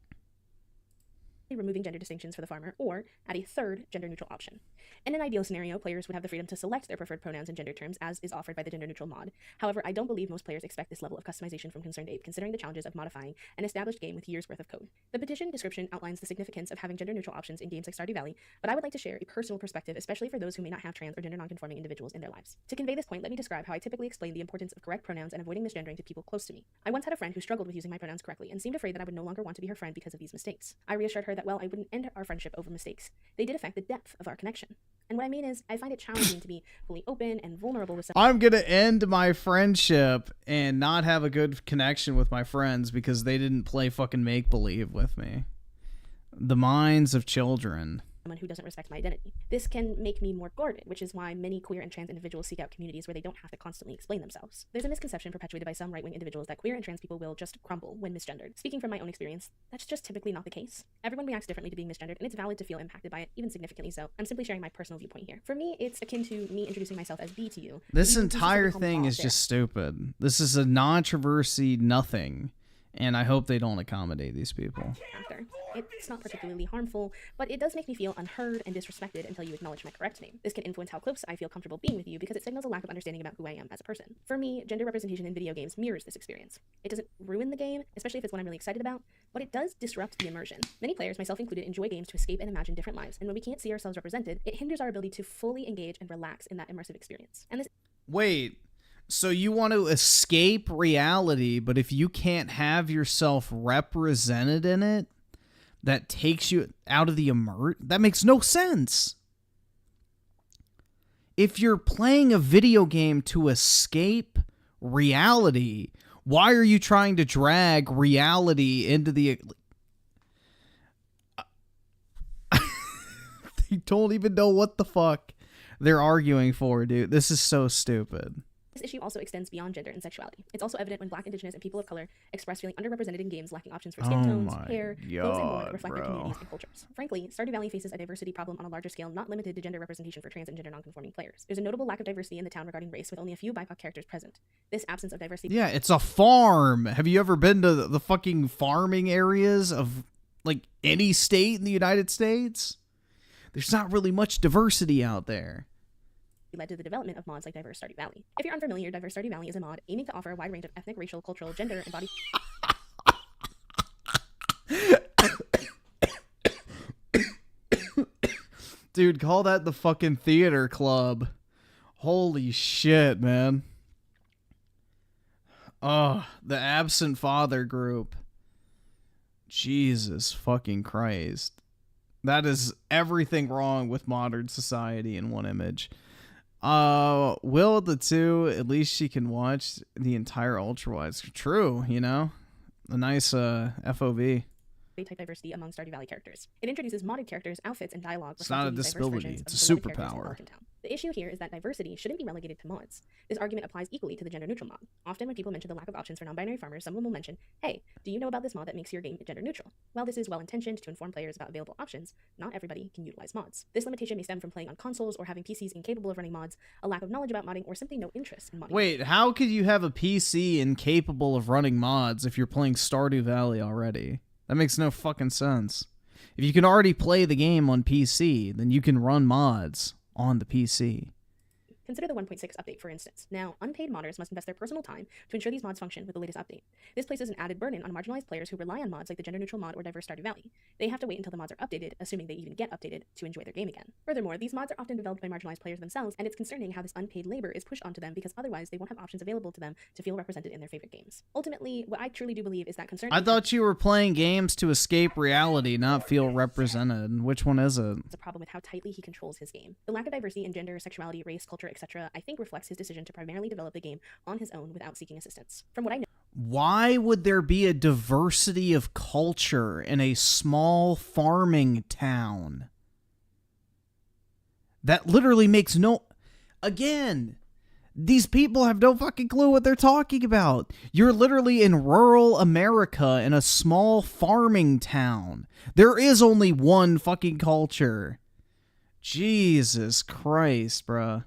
Removing gender distinctions for the farmer, or add a third gender-neutral option. In an ideal scenario, players would have the freedom to select their preferred pronouns and gender terms, as is offered by the gender-neutral mod. However, I don't believe most players expect this level of customization from Concerned Ape, considering the challenges of modifying an established game with years' worth of code. The petition description outlines the significance of having gender-neutral options in games like Stardew Valley, but I would like to share a personal perspective, especially for those who may not have trans or gender-nonconforming individuals in their lives. To convey this point, let me describe how I typically explain the importance of correct pronouns and avoiding misgendering to people close to me. I once had a friend who struggled with using my pronouns correctly and seemed afraid that I would no longer want to be her friend because of these mistakes. I reassured her that, well, I wouldn't end our friendship over mistakes. They did affect the depth of our connection. And what I mean is, I find it challenging to be fully open and vulnerable with someone. I'm gonna end my friendship and not have a good connection with my friends because they didn't play fucking make-believe with me. The minds of children. Who doesn't respect my identity. This can make me more guarded, which is why many queer and trans individuals seek out communities where they don't have to constantly explain themselves. There's a misconception perpetuated by some right-wing individuals that queer and trans people will just crumble when misgendered. Speaking from my own experience, that's just typically not the case. Everyone reacts differently to being misgendered, and it's valid to feel impacted by it, even significantly so. I'm simply sharing my personal viewpoint here. For me, it's akin to me introducing myself as B to you. This entire thing is just stupid. This is a non-controversy nothing. And I hope they don't accommodate these people. After. It's not particularly harmful, but it does make me feel unheard and disrespected until you acknowledge my correct name. This can influence how close I feel comfortable being with you because it signals a lack of understanding about who I am as a person. For me, gender representation in video games mirrors this experience. It doesn't ruin the game, especially if it's one I'm really excited about, but it does disrupt the immersion. Many players, myself included, enjoy games to escape and imagine different lives, and when we can't see ourselves represented, it hinders our ability to fully engage and relax in that immersive experience. And this— Wait. So you want to escape reality, but if you can't have yourself represented in it, that takes you out of the that makes no sense. If you're playing a video game to escape reality, why are you trying to drag reality into the... They don't even know what the fuck they're arguing for, dude. This is so stupid. This issue also extends beyond gender and sexuality. It's also evident when Black, Indigenous, and people of color express feeling underrepresented in games, lacking options for skin tones, hair, clothes, and more that reflect their communities and cultures. Frankly, Stardew Valley faces a diversity problem on a larger scale, not limited to gender representation for trans and gender nonconforming players. There's a notable lack of diversity in the town regarding race, with only a few BIPOC characters present. This absence of diversity... Yeah, it's a farm. Have you ever been to the fucking farming areas of, like, any state in the United States? There's not really much diversity out there. Led to the development of mods like Diverse Stardew Valley. If you're unfamiliar, Diverse Stardew Valley is a mod aiming to offer a wide range of ethnic, racial, cultural, gender, and body... Dude, call that the fucking theater club. Holy shit, man. Oh, the absent father group. Jesus fucking Christ. That is everything wrong with modern society in one image. Will the 2, at least she can watch the entire ultra wides. True, you know? A nice FOV. Type diversity among Stardew Valley characters. It introduces modded characters, outfits, and dialogue. It's not a disability, it's a superpower. The issue here is that diversity shouldn't be relegated to mods. This argument applies equally to the gender-neutral mod. Often when people mention the lack of options for non-binary farmers, someone will mention, hey, do you know about this mod that makes your game gender-neutral? While this is well-intentioned to inform players about available options, not everybody can utilize mods. This limitation may stem from playing on consoles or having PCs incapable of running mods, a lack of knowledge about modding, or simply no interest in modding. Wait, how could you have a PC incapable of running mods if you're playing Stardew Valley already? That makes no fucking sense. If you can already play the game on PC, then you can run mods on the PC. Consider the 1.6 update, for instance. Now, unpaid modders must invest their personal time to ensure these mods function with the latest update. This places an added burden on marginalized players who rely on mods like the gender-neutral mod or diverse Stardew Valley. They have to wait until the mods are updated, assuming they even get updated, to enjoy their game again. Furthermore, these mods are often developed by marginalized players themselves, and it's concerning how this unpaid labor is pushed onto them because otherwise they won't have options available to them to feel represented in their favorite games. Ultimately, what I truly do believe is that concern— I thought you were playing games to escape reality, not feel represented. Which one is it? It's a problem with how tightly he controls his game. The lack of diversity in gender, sexuality, race, culture, etc., I think reflects his decision to primarily develop the game on his own without seeking assistance. From what I know— Why would there be a diversity of culture in a small farming town? That literally makes no— Again, these people have no fucking clue what they're talking about. You're literally in rural America in a small farming town. There is only one fucking culture. Jesus Christ, bruh.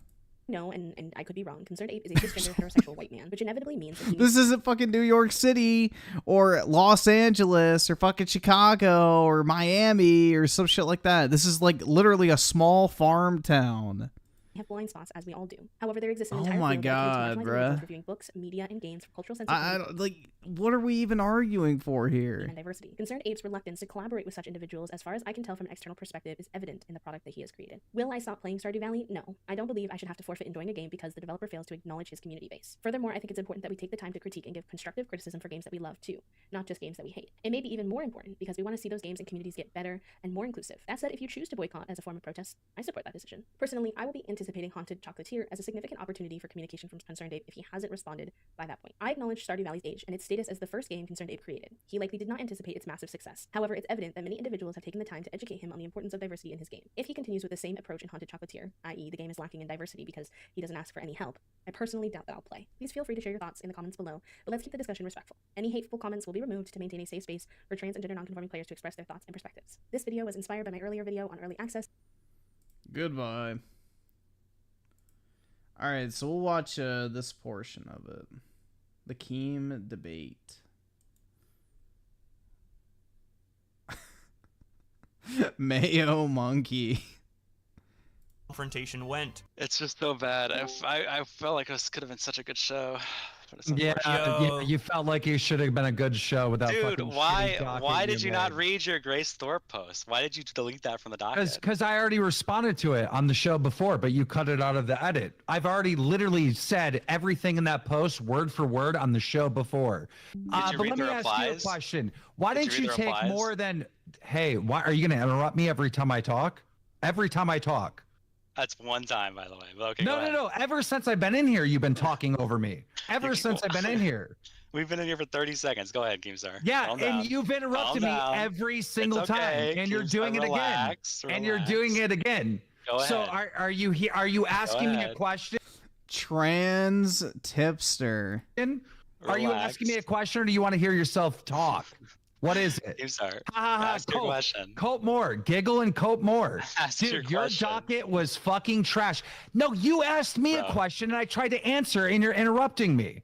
No, and I could be wrong. Concerned Ape is a cisgender heterosexual white man, which inevitably means that he— This isn't fucking New York City or Los Angeles or fucking Chicago or Miami or some shit like that. This is like literally a small farm town. have blind spots, as we all do. However, there exists an Oh entire my field God, dedicated to marginalized bruh. individuals reviewing books, media, and games for cultural sensitivity I don't, like, what are we even arguing for here? and diversity. Concerned Ape's reluctance to collaborate with such individuals, as far as I can tell from an external perspective, is evident in the product that he has created. Will I stop playing Stardew Valley? No. I don't believe I should have to forfeit enjoying a game because the developer fails to acknowledge his community base. Furthermore, I think it's important that we take the time to critique and give constructive criticism for games that we love too, not just games that we hate. It may be even more important because we want to see those games and communities get better and more inclusive. That said, if you choose to boycott as a form of protest, I support that decision. Personally, I will be anticipating Haunted Chocolatier as a significant opportunity for communication from Concerned Ape if he hasn't responded by that point. I acknowledge Stardew Valley's age and its status as the first game Concerned Ape created. He likely did not anticipate its massive success. However, it's evident that many individuals have taken the time to educate him on the importance of diversity in his game. If he continues with the same approach in Haunted Chocolatier, i.e. the game is lacking in diversity because he doesn't ask for any help, I personally doubt that I'll play. Please feel free to share your thoughts in the comments below, but let's keep the discussion respectful. Any hateful comments will be removed to maintain a safe space for trans and gender nonconforming players to express their thoughts and perspectives. This video was inspired by my earlier video on early access. Goodbye. Alright, so we'll watch this portion of it. The Keem debate. Mayo Monkey. Confrontation went. It's just so bad. I felt like this could have been such a good show. But it's Yeah, unfortunate. yeah, you felt like it should have been a good show without Dude, fucking why shitty docket why did you not made. read your Grace Thorpe post? Why did you delete that from the docket? Because I already responded to it on the show before, but you cut it out of the edit. I've already literally said everything in that post word for word on the show before. you But read let the me ask you a replies? question. Why Did you didn't read you the take replies? more than, hey, why are you going to interrupt me every time I talk? Every time I talk. That's one time, by the way. But okay, No, go no, ahead. no. Ever since I've been in here, you've been talking over me. Ever since I've been in here. We've been in here for 30 seconds. Go ahead, Keemstar. Yeah, Calm and down. you've interrupted me Calm down. every single It's okay. time, and you're Keemstar, doing it relax, again, and you're doing it again. Go So ahead. are you here? Are you asking me a ahead. question? Trans tipster. Are you asking me a question, or do you want to hear yourself talk? What is it? Keemstar, Ask your question. Cope more. Giggle and cope more. Ask Dude, your your question. docket was fucking trash. No, you asked me a Bro. question, and I tried to answer, and you're interrupting me.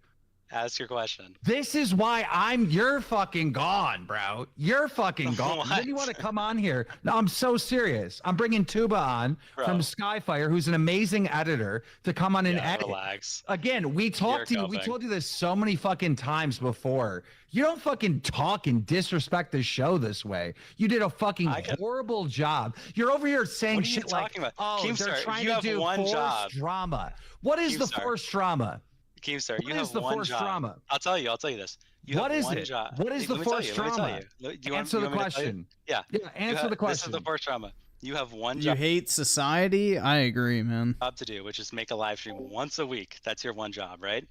Ask your question. This is why you're fucking gone, bro. You're fucking gone. What? Then you want to come on here. No, I'm so serious. I'm bringing Tuba on Bro. from Skyfire, who's an amazing editor, to come on and Yeah, edit. relax. Again, we talked to you. We coping. told you this so many fucking times before. You don't fucking talk and disrespect the show this way. You did a fucking horrible job. You're over here saying What are you shit like, talking about? oh, they're Keemstar, trying you to have do one forced job. drama. What is the Keemstar. forced drama? Keemstar, you What is have the one forced job. drama? I'll tell you this. You What have is one it? job. What is the Let me tell forced you, let me tell drama? you. Do you Answer the want me to tell you? question. Yeah. Yeah, answer the This question. is the forced drama. You have one You job hate society? I agree, man. to do, which is make a live stream once a week. That's your one job, right?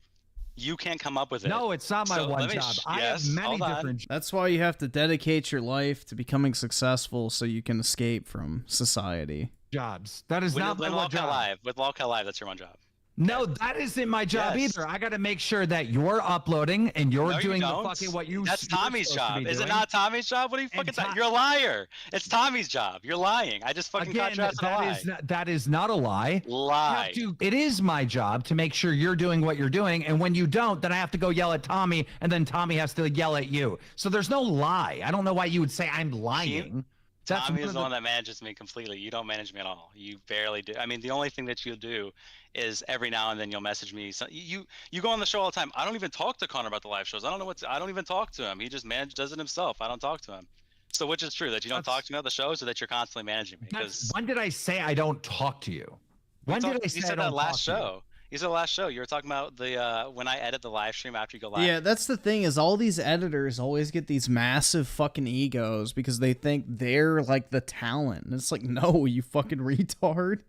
You can't come up with it. No, it's not my So one let me job. sh- I yes, have many hold on. different jobs. That's why you have to dedicate your life to becoming successful so you can escape from society. That is With not my one Lolcow job. Live. With Lolcow Live, that's your one job. No, that isn't my job Yes. either. I got to make sure that you're uploading and you're No, you doing the don't. fucking what you. That's you're Tommy's supposed to job. be Is it doing. not Tommy's job? What are you fucking talking? You're a liar. It's Tommy's job. You're lying. I just fucking Again, contrasted a lie. that is not a lie. Lie. It is my job to make sure you're doing what you're doing, and when you don't, then I have to go yell at Tommy, and then Tommy has to yell at you. So there's no lie. I don't know why you would say I'm lying. Tommy is the one that manages me completely. You don't manage me at all. You barely do. I mean, the only thing that you'll do is every now and then you'll message me. So you go on the show all the time. I don't even talk to Connor about the live shows. I don't even talk to him. He just does it himself. I don't talk to him. So which is true, that you don't talk to me about the shows, or that you're constantly managing me? Because when did I say I don't talk to you? When did I say I don't talk to you? You said that last show. You said the last show. You were talking about the when I edit the live stream after you go live. Yeah, that's the thing, is all these editors always get these massive fucking egos because they think they're like the talent. And it's like, no, you fucking retard.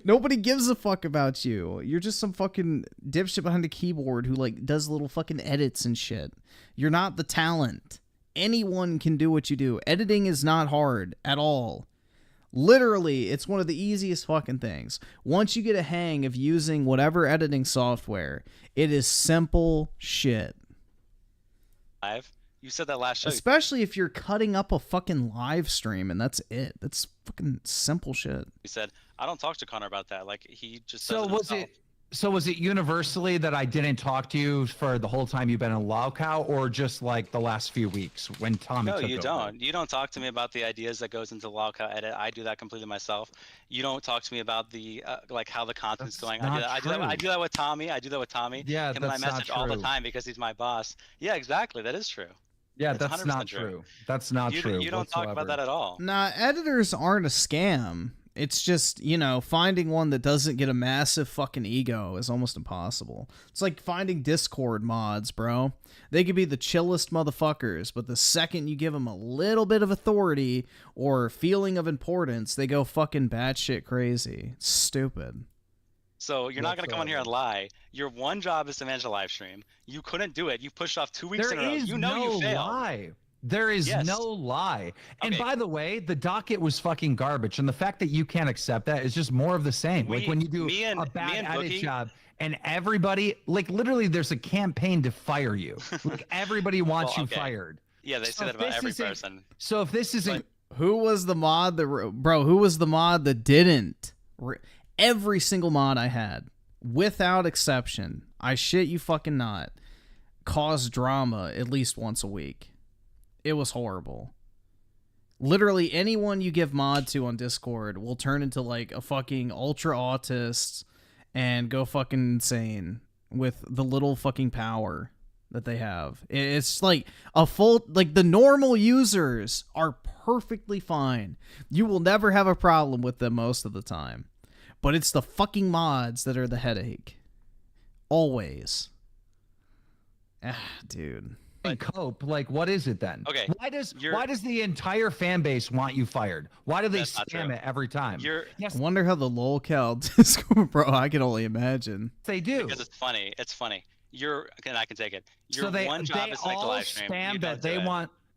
Nobody gives a fuck about you. You're just some fucking dipshit behind a keyboard who like does little fucking edits and shit. You're not the talent. Anyone can do what you do. Editing is not hard at all. Literally, it's one of the easiest fucking things. Once you get a hang of using whatever editing software, it is simple shit. You said that last show. Especially if you're cutting up a fucking live stream and that's it. That's fucking simple shit. You said, I don't talk to Connor about that. Like, he just So does was himself. was it universally that I didn't talk to you for the whole time you've been in Lolcow, or just like the last few weeks when Tommy No, took you over? don't. You don't talk to me about the ideas that goes into the Lolcow edit. I do that completely myself. You don't talk to me about the like how the content's going. I do that with Tommy. Yeah, Him and I that's not message all the true. time because he's my boss. Yeah, exactly. That is true. Yeah, It's that's 100% not true. That's not true. You don't talk about that at all. Nah, editors aren't a scam. It's just, finding one that doesn't get a massive fucking ego is almost impossible. It's like finding Discord mods, bro. They could be the chillest motherfuckers, but the second you give them a little bit of authority or feeling of importance, they go fucking batshit crazy. It's stupid. So you're not going to come on here and lie. Your one job is to manage a live stream. You couldn't do it. You pushed off 2 weeks in a row. You know you failed. Lie. There is no lie. And by the way, the docket was fucking garbage. And the fact that you can't accept that is just more of the same. Like when you do a bad edit job and everybody, like literally there's a campaign to fire you. Like everybody wants you fired. Yeah, they say that about every person. So if this isn't... Who was the mod that didn't? Every single mod I had, without exception, I shit you fucking not, caused drama at least once a week. It was horrible. Literally anyone you give mod to on Discord will turn into like a fucking ultra autist and go fucking insane with the little fucking power that they have. It's like the normal users are perfectly fine. You will never have a problem with them most of the time. But it's the fucking mods that are the headache. Always. Dude. Cope, like what is it then? Okay. Why does the entire fan base want you fired? Why do they That's not spam true. it every time? I wonder how the Lolcow Discord, bro. I can only imagine. They do. Because it's funny. It's funny. I can take it. Your So one job is to make the live stream. Spam that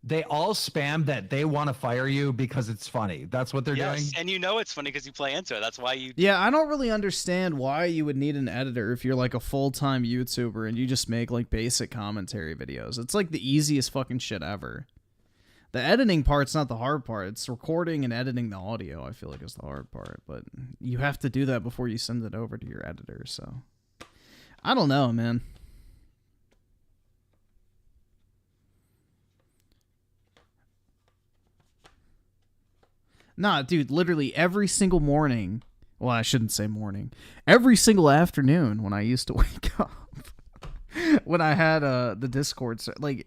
they all spam that they want to fire you because it's funny. That's what they're doing. And you know it's funny because you play into it. That's why you. Yeah, I don't really understand why you would need an editor if you're like a full-time YouTuber and you just make like basic commentary videos. It's like the easiest fucking shit ever. The editing part's not the hard part. It's recording and editing the audio, I feel like, is the hard part. But you have to do that before you send it over to your editor, so... I don't know, man. Nah, dude, literally every single morning, well, I shouldn't say morning, every single afternoon when I used to wake up, when I had the Discord, like,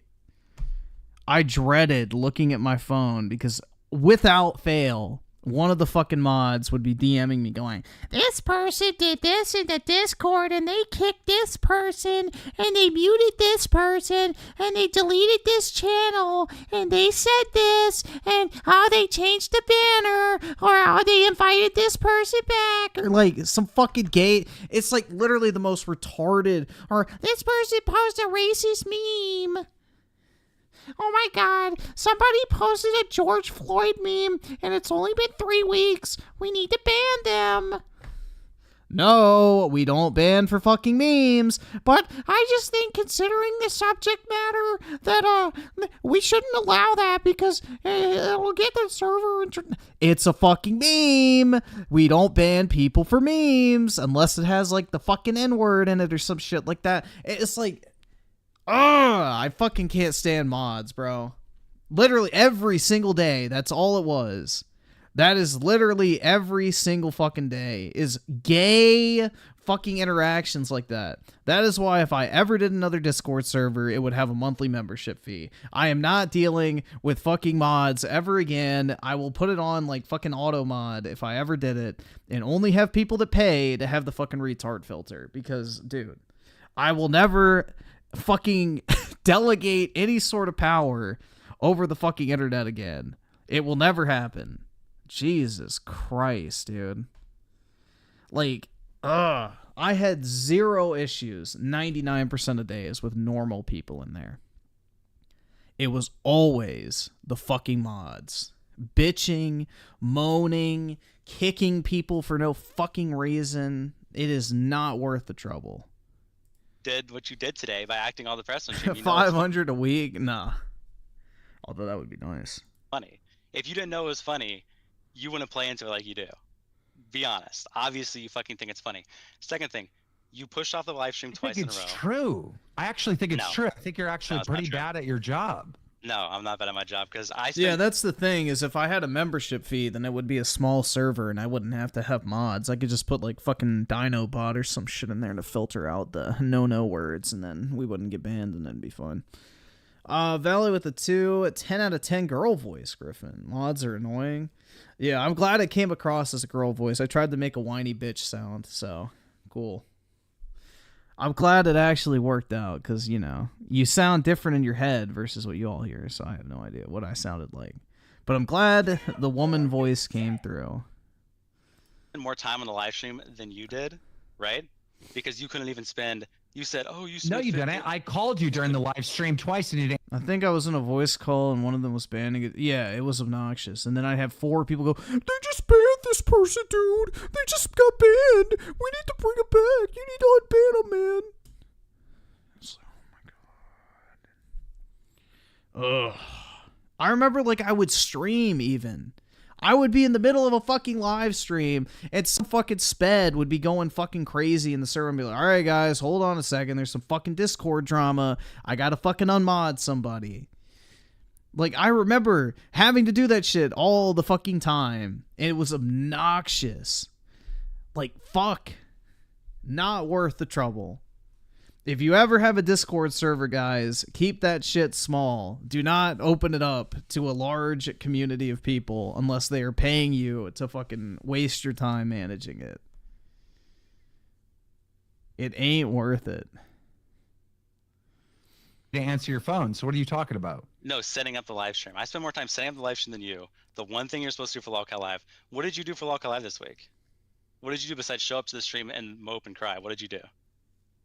I dreaded looking at my phone because without fail, one of the fucking mods would be DMing me going, this person did this in the Discord and they kicked this person and they muted this person and they deleted this channel and they said this and how they changed the banner or how they invited this person back or like some fucking gay. It's like literally the most retarded, or this person posted a racist meme. Oh my god, somebody posted a George Floyd meme, and it's only been 3 weeks. We need to ban them. No, we don't ban for fucking memes, but I just think considering the subject matter that we shouldn't allow that because it'll get the server... It's a fucking meme. We don't ban people for memes unless it has like the fucking N-word in it or some shit like that. It's like... I fucking can't stand mods, bro. Literally every single day. That's all it was. That is literally every single fucking day is gay fucking interactions like that. That is why if I ever did another Discord server, it would have a monthly membership fee. I am not dealing with fucking mods ever again. I will put it on like fucking auto mod if I ever did it and only have people that pay to have the fucking retard filter because, dude, I will never fucking delegate any sort of power over the fucking internet again. It will never happen. Jesus Christ, dude. Like, I had 0 issues 99% of days with normal people in there. It was always the fucking mods. Bitching, moaning, kicking people for no fucking reason. It is not worth the trouble. Did what you did today by acting all the press on 500 a week? Nah. Although that would be nice. Funny. If you didn't know it was funny, you wouldn't play into it like you do. Be honest. Obviously, you fucking think it's funny. Second thing, you pushed off the live stream twice in a row. It's true. I actually think it's true. I think you're actually pretty bad at your job. No, I'm not bad at my job because I. Yeah, that's the thing is if I had a membership fee, then it would be a small server and I wouldn't have to have mods. I could just put like fucking Dinobot or some shit in there to filter out the no words, and then we wouldn't get banned, and it'd be fun. Valley with a 2, 10 out of 10 girl voice, Griffin. Mods are annoying. Yeah, I'm glad it came across as a girl voice. I tried to make a whiny bitch sound, so cool. I'm glad it actually worked out, because, you know, you sound different in your head versus what you all hear, so I have no idea what I sounded like. But I'm glad the woman voice came through. More time on the live stream than you did, right? Because you couldn't even spend... You said, oh, you... No, you didn't. I called you during the live stream twice and you didn't... I think I was in a voice call and one of them was banning it. Yeah, it was obnoxious. And then I'd have 4 people go, they just banned this person, dude. They just got banned. We need to bring him back. You need to unban him, man. It's like, oh my God. Ugh. I remember, like, I would stream even. I would be in the middle of a fucking live stream and some fucking sped would be going fucking crazy in the server and be like, all right, guys, hold on a second. There's some fucking Discord drama. I gotta fucking unmod somebody. Like, I remember having to do that shit all the fucking time. And it was obnoxious. Like, fuck. Not worth the trouble. If you ever have a Discord server, guys, keep that shit small. Do not open it up to a large community of people unless they are paying you to fucking waste your time managing it. It ain't worth it. To answer your phone. So what are you talking about? No, setting up the live stream. I spend more time setting up the live stream than you. The one thing you're supposed to do for Lolcow Live. What did you do for Lolcow Live this week? What did you do besides show up to the stream and mope and cry? What did you do?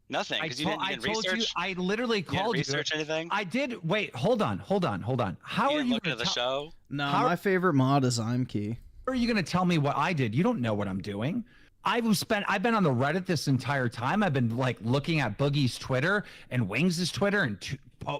Nothing, because you didn't research. I literally called you. Research anything? I did. Wait, hold on. How are you looking at the show? No, my favorite mod is ImKey. How are you going to tell me what I did? You don't know what I'm doing. I've been on the Reddit this entire time. I've been like looking at Boogie's Twitter and Wings' Twitter and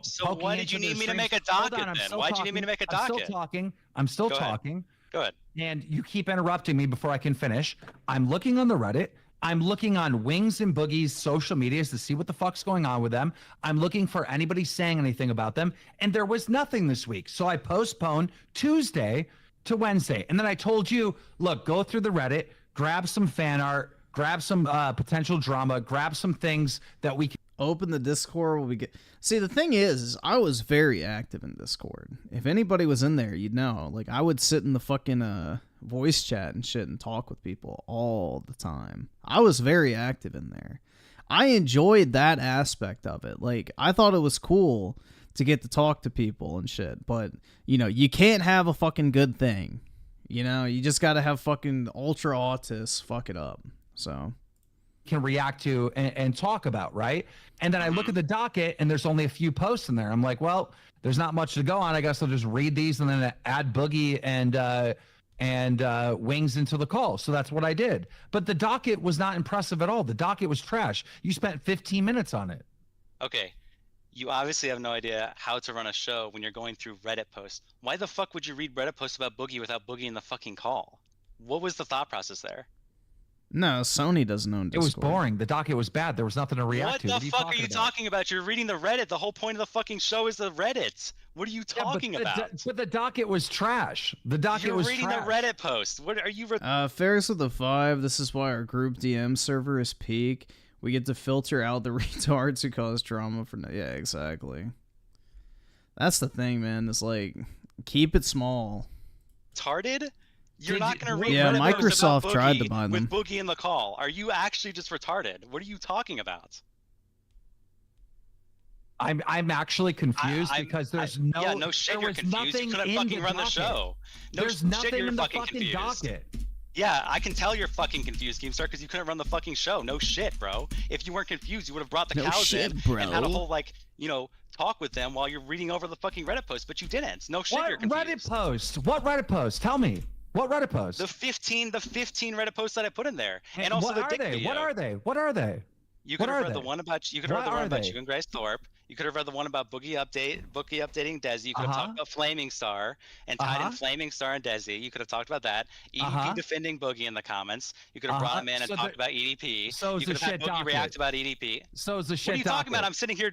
so why did you need me to make a docket then? Why did you need me to make a docket? I'm still talking. Go ahead. And you keep interrupting me before I can finish. I'm looking on the Reddit. I'm looking on Wings and Boogie's social medias to see what the fuck's going on with them. I'm looking for anybody saying anything about them. And there was nothing this week. So I postponed Tuesday to Wednesday. And then I told you, look, go through the Reddit, grab some fan art, grab some potential drama, grab some things that we can open the Discord. See, the thing is I was very active in Discord. If anybody was in there, you'd know. Like, I would sit in the fucking voice chat and shit and talk with people all the time. I was very active in there. I enjoyed that aspect of it. Like, I thought it was cool to get to talk to people and shit. But, you know, you can't have a fucking good thing. You know, you just got to have fucking ultra autists fuck it up. So can react to and talk about, right? And then I look at the docket and there's only a few posts in there. I'm like, well, there's not much to go on. I guess I'll just read these and then add Boogie and Wings into the call. So that's what I did. But the docket was not impressive at all. The docket was trash. You spent 15 minutes on it. Okay. You obviously have no idea how to run a show when you're going through Reddit posts. Why the fuck would you read Reddit posts about Boogie without Boogie in the fucking call? What was the thought process there? No, Sony doesn't own Discord. It was boring. The docket was bad. There was nothing to react to. What the fuck are you talking about? You're reading the Reddit. The whole point of the fucking show is the Reddit. What are you talking about? But the docket was trash. The docket was trash. You're reading a Reddit post. What are you? Ferris with the 5. This is why our group DM server is peak. We get to filter out the retards who cause drama for yeah, exactly. That's the thing, man. It's like, keep it small. Retarded? You're not going to read Yeah, Reddit posts Microsoft about tried to Boogie buy them. with Boogie in the call. Are you actually just retarded? What are you talking about? I'm actually confused because there's no. Yeah, no shit. You're confused. You couldn't fucking run the show. No There's shit. nothing You're in the fucking fucking confused. docket. Yeah, I can tell you're fucking confused, Keemstar, because you couldn't run the fucking show. No shit, bro. If you weren't confused, you would have brought the cows in and had a whole, like, you know, talk with them while you're reading over the fucking Reddit post, but you didn't. No shit, you're confused. Reddit post? What Reddit post? Tell me. What Reddit post? The 15 Reddit posts that I put in there. And also the dick video. What are they? What are they? You could have read the one about you and Grace Thorpe. You could have read the one about Boogie updating Desi. You could have talked about Flaming Star and tied in Flaming Star and Desi. You could have talked about that. EDP defending Boogie in the comments. You could have brought him in and talked about EDP. So you could have had Boogie react about EDP. So is the shit. What are you talking about? I'm sitting here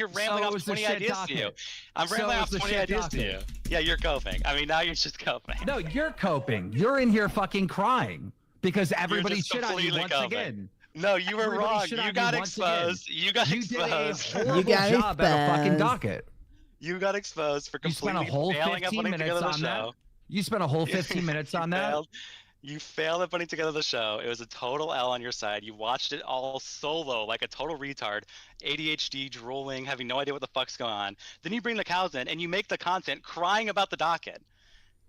rambling off 20 ideas to you. I'm rambling off 20 ideas to you. Yeah, you're coping. I mean, now you're just coping. No, you're coping. You're in here fucking crying because everybody shit on you once again. No, you were wrong. You got exposed. You got exposed. You got job at a fucking docket. You got exposed for completely failing at putting together the show. You spent a whole 15 minutes on that? You failed at putting together the show. It was a total L on your side. You watched it all solo like a total retard. ADHD, drooling, having no idea what the fuck's going on. Then you bring the cows in and you make the content crying about the docket.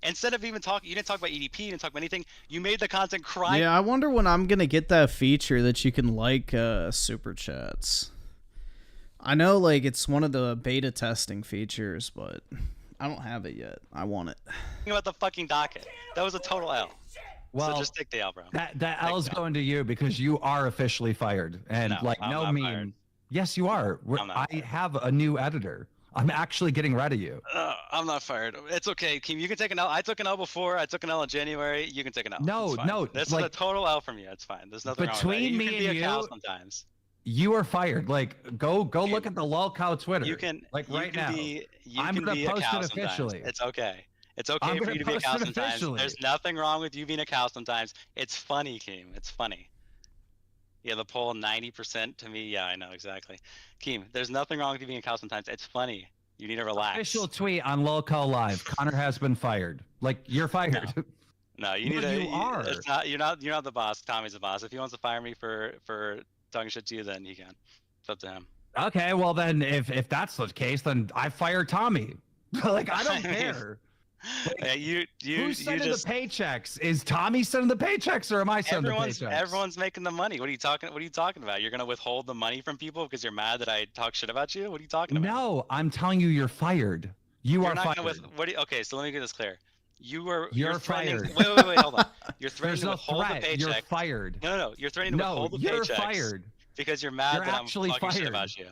Instead of even talking, you didn't talk about EDP, you didn't talk about anything. You made the content cry. Yeah, I wonder when I'm going to get that feature that you can like super chats. I know like it's one of the beta testing features, but I don't have it yet. I want it. About the fucking docket. That was a total L. Well, so just take the L, bro. That L's going to you because you are officially fired. And no meme. Fired. Yes, you are. I have a new editor. I'm actually getting rid of you. I'm not fired. It's okay, Keem. You can take an L. I took an L before. I took an L in January. You can take an L. No. This is a total L from you. It's fine. There's nothing wrong with that. Between me and you, sometimes. You are fired. Like, go look at the Lolcow Twitter. You can right now. I'm going to post it officially. It's okay. It's okay for you to be a cow sometimes. There's nothing wrong with you being a cow sometimes. It's funny, Keem. It's funny. Yeah, the poll 90% to me. Yeah, I know exactly. Keem, there's nothing wrong with you being a cow sometimes. It's funny. You need to relax. Official tweet on Lolcow Live. Connor has been fired. Like, you're fired. No, you need to. You are. It's not. You're not the boss. Tommy's the boss. If he wants to fire me for talking shit to you, then he can. It's up to him. Okay, well then, if that's the case, then I fire Tommy. Like, I don't care. Like, who's sending the paychecks? Is Tommy sending the paychecks, or am I sending the paychecks? Everyone's making the money. What are you talking about? You're gonna withhold the money from people because you're mad that I talk shit about you? What are you talking about? No, I'm telling you, you're fired. You're not fired. Okay, so let me get this clear. You're fired. Wait, hold on. You're threatening to withhold the paycheck. You're fired. No. You're threatening to withhold the paychecks. You're fired. Because you're mad that I'm talking shit about you.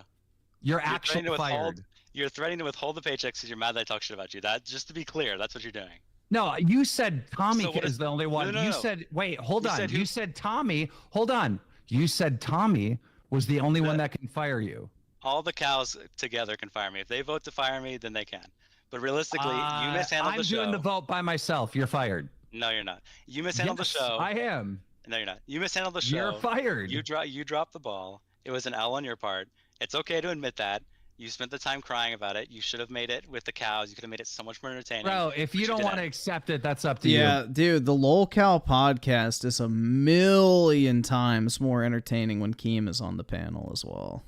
You're actually fired. You're threatening to withhold the paychecks because you're mad that I talk shit about you. That, just to be clear, that's what you're doing. No, you said Tommy is the only one. No. You said, wait, hold on. You said Tommy. Hold on. You said Tommy was the only one that can fire you. All the cows together can fire me. If they vote to fire me, then they can. But realistically, you mishandled the show. I'm doing the vote by myself. You're fired. No, you're not. You mishandled the show. I am. No, you're not. You mishandled the show. You're fired. You dropped the ball. It was an L on your part. It's okay to admit that. You spent the time crying about it. You should have made it with the cows. You could have made it so much more entertaining. Bro, if you don't want to accept it, that's up to you. Yeah, dude, the Lolcow podcast is a million times more entertaining when Keem is on the panel as well.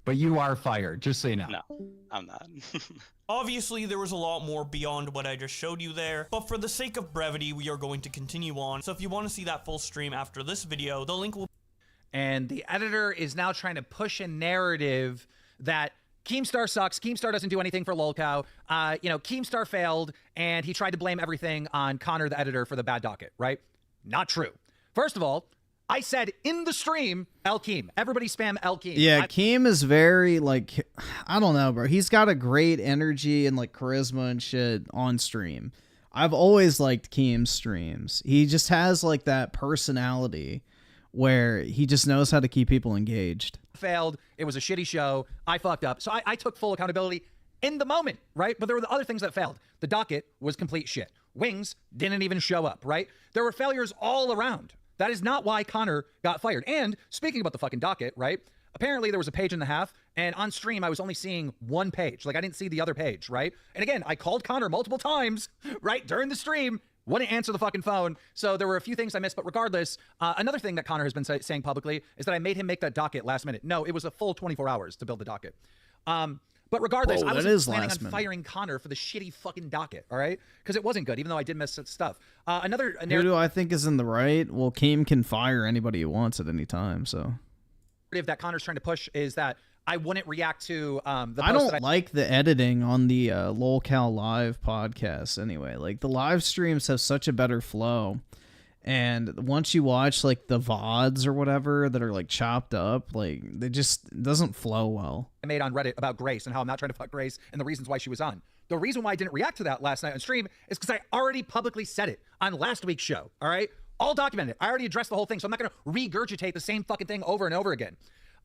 But you are fired, just so you know. No, I'm not. Obviously, there was a lot more beyond what I just showed you there, but for the sake of brevity, we are going to continue on. So if you want to see that full stream after this video, the link will... And the editor is now trying to push a narrative that Keemstar sucks. Keemstar doesn't do anything for Lolcow. Keemstar failed, and he tried to blame everything on Connor, the editor, for the bad docket, right? Not true. First of all, I said in the stream, El Keem. Everybody spam El Keem. Yeah, Keem is very, like, I don't know, bro. He's got a great energy and, like, charisma and shit on stream. I've always liked Keem's streams. He just has, like, that personality where he just knows how to keep people engaged. Failed. It was a shitty show. I fucked up. So I took full accountability. in the moment, right? But there were the other things that failed. The docket was complete shit. Wings didn't even show up, right? There were failures all around. That is not why Connor got fired. And speaking about the fucking docket, right? Apparently there was a page and a half, and on stream I was only seeing one page. Like I didn't see the other page, right? And again, I called Connor multiple times, right, during the stream, wouldn't answer the fucking phone. So there were a few things I missed, but regardless, another thing that Connor has been saying publicly is that I made him make that docket last minute. No, it was a full 24 hours to build the docket. But regardless, I was planning on firing Connor for the shitty fucking docket, all right? Because it wasn't good, even though I did miss stuff. Who do I think is in the right? Well, Keem can fire anybody he wants at any time, so. That Connor's trying to push is that I wouldn't react to the I don't like the editing on the Lolcow live podcast anyway. Like, the live streams have such a better flow. And once you watch, like, the VODs or whatever that are, like, chopped up, like, it just doesn't flow well. I made on Reddit about Grace and how I'm not trying to fuck Grace and the reasons why she was on. The reason why I didn't react to that last night on stream is because I already publicly said it on last week's show, all right? All documented. I already addressed the whole thing, so I'm not going to regurgitate the same fucking thing over and over again.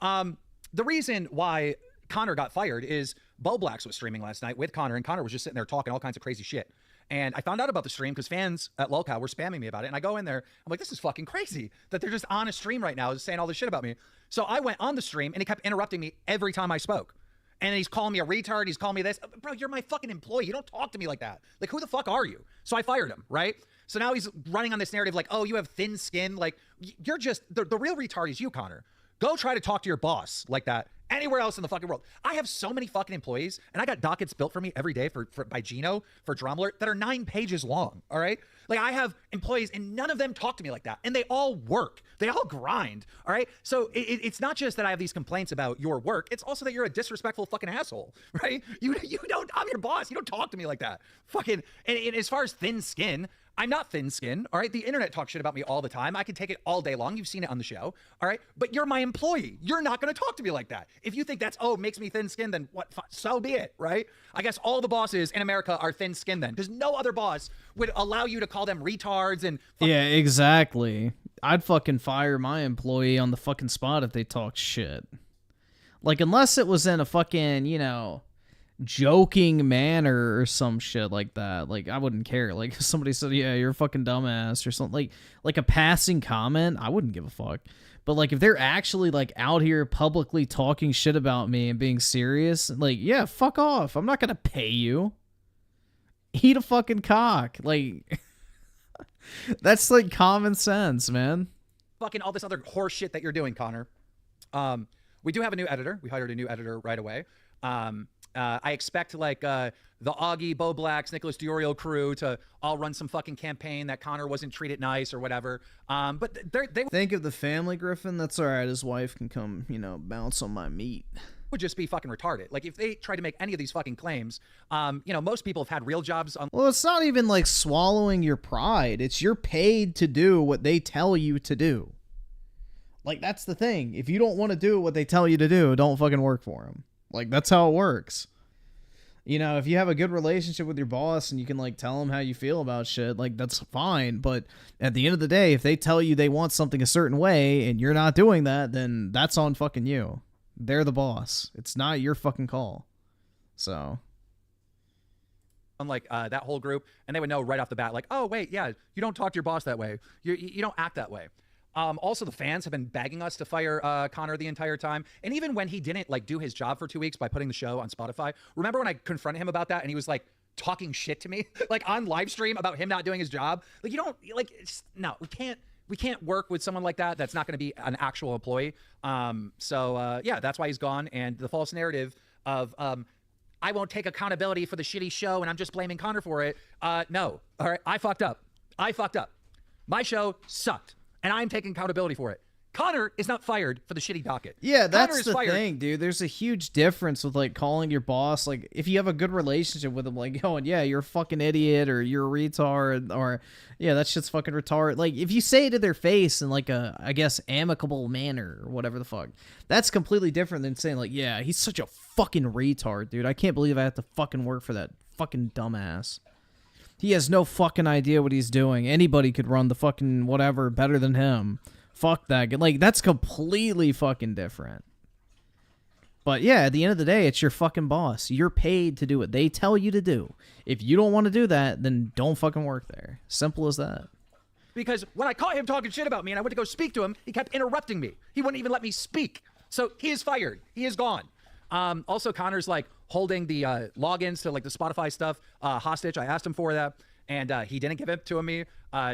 The reason why Connor got fired is Bowblax was streaming last night with Connor, and Connor was just sitting there talking all kinds of crazy shit. And I found out about the stream because fans at Lolcow were spamming me about it. And I go in there, I'm like, this is fucking crazy that they're just on a stream right now saying all this shit about me. So I went on the stream and he kept interrupting me every time I spoke. And he's calling me a retard. He's calling me this. Bro, you're my fucking employee. You don't talk to me like that. Like, who the fuck are you? So I fired him, right? So now he's running on this narrative like, oh, you have thin skin. Like, you're just, the real retard is you, Connor. Go try to talk to your boss like that anywhere else in the fucking world. I have so many fucking employees, and I got dockets built for me every day by Gino for Drama Alert that are 9 pages long, all right? Like, I have employees, and none of them talk to me like that, and they all work. They all grind, all right? So it's not just that I have these complaints about your work. It's also that you're a disrespectful fucking asshole, right? You don't, I'm your boss. You don't talk to me like that. Fucking, and as far as thin skin, I'm not thin-skinned, all right? The internet talks shit about me all the time. I can take it all day long. You've seen it on the show, all right? But you're my employee. You're not going to talk to me like that. If you think that's, oh, makes me thin-skinned, then what? So be it, right? I guess all the bosses in America are thin-skinned then, because no other boss would allow you to call them retards and... Yeah, exactly. I'd fucking fire my employee on the fucking spot if they talk shit. Like, unless it was in a fucking, you know... joking manner or some shit like that. Like, I wouldn't care. Like, if somebody said, yeah, you're a fucking dumbass or something, like a passing comment, I wouldn't give a fuck. But like, if they're actually like out here publicly talking shit about me and being serious, like, yeah, fuck off. I'm not gonna pay you. Eat a fucking cock. Like, that's like common sense, man. Fucking all this other horse shit that you're doing, Connor. We do have a new editor. We hired a new editor right away. I expect like the Augie, Bowblax, Nicholas Diorio crew to all run some fucking campaign that Connor wasn't treated nice or whatever. But they think of the family, Griffin. That's all right. His wife can come, you know, bounce on my meat. Would just be fucking retarded. Like, if they try to make any of these fucking claims, you know, most people have had real jobs. Well, it's not even like swallowing your pride. It's you're paid to do what they tell you to do. Like, that's the thing. If you don't want to do what they tell you to do, don't fucking work for them. Like, that's how it works. You know, if you have a good relationship with your boss and you can, like, tell them how you feel about shit, like, that's fine. But at the end of the day, if they tell you they want something a certain way and you're not doing that, then that's on fucking you. They're the boss. It's not your fucking call. So... unlike that whole group, and they would know right off the bat, like, oh, wait, yeah, you don't talk to your boss that way. You don't act that way. Also, the fans have been begging us to fire Connor the entire time. And even when he didn't like do his job for 2 weeks by putting the show on Spotify, remember when I confronted him about that and he was like talking shit to me like on live stream about him not doing his job? Like, you don't like, no, we can't work with someone like that. That's not going to be an actual employee. Yeah, that's why he's gone. And the false narrative of, I won't take accountability for the shitty show and I'm just blaming Connor for it. No. All right. I fucked up. My show sucked. And I'm taking accountability for it. Connor is not fired for the shitty docket. Yeah, that's the thing, dude. There's a huge difference with, like, calling your boss. Like, if you have a good relationship with him, like, going, yeah, you're a fucking idiot, or you're a retard, or, yeah, that shit's fucking retarded. Like, if you say it to their face in, like, a, I guess, amicable manner, or whatever the fuck, that's completely different than saying, like, yeah, he's such a fucking retard, dude. I can't believe I have to fucking work for that fucking dumbass. He has no fucking idea what he's doing. Anybody could run the fucking whatever better than him. Fuck that. Like, that's completely fucking different. But yeah, at the end of the day, it's your fucking boss. You're paid to do what they tell you to do. If you don't want to do that, then don't fucking work there. Simple as that. Because when I caught him talking shit about me and I went to go speak to him, he kept interrupting me. He wouldn't even let me speak. So he is fired. He is gone. Also, Connor's like holding the logins to like the Spotify stuff hostage. I asked him for that, and he didn't give it to me.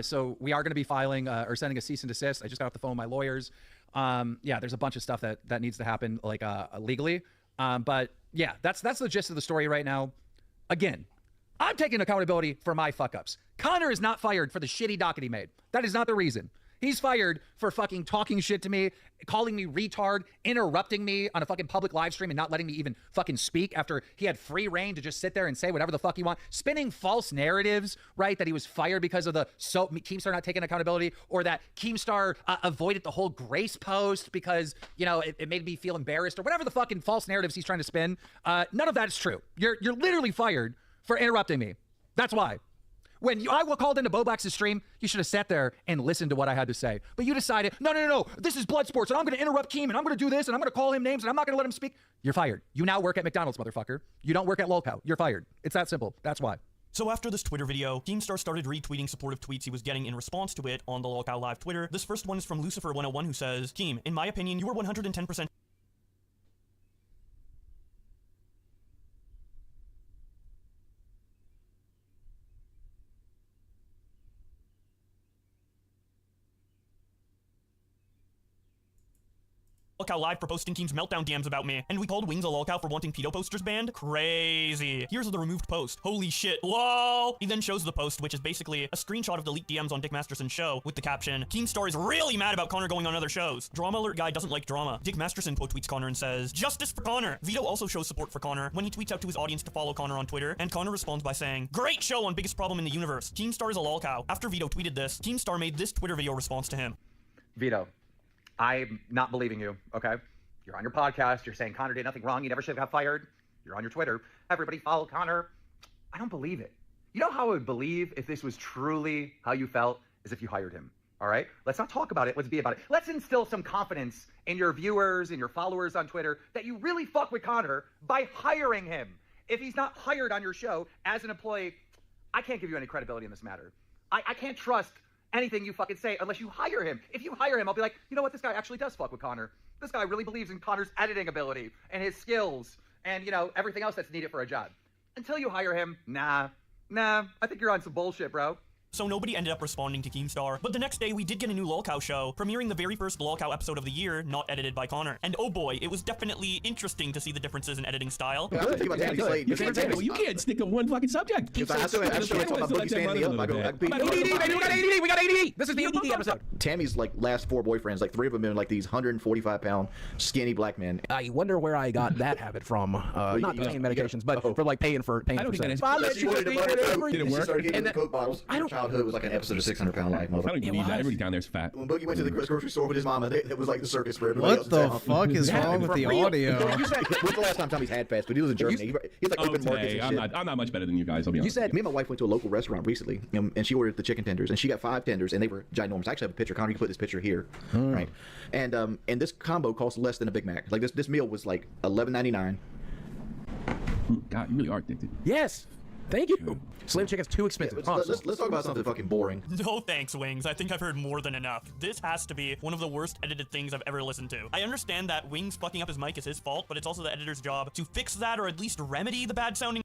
So we are going to be filing or sending a cease and desist. I just got off the phone with my lawyers. Yeah, there's a bunch of stuff that needs to happen like legally. But yeah, that's the gist of the story right now. Again, I'm taking accountability for my fuck ups. Connor is not fired for the shitty docket he made. That is not the reason. He's fired for fucking talking shit to me, calling me retard, interrupting me on a fucking public live stream and not letting me even fucking speak after he had free reign to just sit there and say whatever the fuck he wants, spinning false narratives, right? That he was fired because of the Keemstar not taking accountability, or that Keemstar avoided the whole Grace post because, you know, it made me feel embarrassed, or whatever the fucking false narratives he's trying to spin. None of that is true. You're literally fired for interrupting me. That's why. When I called into Bowblax's stream, you should have sat there and listened to what I had to say. But you decided, no, this is blood sports, and I'm going to interrupt Keem, and I'm going to do this, and I'm going to call him names, and I'm not going to let him speak. You're fired. You now work at McDonald's, motherfucker. You don't work at Lolcow. You're fired. It's that simple. That's why. So after this Twitter video, Keemstar started retweeting supportive tweets he was getting in response to it on the Lolcow Live Twitter. This first one is from Lucifer101, who says, Keem, in my opinion, you were 110% Lolcow Live for posting Keem's meltdown DMs about me, and we called Wings a Lolcow for wanting pedo posters banned? Crazy. Here's the removed post. Holy shit, lol. He then shows the post, which is basically a screenshot of the leaked DMs on Dick Masterson's show, with the caption, Keemstar is really mad about Connor going on other shows. Drama alert guy doesn't like drama. Dick Masterson quote tweets Connor and says, Justice for Connor. Vito also shows support for Connor when he tweets out to his audience to follow Connor on Twitter, and Connor responds by saying, great show on Biggest Problem in the Universe. Keemstar is a Lolcow. After Vito tweeted this, Keemstar made this Twitter video response to him. Vito, I'm not believing you, okay? You're on your podcast. You're saying Connor did nothing wrong. He never should have got fired. You're on your Twitter. Everybody follow Connor. I don't believe it. You know how I would believe if this was truly how you felt is if you hired him, all right? Let's not talk about it. Let's be about it. Let's instill some confidence in your viewers and your followers on Twitter that you really fuck with Connor by hiring him. If he's not hired on your show as an employee, I can't give you any credibility in this matter. I can't trust anything you fucking say unless you hire him. If you hire him, I'll be like, you know what? This guy actually does fuck with Connor. This guy really believes in Connor's editing ability and his skills and, you know, everything else that's needed for a job. Until you hire him, nah, I think you're on some bullshit, bro. So nobody ended up responding to Keemstar, but the next day we did get a new Lolcow show, premiering the very first Lolcow episode of the year, not edited by Connor. And oh boy, it was definitely interesting to see the differences in editing style. You can't stick to one fucking subject. We got ADD. This is the ADD episode. Tammy's like last 4 boyfriends, like 3 of them been like these 145-pound skinny black men. I wonder where I got that habit from. Not pain medications, but for like paying for sex. Did it work? And the Coke bottles. Childhood was like an episode of 600 Pound Life. I don't need that. Everybody down there's fat. When Boogie went to the grocery store with his mom, it was like the circus for everybody. What the fuck is wrong with the audio? When's the last time Tommy's had fast food? He was in Germany. He's like open markets and shit. I'm not much better than you guys, I'll be honest. You said, me and my wife went to a local restaurant recently, and she ordered the chicken tenders, and she got 5 tenders, and they were ginormous. I actually have a picture. Connor, you can put this picture here, right? And this combo cost less than a Big Mac. Like this meal was like $11.99. God, you really are addicted. Yes. Thank you. Slim Chicken's too expensive. Yeah, let's talk about something fucking boring. No thanks, Wings. I think I've heard more than enough. This has to be one of the worst edited things I've ever listened to. I understand that Wings fucking up his mic is his fault, but it's also the editor's job to fix that or at least remedy the bad sounding.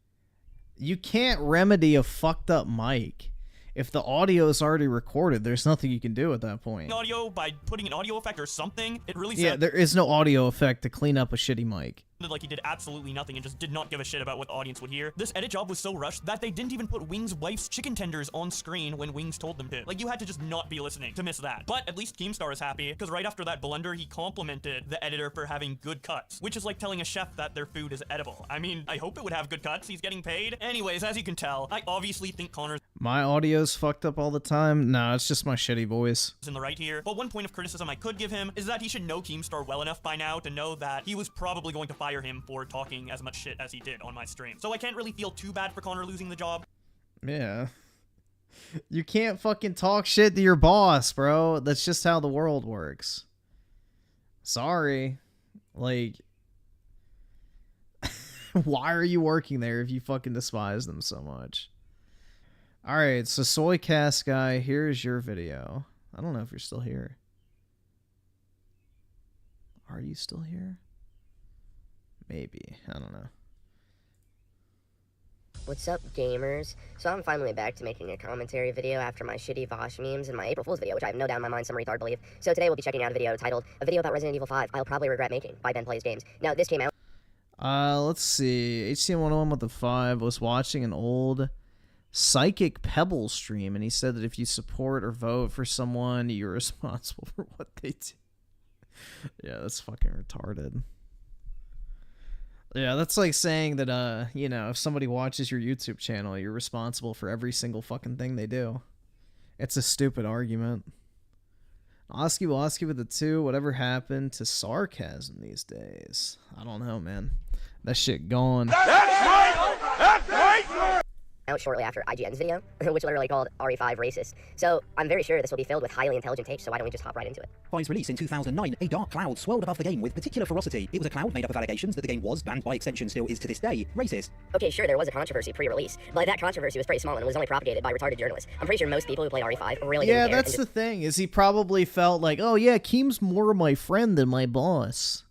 You can't remedy a fucked up mic. If the audio is already recorded, there's nothing you can do at that point. Audio by putting an audio effect or something. It really yeah, there is no audio effect to clean up a shitty mic. Like he did absolutely nothing and just did not give a shit about what the audience would hear. This edit job was so rushed that they didn't even put Wings' wife's chicken tenders on screen when Wings told them to. Like, you had to just not be listening to miss that. But at least Keemstar is happy, because right after that blunder, he complimented the editor for having good cuts, which is like telling a chef that their food is edible. I mean, I hope it would have good cuts. He's getting paid. Anyways, as you can tell, I obviously think Connor's my audio's fucked up all the time. No, it's just my shitty voice. In the right here. But one point of criticism I could give him is that he should know Keemstar well enough by now to know that he was probably going to fire him for talking as much shit as he did on my stream. So I can't really feel too bad for Connor losing the job. Yeah. You can't fucking talk shit to your boss, bro. That's just how the world works. Sorry. Like, Why are you working there if you fucking despise them so much? Alright, so Soycast guy, here's your video. I don't know if you're still here. Are you still here? Maybe. I don't know. What's up, gamers? So I'm finally back to making a commentary video after my shitty Vosh memes and my April Fool's video, which I have no doubt in my mind some retard believe. So today we'll be checking out a video titled A Video About Resident Evil 5 I'll Probably Regret Making by Ben Plays Games. Now, this came out... Let's see. HCM101 with the 5 was watching an old Psychic Pebble stream, and he said that if you support or vote for someone, you're responsible for what they do. Yeah, that's fucking retarded. Yeah, that's like saying that, you know, if somebody watches your YouTube channel, you're responsible for every single fucking thing they do. It's a stupid argument. Oski with the 2, whatever happened to sarcasm these days? I don't know, man. That shit gone. That's right! That's right! Out shortly after IGN's video, which literally called RE5 racist. So I'm very sure this will be filled with highly intelligent takes, so why don't we just hop right into it? 5's release in 2009, a dark cloud swirled above the game with particular ferocity. It was a cloud made up of allegations that the game was, and by extension still is to this day, racist. Okay, sure, there was a controversy pre-release, but that controversy was pretty small and it was only propagated by retarded journalists. I'm pretty sure most people who play RE5 really didn't care. Yeah, that's the thing, is he probably felt like, oh yeah, Keem's more my friend than my boss.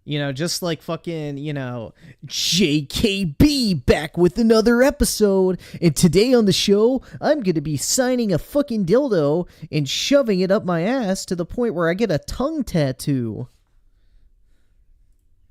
You know, just like fucking, you know, JKB back with another episode. And today on the show, I'm going to be signing a fucking dildo and shoving it up my ass to the point where I get a tongue tattoo.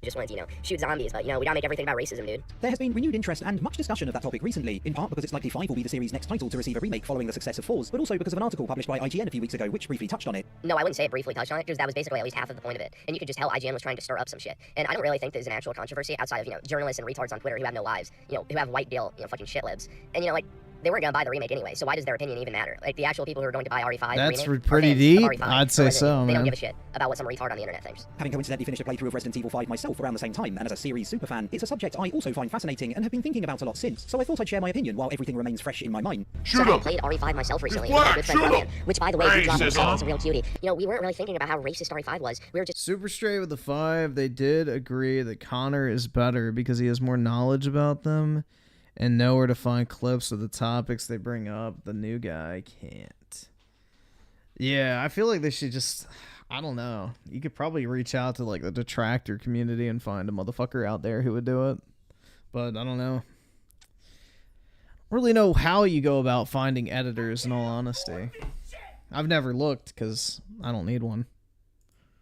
Just wanted to, you know, shoot zombies, but, you know, we gotta make everything about racism, dude. There has been renewed interest and much discussion of that topic recently, in part because it's likely 5 will be the series' next title to receive a remake following the success of 4's, but also because of an article published by IGN a few weeks ago which briefly touched on it. No, I wouldn't say it briefly touched on it, because that was basically at least half of the point of it. And you could just tell IGN was trying to stir up some shit. And I don't really think there's an actual controversy outside of, you know, journalists and retards on Twitter who have no lives, you know, who have white deal, you know, fucking shit libs. And, you know, like, they weren't gonna buy the remake anyway, so why does their opinion even matter? Like, the actual people who are going to buy RE5 That's remake pretty deep. I'd say so, man. They don't man. give a shit about what some retard on the internet thinks. Having coincidentally finished a playthrough of Resident Evil 5 myself around the same time, and as a series superfan, it's a subject I also find fascinating and have been thinking about a lot since, so I thought I'd share my opinion while everything remains fresh in my mind. So I played RE5 myself recently, with my good friend Brian, which, by the way, he dropped me a real cutie. You know, we weren't really thinking about how racist RE5 was. We were just super straight with the 5. They did agree that Connor is better because he has more knowledge about them and know where to find clips of the topics they bring up. The new guy can't. Yeah, I feel like they should just... I don't know. You could probably reach out to, like, the detractor community and find a motherfucker out there who would do it. But I don't know. I don't really know how you go about finding editors, in all honesty. I've never looked, because I don't need one.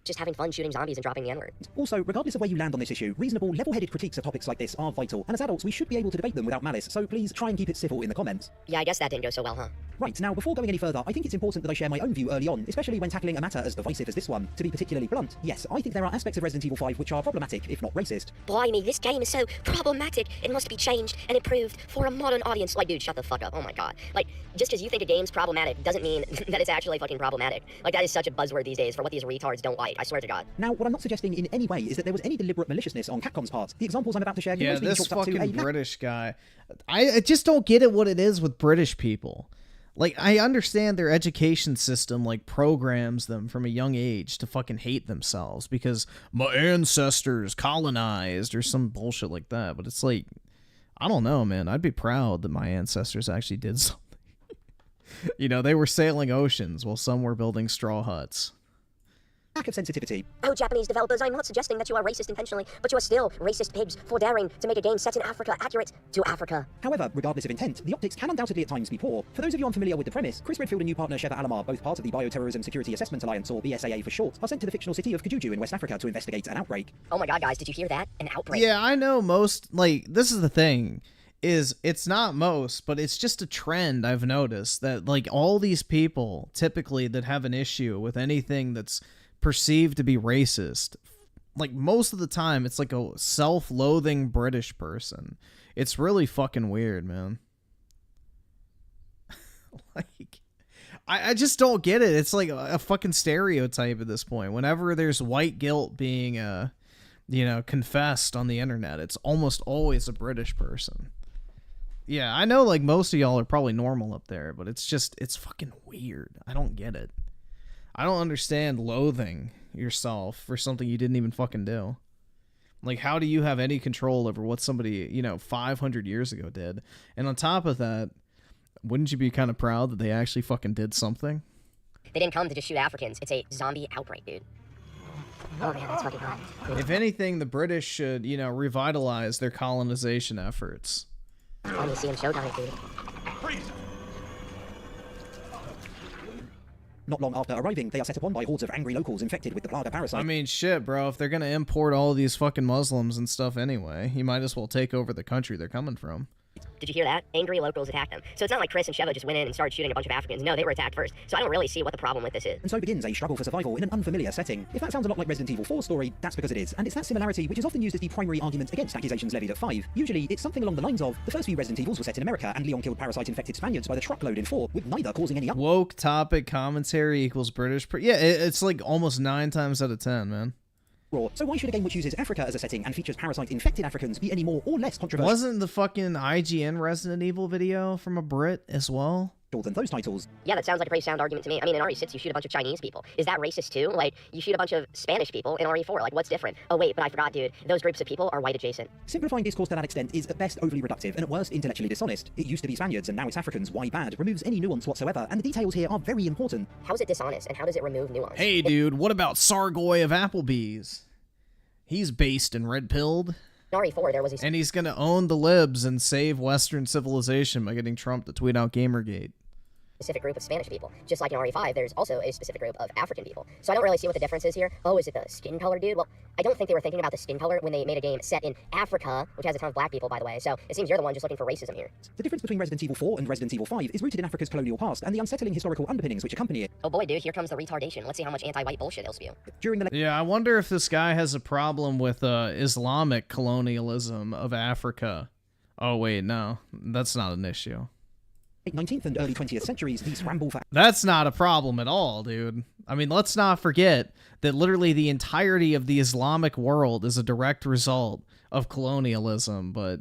Just having fun shooting zombies and dropping the N-word. Also, regardless of where you land on this issue, reasonable, level-headed critiques of topics like this are vital, and as adults we should be able to debate them without malice, so please try and keep it civil in the comments. Yeah, I guess that didn't go so well, huh? Right, now before going any further, I think it's important that I share my own view early on, especially when tackling a matter as divisive as this one. To be particularly blunt, yes, I think there are aspects of Resident Evil 5 which are problematic, if not racist. Blimey, this game is so problematic, it must be changed and improved for a modern audience. Like, dude, shut the fuck up, oh my god. Like, just because you think a game's problematic doesn't mean that it's actually fucking problematic. Like, that is such a buzzword these days for what these retards don't like, I swear to god. Now, what I'm not suggesting in any way is that there was any deliberate maliciousness on Capcom's part. The examples I'm about to share... Yeah, this fucking British guy. I just don't get it what it is with British people. Like, I understand their education system, like, programs them from a young age to fucking hate themselves because my ancestors colonized or some bullshit like that. But it's like, I don't know, man. I'd be proud that my ancestors actually did something. You know, they were sailing oceans while some were building straw huts. Lack of sensitivity. Oh, Japanese developers, I'm not suggesting that you are racist intentionally, but you are still racist pigs for daring to make a game set in Africa accurate to Africa. However, regardless of intent, the optics can undoubtedly at times be poor. For those of you unfamiliar with the premise, Chris Redfield and new partner Sheva Alomar, both part of the Bioterrorism Security Assessment Alliance, or BSAA for short, are sent to the fictional city of Kajuju in West Africa to investigate an outbreak. Oh my god, guys, did you hear that? An outbreak. Yeah, I know most, like, this is the thing, is it's not most, but it's just a trend I've noticed that, like, all these people, typically, that have an issue with anything that's perceived to be racist, like, most of the time it's like a self-loathing British person. It's really fucking weird, man. Like, I just don't get it. It's like a fucking stereotype at this point. Whenever there's white guilt being you know, confessed on the internet, it's almost always a British person. Yeah, I know, like, most of y'all are probably normal up there, but it's just, it's fucking weird. I don't get it. I don't understand loathing yourself for something you didn't even fucking do. Like, how do you have any control over what somebody, 500 years ago did? And on top of that, wouldn't you be kind of proud that they actually fucking did something? They didn't come to just shoot Africans. It's a zombie outbreak, dude. Oh man, that's fucking hot. If anything, the British should, revitalize their colonization efforts. Let me see him showtime, dude. Not long after arriving, they are set upon by hordes of angry locals infected with the plaga parasite. I mean, shit, bro. If they're gonna import all of these fucking Muslims and stuff anyway, you might as well take over the country they're coming from. Did you hear that? Angry locals attacked them. So it's not like Chris and Sheva just went in and started shooting a bunch of Africans. No, they were attacked first. So I don't really see what the problem with this is. And so begins a struggle for survival in an unfamiliar setting. If that sounds a lot like Resident Evil 4's story, that's because it is. And it's that similarity which is often used as the primary argument against accusations levied at 5. Usually, it's something along the lines of, the first few Resident Evils were set in America, and Leon killed parasite-infected Spaniards by the truckload in 4, with neither causing any Woke topic commentary equals British... yeah, it's like almost 9 times out of 10, man. So why should a game which uses Africa as a setting and features parasite-infected Africans be any more or less controversial? Wasn't the fucking IGN Resident Evil video from a Brit as well? Than those titles. Yeah, that sounds like a pretty sound argument to me. I mean, in RE6, you shoot a bunch of Chinese people. Is that racist too? Like, you shoot a bunch of Spanish people in RE4. Like, what's different? Oh, wait, but I forgot, dude. Those groups of people are white adjacent. Simplifying discourse to that extent is at best overly reductive and at worst intellectually dishonest. It used to be Spaniards and now it's Africans. Why bad? Removes any nuance whatsoever, and the details here are very important. How is it dishonest, and how does it remove nuance? Hey, dude, what about Sargoy of Applebee's? He's based and red-pilled. In RE4, there was a... And he's gonna own the libs and save Western civilization by getting Trump to tweet out Gamergate. Specific group of Spanish people. Just like in RE5, there's also a specific group of African people. So I don't really see what the difference is here. Oh, is it the skin color, dude? Well, I don't think they were thinking about the skin color when they made a game set in Africa, which has a ton of black people, by the way. So it seems you're the one just looking for racism here. The difference between Resident Evil 4 and Resident Evil 5 is rooted in Africa's colonial past and the unsettling historical underpinnings which accompany it. Oh boy, dude, here comes the retardation. Let's see how much anti-white bullshit they'll spew. Yeah, I wonder if this guy has a problem with Islamic colonialism of Africa. Oh, wait, no. That's not an issue. 19th and early 20th centuries, the scramble for... That's not a problem at all, dude. I mean, let's not forget that literally the entirety of the Islamic world is a direct result of colonialism, but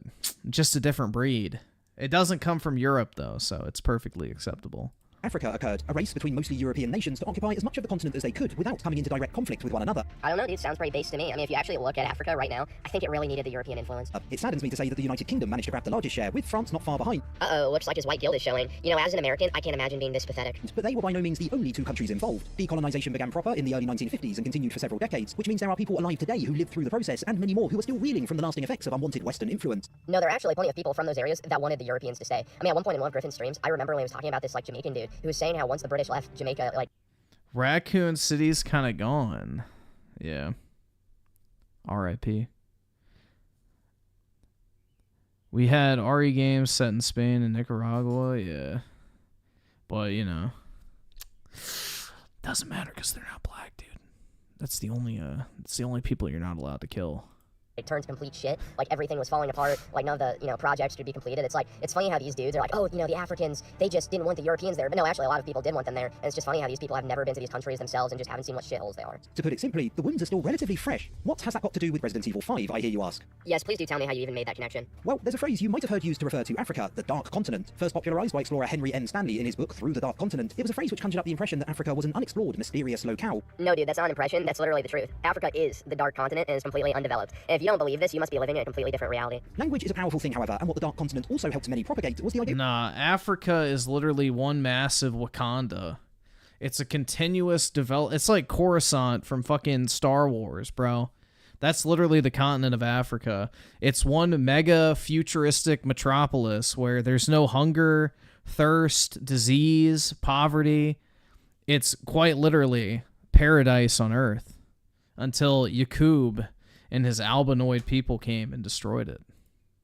just a different breed. It doesn't come from Europe, though, so it's perfectly acceptable. Africa occurred, a race between mostly European nations to occupy as much of the continent as they could without coming into direct conflict with one another. I don't know, dude. Sounds pretty base to me. I mean, if you actually look at Africa right now, I think it really needed the European influence. It saddens me to say that the United Kingdom managed to grab the largest share, with France not far behind. Uh-oh, looks like his white guild is showing. You know, as an American, I can't imagine being this pathetic. But they were by no means the only 2 countries involved. Decolonization began proper in the early 1950s and continued for several decades, which means there are people alive today who lived through the process, and many more who are still reeling from the lasting effects of unwanted Western influence. No, there are actually plenty of people from those areas that wanted the Europeans to stay. I mean, at one point in one of Griffin's streams, I remember when he was talking about this, like, Jamaican dude, who was saying how once the British left Jamaica, like... Raccoon City's kind of gone. Yeah. R.I.P. We had RE games set in Spain and Nicaragua, yeah. But, doesn't matter because they're not black, dude. That's the only people you're not allowed to kill. It turned to complete shit. Like, everything was falling apart. Like, none of the, projects could be completed. It's like, it's funny how these dudes are like, oh, the Africans, they just didn't want the Europeans there. But no, actually, a lot of people did want them there. And it's just funny how these people have never been to these countries themselves and just haven't seen what shitholes they are. To put it simply, the wounds are still relatively fresh. What has that got to do with Resident Evil 5, I hear you ask? Yes, please do tell me how you even made that connection. Well, there's a phrase you might have heard used to refer to Africa, the Dark Continent. First popularized by explorer Henry N. Stanley in his book Through the Dark Continent, it was a phrase which conjured up the impression that Africa was an unexplored, mysterious locale. No, dude, that's not an impression. That's literally the truth. Africa is the Dark Continent and is completely undeveloped. And if you don't believe this, you must be living in a completely different reality. Language is a powerful thing, however, and what the Dark Continent also helped many propagate was the idea... Nah, Africa is literally one massive Wakanda. It's a continuous It's like Coruscant from fucking Star Wars, bro. That's literally the continent of Africa. It's one mega futuristic metropolis where there's no hunger, thirst, disease, poverty. It's quite literally paradise on Earth until Yakub and his albinoid people came and destroyed it.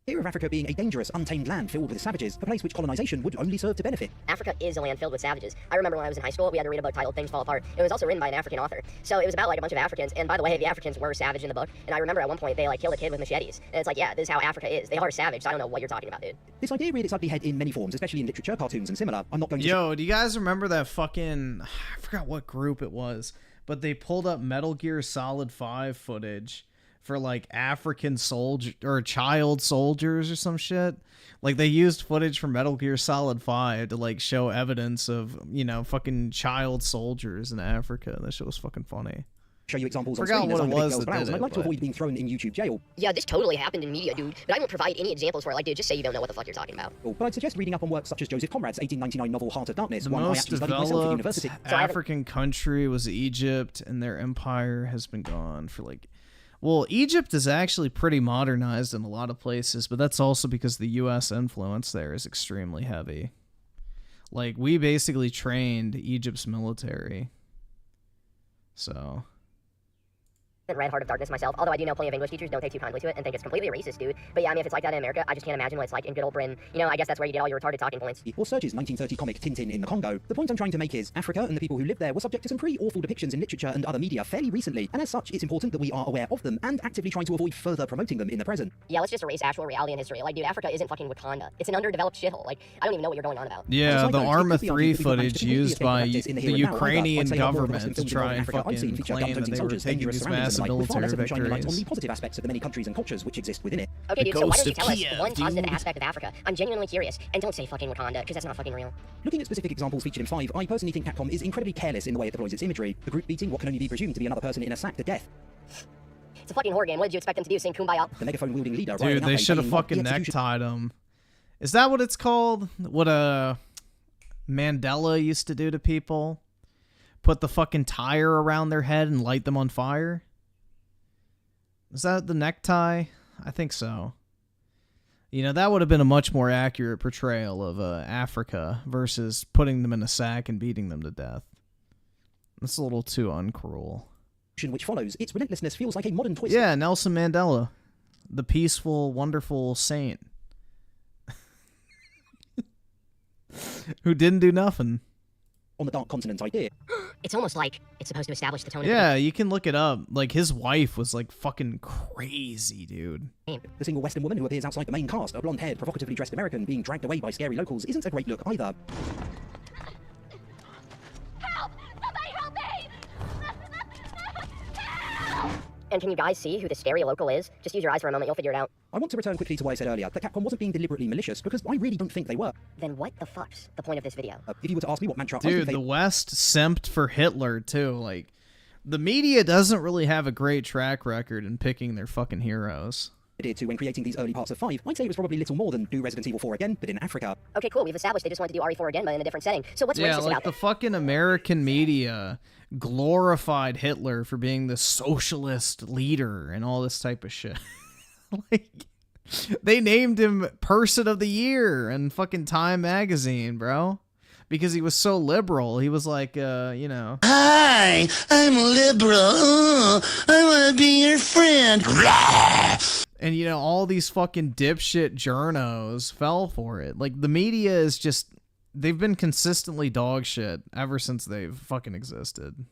The idea of Africa being a dangerous, untamed land filled with savages, a place which colonization would only serve to benefit. Africa is a land filled with savages. I remember when I was in high school, we had to read a book titled Things Fall Apart. It was also written by an African author. So it was about like a bunch of Africans, and by the way, the Africans were savage in the book, and I remember at one point they like killed a kid with machetes. And it's like, yeah, this is how Africa is. They are savage, so I don't know what you're talking about, dude. This idea reared its ugly head in many forms, especially in literature, cartoons, and similar. I'm not going to... Yo, do you guys remember that fucking... I forgot what group it was, but they pulled up Metal Gear Solid 5 footage for like African soldier or child soldiers or some shit. Like they used footage from Metal Gear Solid 5 to like show evidence of, fucking child soldiers in Africa. That shit was fucking funny. show you examples on Forgot screen what as I'm it a big was girl's that blouse, did and I'd it, like to but- avoid being thrown in YouTube jail. Yeah, this totally happened in media, dude, but I won't provide any examples for it. Like, dude, just say you don't know what the fuck you're talking about. But I'd suggest reading up on works such as Joseph Conrad's 1899 novel Heart of Darkness, The one I most actually studied myself at university. developed African country was Egypt, and their empire has been gone for like... Well, Egypt is actually pretty modernized in a lot of places, but that's also because the U.S. influence there is extremely heavy. Like, we basically trained Egypt's military. So... read Heart of Darkness myself, although I do know plenty of English teachers don't take too kindly to it and think it's completely racist, dude. But yeah, I mean, if it's like that in America, I just can't imagine what it's like in good old Britain. You know, I guess that's where you get all your retarded talking points. Or Surge's 1930 comic Tintin in the Congo. The point I'm trying to make is, Africa and the people who live there were subject to some pretty awful depictions in literature and other media fairly recently, and as such, it's important that we are aware of them and actively trying to avoid further promoting them in the present. Yeah, let's just erase actual reality and history. Like, dude, Africa isn't fucking Wakanda. It's an underdeveloped shithole. Like, I don't even know what you're going on about. Yeah, the Arma 3 footage used by the Ukrainian government to try and fucking claim that they were taking these massive military victories. On the positive aspects of the many countries and cultures which exist within it. Okay, dude, so why don't you tell us one positive aspect of Africa? I'm genuinely curious. And don't say fucking Wakanda, because that's not fucking real. Looking at specific examples featured in 5, I personally think Capcom is incredibly careless in the way it deploys its imagery. The group beating what can only be presumed to be another person in a sack to death. It's a fucking horror game. What did you expect them to do? Sing Kumbaya? The megaphone wielding leader. Dude, they should have fucking necktied him. Is that what it's called? What Mandela used to do to people? Put the fucking tire around their head and light them on fire? Is that the necktie? I think so. You know, that would have been a much more accurate portrayal of Africa versus putting them in a sack and beating them to death. That's a little too uncruel. Which follows, its relentlessness feels like a modern twist. Yeah, Nelson Mandela. The peaceful, wonderful saint. Who didn't do nothing. On the Dark Continent idea. It's almost like it's supposed to establish the tone Yeah, of the you can look it up. Like, his wife was, like, fucking crazy, dude. The single Western woman who appears outside the main cast, a blonde-haired, provocatively dressed American being dragged away by scary locals, isn't a great look either. Help! Somebody help me! And can you guys see who the scary local is? Just use your eyes for a moment, you'll figure it out. I want to return quickly to what I said earlier, that Capcom wasn't being deliberately malicious, because I really don't think they were. Then what the fuck's the point of this video? If you were to ask me what mantra I Dude, think the West simped for Hitler, too. Like, the media doesn't really have a great track record in picking their fucking heroes. Did to when creating these early parts of 5, I'd say it was probably little more than do Resident Evil 4 again, but in Africa. Okay, cool, we've established they just wanted to do RE4 again, but in a different setting. So what's Yeah, racist like about the fucking American media glorified Hitler for being the socialist leader and all this type of shit. Like, they named him Person of the Year in fucking Time magazine, bro. Because he was so liberal. He was like, you know. Hi, I'm liberal. I want to be your friend. And, you know, all these fucking dipshit journos fell for it. Like, the media is just... They've been consistently dog shit ever since they've fucking existed.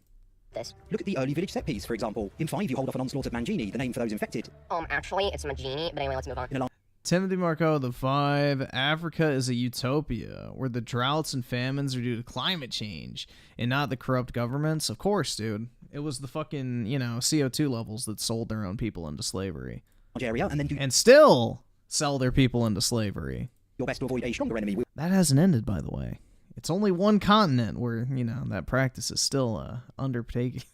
Look at the early village set piece, for example. In 5, you hold off an onslaught of Mangini, the name for those infected. Actually, it's Magini, but anyway, let's move on. Timothy Marco, the 5, Africa is a utopia where the droughts and famines are due to climate change and not the corrupt governments. Of course, dude. It was the fucking, you know, CO2 levels that sold their own people into slavery. Area, and still sell their people into slavery. Your best to avoid a stronger enemy. That hasn't ended, by the way. It's only one continent where, you know, that practice is still undertaking.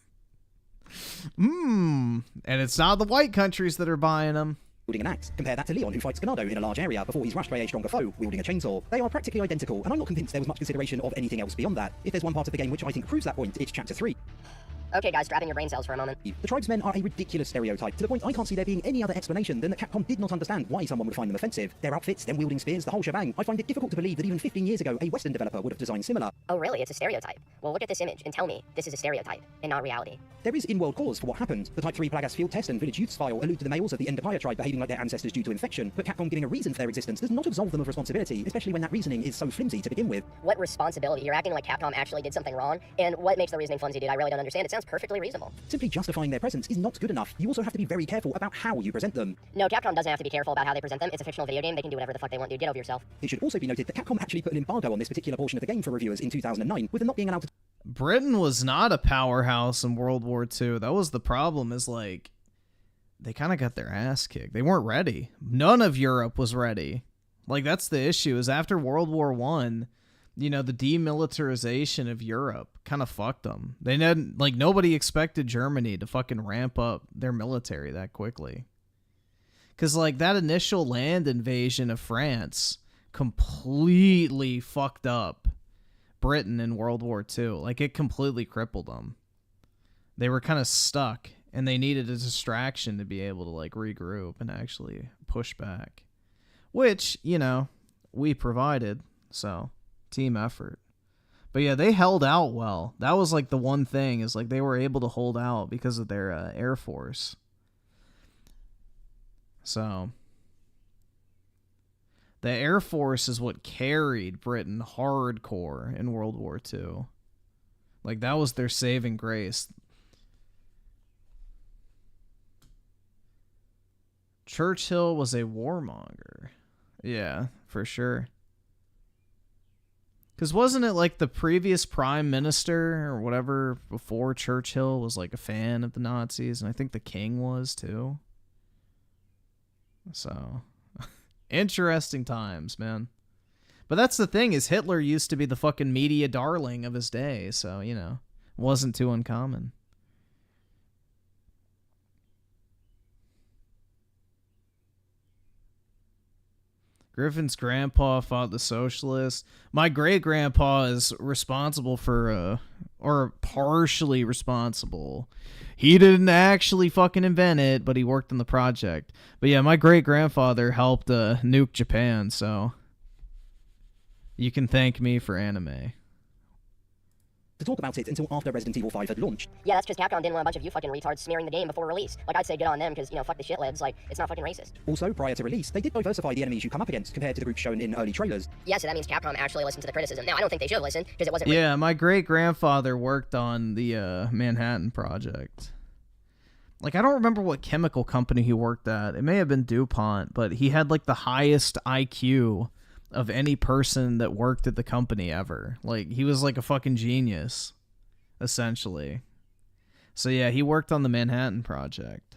And it's not the white countries that are buying them. Wielding an axe. Compare that to Leon, who fights Ganado in a large area before he's rushed by a stronger foe, wielding a chainsaw. They are practically identical, and I'm not convinced there was much consideration of anything else beyond that. If there's one part of the game which I think proves that point, it's Chapter 3. Okay, guys, strap in your brain cells for a moment. The tribesmen are a ridiculous stereotype, to the point I can't see there being any other explanation than that Capcom did not understand why someone would find them offensive. Their outfits, them wielding spears, the whole shebang. I find it difficult to believe that even 15 years ago, a Western developer would have designed similar. Oh, really? It's a stereotype. Well, look at this image and tell me this is a stereotype and not reality. There is in-world cause for what happened. The Type 3 Plagas field test and Village Youths file allude to the males of the Endopia tribe behaving like their ancestors due to infection, but Capcom giving a reason for their existence does not absolve them of responsibility, especially when that reasoning is so flimsy to begin with. What responsibility? You're acting like Capcom actually did something wrong, and what makes the reasoning flimsy, dude? I really don't understand. It sounds perfectly reasonable. Simply justifying their presence is not good enough. You also have to be very careful about how you present them. No, Capcom doesn't have to be careful about how they present them. It's a fictional video game. They can do whatever the fuck they want, dude. Get over yourself. It should also be noted that Capcom actually put an embargo on this particular portion of the game for reviewers in 2009, with them not being allowed to... Britain was not a powerhouse in World War II. That was the problem, is like, they kind of got their ass kicked. They weren't ready. None of Europe was ready. Like, that's the issue, is after World War I, you know, the demilitarization of Europe kind of fucked them. They didn't, like, nobody expected Germany to fucking ramp up their military that quickly. Because, like, that initial land invasion of France completely fucked up Britain in World War II. Like, it completely crippled them. They were kind of stuck, and they needed a distraction to be able to, like, regroup and actually push back. Which, you know, we provided, so team effort. But yeah, they held out well. That was like the one thing, is like they were able to hold out because of their Air Force. So the Air Force is what carried Britain hardcore in World War II. Like, that was their saving grace. Churchill was a warmonger. Yeah, for sure. Because wasn't it like the previous prime minister or whatever before Churchill was like a fan of the Nazis? And I think the king was too. So, interesting times, man. But that's the thing, is Hitler used to be the fucking media darling of his day. So, you know, wasn't too uncommon. Griffin's grandpa fought the socialists. My great-grandpa is responsible for, or partially responsible. He didn't actually fucking invent it, but he worked on the project. But yeah, my great-grandfather helped nuke Japan, so you can thank me for anime. To talk about it until after Resident Evil 5 had launched. Yeah, that's because Capcom didn't want a bunch of you fucking retards smearing the game before release. Like, I'd say good on them, because, you know, fuck the shitlibs. Like, it's not fucking racist. Also, prior to release, they did diversify the enemies you come up against compared to the groups shown in early trailers. Yeah, so that means Capcom actually listened to the criticism. Now, I don't think they should have listened, because it wasn't... Yeah, my great-grandfather worked on the Manhattan Project. Like, I don't remember what chemical company he worked at. It may have been DuPont, but he had, like, the highest IQ of any person that worked at the company ever. Like, he was like a fucking genius, essentially. So yeah, he worked on the Manhattan Project.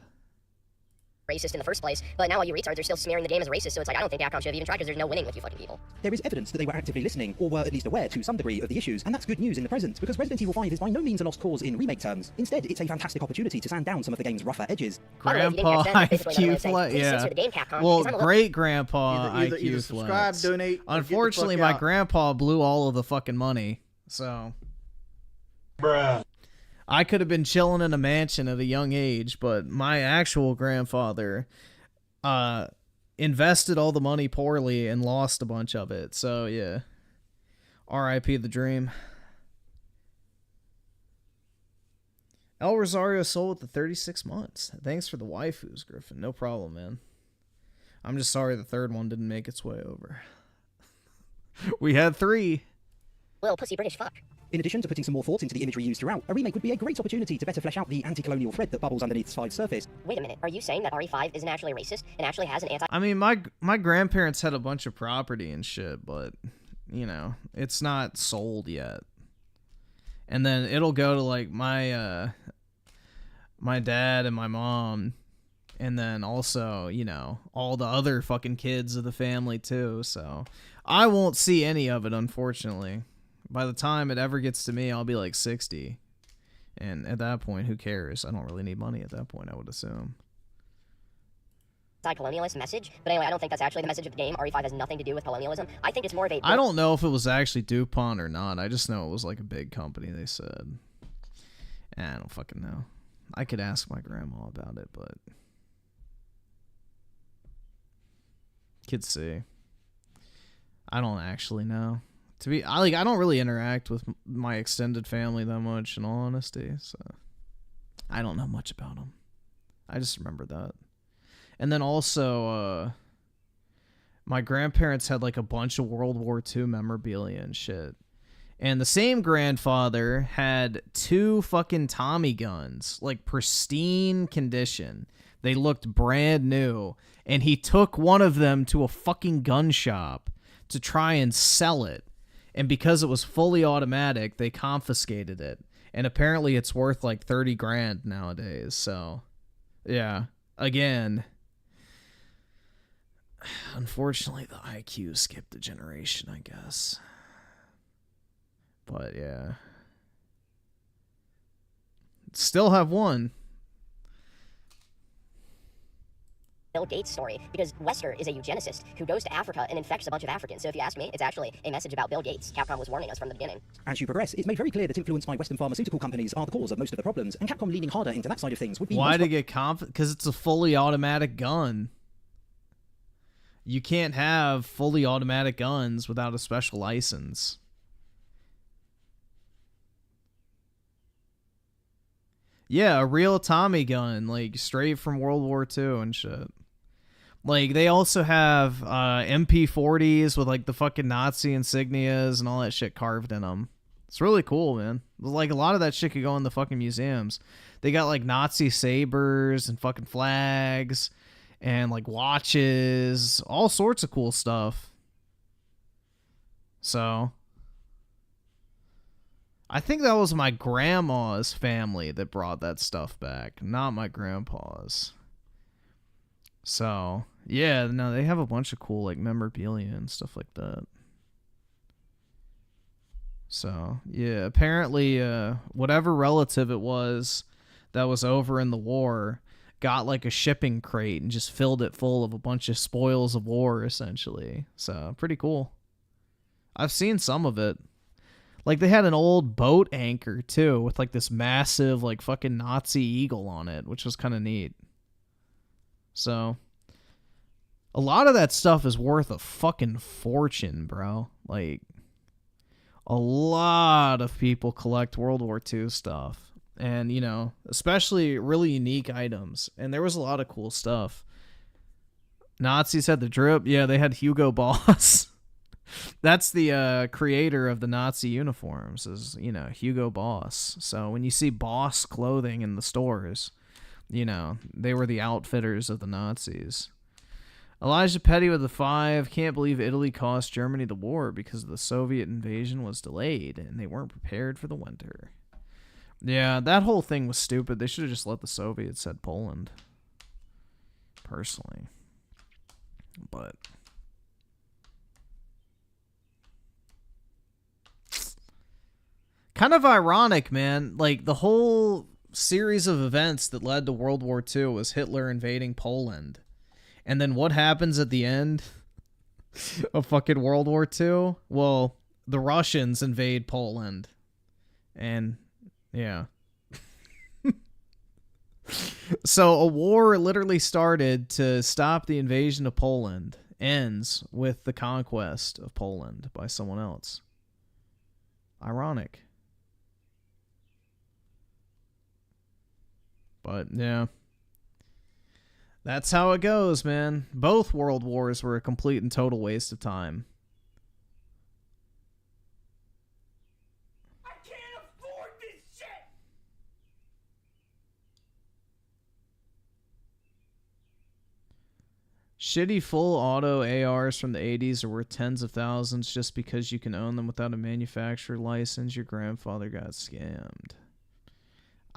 Racist in the first place, but now all you retards are still smearing the game as racist, so it's like, I don't think Capcom should have even tried, because there's no winning with you fucking people. There is evidence that they were actively listening, or were at least aware to some degree of the issues, and that's good news in the present, because Resident Evil 5 is by no means a lost cause in remake terms. Instead, it's a fantastic opportunity to sand down some of the game's rougher edges. Grandpa IQ flex, yeah. Well, great-grandpa either IQ subscribe, flex. donate, or Unfortunately, get the fuck my out. grandpa blew all of the fucking money, so... Bruh. I could have been chilling in a mansion at a young age, but my actual grandfather invested all the money poorly and lost a bunch of it. So, yeah. R.I.P. the dream. El Rosario sold with the 36 months. Thanks for the waifus, Griffin. No problem, man. I'm just sorry the third one didn't make its way over. We had 3. Little pussy British fuck. In addition to putting some more thought into the imagery used throughout, a remake would be a great opportunity to better flesh out the anti-colonial thread that bubbles underneath 5's surface. Wait a minute, are you saying that RE5 isn't actually racist and actually has an anti- I mean, my grandparents had a bunch of property and shit, but, you know, it's not sold yet. And then it'll go to, like, my dad and my mom, and then also, you know, all the other fucking kids of the family, too, so I won't see any of it, unfortunately. By the time it ever gets to me, I'll be like 60. And at that point, who cares? I don't really need money at that point, I would assume. Colonialist message, but anyway, I don't think that's actually the message of the game. RE5 has nothing to do with colonialism. I think it's more of a... I don't know if it was actually DuPont or not. I just know it was like a big company, they said. I don't fucking know. I could ask my grandma about it, but... Could see. I don't actually know. I don't really interact with my extended family that much, in all honesty, so I don't know much about them. I just remember that. And then also, my grandparents had like a bunch of World War II memorabilia and shit. And the same grandfather had 2 fucking Tommy guns, like pristine condition. They looked brand new. And he took one of them to a fucking gun shop to try and sell it. And because it was fully automatic, they confiscated it. And apparently it's worth like 30 grand nowadays. So, yeah. Again, unfortunately, the IQ skipped a generation, I guess. But yeah. Still have one. Bill Gates story, because Lester is a eugenicist who goes to Africa and infects a bunch of Africans. So if you ask me, it's actually a message about Bill Gates. Capcom was warning us from the beginning. As you progress, it's made very clear that influence by Western pharmaceutical companies are the cause of most of the problems, and Capcom leaning harder into that side of things would be... Why to get confident? Because it's a fully automatic gun. You can't have fully automatic guns without a special license. Yeah, a real Tommy gun, like straight from World War II and shit. Like, they also have MP40s with, like, the fucking Nazi insignias and all that shit carved in them. It's really cool, man. Like, a lot of that shit could go in the fucking museums. They got, like, Nazi sabers and fucking flags and, like, watches. All sorts of cool stuff. So, I think that was my grandma's family that brought that stuff back, not my grandpa's. So, yeah, no, they have a bunch of cool, like, memorabilia and stuff like that. So, yeah, apparently, whatever relative it was that was over in the war got, like, a shipping crate and just filled it full of a bunch of spoils of war, essentially. So, pretty cool. I've seen some of it. Like, they had an old boat anchor, too, with, like, this massive, like, fucking Nazi eagle on it, which was kind of neat. So, a lot of that stuff is worth a fucking fortune, bro. Like, a lot of people collect World War II stuff. And, you know, especially really unique items. And there was a lot of cool stuff. Nazis had the drip. Yeah, they had Hugo Boss. That's the creator of the Nazi uniforms, is, you know, Hugo Boss. So when you see Boss clothing in the stores, you know, they were the outfitters of the Nazis. Elijah Petty with the 5. Can't believe Italy cost Germany the war because the Soviet invasion was delayed and they weren't prepared for the winter. Yeah, that whole thing was stupid. They should have just let the Soviets head Poland. Personally. But kind of ironic, man. Like, the whole series of events that led to World War II was Hitler invading Poland. And then what happens at the end of fucking World War II? Well, the Russians invade Poland. And, yeah. So a war literally started to stop the invasion of Poland, ends with the conquest of Poland by someone else. Ironic. But, yeah. That's how it goes, man. Both world wars were a complete and total waste of time. I can't afford this shit! Shitty full auto ARs from the 80s are worth tens of thousands just because you can own them without a manufacturer license. Your grandfather got scammed.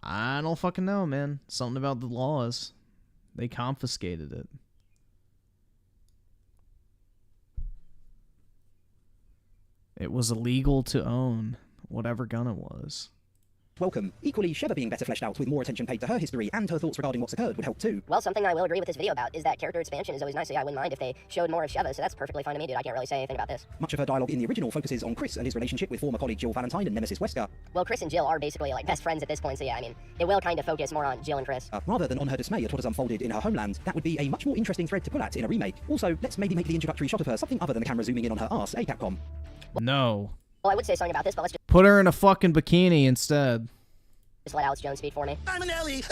I don't fucking know, man. Something about the laws. They confiscated it. It was illegal to own whatever gun it was. Welcome. Equally, Sheva being better fleshed out with more attention paid to her history and her thoughts regarding what's occurred would help too. Well, something I will agree with this video about is that character expansion is always nice, so yeah, I wouldn't mind if they showed more of Sheva, so that's perfectly fine to me, dude. I can't really say anything about this. Much of her dialogue in the original focuses on Chris and his relationship with former colleague Jill Valentine and Nemesis Wesker. Well, Chris and Jill are basically, like, best friends at this point, so yeah, I mean, it will kind of focus more on Jill and Chris. Rather than on her dismay at what has unfolded in her homeland, that would be a much more interesting thread to pull at in a remake. Also, let's maybe make the introductory shot of her something other than the camera zooming in on her arse, eh, Capcom? No. Well, I would say something about this, but let's just Put her in a fucking bikini instead. let Alex Jones speak for me. I'm an Ellie!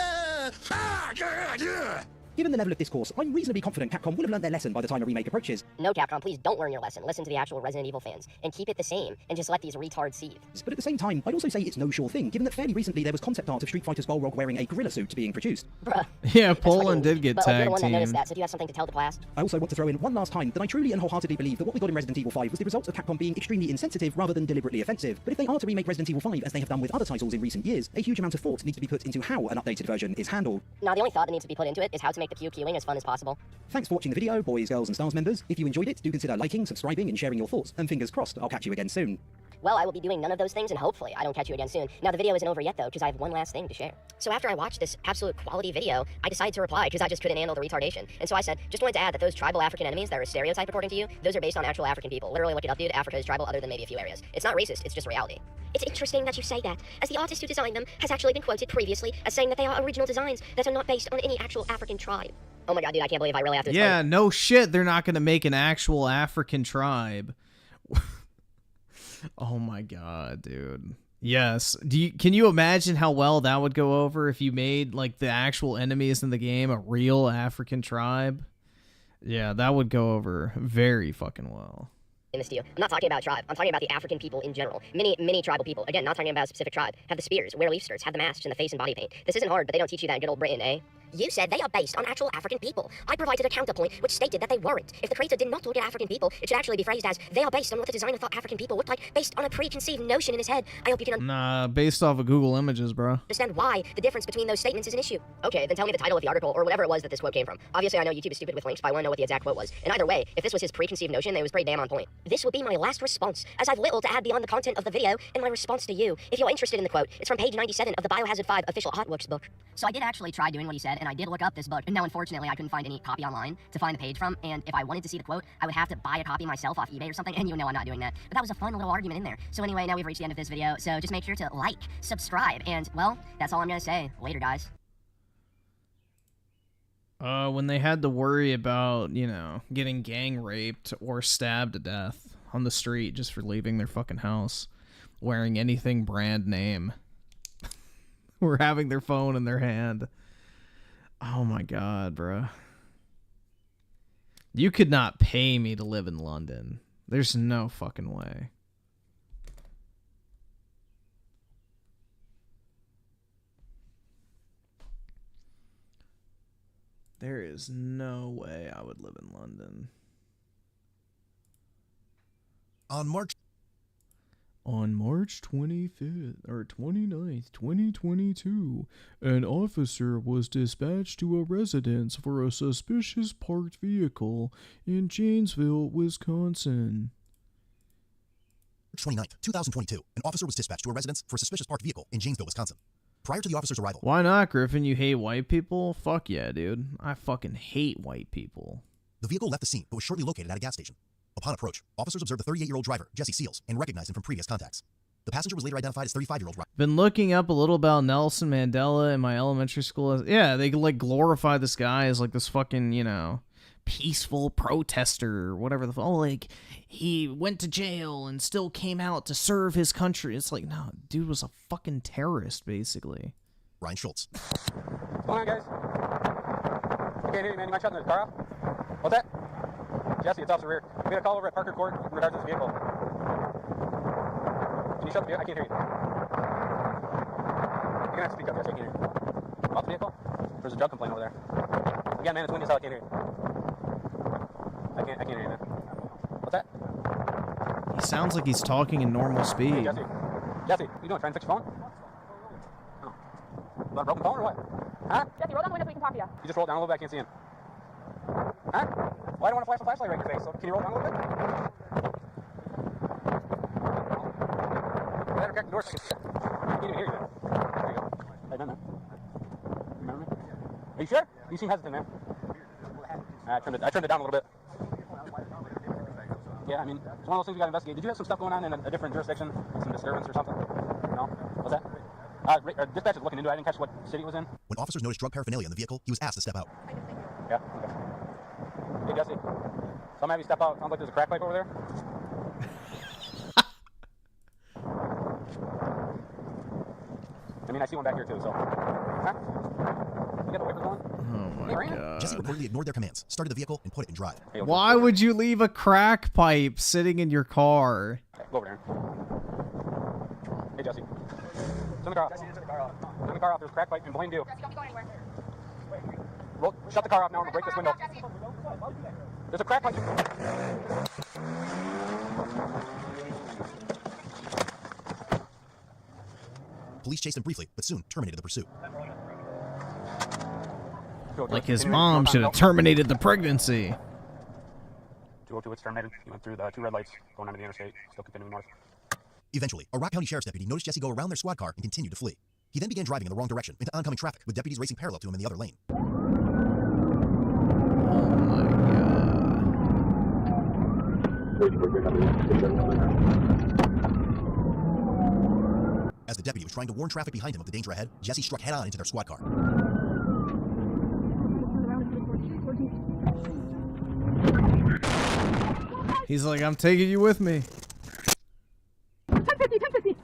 Given the level of discourse, I'm reasonably confident Capcom will have learned their lesson by the time a remake approaches. No, Capcom, please don't learn your lesson. Listen to the actual Resident Evil fans, and keep it the same, and just let these retards seethe. But at the same time, I'd also say it's no sure thing, given that fairly recently there was concept art of Street Fighter's Balrog wearing a gorilla suit being produced. Bruh. Yeah, Poland did get But like, you're the one that tag noticed teamed. that, so do you have something to tell the class? I also want to throw in one last time that I truly and wholeheartedly believe that what we got in Resident Evil 5 was the result of Capcom being extremely insensitive rather than deliberately offensive. But if they are to remake Resident Evil 5 as they have done with other titles in recent years, a huge amount of thought needs to be put into how an updated version is handled. Now, the only thought that needs to be put into it is how to make the queuing as fun as possible. Thanks for watching the video, boys, girls, and stars members. If you enjoyed it, do consider liking, subscribing, and sharing your thoughts. And fingers crossed, I'll catch you again soon. Well, I will be doing none of those things, and hopefully I don't catch you again soon. Now, the video isn't over yet, though, because I have one last thing to share. So after I watched this absolute quality video, I decided to reply because I just couldn't handle the retardation. And so I said, just wanted to add that those tribal African enemies that are a stereotype according to you, those are based on actual African people. Literally look it up, dude. Africa is tribal other than maybe a few areas. It's not racist, it's just reality. It's interesting that you say that, as the artist who designed them has actually been quoted previously as saying that they are original designs that are not based on any actual African tribe. Oh my god, dude, I can't believe I really have to explain. Yeah, no shit, they're not gonna make an actual African tribe. Oh my god, dude. Yes. Can you imagine how well that would go over if you made like the actual enemies in the game a real African tribe? Yeah, that would go over very fucking well. In this deal. I'm not talking about tribe. I'm talking about the African people in general. Many tribal people. Again, not talking about a specific tribe. Have the spears, wear leaf skirts, have the masks and the face and body paint. This isn't hard, but they don't teach you that in good old Britain, eh? You said they are based on actual African people. I provided a counterpoint which stated that they weren't. If the creator did not look at African people, it should actually be phrased as, they are based on what the designer thought African people looked like, based on a preconceived notion in his head. I hope you can Nah, based off of Google Images, bro. understand why the difference between those statements is an issue. Okay, then tell me the title of the article, or whatever it was that this quote came from. Obviously, I know YouTube is stupid with links, but I want to know what the exact quote was. And either way, if this was his preconceived notion, then it was pretty damn on point. This will be my last response, as I've little to add beyond the content of the video in my response to you. If you're interested in the quote, it's from page 97 of the Biohazard 5 official artworks book. So I did actually try doing what he said, and I did look up this book. And now, unfortunately, I couldn't find any copy online to find the page from, and if I wanted to see the quote, I would have to buy a copy myself off eBay or something, and you know I'm not doing that. But that was a fun little argument in there. So anyway, now we've reached the end of this video, so just make sure to like, subscribe, and, well, that's all I'm gonna say. Later, guys. When they had to worry about, you know, getting gang raped or stabbed to death on the street just for leaving their fucking house, wearing anything brand name, or having their phone in their hand. Oh my god, bro. You could not pay me to live in London. There's no fucking way. There is no way I would live in London. On March 25th or 29th, 2022, an officer was dispatched to a residence for a suspicious parked vehicle in Janesville, Wisconsin. March 29th, 2022, an officer was dispatched to a residence for a suspicious parked vehicle in Janesville, Wisconsin. Prior to the officer's arrival. Why not, Griffin? You hate white people? Fuck yeah, dude. I fucking hate white people. The vehicle left the scene, but was shortly located at a gas station. Upon approach, officers observed the 38-year-old driver, Jesse Seals, and recognized him from previous contacts. The passenger was later identified as 35-year-old Ryan. Been looking up a little about Nelson Mandela in my elementary school. Yeah, they like glorify this guy as like this fucking, you know, peaceful protester or whatever the fuck. Oh, like he went to jail and still came out to serve his country. It's like, no, dude was a fucking terrorist, basically. Ryan Schultz. What's going on, guys? I can't hear you, man. You mind shutting the car off? What's that? Jesse, it's Officer Rear. We got a call over at Parker Court in regards to this vehicle. Can you shut the vehicle? I can't hear you. You're gonna have to speak up, Jesse. I can't hear you. About the vehicle? There's a drug complaint over there. Again, man, it's windy as hell. I can't hear you. I can't hear you, man. What's that? He sounds like he's talking in normal speed. Hey, Jesse. Jesse, what you doing? Trying to fix your phone? Oh. You got a broken phone or what? Huh? Jesse, roll down the window so we can talk to you. You just rolled down a little bit. I can't see him. Huh? Well, I don't want to flash the flashlight right in your face, so can you roll down a little bit? Better crack the door so I can see it. I can't even hear you, man. There you go. Hey, man. Remember me? Are you sure? You seem hesitant, man. I turned it down a little bit. Yeah, I mean, it's one of those things we got to investigate. Did you have some stuff going on in a different jurisdiction? Some disturbance or something? No? What's that? Dispatch is looking into it. I didn't catch what city it was in. When officers noticed drug paraphernalia in the vehicle, he was asked to step out. Yeah? Okay. Hey, Jesse. So I'm gonna have you step out. Sounds like there's a crack pipe over there. I mean, I see one back here too, so. Huh? You got the wipers going? Oh my god. Jesse reportedly ignored their commands, started the vehicle, and put it in drive. Hey, Why would you leave a crack pipe sitting in your car? Go over there. Hey, Jesse. Turn the car off. Turn the car off. There's a crack pipe and blame you. Jesse, don't be going anywhere. Shut the car off now. I'm gonna break this window. There's a crack pipe. Police chased him briefly, but soon terminated the pursuit. Like his mom should have terminated the pregnancy. 202, it's terminated. You went through the 2 red lights, going onto the interstate, still continuing north. Eventually, a Rock County Sheriff's deputy noticed Jesse go around their squad car and continued to flee. He then began driving in the wrong direction into oncoming traffic, with deputies racing parallel to him in the other lane. As the deputy was trying to warn traffic behind him of the danger ahead, Jesse struck head-on into their squad car. He's like, I'm taking you with me. 1050.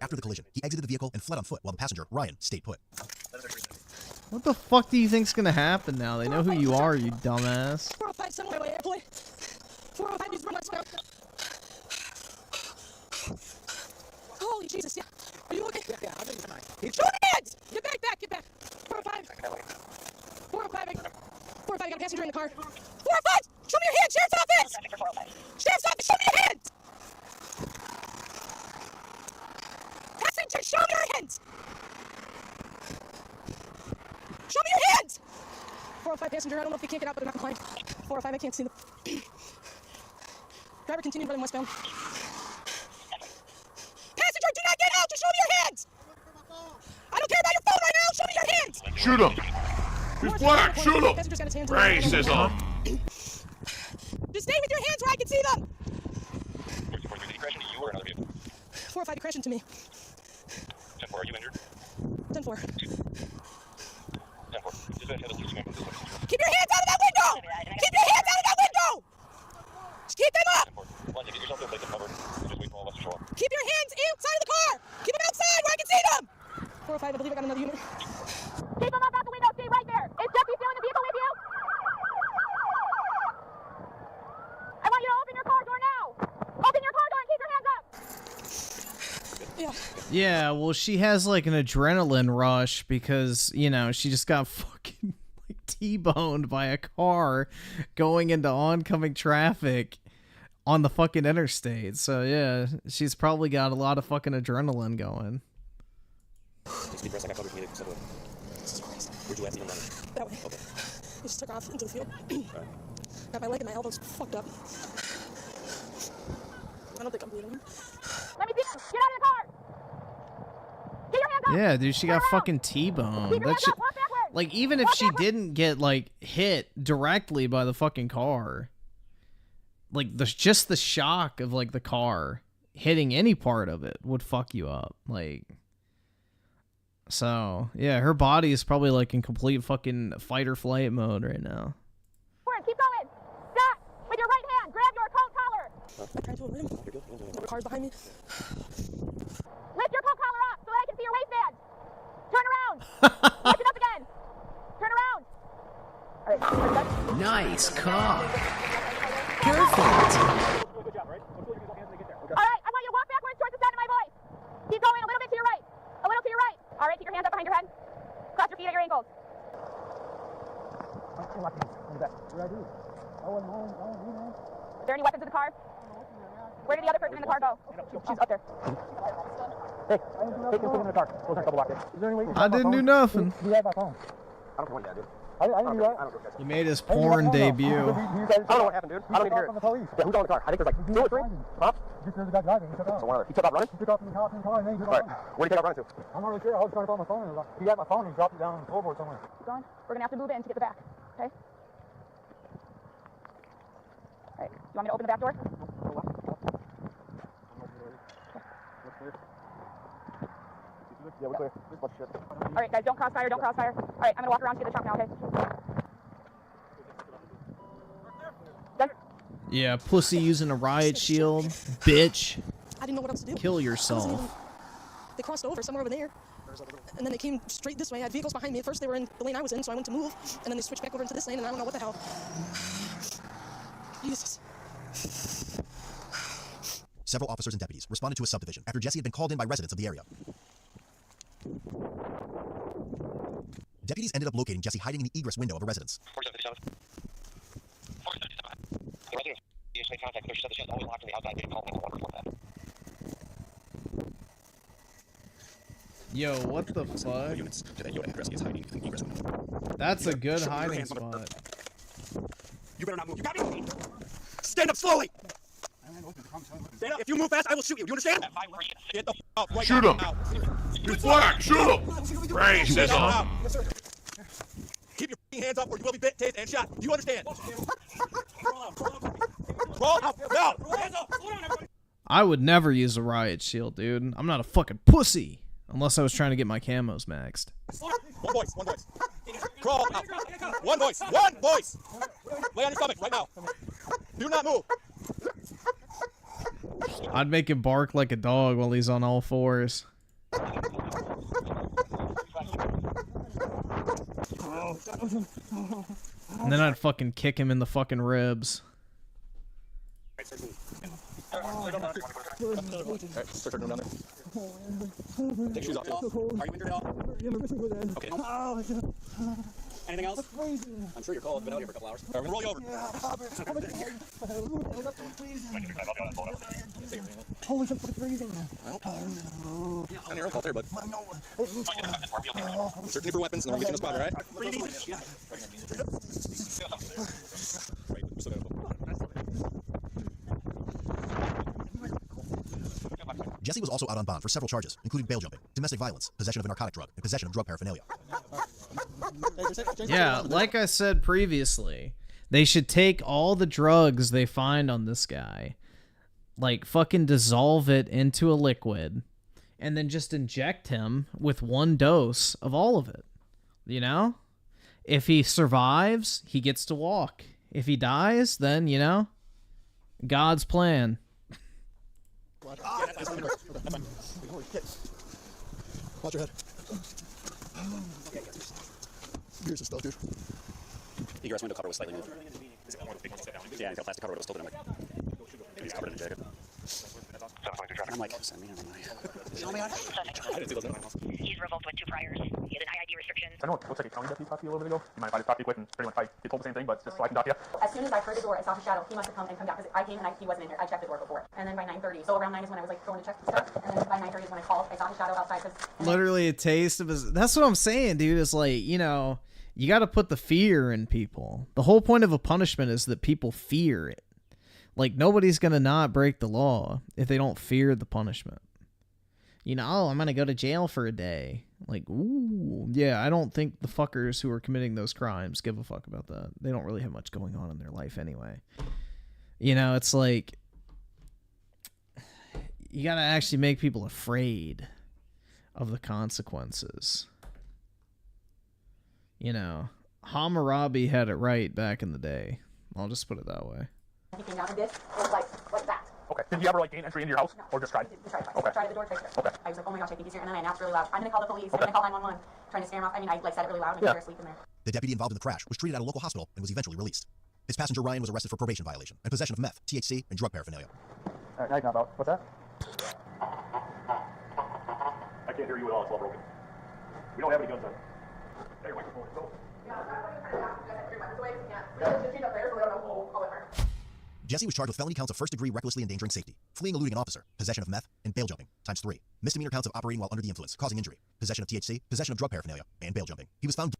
After the collision, he exited the vehicle and fled on foot while the passenger, Ryan, stayed put. What the fuck do you think's gonna happen now? They know who you are, you dumbass. 405 somewhere way airport. 405 is running spell. Holy Jesus, yeah. Are you okay? Yeah, I'm doing fine. Show me hands! Get back, get back. 405. 405, I got a passenger in the car. 405! Show me your hands, Sheriff's Office! Sheriff's Office, show me your hands! Passenger, show me your hands! Show me your hands! 405 passenger, I don't know if they can't get out, but they're not compliant. 405, I can't see them. Driver continued running westbound. Passenger, do not get out! Just show me your hands! I don't care about your phone right now! Show me your hands! Shoot him! He's black! Shoot him! Racism! Just stay with your hands where I can see them! 405, you crashed into me. 10-4, are you injured? 10-4. 10-4. Keep your hands out of that window! Keep your hands out of that window! Just keep them up! Keep your hands outside of the car! Keep them outside where I can see them! 405, I believe I got another unit. Keep them up out the window. Stay right there. Is Jesse still in the vehicle with you? I want you to open your car door now. Open your car door and keep your hands up. Yeah, well, she has like an adrenaline rush because, you know, she just got fucking like T-boned by a car going into oncoming traffic on the fucking interstate. So yeah, she's probably got a lot of fucking adrenaline going. Where'd you have to run? That way. Okay. He just took off into the field. Got my leg and my elbows fucked up. I don't think I'm bleeding. Let me see. Get out of the car. Get your hands up. Yeah, dude, she got fucking T-boned. That shit, like, even if she didn't get like hit directly by the fucking car, like just the shock of like the car hitting any part of it would fuck you up. Like, so yeah, her body is probably like in complete fucking fight or flight mode right now. Keep going. Stop. With your right hand, grab your coat collar. I tried to avoid him. There were cars behind me. Lift your coat collar up so that I can see your waistband. Turn around. Lift it up again. Turn around. All right. Nice car. Perfect. All right, I want you to walk backwards towards the sound of my voice. Keep going a little bit to your right. A little to your right. All right, keep your hands up behind your head. Cross your feet at your ankles. Is there any weapons in the car? Where did the other person in the car go? She's up there. Hey, take him in the car. We'll double lock it. Is there any way you I didn't do nothing. You have my phone. I don't care what you do. I didn't do that. He made his porn debut. I don't know what happened, dude. I don't need to hear it. Yeah, who's on the car? I think there's like 2 or 3. Huh? There's a guy driving. He took off. So one other. He took off running? He took off from the car and then he took off running. Where did he take off running to? I'm not really sure. I was trying to find my phone. He had my phone and he dropped it down on the floorboard somewhere. Keep going. We're going to have to move in to get the back. Okay? All right. You want me to open the back door? Yeah, we're clear. All right, guys, don't crossfire, don't crossfire. All right, I'm going to walk around to get the trunk now, okay? Done? Yeah, pussy using a riot shield. Bitch. I didn't know what else to do. Kill yourself. They crossed over somewhere over there. And then they came straight this way. I had vehicles behind me. At first, they were in the lane I was in, so I went to move. And then they switched back over into this lane, and I don't know what the hell. Jesus. Several officers and deputies responded to a subdivision after Jesse had been called in by residents of the area. Deputies ended up locating Jesse hiding in the egress window of a residence. The resident used to make contact with her. She said that she was always locked on the outside. They didn't call 911 before that. Yo, what the fuck? That's a good hiding spot. You better not move. You got me! Stand up slowly! Stand up. If you move fast, I will shoot you. Do you understand? Get the up right Shoot now. him. Now. He's black. Shoot him. Racism. Now. Yes, sir. Keep your hands up or you will be bit, tased, and shot. Do you understand? Crawl out. Now. Hands up. Slow down, everybody. I would never use a riot shield, dude. I'm not a fucking pussy. Unless I was trying to get my camos maxed. One voice. One voice. Crawl out. One voice. One voice. Lay on your stomach right now. Do not move. I'd make him bark like a dog while he's on all fours. And then I'd fucking kick him in the fucking ribs. Start down there. Take shoes off. Are you injured at all? Okay. Anything else? I'm sure you're cold. Been out here for a couple hours. All right, we'll roll you over. Holy shit, it's freezing. I'm here. Call there, bud. I'm searching for weapons and then we'll get in a spot, all right? Jesse was also out on bond for several charges, including bail jumping, domestic violence, possession of a narcotic drug, and possession of drug paraphernalia. Yeah, like I said previously, they should take all the drugs they find on this guy, like fucking dissolve it into a liquid, and then just inject him with one dose of all of it. You know? If he survives, he gets to walk. If he dies, then, you know, God's plan. Watch your head. Here's the stuff, dude. Egress window cover was slightly moved. Yeah, the plastic cover was still in there. He's covered in a jacket. I'm like, send me, never mind. He's revoked with 2 priors. He has an IID restriction. I know it looks like a county deputy talked to you a little bit ago. You mind if I just talk to you quick and pretty much I get told the same thing, but just so I can talk to you? As soon as I heard the door, I saw his shadow. He must have come and come down because I came and he wasn't in here. I checked the door before. And then by 9:30, so around 9 is when I was like going to check stuff. And then by 9:30 is when I called. I saw his shadow outside. Literally a taste of his... That's what I'm saying, dude. It's like, you know, you got to put the fear in people. The whole point of a punishment is that people fear it. Like, nobody's going to not break the law if they don't fear the punishment. You know, oh, I'm going to go to jail for a day. Like, ooh. Yeah, I don't think the fuckers who are committing those crimes give a fuck about that. They don't really have much going on in their life anyway. You know, it's like... You got to actually make people afraid of the consequences. You know, Hammurabi had it right back in the day. I'll just put it that way. He came down and this. It was like that. Okay. Did you ever like gain entry into your house? No. Or just tried? Just tried. Okay. Tried at the door twice. Okay. I was like, oh my gosh, I think he's here. And then I announced really loud, I'm going to call the police. I'm going to call 911. Trying to scare him off. I mean, I like said it really loud and he was asleep in there. The deputy involved in the crash was treated at a local hospital and was eventually released. His passenger Ryan was arrested for probation violation and possession of meth, THC, and drug paraphernalia. All right, now you can hop out. What's that? I can't hear you at all. It's all broken. We don't have any guns on. Hey, your microphone. Go. Jesse was charged with felony counts of first-degree recklessly endangering safety, fleeing eluding an officer, possession of meth, and bail jumping, ×3. Misdemeanor counts of operating while under the influence, causing injury, possession of THC, possession of drug paraphernalia, and bail jumping. He was found...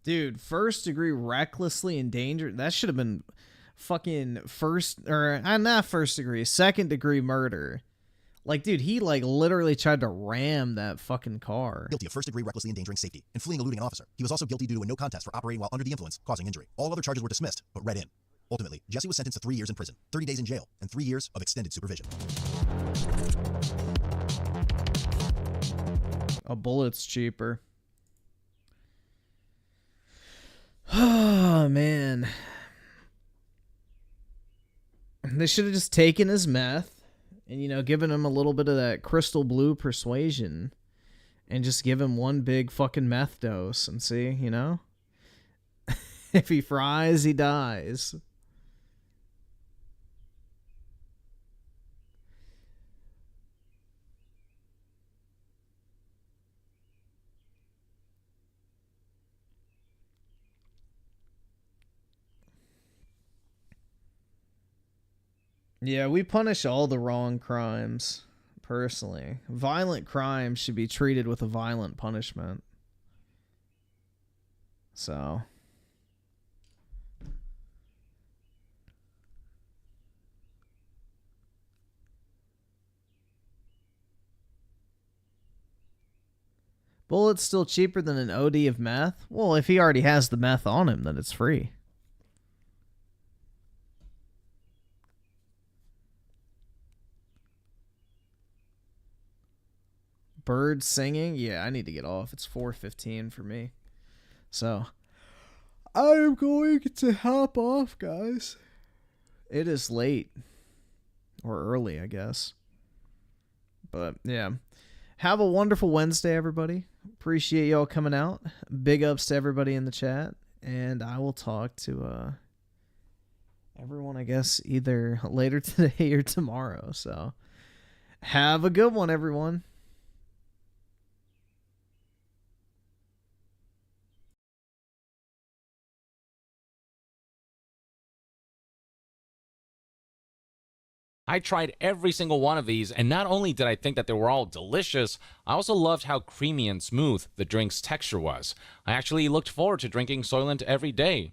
Dude, first-degree recklessly endangered... That should have been fucking not first-degree, second-degree murder. Like, dude, he, like, literally tried to ram that fucking car. Guilty of first-degree recklessly endangering safety and fleeing eluding an officer. He was also guilty due to a no contest for operating while under the influence, causing injury. All other charges were dismissed, but read in. Ultimately, Jesse was sentenced to 3 years in prison, 30 days in jail, and 3 years of extended supervision. A bullet's cheaper. Oh, man. They should have just taken his meth and, you know, given him a little bit of that crystal blue persuasion and just give him one big fucking meth dose and see, you know? If he fries, he dies. Yeah, we punish all the wrong crimes, personally. Violent crimes should be treated with a violent punishment. So... Bullet's still cheaper than an OD of meth? Well, if he already has the meth on him, then it's free. Bird singing? Yeah, I need to get off. It's 4:15 for me. So, I'm going to hop off, guys. It is late. Or early, I guess. But, yeah. Have a wonderful Wednesday, everybody. Appreciate y'all coming out. Big ups to everybody in the chat. And I will talk to everyone, I guess, either later today or tomorrow. So, have a good one, everyone. I tried every single one of these, and not only did I think that they were all delicious, I also loved how creamy and smooth the drink's texture was. I actually looked forward to drinking Soylent every day.